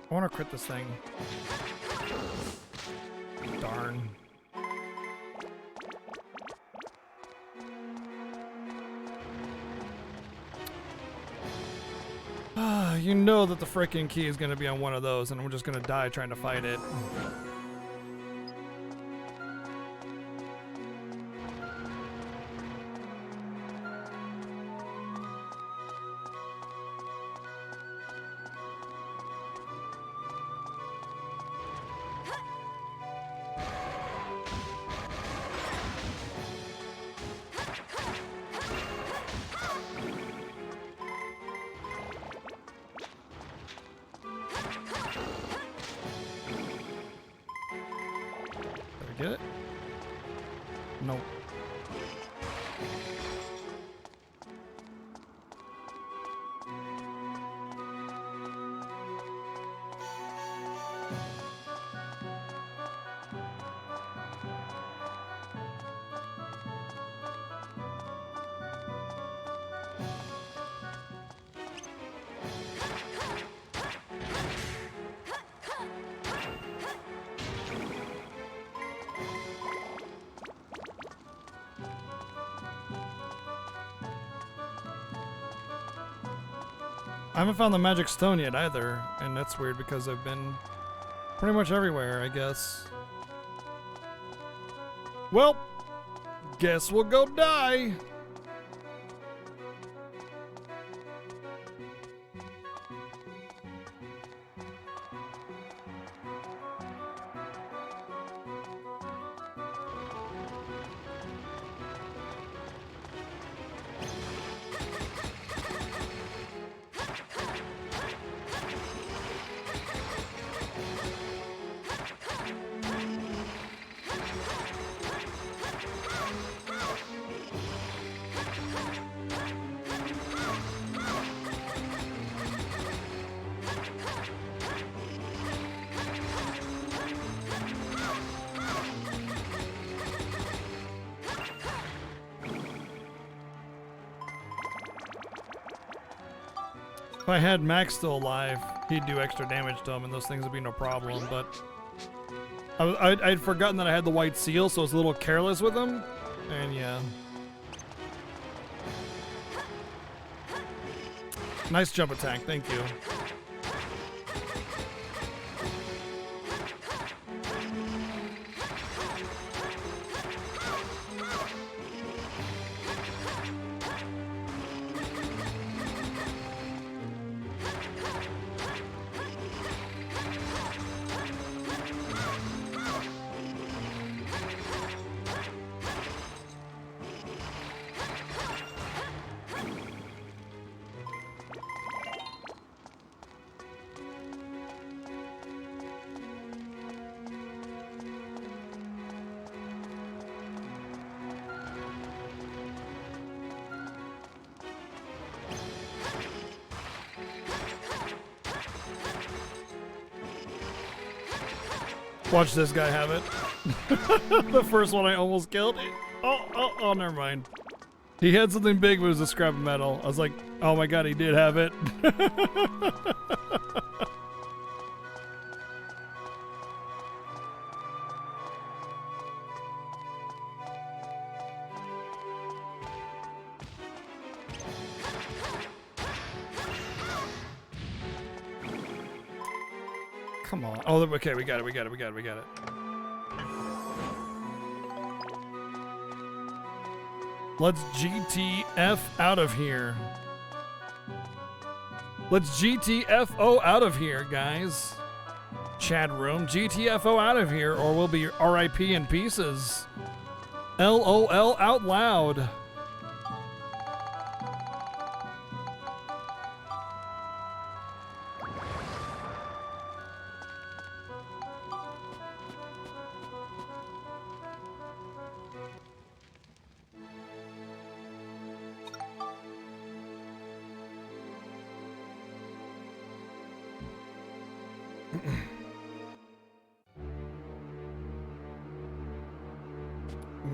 I want to crit this thing. Darn. You know that the frickin' key is going to be on one of those, and I'm just going to die trying to fight it. Get it? Nope. I haven't found the magic stone yet either, and that's weird because I've been pretty much everywhere, I guess. Well, guess we'll go die. If I had Max still alive, he'd do extra damage to him and those things would be no problem, but I'd forgotten that I had the white seal, so I was a little careless with him, and yeah. Nice jump attack, thank you. Watch this guy have it. The first one I almost killed. Oh, never mind. He had something big, but it was a scrap of metal. I was like, oh my god, he did have it. Come on. Oh, okay, we got it. Let's GTF out of here. Let's GTFO out of here, guys. Chat room, GTFO out of here, or we'll be RIP in pieces. LOL out loud.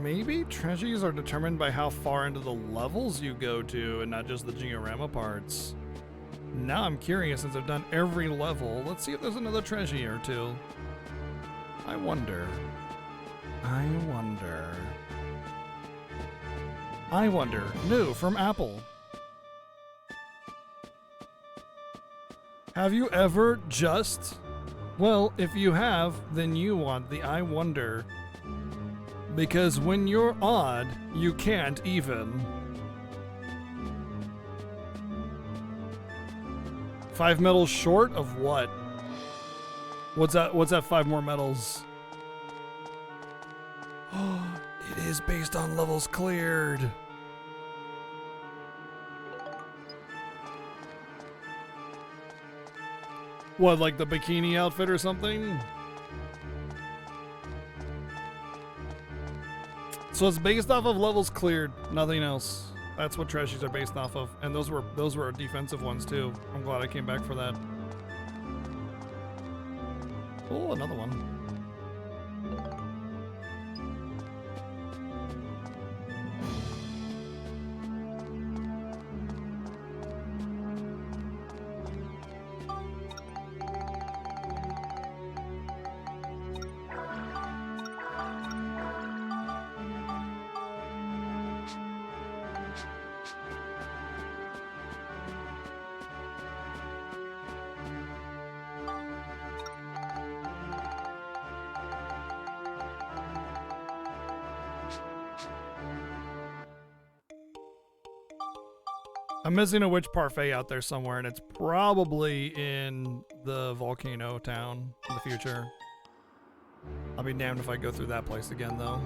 Maybe treasures are determined by how far into the levels you go to and not just the Georama parts. Now I'm curious, since I've done every level. Let's see if there's another treasure or two. I wonder. New from Apple. Have you ever just... Well, if you have, then you want the I wonder. Because when you're odd, you can't even. 5 medals short of what? What's that 5 more medals? Oh, it is based on levels cleared. What, like the bikini outfit or something? So it's based off of levels cleared, nothing else. That's what treasures are based off of, and those were defensive ones too. I'm glad I came back for that. Oh, another one. I'm missing a witch parfait out there somewhere, and it's probably in the volcano town in the future. I'll be damned if I go through that place again, though.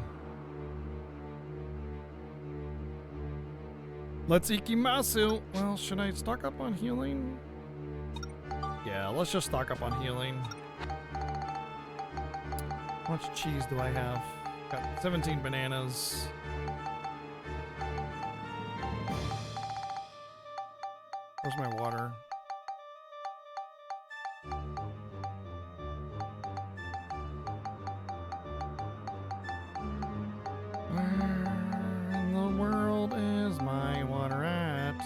Let's ikimasu. Well, should I stock up on healing? Yeah, let's just stock up on healing. How much cheese do I have? Got 17 bananas. Where's my water? Where in the world is my water at?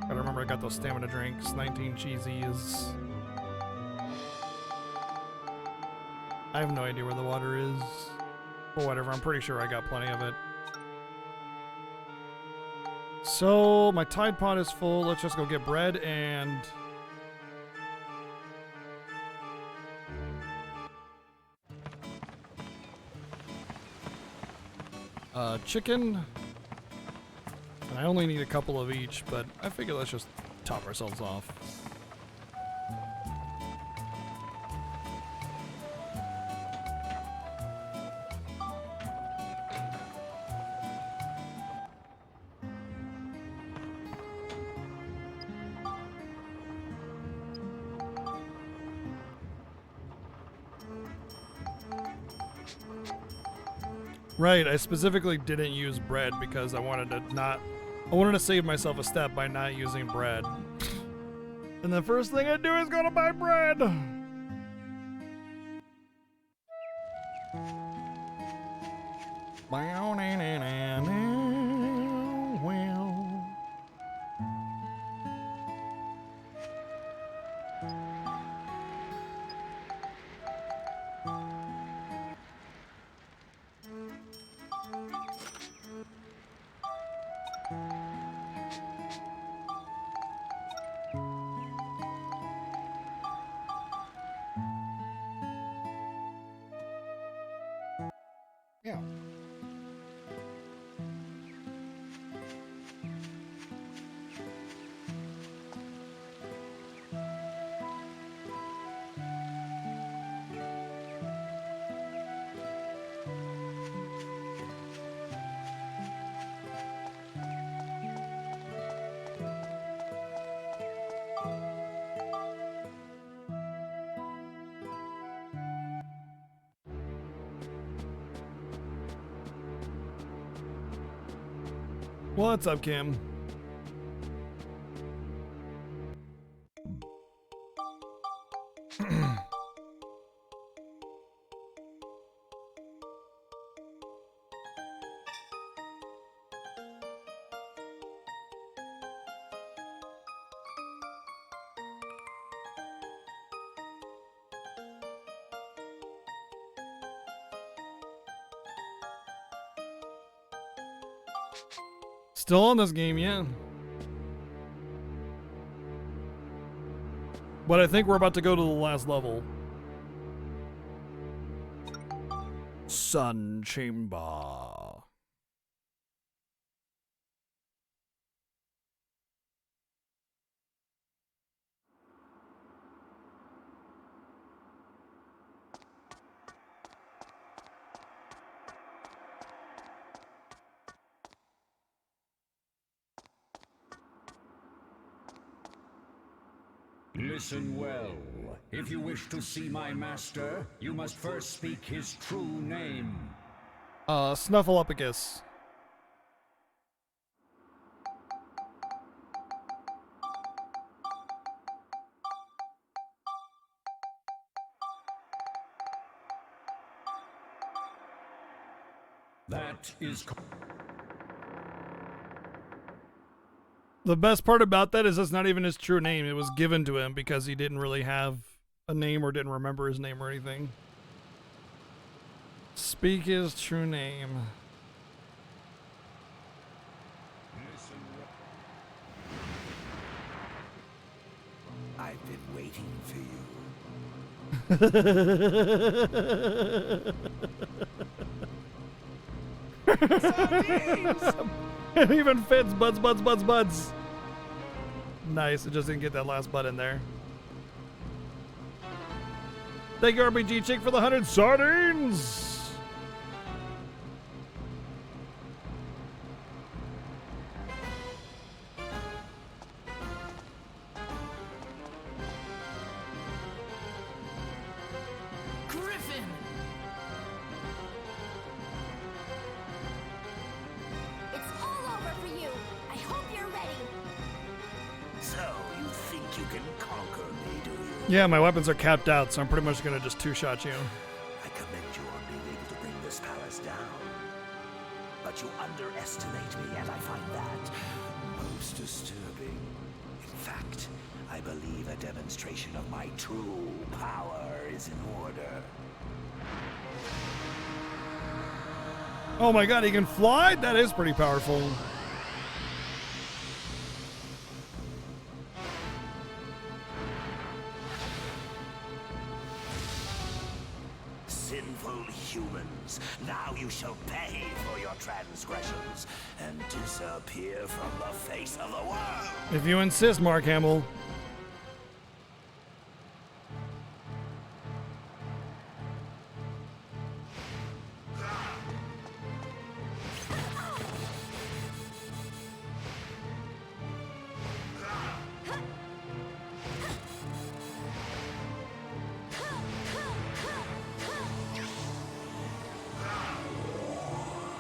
Gotta remember I got those stamina drinks, 19 cheesies. I have no idea where the water is. But whatever, I'm pretty sure I got plenty of it. So, my Tide Pod is full. Let's just go get bread and... chicken. And I only need a couple of each, but I figure let's just top ourselves off. Right, I specifically didn't use bread because I wanted to save myself a step by not using bread. And the first thing I do is go to buy bread. Yeah. What's up, Kim? Still on this game, yeah. But I think we're about to go to the last level. Sun Chamber. Listen well. If you wish to see my master, you must first speak his true name. Snuffleupagus. That is... The best part about that is that's not even his true name. It was given to him because he didn't really have a name or didn't remember his name or anything. Speak his true name. I've been waiting for you. It even fits. Buds, buds, buds, buds. Nice. It just didn't get that last bud in there. Thank you, RPG Chick, for the 100 sardines. Griffin! It's all over for you. I hope you're ready. So, you think you can conquer me, do you? Yeah, my weapons are capped out, so I'm pretty much gonna just two-shot you. I commend you on being able to bring this palace down. But you underestimate me, and I find that most disturbing. In fact, I believe a demonstration of my true power is in order. Oh my god, he can fly? That is pretty powerful. Sinful humans, now you shall pay for your transgressions and disappear from the face of the world. If you insist, Mark Hamill.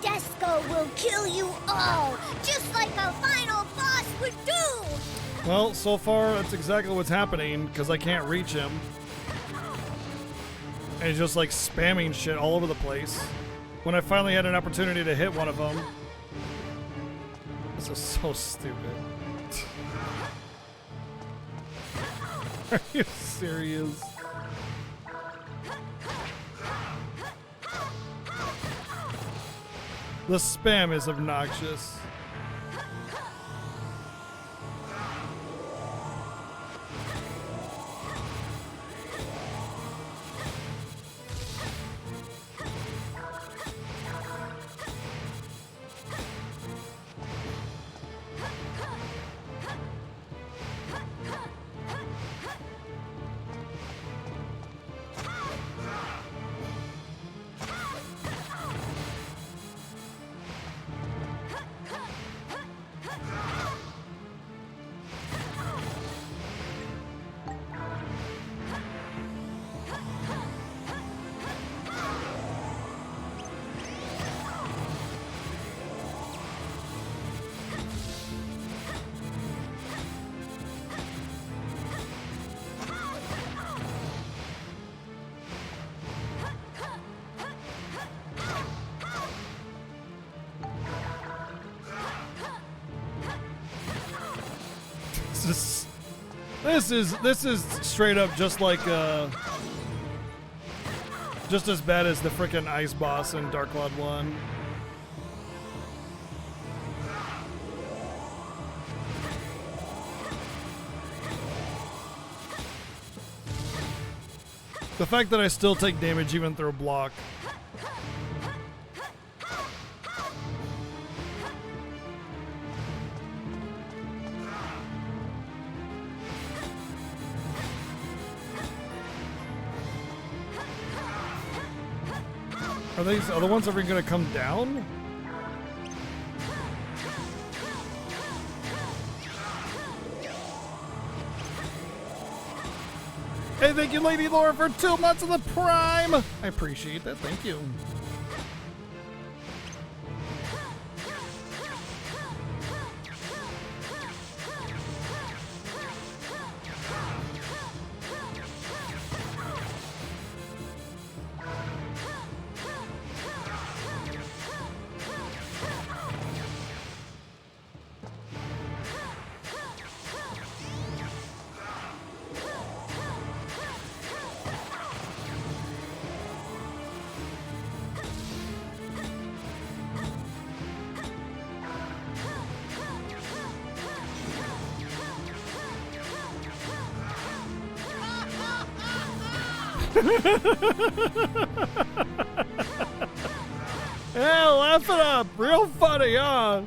Desco will kill you all, just like a final boss would do. Well, so far, that's exactly what's happening, because I can't reach him. And he's just like spamming shit all over the place. When I finally had an opportunity to hit one of them. This is so stupid. Are you serious? The spam is obnoxious. This is straight up just like just as bad as the frickin' ice boss in Dark Cloud 1. The fact that I still take damage even through a block. Are these other ones ever gonna come down? Hey, thank you, Lady Laura, for 2 months of the Prime! I appreciate that, thank you. Yeah, laugh it up. Real funny, huh?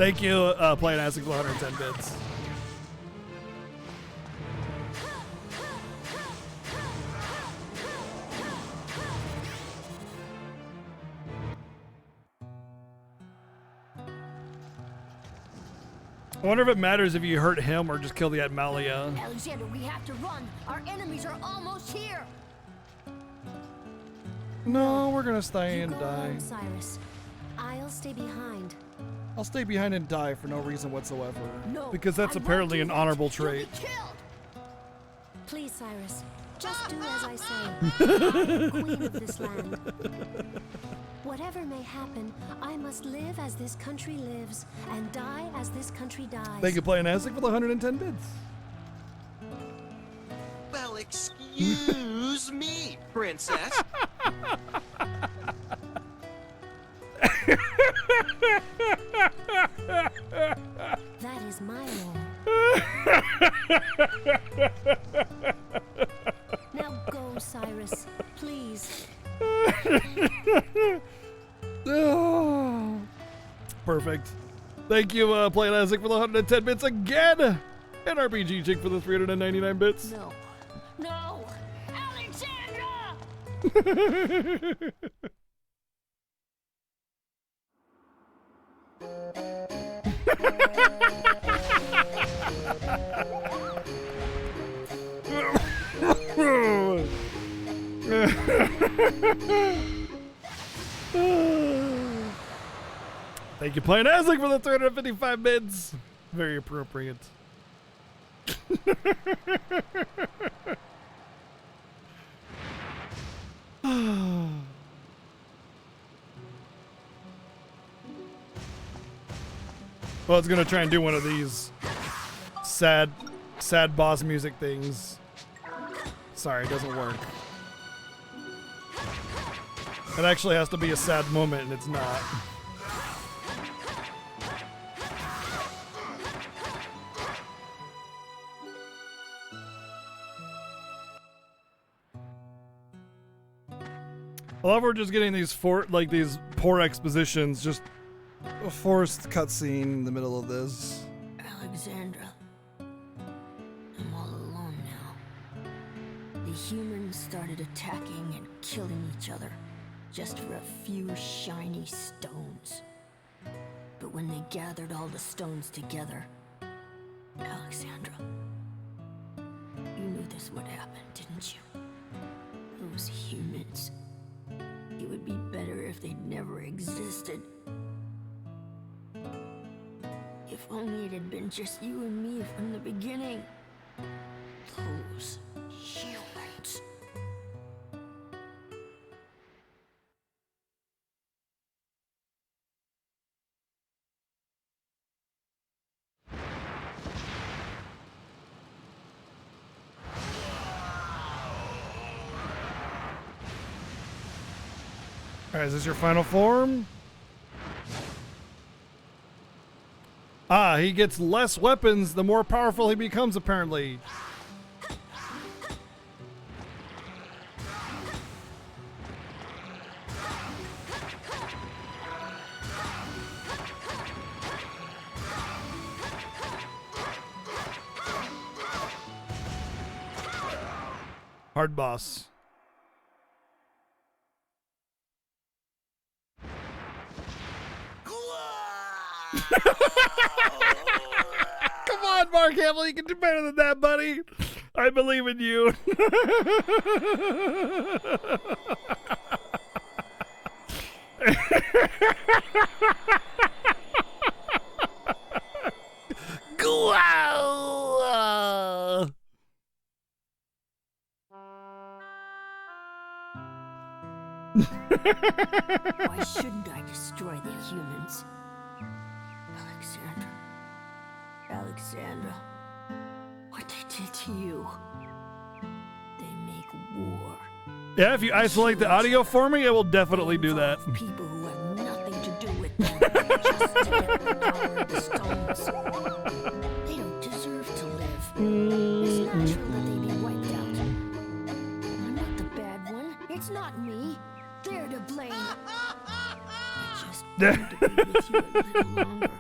Thank you, Playing Acid for 110 bits. I wonder if it matters if you hurt him or just kill the Atmalia. Alexander, we have to run. Our enemies are almost here. No, we're gonna stay You and go die. alone, Cyrus. I'll stay behind. I'll stay behind and die for no reason whatsoever. No, Because that's I won't apparently do an that. honorable You'll be trait. killed. Please, Cyrus, just do as I say. I'm queen of this land. Whatever may happen, I must live as this country lives and die as this country dies. Thank you, Playing Acid, for the 110 bits. Well, excuse me, princess. That is my law. Now go, Cyrus, please. Oh, perfect. Thank you, Playing Acid, for the 110 bits again. And RPG Chick for the 399 bits. No. No! Alexandra! Thank you, Playing Acid, for the 355 bits. Very appropriate. Well, it's gonna try and do one of these sad boss music things. Sorry, it doesn't work. It actually has to be a sad moment, and it's not. I love we're just getting these these poor expositions, just a forced cutscene in the middle of this. Alexandra, I'm all alone now. The humans started attacking and killing each other just for a few shiny stones. But when they gathered all the stones together, Alexandra, you knew this would happen, didn't you? Those humans. It would be better if they'd never existed. If only it had been just you and me from the beginning. Those humans. Alright, is this your final form? Ah, he gets less weapons the more powerful he becomes, apparently. Hard boss. Come on, Mark Hamill, you can do better than that, buddy. I believe in you. Why shouldn't I destroy the humans? Alexandra, what they did to you. They make war. Yeah, if you isolate the audio for me, it will definitely do that. People who have nothing to do with them, just to get the power of the stones. They don't deserve to live. It's natural that they be wiped out. I'm not the bad one. It's not me. They're to blame. I just wanted to be with you a little longer.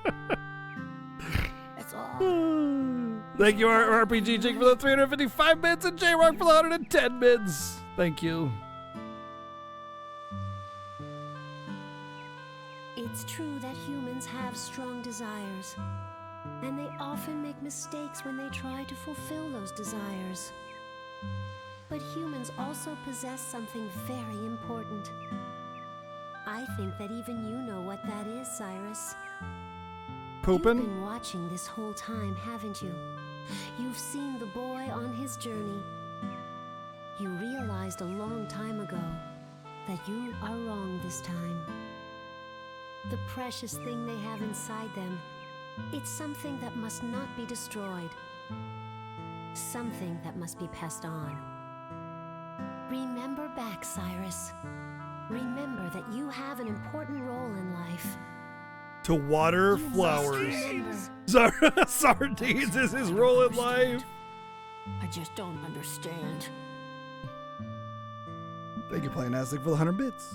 Thank you, RPG Jake, for the 355 bits and J-Rock for the 110 bits. Thank you. It's true that humans have strong desires, and they often make mistakes when they try to fulfill those desires. But humans also possess something very important. I think that even you know what that is, Cyrus. Poopin'? You've been watching this whole time, haven't you? You've seen the boy on his journey. You realized a long time ago that you are wrong this time. The precious thing they have inside them, it's something that must not be destroyed. Something that must be passed on. Remember back, Cyrus. Remember that you have an important role in life. To water flowers. Sardines is his role in life. I just don't understand. Thank you, Playnastic, for the 100 bits.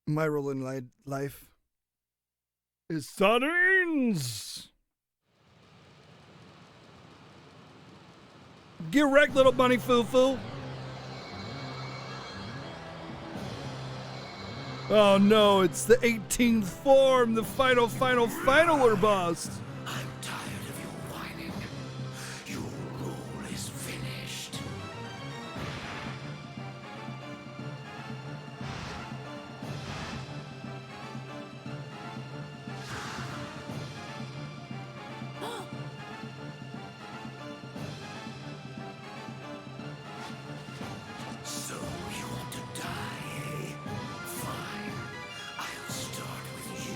My role in life is sardines. Get wrecked, little bunny foo-foo. Oh no, it's the 18th form, the finaler boss. I'm tired of your whining. Your role is finished. So you want to die, eh? Fine. I'll start with you.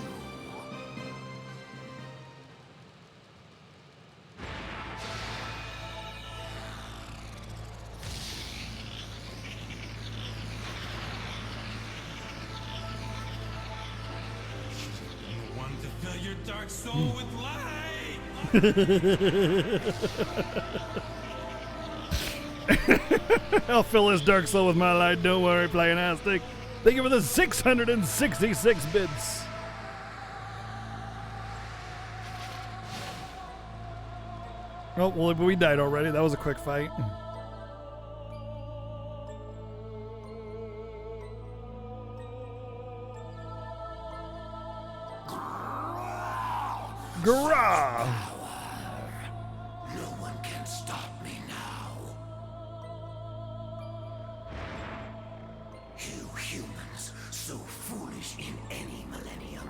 You want to fill your dark soul with light. I'll fill his dark soul with my light. Don't worry, Playnastic. Thank you for the 666 bits. Oh, well, we died already. That was a quick fight. Grah! No one can stop me now. You humans, so foolish in any millennium.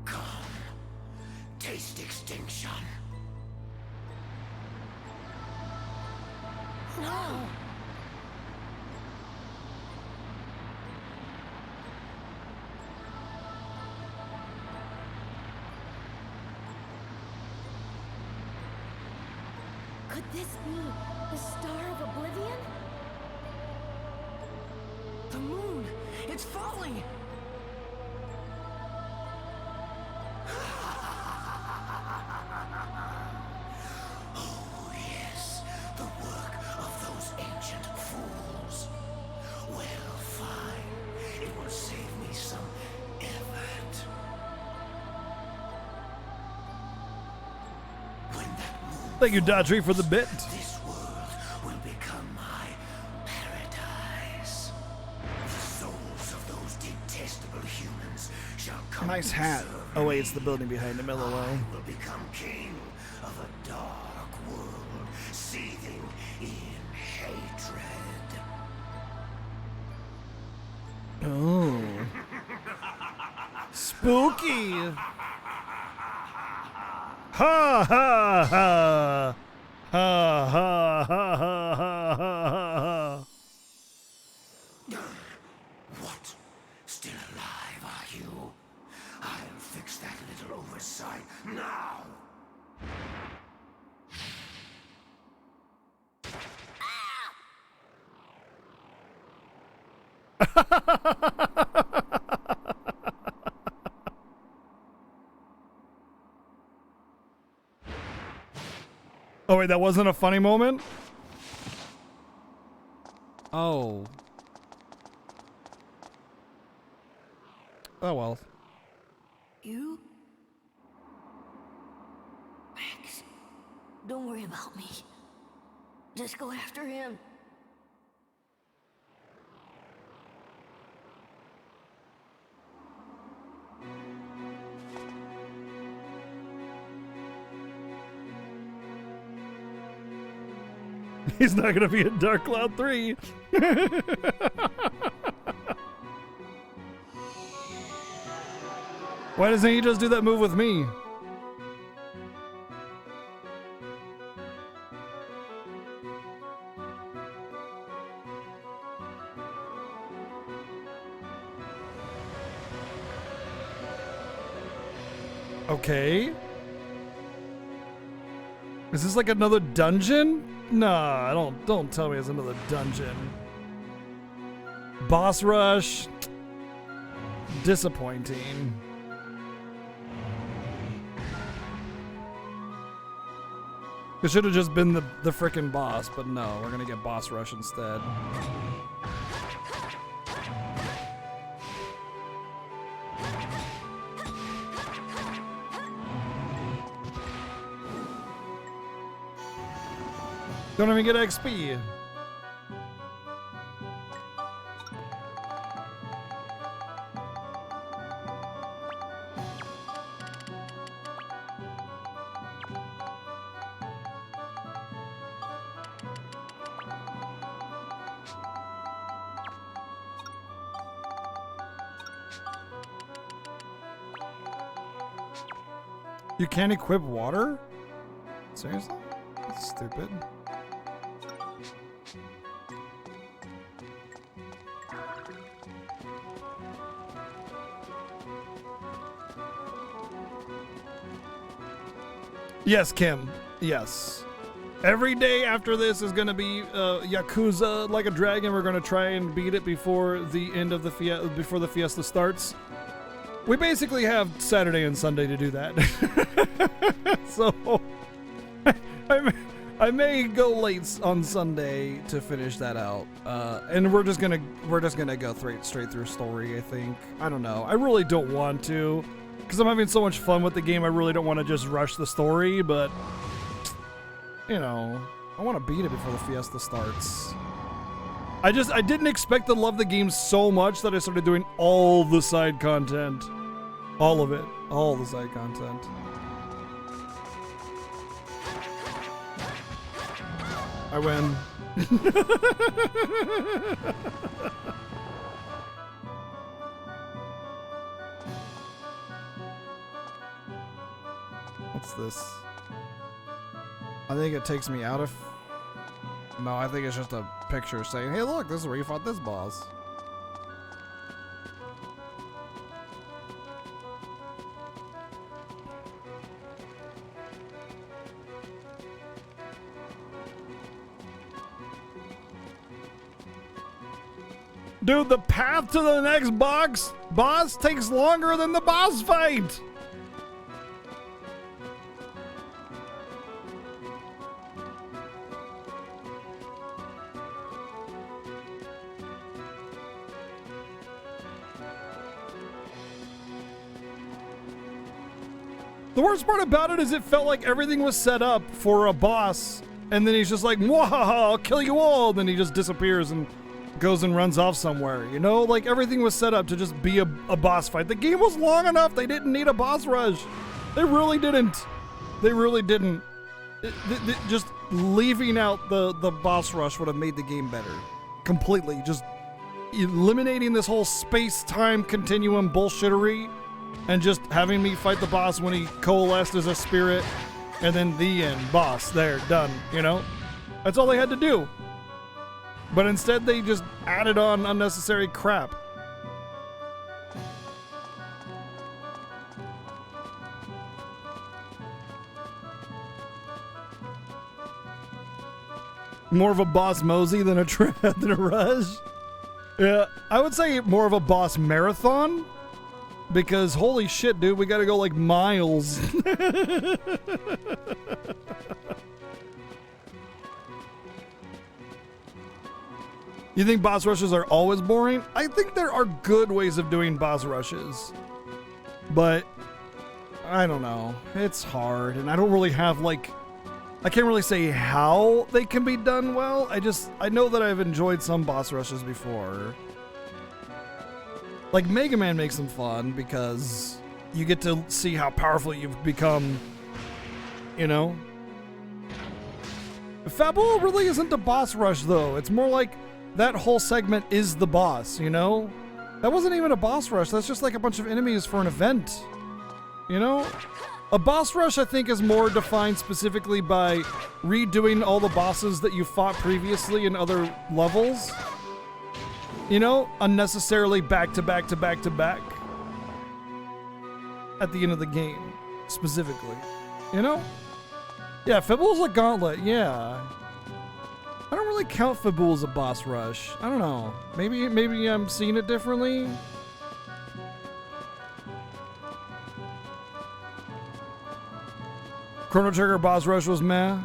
Come, taste extinction. No! Could this be the Star of Oblivion? The moon! It's falling! Oh, yes, the work of those ancient fools. Well, fine. It will save me some effort. When that moon Thank you, Daughtry, for the bit. this world will become my paradise. The souls of those detestable humans shall come Nice to hat. serve Oh, wait, me. it's the building behind him. LOL. I will become king of a dark world, seething in hatred. Oh. Spooky. Ha ha ha. Ha ha ha ha ha ha. What? Still alive, are you? I'll fix that little oversight now. Oh, wait, that wasn't a funny moment? Oh. Oh well. You? Max, don't worry about me. Just go after him. He's not gonna be in Dark Cloud 3. Why doesn't he just do that move with me? Okay. Is this like another dungeon? Nah, don't tell me it's another dungeon. Boss rush. Disappointing. It should have just been the frickin' boss, but no, we're gonna get boss rush instead. Don't even get XP. You can't equip water? Seriously? That's stupid. Yes, Kim. Yes. Every day after this is gonna be Yakuza Like a Dragon. We're gonna try and beat it before the end of the before the fiesta starts. We basically have Saturday and Sunday to do that. So I may go late on Sunday to finish that out. And we're just gonna go straight through story, I think. I don't know. I really don't want to. Because I'm having so much fun with the game, I really don't want to just rush the story, but, you know, I want to beat it before the fiesta starts. I didn't expect to love the game so much that I started doing all the side content. All of it. All the side content. I win. What's this? I think it takes me out of... No, I think it's just a picture saying, hey look, this is where you fought this boss. Dude, the path to the next boss takes longer than the boss fight! The worst part about it is it felt like everything was set up for a boss, and then he's just like, "Mwahaha, I'll kill you all," then he just disappears and goes and runs off somewhere, you know? Like, everything was set up to just be a boss fight. The game was long enough, they didn't need a boss rush. They really didn't. They really didn't. Just leaving out the boss rush would have made the game better. Completely. Just eliminating this whole space-time continuum bullshittery and just having me fight the boss when he coalesced as a spirit, and then the end. Boss. There. Done. You know? That's all they had to do. But instead, they just added on unnecessary crap. More of a Boss Mosey than a Rush. Yeah, I would say more of a Boss Marathon. Because holy shit, dude, we gotta go like miles. You think boss rushes are always boring? I think there are good ways of doing boss rushes. But I don't know. It's hard, and I don't really have like I can't really say how they can be done well. I know that I've enjoyed some boss rushes before. Like Mega Man makes them fun because you get to see how powerful you've become, you know? Fabul really isn't a boss rush though. It's more like that whole segment is the boss, you know? That wasn't even a boss rush. That's just like a bunch of enemies for an event, you know? A boss rush, I think, is more defined specifically by redoing all the bosses that you fought previously in other levels. You know, unnecessarily back to back to back to back. At the end of the game, specifically. You know? Yeah, Fabul's a gauntlet, yeah. I don't really count Fabul as a boss rush. I don't know. Maybe I'm seeing it differently. Chrono Trigger boss rush was meh.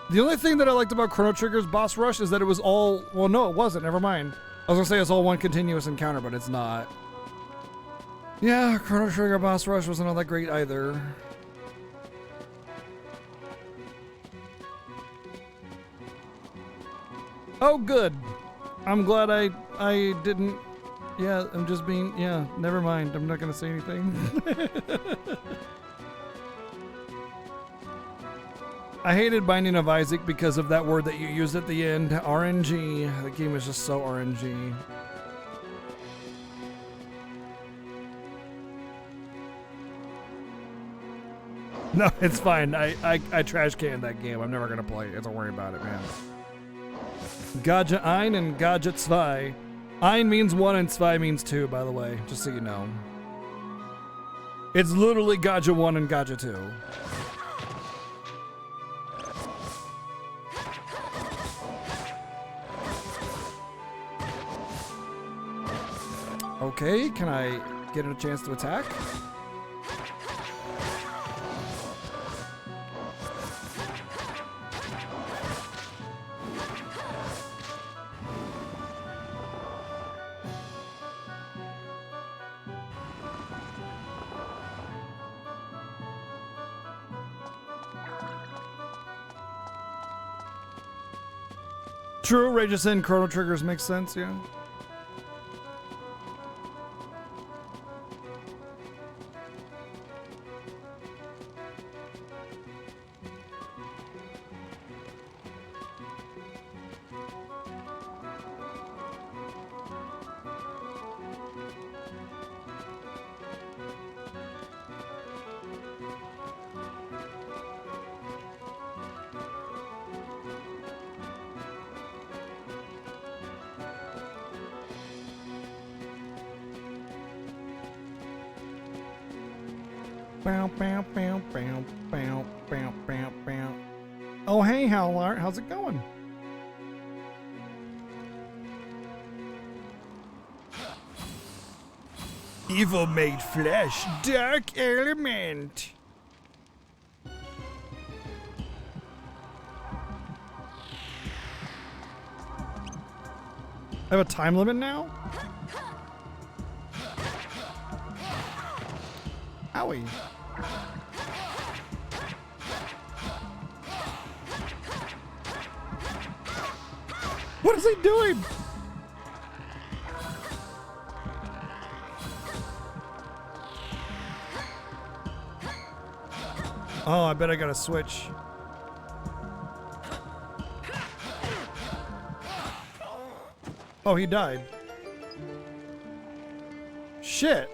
The only thing that I liked about Chrono Trigger's boss rush is that it was all... Well, no, it wasn't. Never mind. I was going to say it's all one continuous encounter, but it's not. Yeah, Chrono Trigger boss rush wasn't all that great either. Oh, good. I'm glad I didn't... Yeah, I'm just being... Yeah, never mind. I'm not going to say anything. I hated Binding of Isaac because of that word that you used at the end, RNG. The game is just so RNG. No, it's fine. I trash canned that game. I'm never gonna play it. Don't worry about it, man. Gaja ein and Gaja zwei. Ein means 1 and zwei means 2, by the way, just so you know. It's literally Gaja 1 and Gaja 2. Okay, can I get a chance to attack? True, Rageous and Chrono Triggers makes sense, yeah. Oh, hey, Howlart. How's it going? Evil made flesh. Dark element. I have a time limit now? Owie. What is he doing? Oh, I bet I gotta switch. Oh, he died. Shit.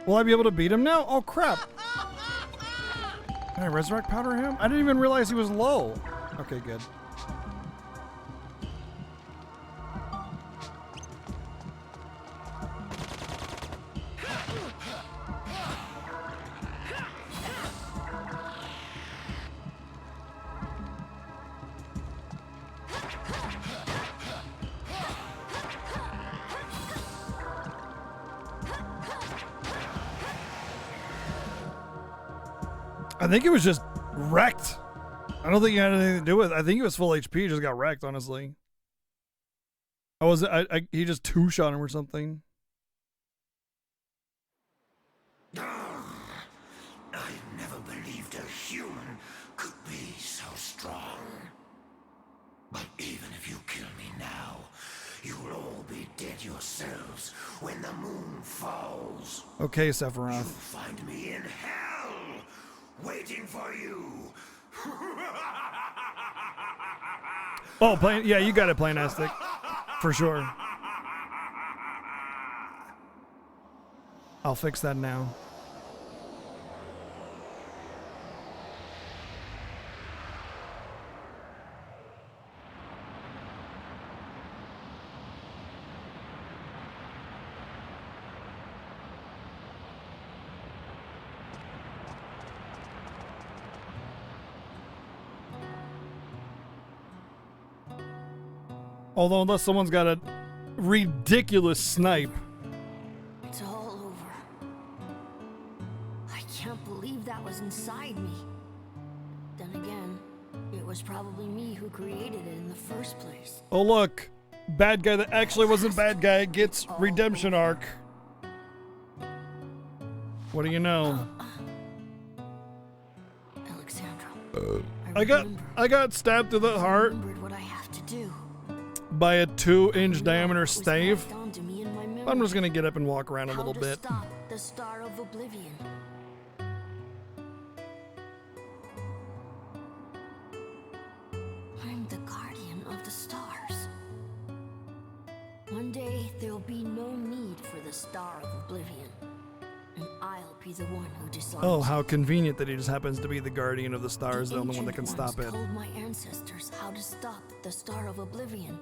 Will I be able to beat him now? Oh, crap. Can I resurrect powder him? I didn't even realize he was low. Okay, good. I think it was just wrecked. I don't think he had anything to do with it. I think he was full HP, he just got wrecked, honestly. He just two-shot him or something. I never believed a human could be so strong. But even if you kill me now, you'll all be dead yourselves when the moon falls. Okay, Sephiroth. You'll find me in hell, waiting for you. Oh, yeah, you got it, Planastic. For sure. I'll fix that now. Although, unless someone's got a ridiculous snipe. It's all over. I can't believe that was inside me. Then again, it was probably me who created it in the first place. Oh, look. Bad guy that actually wasn't bad guy gets redemption arc. What do you know? Alexandra. I got stabbed through the heart What I have to do. by a 2-inch diameter stave. Onto me in my memory. I'm just gonna get up and walk around a little How to bit. Stop the Star of Oblivion. I'm the guardian of the stars. One day there'll be no need for the Star of Oblivion, and I'll be the one who decides. Oh, how convenient that he just happens to be the guardian of the stars, the only one that can Ancient stop ones it. told my ancestors how to stop the Star of Oblivion,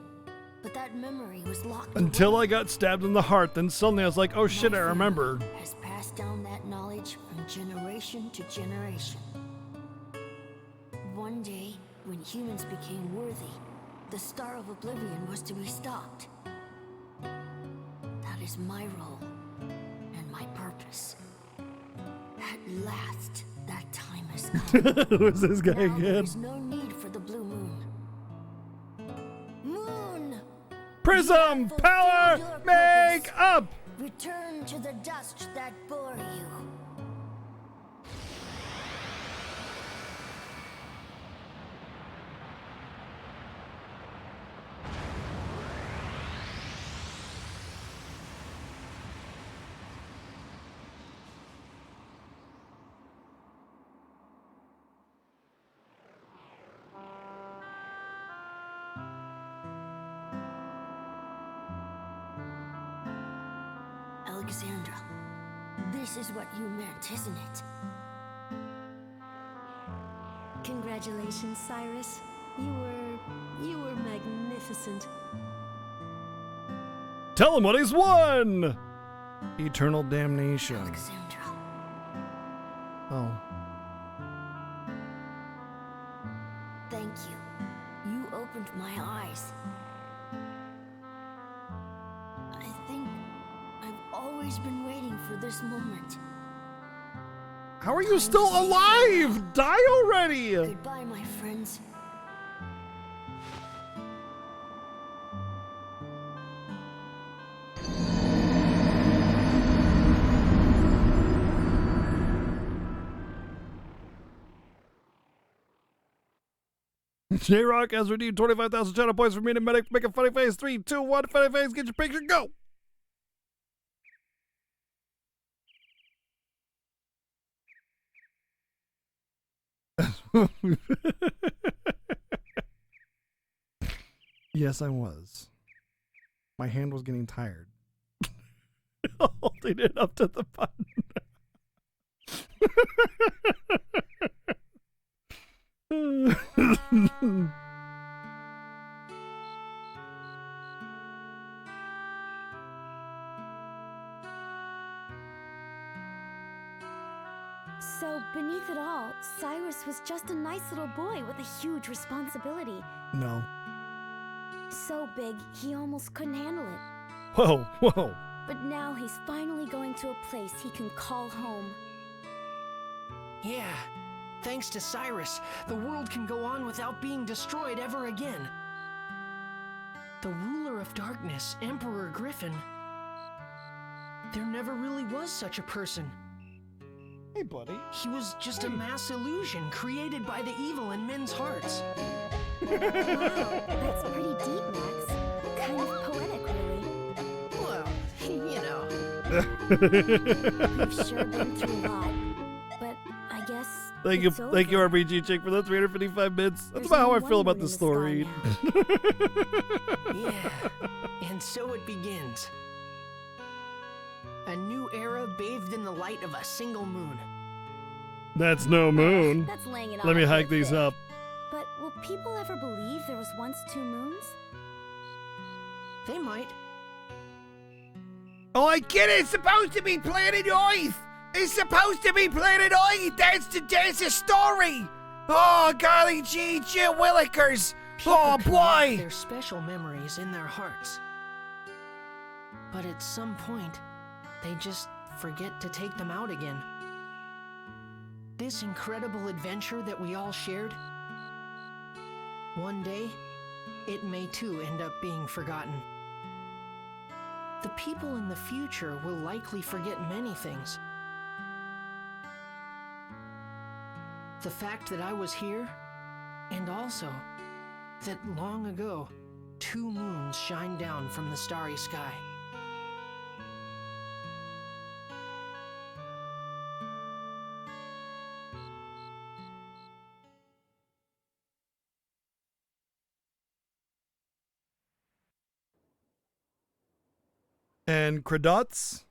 but that memory was locked Until away. I got stabbed in the heart, then suddenly I was like, oh shit, I remember. Has passed down that knowledge from generation to generation. One day, when humans became worthy, the Star of Oblivion was to be stopped. That is my role and my purpose. At last, that time has come. Who's this guy Now there again? is no need for the blue moon. Moon! Prism power make up! Return to the dust that bore you. Alexandra, this is what you meant, isn't it? Congratulations, Cyrus. You were magnificent. Tell him what he's won! Eternal damnation. Alexandra. Oh. Thank you. You opened my eyes. I think I've always been waiting for this moment. How are you still alive? Die already! Goodbye, my friends. J-Rock has redeemed 25,000 channel points for me to make a funny face. 3, 2, 1, funny face, get your picture, go! Yes, I was. My hand was getting tired. Holding it up to the button. So, beneath it all, Cyrus was just a nice little boy with a huge responsibility. No. So big, he almost couldn't handle it. Whoa, whoa. But now he's finally going to a place he can call home. Yeah, thanks to Cyrus, the world can go on without being destroyed ever again. The ruler of darkness, Emperor Griffin, there never really was such a person. Hey, buddy. He was just a mass illusion created by the evil in men's hearts. Wow, that's pretty deep, Max. Kind of poetic, really. Well, you know. You've sure been through a lot, but I guess Thank you, it's thank you, over. RPG Chick, for the 355 bits. That's There's about how I only feel one about moon the in story. Yeah, and so it begins. A new era bathed in the light of a single moon. That's no moon. That's laying it on Let me a hike bit these thick. up. But will people ever believe there was once 2 moons? They might. Oh, I get it. It's supposed to be planet Earth. It's supposed to be planet Earth. That's the story. Oh, golly gee, Jill Willikers. Oh, People boy. collect their special memories in their hearts. But at some point, they just forget to take them out again. This incredible adventure that we all shared, one day, it may too end up being forgotten. The people in the future will likely forget many things. The fact that I was here, and also that long ago, 2 moons shined down from the starry sky. And Credots?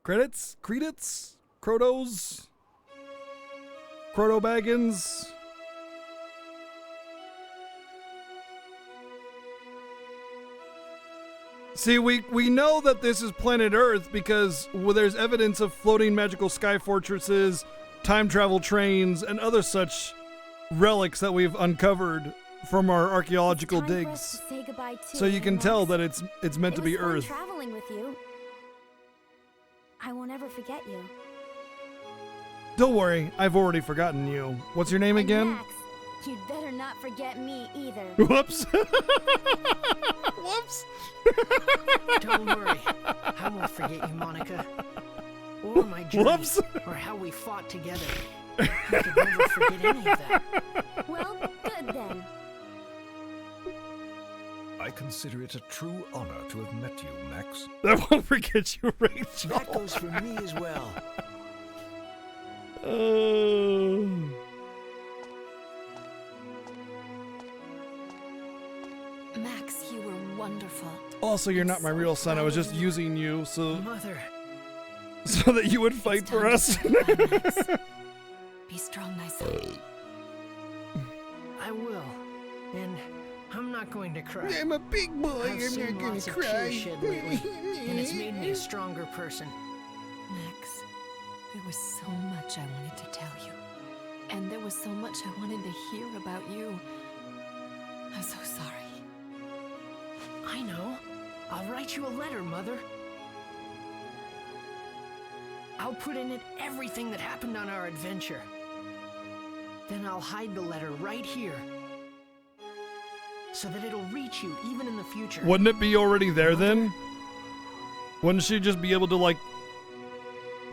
Credits? Credits? Crotos? Crotobaggins? See, we know that this is planet Earth because there's evidence of floating magical sky fortresses, time travel trains, and other such relics that we've uncovered from our archaeological Time for us digs. to say goodbye too, So you can Max. tell that it's meant to It be was fun Earth. traveling with you. I won't ever forget you. Don't worry, I've already forgotten you. What's your name And again? Max, you'd better not forget me either. Whoops. Whoops. Don't worry, I won't forget you, Monica. Or my journey, Whoops. or how we fought together. I could never forget any of that. Well, good then. I consider it a true honor to have met you, Max. I won't forget you, Rachel. That goes for me as well. Max, you were wonderful. Also, you're not my real son. I was just using you so Mother, that you would fight It's for time to us. say goodbye, Max. Be strong, my son. I will. And I'm not going to cry. I'm a big boy. I've seen lots of tears shed lately, and it's made me a stronger person. Max, there was so much I wanted to tell you. And there was so much I wanted to hear about you. I'm so sorry. I know. I'll write you a letter, Mother. I'll put in it everything that happened on our adventure. Then I'll hide the letter right here, so that it'll reach you even in the future. Wouldn't it be already there then? Wouldn't she just be able to, like,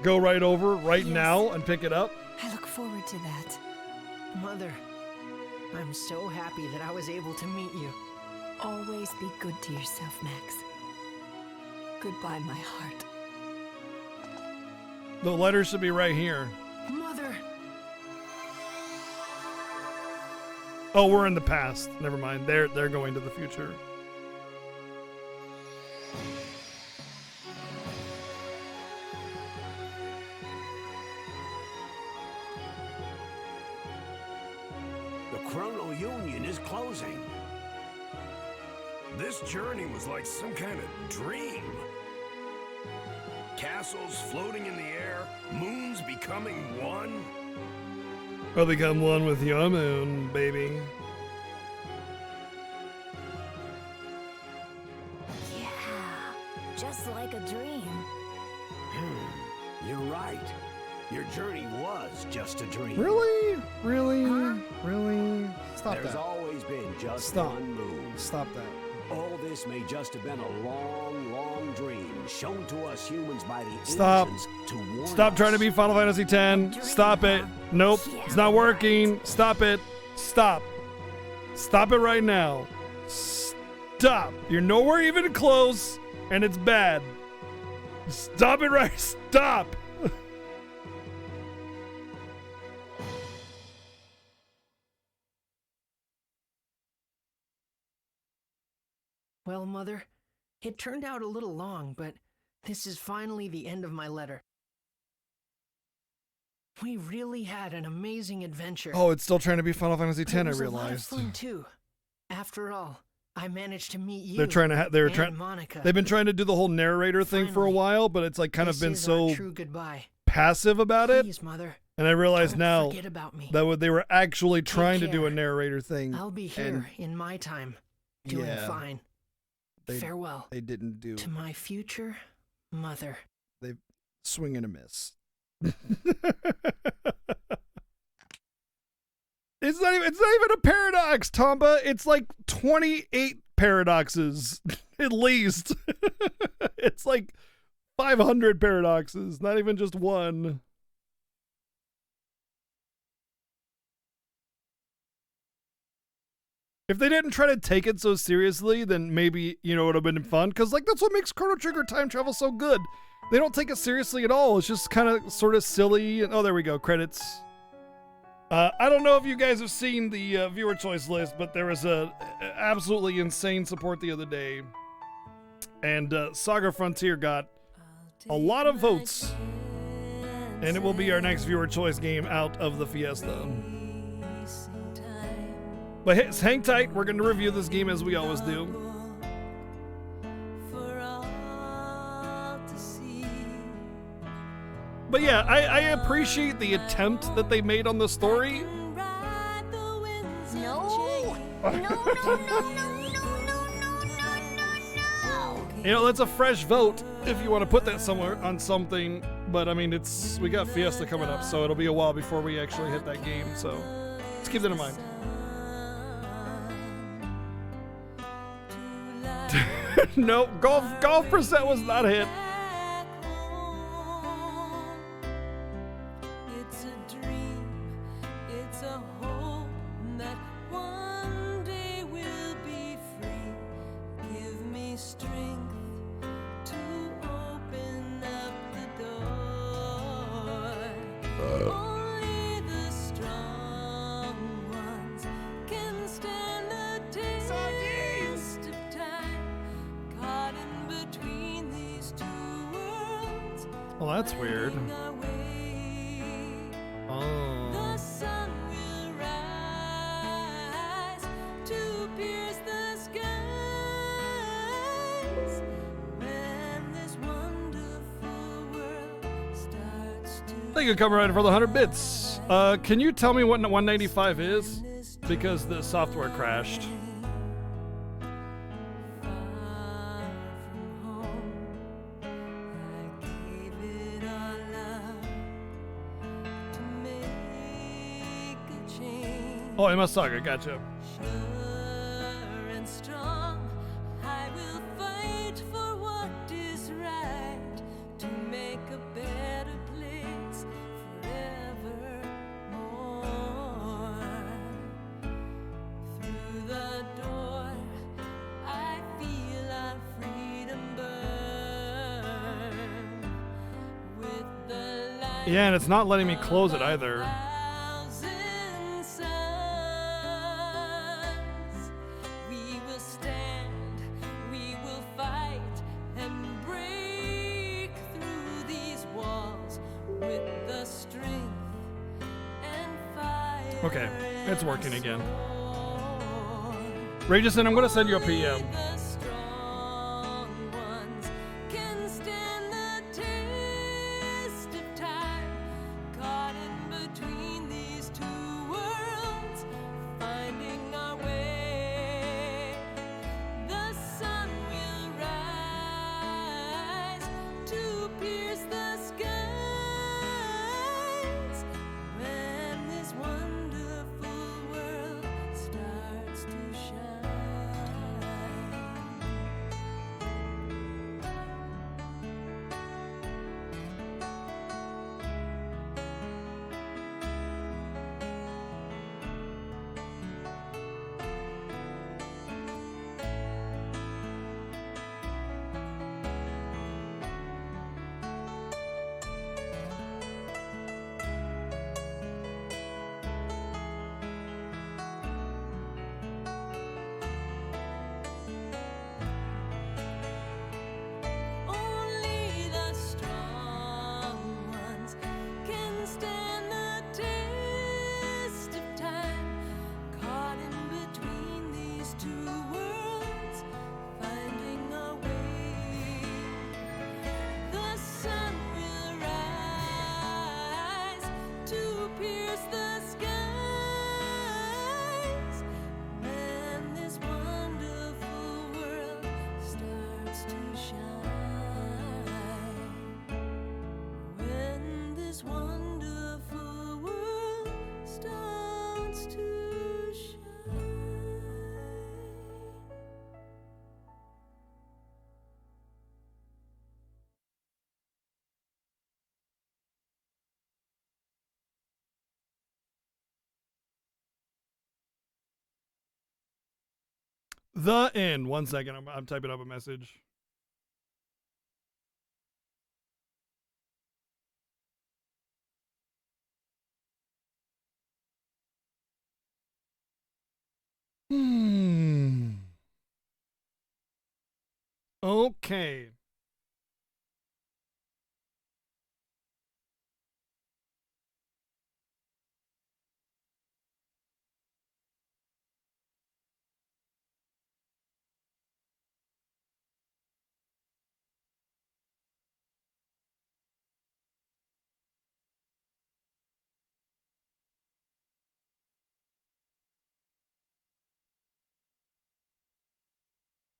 go right over right Yes. now and pick it up? I look forward to that. Mother, I'm so happy that I was able to meet you. Always be good to yourself, Max. Goodbye, my heart. The letter should be right here. Mother! Oh, we're in the past. Never mind. They're going to the future. The Chrono Union is closing. This journey was like some kind of dream. Castles floating in the air, moons becoming one. I'll become one with your moon, baby. Yeah, just like a dream. You're right. Your journey was just a dream. Really? Really? Really? Stop There's that. always been just Stop. one moon. Stop that. All this may just have been a long, long dream shown to us humans by the Stop. ancients to warn Stop us. trying to be Final Fantasy X. Stop it. Nope. It's not working. Stop it. Stop. Stop it right now. Stop. You're nowhere even close, and it's bad. Stop it right. Stop. Well, Mother, it turned out a little long, but this is finally the end of my letter. We really had an amazing adventure. Oh, it's still trying to be Final Fantasy X, I It was realized. a lot of fun too. After all, I managed to meet you. They're trying to they're and trying Monica. They've been trying to do the whole narrator thing for a while, but it's like kind of This been is our so true goodbye. passive about it. Please, Mother. And I realize Don't now forget about me. that they were actually Take trying to do a care. narrator thing. I'll be here in my time, doing Yeah. fine. Farewell. They didn't do. To my future mother. They swing and a miss. It's not even a paradox, Tomba. It's like 28 paradoxes at least. It's like 500 paradoxes, not even just one. If they didn't try to take it so seriously, then maybe, it would have been fun. Because, like, that's what makes Chrono Trigger time travel so good. They don't take it seriously at all. It's just kind of sort of silly. Oh, there we go. Credits. I don't know if you guys have seen the viewer choice list, but there was a absolutely insane support the other day. And Saga Frontier got a lot of votes. And it will be our next viewer choice game out of the Fiesta. But hang tight, we're going to review this game as we always do. But yeah, I appreciate the attempt that they made on the story. That's a fresh vote if you want to put that somewhere on something. But I mean, we got Fiesta coming up, so it'll be a while before we actually hit that game. So let's keep that in mind. No, golf percent was not hit. It's a dream, it's a hope that one day we'll be free. Give me strength to open up the door. Only the strong ones can stand the test of time. Caught in between these two worlds. Well, that's weird. Oh. The sun will rise to pierce the skies when this wonderful world starts to. Thank you, Kamen Rider, for the 100 bits. Can you tell me what 195 is? Because the software crashed. Oh, Emma Saga, gotcha. Sure and strong, I will fight for what is right to make a better place forevermore. Through the door, I feel our freedom burn with the light. Yeah, and it's not letting me close it either. We will stand, we will fight, and break through these walls with the strength and fire. Okay, it's working again. Regison, I'm going to send you a PM. The strong ones can stand the test of time. Caught in between these two worlds, finding our way. The sun will rise to pierce the skies pierce the skies. When this wonderful world starts to shine. When this wonderful world starts to shine. The end. 1 second. I'm typing up a message. Okay.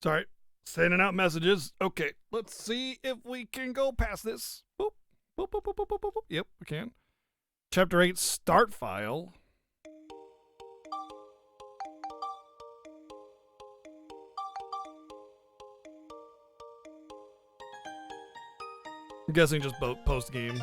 Sorry. Sending out messages. Okay. Let's see if we can go past this. Boop. Boop, boop, boop, boop, boop, boop, boop. Yep, we can. Chapter 8, start file. I'm guessing just post game.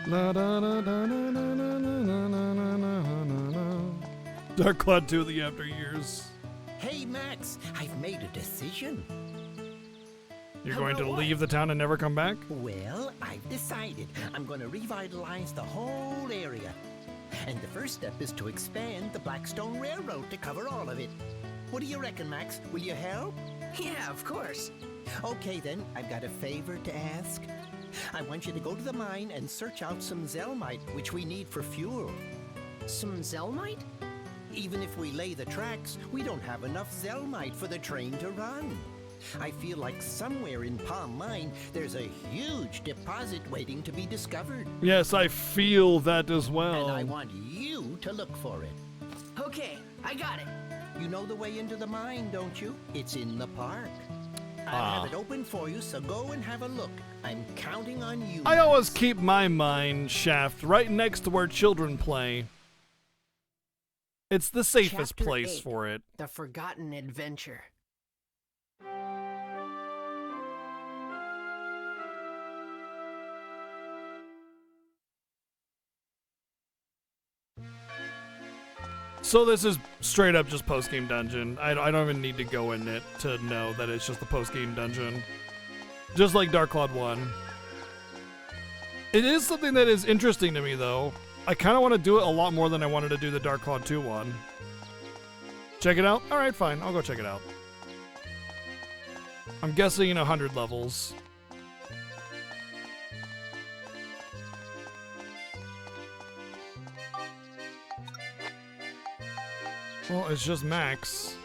La, da, da, da, na, na, na, na, na, na, na, na, na. Dark Cloud 2 the After Years. Hey, Max, I've made a decision. You're going to leave the town and never come back? Well, I've decided I'm going to revitalize the whole area. And the first step is to expand the Blackstone Railroad to cover all of it. What do you reckon, Max? Will you help? Yeah, of course. Okay, then, I've got a favor to ask. I want you to go to the mine and search out some Zelmite, which we need for fuel. Some Zelmite? Even if we lay the tracks, we don't have enough Zelmite for the train to run. I feel like somewhere in Palm Mine, there's a huge deposit waiting to be discovered. Yes, I feel that as well. And I want you to look for it. Okay, I got it. You know the way into the mine, don't you? It's in the park. I'll have it open for you, so go and have a look. I'm counting on you. I always keep my mine shaft right next to where children play. It's the safest Chapter place 8, for it. The Forgotten Adventure. So this is straight up just post-game dungeon. I don't even need to go in it to know that it's just the post-game dungeon. Just like Dark Cloud 1. It is something that is interesting to me, though. I kind of want to do it a lot more than I wanted to do the Dark Cloud 2 one. Check it out? Alright, fine. I'll go check it out. I'm guessing 100 levels. Well, it's just max.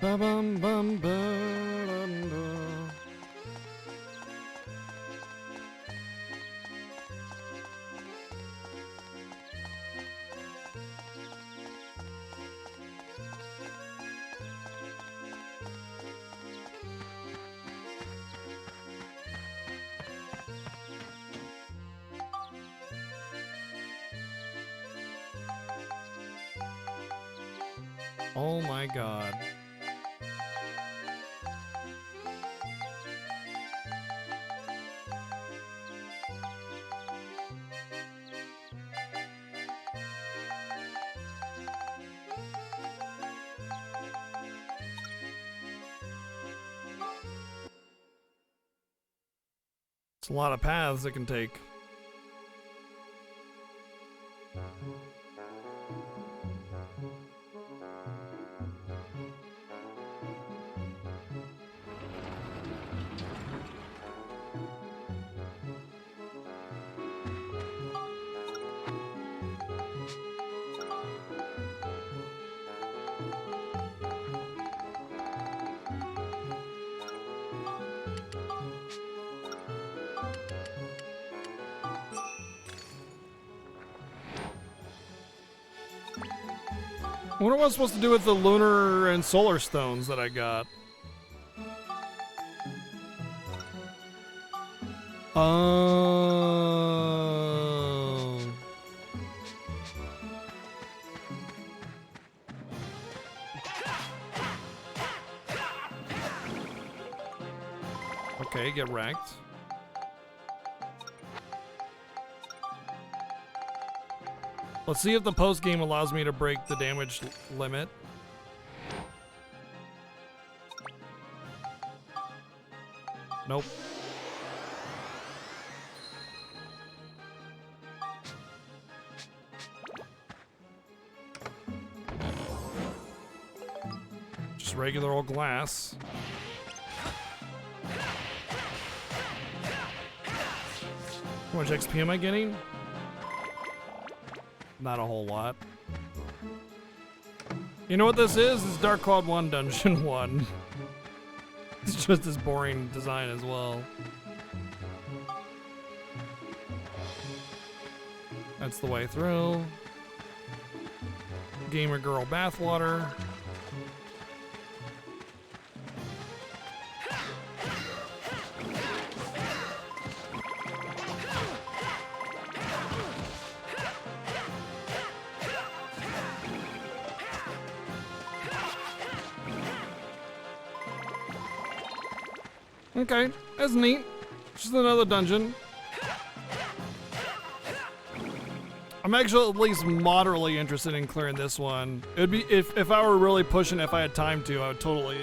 Ba bum bum ba dum da. Oh my god. It's a lot of paths it can take. What am I supposed to do with the lunar and solar stones that I got? Oh. Okay, get wrecked. Let's see if the post game allows me to break the damage limit. Nope. Just regular old glass. How much XP am I getting? Not a whole lot. You know what this is? It's Dark Cloud 1 Dungeon 1. It's just as boring design as well. That's the way through. Gamer Girl Bathwater. Okay, that's neat. Just another dungeon. I'm actually at least moderately interested in clearing this one. It'd be if I were really pushing, if I had time to, I would totally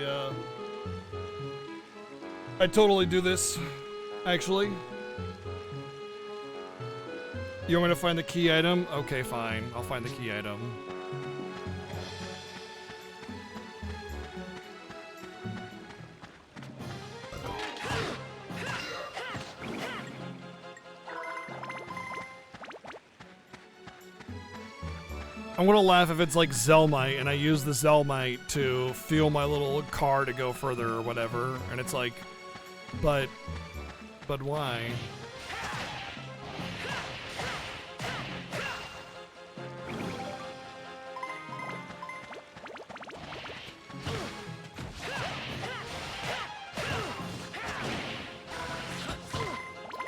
I'd totally do this. Actually. You want me to find the key item? Okay, fine. I'll find the key item. I'm gonna laugh if it's like Zelmite and I use the Zelmite to fuel my little car to go further or whatever, and it's like, but why?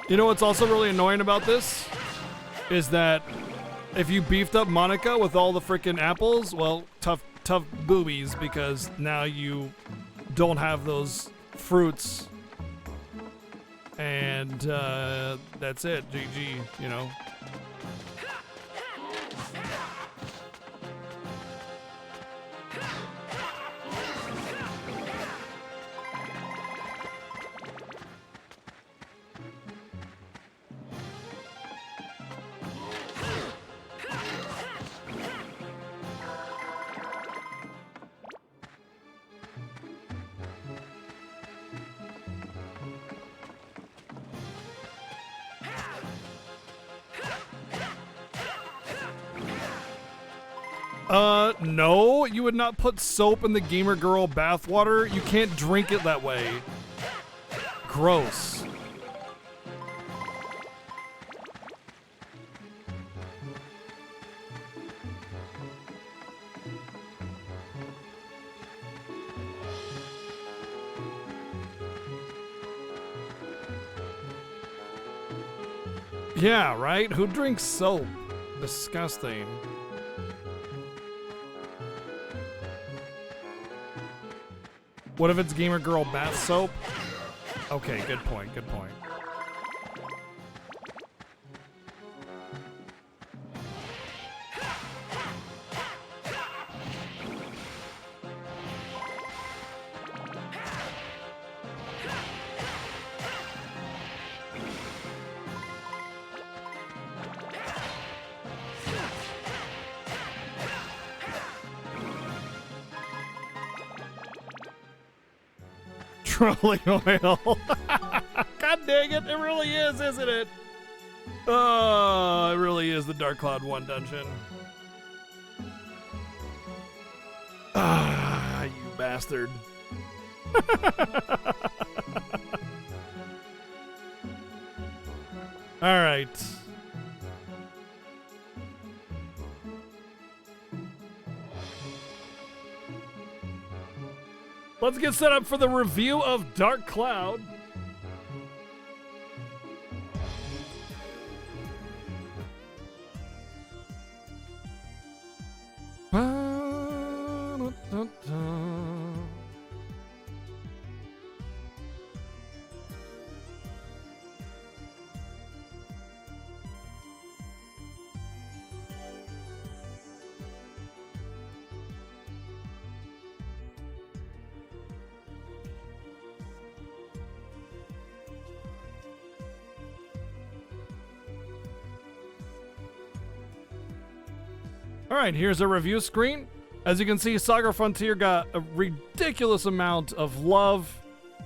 You know what's also really annoying about this? Is that if you beefed up Monica with all the freaking apples, well, tough boobies, because now you don't have those fruits. And that's it, GG, you know. No, you would not put soap in the Gamer Girl bathwater. You can't drink it that way. Gross. Yeah, right? Who drinks soap? Disgusting. What if it's Gamer Girl bath soap? Okay, good point, good point. Trolling oil. God dang it, it really is, isn't it? Oh, it really is the Dark Cloud 1 dungeon. Ah, you bastard. All right. Let's get set up for the review of Dark Cloud. All right, here's a review screen. As you can see, Saga Frontier got a ridiculous amount of love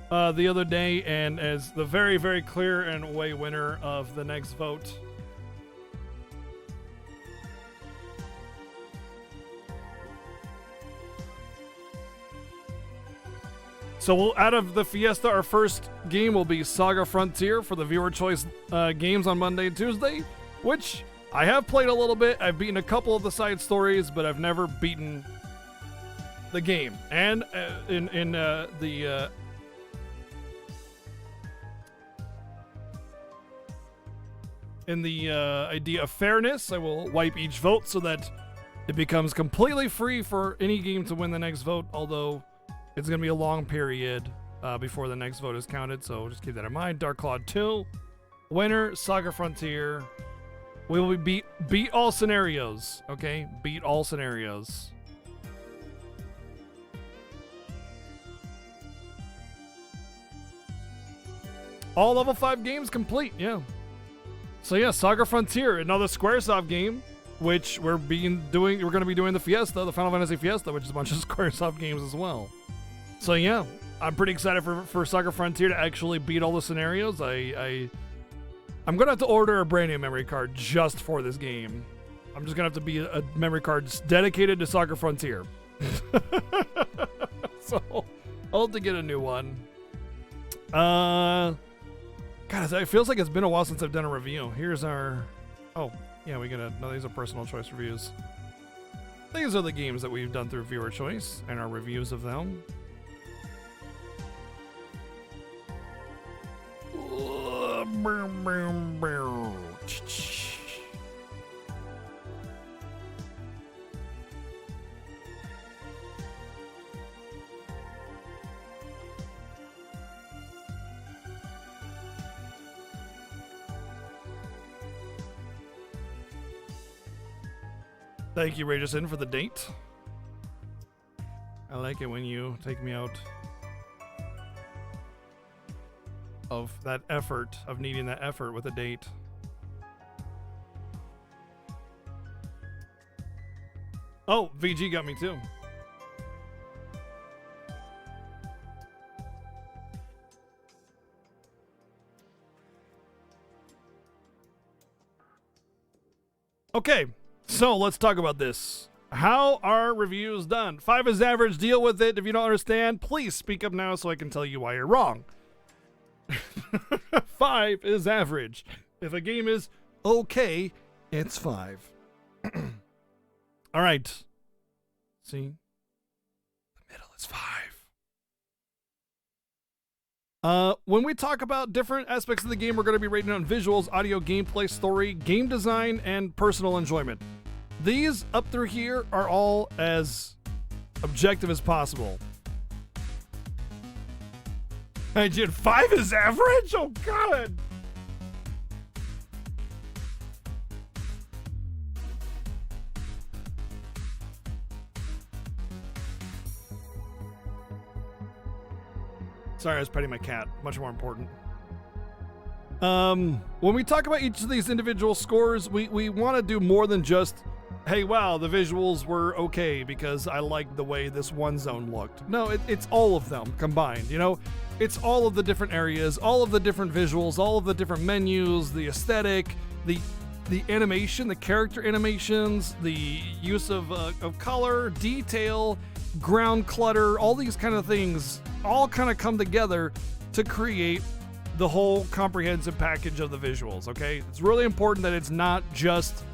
the other day and is the very, very clear and away winner of the next vote. So out of the Fiesta, our first game will be Saga Frontier for the viewer choice games on Monday and Tuesday, which I have played a little bit. I've beaten a couple of the side stories, but I've never beaten the game. And in the idea of fairness, I will wipe each vote so that it becomes completely free for any game to win the next vote, although it's going to be a long period before the next vote is counted, so just keep that in mind. Dark Cloud 2, winner, Saga Frontier. We will beat all scenarios, okay? Beat all scenarios. All level 5 games complete, yeah. So yeah, Saga Frontier, another Squaresoft game, which we're going to be doing the Fiesta, the Final Fantasy Fiesta, which is a bunch of Squaresoft games as well. So yeah, I'm pretty excited for Saga Frontier to actually beat all the scenarios. I'm gonna have to order a brand new memory card just for this game. I'm just gonna have to be a memory card dedicated to Saga Frontier. So I'll have to get a new one. God, it feels like it's been a while since I've done a review. Here's our, oh yeah, no, these are personal choice reviews. These are the games that we've done through viewer choice and our reviews of them. Thank you, Rageson, for the date. I like it when you take me out of that effort, of needing that effort with a date. Oh, VG got me too. Okay, so let's talk about this. How are reviews done? 5 is average, deal with it. If you don't understand, please speak up now so I can tell you why you're wrong. 5 is average. If a game is okay, it's 5. All right. See? The middle is 5. When we talk about different aspects of the game, we're going to be rating on visuals, audio, gameplay, story, game design, and personal enjoyment. These up through here are all as objective as possible. IGN 5 is average? Oh, God. Sorry, I was petting my cat. Much more important. When we talk about each of these individual scores, we want to do more than just, hey, wow, the visuals were okay because I liked the way this one zone looked. No, it's all of them combined, you know? It's all of the different areas, all of the different visuals, all of the different menus, the aesthetic, the animation, the character animations, the use of color, detail, ground clutter, all these kind of things all kind of come together to create the whole comprehensive package of the visuals, okay? It's really important that it's not just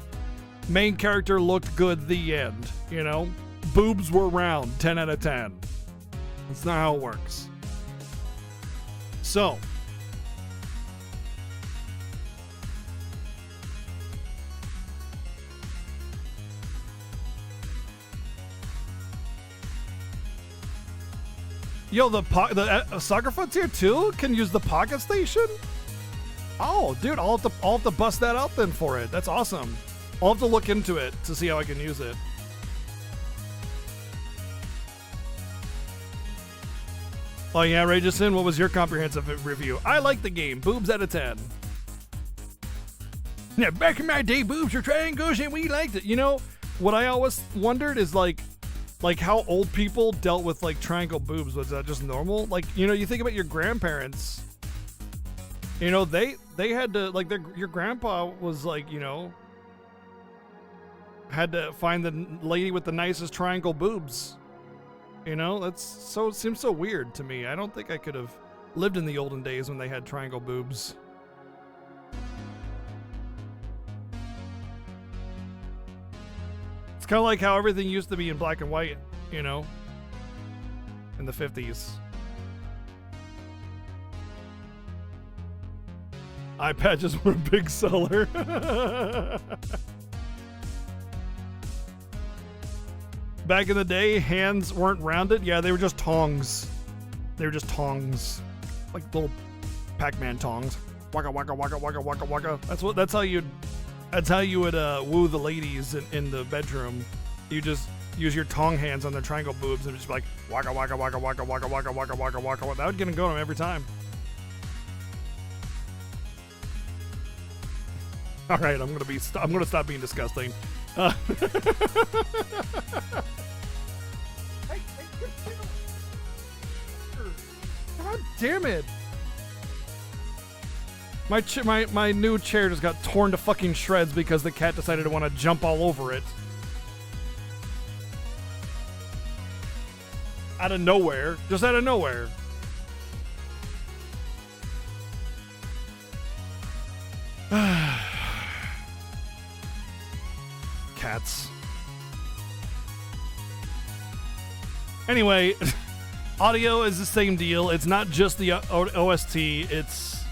main character looked good, the end, you know? Boobs were round, 10 out of 10. That's not how it works. So, yo, the Suckerfoot's here too? Can use the Pocket Station? Oh, dude, I'll have to bust that out then for it. That's awesome. I'll have to look into it to see how I can use it. Oh yeah, Rageson, what was your comprehensive review? I like the game. Boobs out of 10. Yeah, back in my day, boobs were triangles and we liked it. You know, what I always wondered is like how old people dealt with like triangle boobs. Was that just normal? Like, you know, you think about your grandparents. You know, they had to like your grandpa was like, you know, had to find the lady with the nicest triangle boobs. You know, it seems so weird to me. I don't think I could have lived in the olden days when they had triangle boobs. It's kind of like how everything used to be in black and white, you know, in the 50s. Eye patches were a big seller. Back in the day, hands weren't rounded. Yeah, they were just tongs. They were just tongs. Like little Pac-Man tongs. Waka waka waka waka waka waka. That's how you would woo the ladies in the bedroom. You just use your tong hands on their triangle boobs and just be like waka waka waka waka waka waka waka waka waka. That would get them going every time. All right, I'm gonna stop being disgusting. God damn it! My new chair just got torn to fucking shreds because the cat decided to want to jump all over it. Out of nowhere. Just out of nowhere. Cats. Anyway, audio is the same deal. It's not just the OST, it's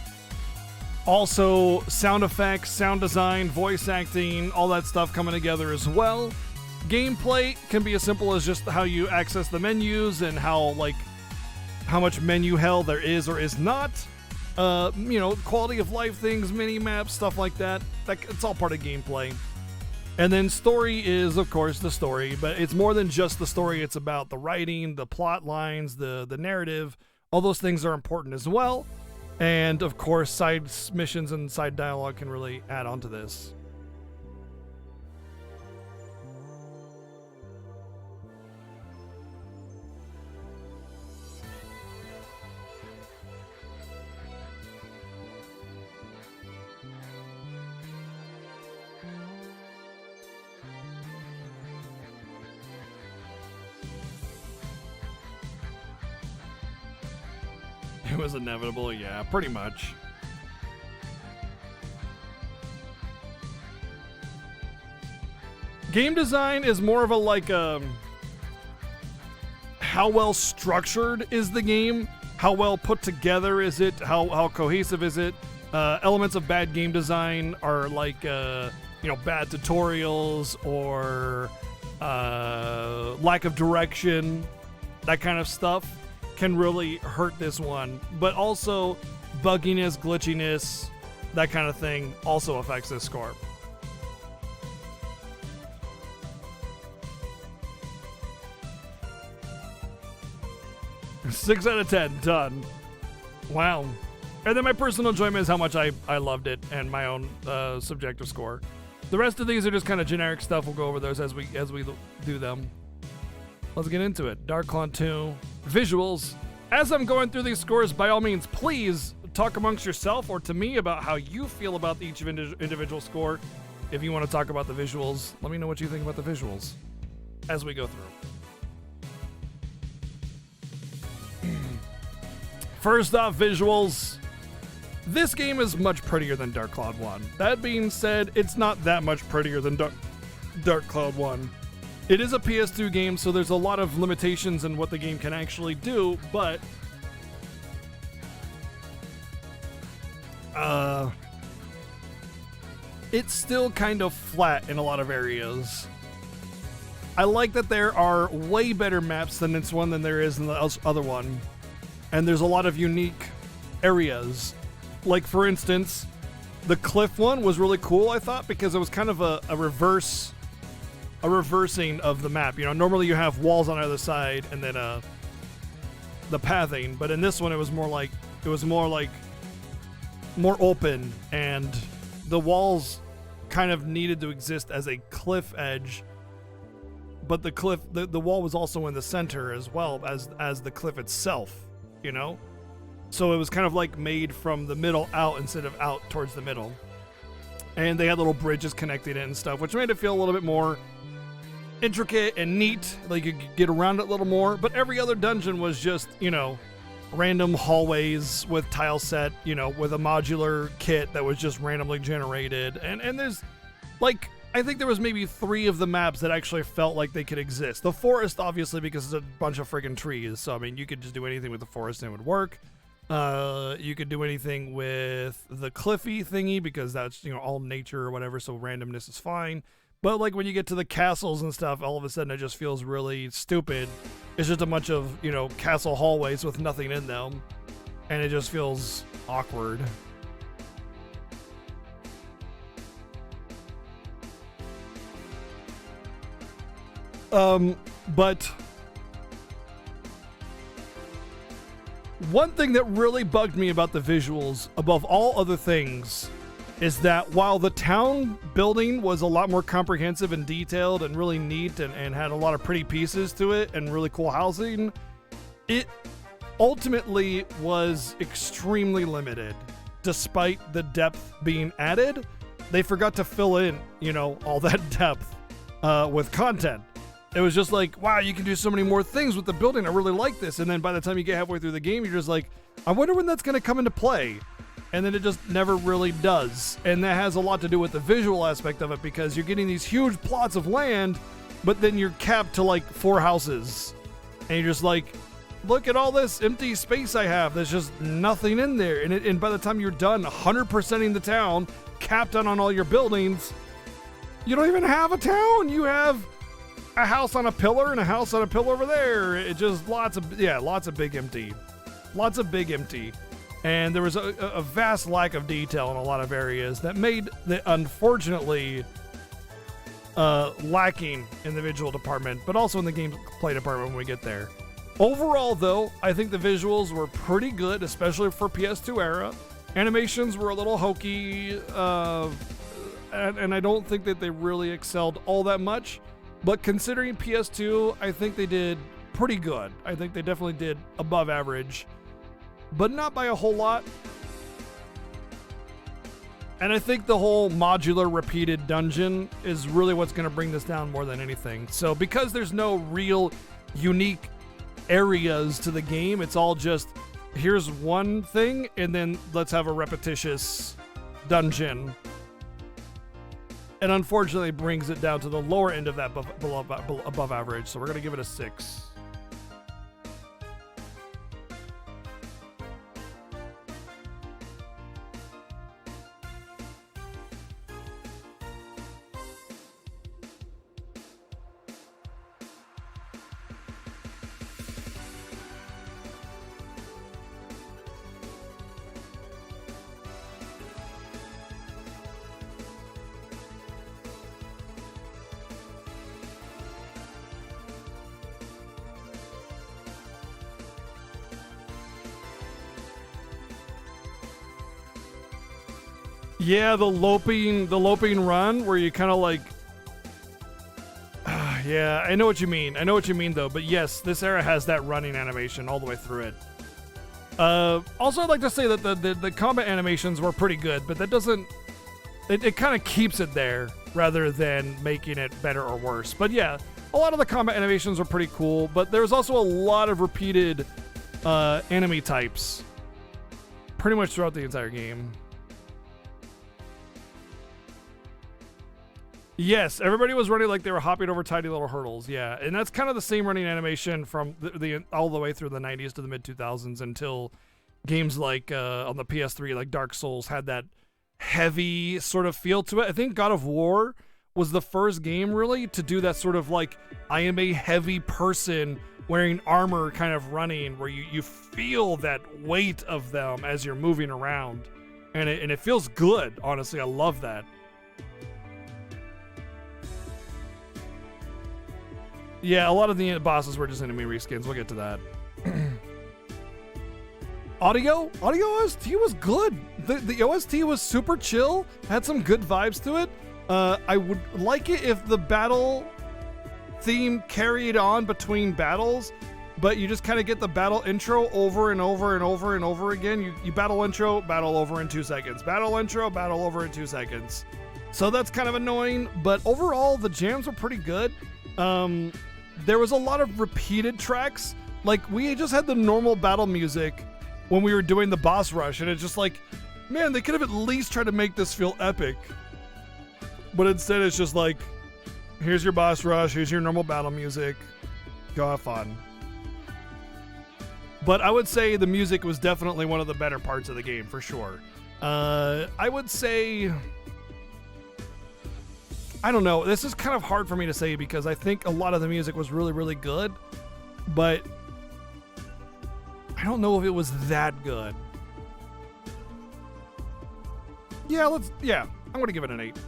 also sound effects, sound design, voice acting, all that stuff coming together as well. Gameplay can be as simple as just how you access the menus and how much menu hell there is or is not. You know, quality of life things, mini maps, stuff like that. It's all part of gameplay. And then story is, of course, the story, but it's more than just the story. It's about the writing, the plot lines, the narrative. All those things are important as well. And, of course, side missions and side dialogue can really add on to this. It was inevitable, yeah, pretty much. Game design is more of a how well structured is the game? How well put together is it? How cohesive is it? Elements of bad game design are like bad tutorials or lack of direction, that kind of stuff can really hurt this one, but also bugginess, glitchiness, that kind of thing also affects this score. Six out of 10, done. Wow. And then my personal enjoyment is how much I loved it, and my own subjective score. The rest of these are just kind of generic stuff. We'll go over those as we do them. Let's get into it. Dark Claw 2. Visuals. As I'm going through these scores, by all means, please talk amongst yourself or to me about how you feel about each individual score. If you want to talk about the visuals, let me know what you think about the visuals as we go through. First off, visuals. This game is much prettier than Dark Cloud 1. That being said, it's not that much prettier than Dark Cloud 1. It is a PS2 game, so there's a lot of limitations in what the game can actually do, but it's still kind of flat in a lot of areas. I like that there are way better maps in this one than there is in the other one. And there's a lot of unique areas. Like, for instance, the cliff one was really cool, I thought, because it was kind of a reversing of the map. You know, normally you have walls on either side and then the pathing, but in this one it was more open, and the walls kind of needed to exist as a cliff edge, but the wall was also in the center as well as the cliff itself, you know? So it was kind of like made from the middle out instead of out towards the middle. And they had little bridges connecting it and stuff, which made it feel a little bit more intricate and neat, like you could get around it a little more. But every other dungeon was just, you know, random hallways with tile set, you know, with a modular kit that was just randomly generated. And there's, like, I think there was maybe 3 of the maps that actually felt like they could exist. The forest, obviously, because it's a bunch of friggin' trees. So, I mean, you could just do anything with the forest and it would work. You could do anything with the cliffy thingy because that's, you know, all nature or whatever, so randomness is fine. But like when you get to the castles and stuff, all of a sudden it just feels really stupid. It's just a bunch of, you know, castle hallways with nothing in them, and it just feels awkward. But one thing that really bugged me about the visuals, above all other things, is that while the town building was a lot more comprehensive and detailed and really neat and had a lot of pretty pieces to it and really cool housing, it ultimately was extremely limited. Despite the depth being added, they forgot to fill in, you know, all that depth with content. It was just like, wow, you can do so many more things with the building. I really like this. And then by the time you get halfway through the game, you're just like, I wonder when that's going to come into play. And then it just never really does. And that has a lot to do with the visual aspect of it, because you're getting these huge plots of land, but then you're capped to like 4 houses. And you're just like, look at all this empty space I have. There's just nothing in there. And by the time you're done 100%ing the town, capped on all your buildings, you don't even have a town. You have a house on a pillar and a house on a pillar over there. It just lots of big empty. Lots of big empty. And there was a vast lack of detail in a lot of areas that made the, unfortunately, lacking in the visual department, but also in the gameplay department when we get there. Overall, though, I think the visuals were pretty good, especially for PS2 era. Animations were a little hokey, and I don't think that they really excelled all that much. But considering PS2, I think they did pretty good. I think they definitely did above average, but not by a whole lot. And I think the whole modular repeated dungeon is really what's going to bring this down more than anything. So because there's no real unique areas to the game, it's all just, here's one thing, and then let's have a repetitious dungeon. And unfortunately brings it down to the lower end of that above average. So we're going to give it a 6. Yeah, the loping run where you kind of like. Yeah, I know what you mean. I know what you mean though. But yes, this era has that running animation all the way through it. Also, I'd like to say that the combat animations were pretty good, but that doesn't. It kind of keeps it there rather than making it better or worse. But yeah, a lot of the combat animations were pretty cool, but there's also a lot of repeated enemy types pretty much throughout the entire game. Yes, everybody was running like they were hopping over tiny little hurdles. Yeah, and that's kind of the same running animation from the all the way through the 90s to the mid 2000s until games like on the PS3, like Dark Souls, had that heavy sort of feel to it. I think God of War was the first game really to do that sort of like I am a heavy person wearing armor kind of running, where you feel that weight of them as you're moving around, and it feels good. Honestly, I love that. Yeah, a lot of the bosses were just enemy reskins. We'll get to that. Audio OST was good. The OST was super chill, had some good vibes to it. I would like it if the battle theme carried on between battles, but you just kind of get the battle intro over and over and over and over again. You battle intro, battle over in 2 seconds. Battle intro, battle over in 2 seconds. So that's kind of annoying, but overall the jams were pretty good. There was a lot of repeated tracks. Like, we just had the normal battle music when we were doing the boss rush, and it's just like, man, they could have at least tried to make this feel epic. But instead it's just like, here's your boss rush, here's your normal battle music, go have fun. But I would say the music was definitely one of the better parts of the game, for sure. I would say, I don't know, this is kind of hard for me to say because I think a lot of the music was really, really good, but I don't know if it was that good. Yeah, I'm gonna give it an 8.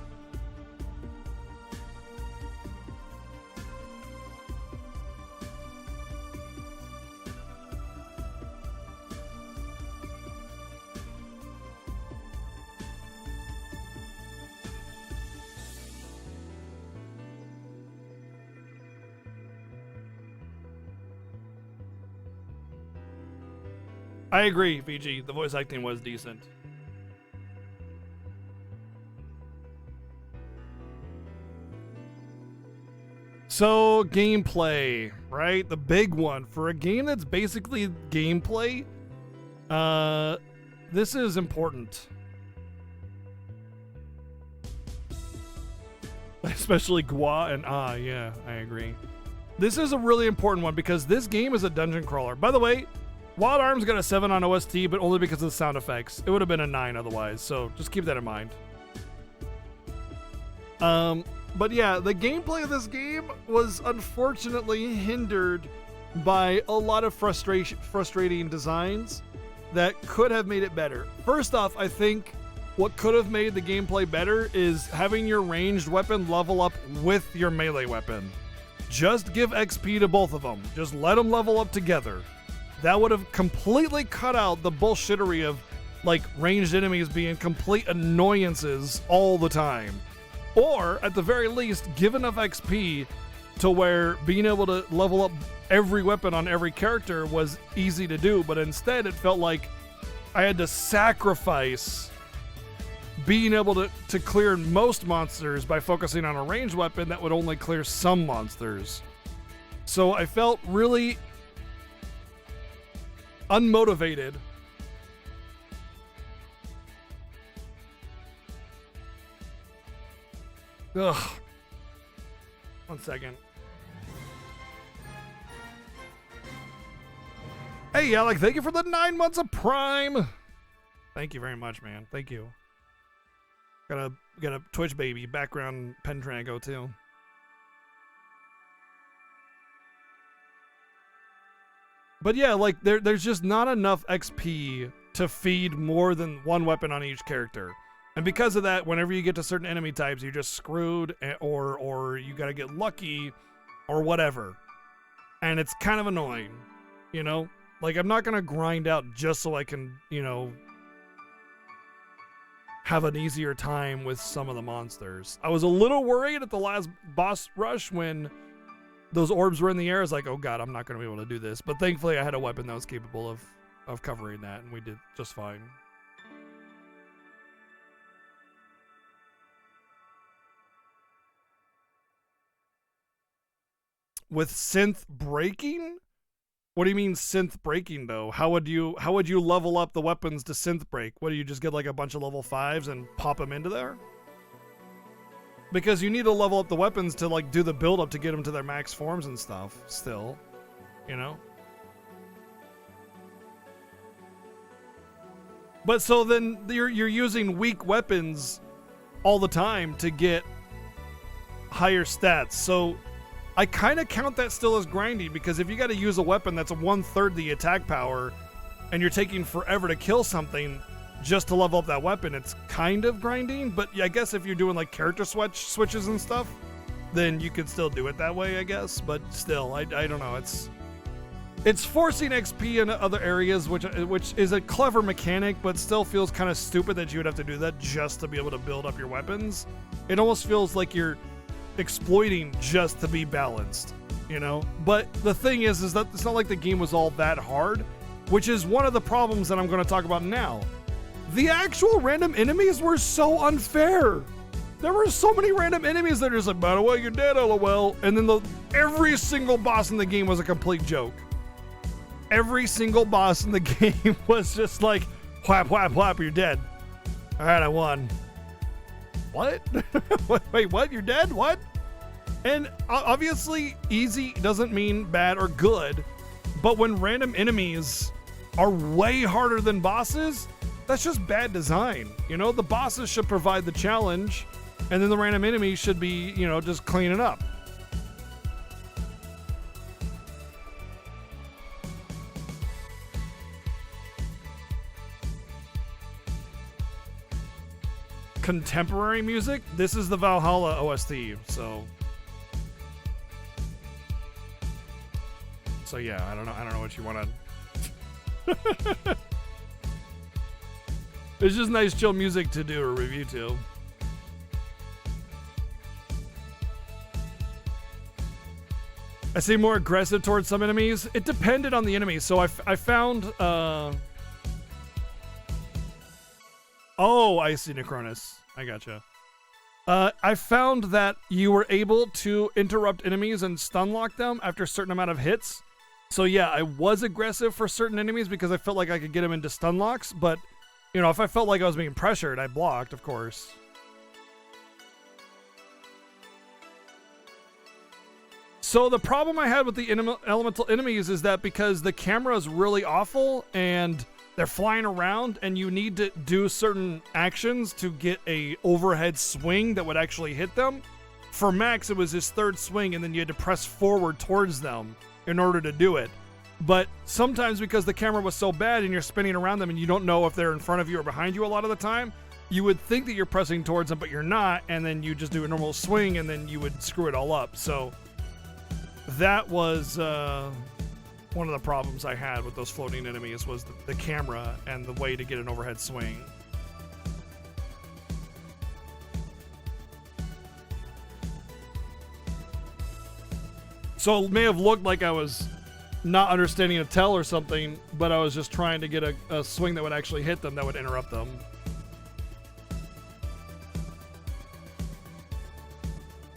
I agree, VG. The voice acting was decent. So, gameplay, right? The big one. For a game that's basically gameplay, this is important. Especially Gua and yeah, I agree. This is a really important one because this game is a dungeon crawler. By the way, Wild Arms got a 7 on OST, but only because of the sound effects. It would have been a 9 otherwise, so just keep that in mind. But yeah, the gameplay of this game was unfortunately hindered by a lot of frustrating designs that could have made it better. First off, I think what could have made the gameplay better is having your ranged weapon level up with your melee weapon. Just give XP to both of them. Just let them level up together. That would have completely cut out the bullshittery of, like, ranged enemies being complete annoyances all the time. Or, at the very least, give enough XP to where being able to level up every weapon on every character was easy to do, but instead it felt like I had to sacrifice being able to clear most monsters by focusing on a ranged weapon that would only clear some monsters. So I felt really unmotivated. Ugh. 1 second. Hey, Alec, thank you for the 9 months of Prime. Thank you very much, man. Thank you. Got a Twitch baby background Pentrango too. But yeah, like there's just not enough XP to feed more than one weapon on each character. And because of that, whenever you get to certain enemy types, you're just screwed, or you gotta get lucky, or whatever. And it's kind of annoying, you know? Like, I'm not gonna grind out just so I can, you know, have an easier time with some of the monsters. I was a little worried at the last boss rush when those orbs were in the air. I was like, oh god, I'm not going to be able to do this. But thankfully I had a weapon that was capable of covering that, and we did just fine. With synth breaking? What do you mean synth breaking though? How would you level up the weapons to synth break? What do you just get like a bunch of level 5s and pop them into there? Because you need to level up the weapons to like do the build up to get them to their max forms and stuff still, you know? But so then you're using weak weapons all the time to get higher stats. So I kind of count that still as grinding, because if you got to use a weapon that's 1/3 the attack power and you're taking forever to kill something just to level up that weapon, it's kind of grinding. But I guess if you're doing like character switches and stuff, then you could still do it that way, I guess. But still, I don't know. It's forcing XP in other areas, which is a clever mechanic, but still feels kind of stupid that you would have to do that just to be able to build up your weapons. It almost feels like you're exploiting just to be balanced, you know? But the thing is that it's not like the game was all that hard, which is one of the problems that I'm going to talk about now. The actual random enemies were so unfair. There were so many random enemies that are just like, by the way, you're dead, LOL. And then every single boss in the game was a complete joke. Every single boss in the game was just like, whap, whap, whap, you're dead. All right, I won. What? Wait, what? You're dead? What? And obviously, easy doesn't mean bad or good, but when random enemies are way harder than bosses, that's just bad design. You know, the bosses should provide the challenge, and then the random enemies should be, you know, just cleaning up. Contemporary music, this is the Valhalla OST, so yeah, I don't know what you want to it's just nice chill music to do a review to. I seem more aggressive towards some enemies. It depended on the enemy. So I found oh, I see, Necronus. I gotcha. I found that you were able to interrupt enemies and stun lock them after a certain amount of hits. So yeah, I was aggressive for certain enemies because I felt like I could get them into stun locks. But, you know, if I felt like I was being pressured, I blocked, of course. So the problem I had with the elemental enemies is that because the camera is really awful and they're flying around and you need to do certain actions to get a overhead swing that would actually hit them. For Max, it was his third swing and then you had to press forward towards them in order to do it. But sometimes because the camera was so bad and you're spinning around them and you don't know if they're in front of you or behind you a lot of the time, you would think that you're pressing towards them, but you're not, and then you just do a normal swing and then you would screw it all up. So that was one of the problems I had with those floating enemies was the camera and the way to get an overhead swing. So it may have looked like I was not understanding a tell or something, but I was just trying to get a swing that would actually hit them, that would interrupt them.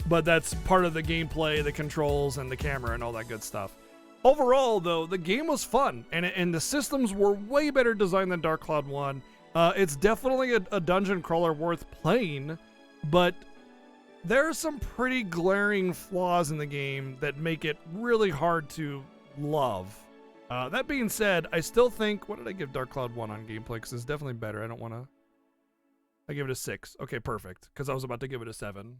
But that's part of the gameplay, the controls, and the camera, and all that good stuff. Overall, though, the game was fun, and the systems were way better designed than Dark Cloud 1. It's definitely a dungeon crawler worth playing, but there are some pretty glaring flaws in the game that make it really hard to love. That being said, I still think... What did I give Dark Cloud 1 on gameplay? Because it's definitely better. I don't want to... I give it a 6. Okay, perfect. Because I was about to give it a 7.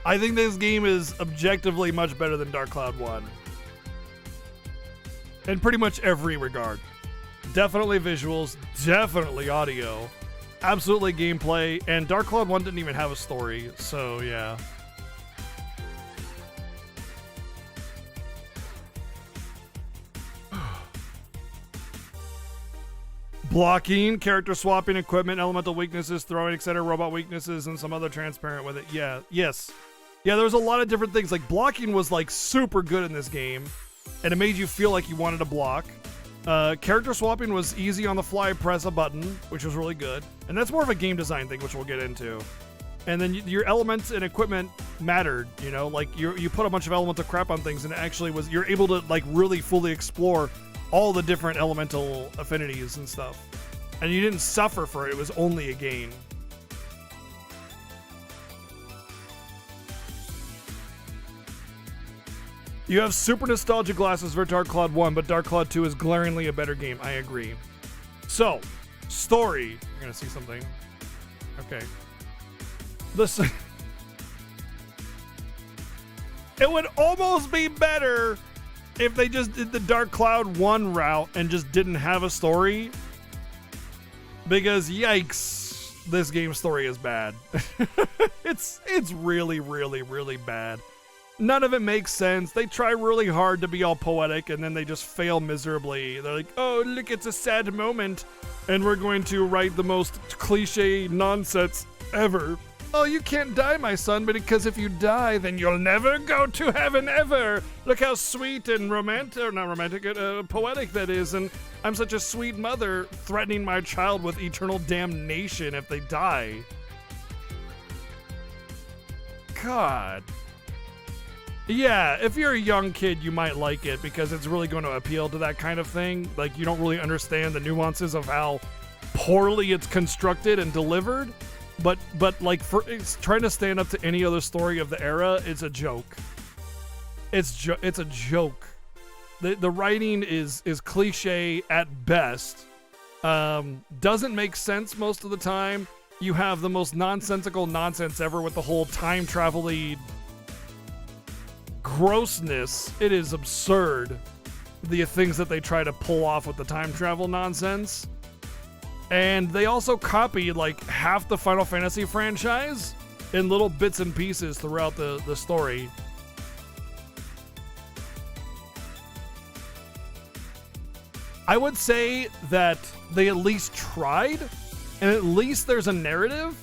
I think this game is objectively much better than Dark Cloud 1. In pretty much every regard. Definitely visuals, definitely audio, absolutely gameplay, and Dark Cloud 1 didn't even have a story, so yeah. Blocking, character swapping, equipment, elemental weaknesses, throwing, etc., robot weaknesses, and some other transparent with it. Yeah, yes. Yeah, there was a lot of different things. Like, blocking was, like, super good in this game, and it made you feel like you wanted to block. Character swapping was easy on the fly, press a button, which was really good. And that's more of a game design thing, which we'll get into. And then your elements and equipment mattered, you know? Like, you put a bunch of elemental crap on things, and it actually was... You're able to, like, really fully explore all the different elemental affinities and stuff. And you didn't suffer for it. It was only a gain. You have super nostalgia glasses for Dark Cloud 1, but Dark Cloud 2 is glaringly a better game. I agree. So, story. You're going to see something. Okay. Listen. It would almost be better if they just did the Dark Cloud 1 route and just didn't have a story. Because, yikes, this game's story is bad. It's really, really, really bad. None of it makes sense. They try really hard to be all poetic, and then they just fail miserably. They're like, oh, look, it's a sad moment, and we're going to write the most cliche nonsense ever. Oh, you can't die, my son, because if you die, then you'll never go to heaven ever. Look how sweet and romantic, or not romantic, poetic that is, and I'm such a sweet mother threatening my child with eternal damnation if they die. God. Yeah, if you're a young kid, you might like it because it's really going to appeal to that kind of thing. Like, you don't really understand the nuances of how poorly it's constructed and delivered. But like, it's trying to stand up to any other story of the era, it's a joke. It's a joke. The writing is cliche at best. Doesn't make sense most of the time. You have the most nonsensical nonsense ever with the whole time travel-y grossness. It is absurd, the things that they try to pull off with the time travel nonsense. And they also copied like half the Final Fantasy franchise in little bits and pieces throughout the story. I would say that they at least tried, and at least there's a narrative.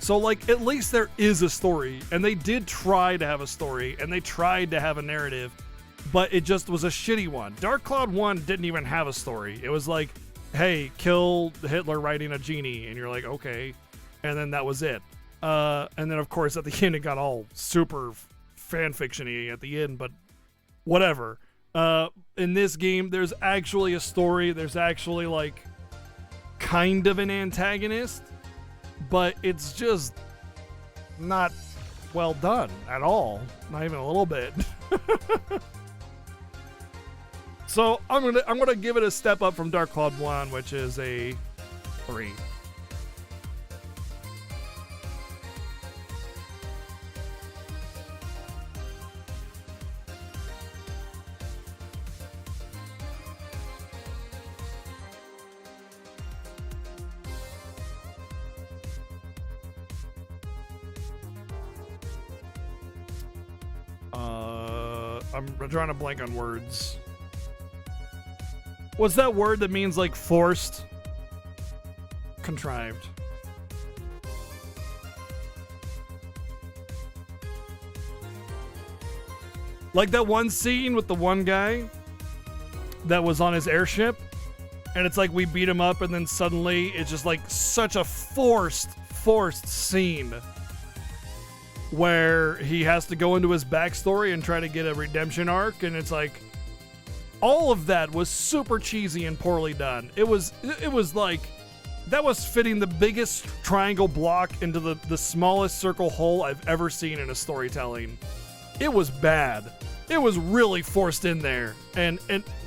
So, like, at least there is a story, and they did try to have a story, and they tried to have a narrative, but it just was a shitty one. Dark Cloud 1 didn't even have a story. It was like, hey, kill Hitler riding a genie, and you're like, okay, and then that was it. And then, of course, at the end, it got all super fanfiction-y at the end, but whatever. In this game, there's actually a story. There's actually, like, kind of an antagonist, but it's just not well done at all. Not even a little bit. So I'm gonna give it a step up from Dark Cloud 1, which is a 3. I'm drawing a blank on words. What's that word that means like forced? Contrived. Like that one scene with the one guy that was on his airship, and it's like we beat him up, and then suddenly it's just like such a forced scene where he has to go into his backstory and try to get a redemption arc, and it's like all of that was super cheesy and poorly done. It was like that was fitting the biggest triangle block into the smallest circle hole I've ever seen in a storytelling. It was bad. It was really forced in there. And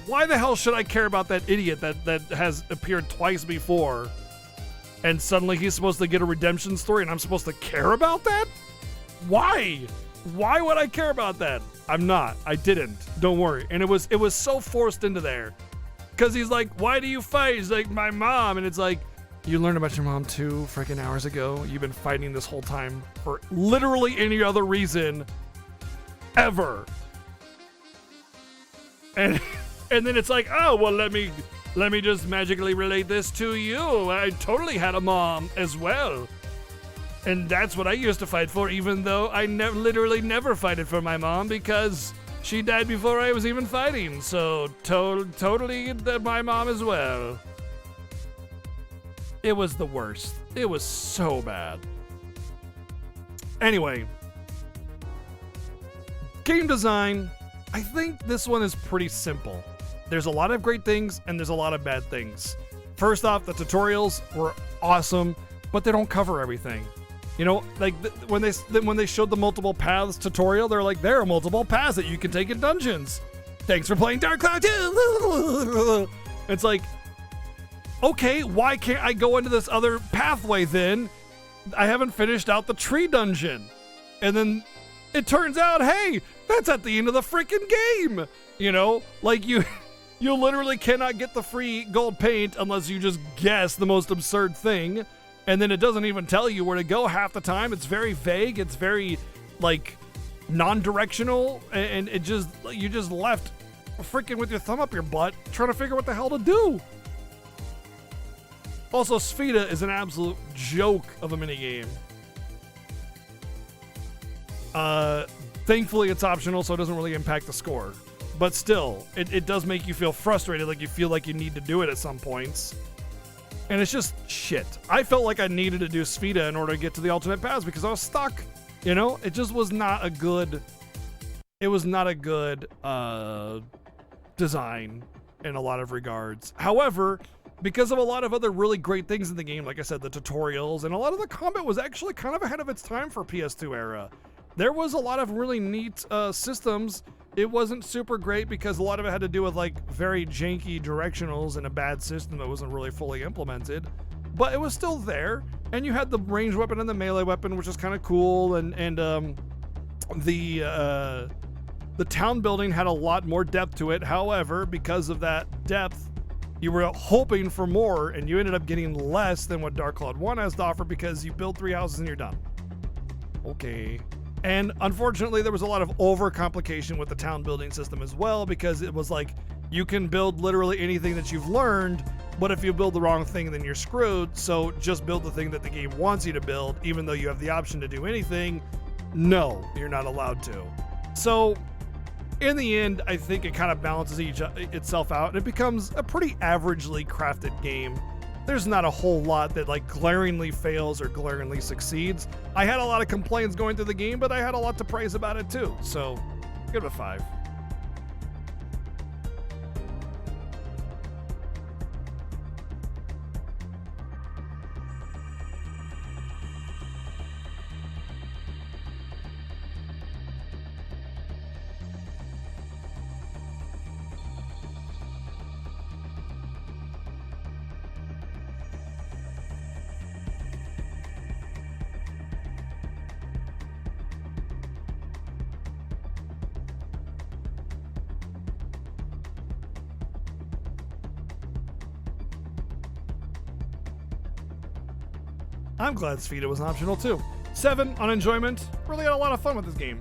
why the hell should I care about that idiot that has appeared twice before? And suddenly he's supposed to get a redemption story and I'm supposed to care about that? Why? Why would I care about that? I'm not. I didn't. Don't worry. And it was so forced into there. Because he's like, why do you fight? He's like, my mom. And it's like, you learned about your mom 2 freaking hours ago. You've been fighting this whole time for literally any other reason ever. And then it's like, oh, well, let me just magically relate this to you. I totally had a mom as well. And that's what I used to fight for, even though I literally never fighted for my mom because she died before I was even fighting. So totally my mom as well. It was the worst. It was so bad. Anyway, game design. I think this one is pretty simple. There's a lot of great things and there's a lot of bad things. First off, the tutorials were awesome, but they don't cover everything. You know, like when they showed the multiple paths tutorial, they're like, there are multiple paths that you can take in dungeons. Thanks for playing Dark Cloud 2. It's like, okay, why can't I go into this other pathway then? I haven't finished out the tree dungeon. And then it turns out, hey, that's at the end of the freaking game. You know, like you literally cannot get the free gold paint unless you just guess the most absurd thing. And then it doesn't even tell you where to go half the time. It's very vague. It's very, like, non-directional. And you just left freaking with your thumb up your butt trying to figure what the hell to do. Also, Sphida is an absolute joke of a minigame. Thankfully, it's optional, so it doesn't really impact the score. But still, it does make you feel frustrated, like you feel like you need to do it at some points. And it's just shit. I felt like I needed to do Sphida in order to get to the alternate paths because I was stuck. You know, it just was not a good. It was not a good design in a lot of regards. However, because of a lot of other really great things in the game, like I said, the tutorials and a lot of the combat was actually kind of ahead of its time for PS2 era. There was a lot of really neat systems. It wasn't super great because a lot of it had to do with like very janky directionals and a bad system that wasn't really fully implemented. But it was still there, and you had the ranged weapon and the melee weapon, which is kind of cool, and the town building had a lot more depth to it. However, because of that depth, you were hoping for more, and you ended up getting less than what Dark Cloud 1 has to offer because you build 3 houses and you're done. Okay. And unfortunately, there was a lot of overcomplication with the town building system as well, because it was like, you can build literally anything that you've learned, but if you build the wrong thing, then you're screwed. So just build the thing that the game wants you to build, even though you have the option to do anything. No, you're not allowed to. So in the end, I think it kind of balances itself out, and it becomes a pretty averagely crafted game. There's not a whole lot that like glaringly fails or glaringly succeeds. I had a lot of complaints going through the game, but I had a lot to praise about it too. So give it a 5. I'm glad Sphida was optional too. 7 on enjoyment. Really had a lot of fun with this game.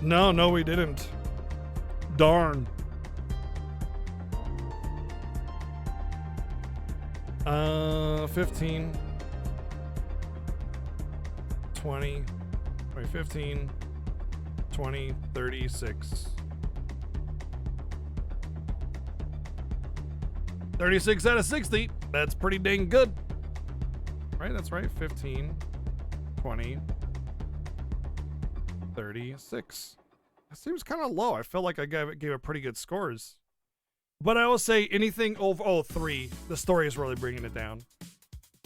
No, we didn't. Darn. 15, 20, wait, 15, 20, 36. 36 out of 60. That's pretty dang good. Right, that's right. 15, 20, 36. That seems kind of low. I felt like I gave it pretty good scores. But I always say anything over 3. The story is really bringing it down.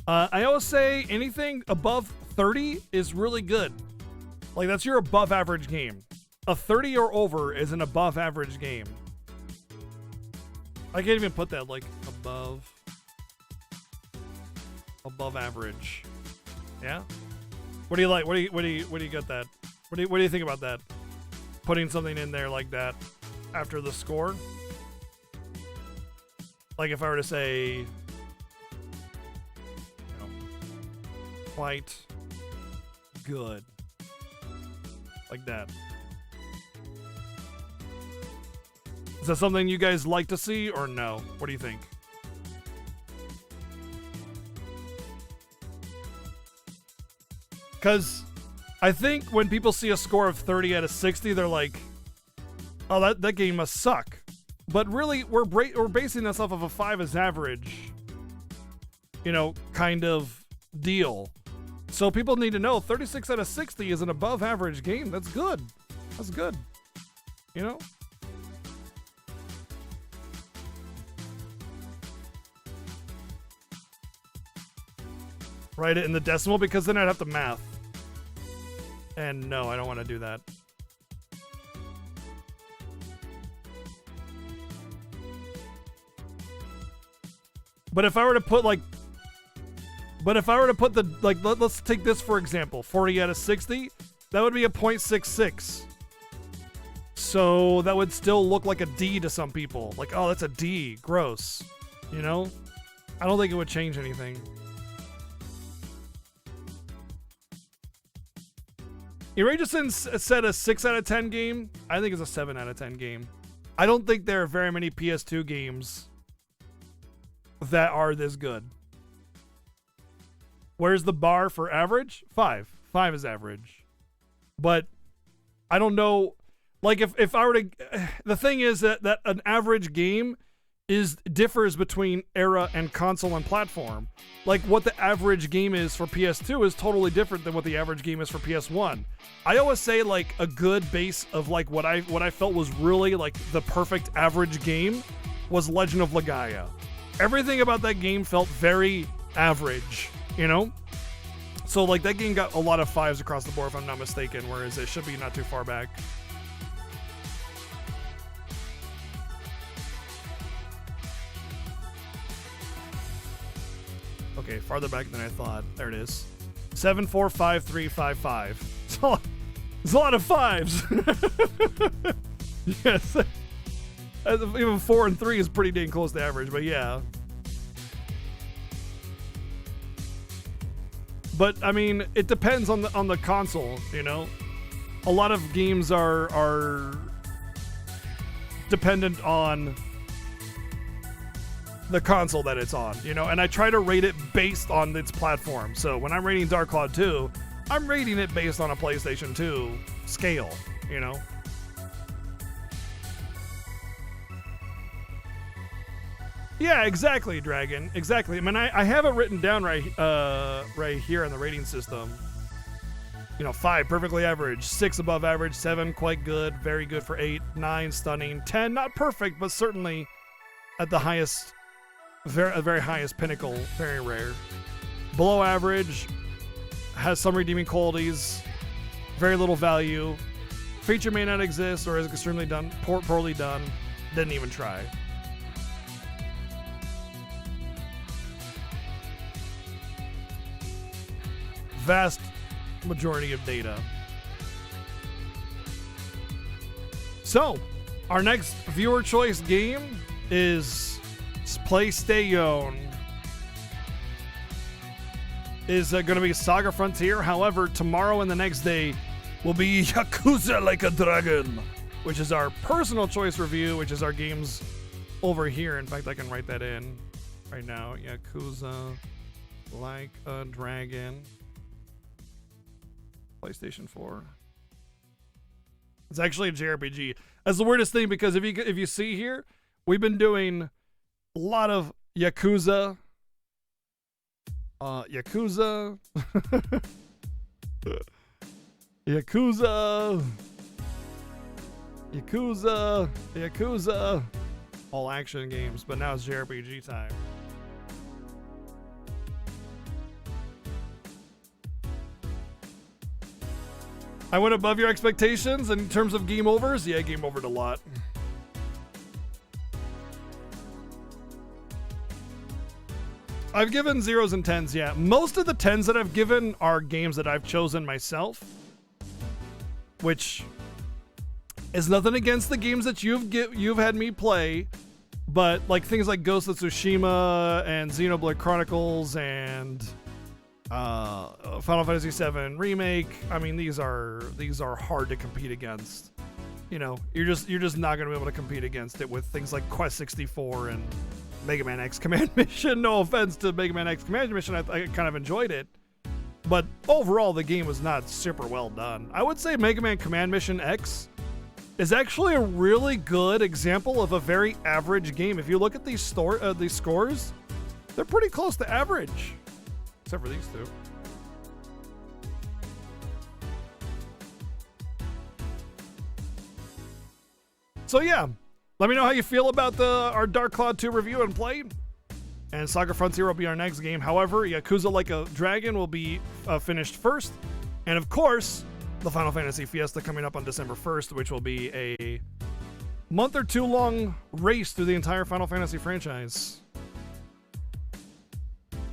I always say anything above 30 is really good. Like, that's your above average game. A 30 or over is an above average game. I can't even put that, like, above average. Yeah? What do you like? What do you get that? What do you think about that? Putting something in there like that after the score? Like if I were to say, you know, quite good. Like that. Is that something you guys like to see or no? What do you think? Because I think when people see a score of 30 out of 60, they're like, oh, that game must suck. But really, we're basing this off of a 5 as average, you know, kind of deal. So people need to know 36 out of 60 is an above average game. That's good. That's good. You know? Write it in the decimal because then I'd have to math. And no, I don't want to do that. But if I were to put like, let's take this for example, 40 out of 60, that would be a 0.66. So that would still look like a D to some people. Like, oh, that's a D, gross. You know? I don't think it would change anything. Erageson said a 6 out of 10 game. I think it's a 7 out of 10 game. I don't think there are very many PS2 games that are this good. Where's the bar for average? 5. 5 is average. But I don't know. Like if I were to, the thing is that an average game differs between era and console and platform. Like what the average game is for PS2 is totally different than what the average game is for PS1. I always say like a good base of like what I felt was really like the perfect average game was Legend of Legaia. Everything about that game felt very average, you know? So like that game got a lot of 5s across the board if I'm not mistaken, whereas it should be not too far back. Okay, farther back than I thought. There it is. 7, 4, 5, 3, 5, 5. It's a lot of 5s. Yes. Even 4 and 3 is pretty dang close to average, but yeah. But I mean, it depends on the console, you know. A lot of games are dependent on the console that it's on, you know, and I try to rate it based on its platform. So when I'm rating Dark Cloud 2, I'm rating it based on a PlayStation 2 scale, you know. Yeah, exactly, Dragon. Exactly. I mean, I have it written down right here in the rating system. You know, 5, perfectly average. 6, above average. 7, quite good. Very good for 8. 9, stunning. 10, not perfect, but certainly at the highest, very highest pinnacle. Very rare. Below average. Has some redeeming qualities. Very little value. Feature may not exist or is extremely poorly done. Didn't even try. Vast majority of data. So, our next viewer choice game is PlayStation. Is going to be Saga Frontier. However, tomorrow and the next day will be Yakuza Like a Dragon, which is our personal choice review, which is our games over here. In fact, I can write that in right now. Yakuza Like a Dragon. PlayStation 4. It's actually a JRPG. That's the weirdest thing because if you see here, we've been doing a lot of Yakuza. Yakuza. Yakuza. All action games, but now it's JRPG time. I went above your expectations in terms of game overs. Yeah, game overed a lot. I've given 0s and 10s, yeah. Most of the 10s that I've given are games that I've chosen myself, which is nothing against the games that you've had me play, but like things like Ghost of Tsushima and Xenoblade Chronicles and Final Fantasy VII Remake. I mean, these are hard to compete against. You know, you're just not going to be able to compete against it with things like Quest 64 and Mega Man X Command Mission. No offense to Mega Man X Command Mission, I kind of enjoyed it, but overall the game was not super well done. I would say Mega Man Command Mission X is actually a really good example of a very average game. If you look at these scores, they're pretty close to average, except for these two. So yeah, let me know how you feel about our Dark Cloud 2 review and play. And Saga Frontier will be our next game. However, Yakuza Like a Dragon will be finished first. And of course, the Final Fantasy Fiesta coming up on December 1st, which will be a month or two long race through the entire Final Fantasy franchise.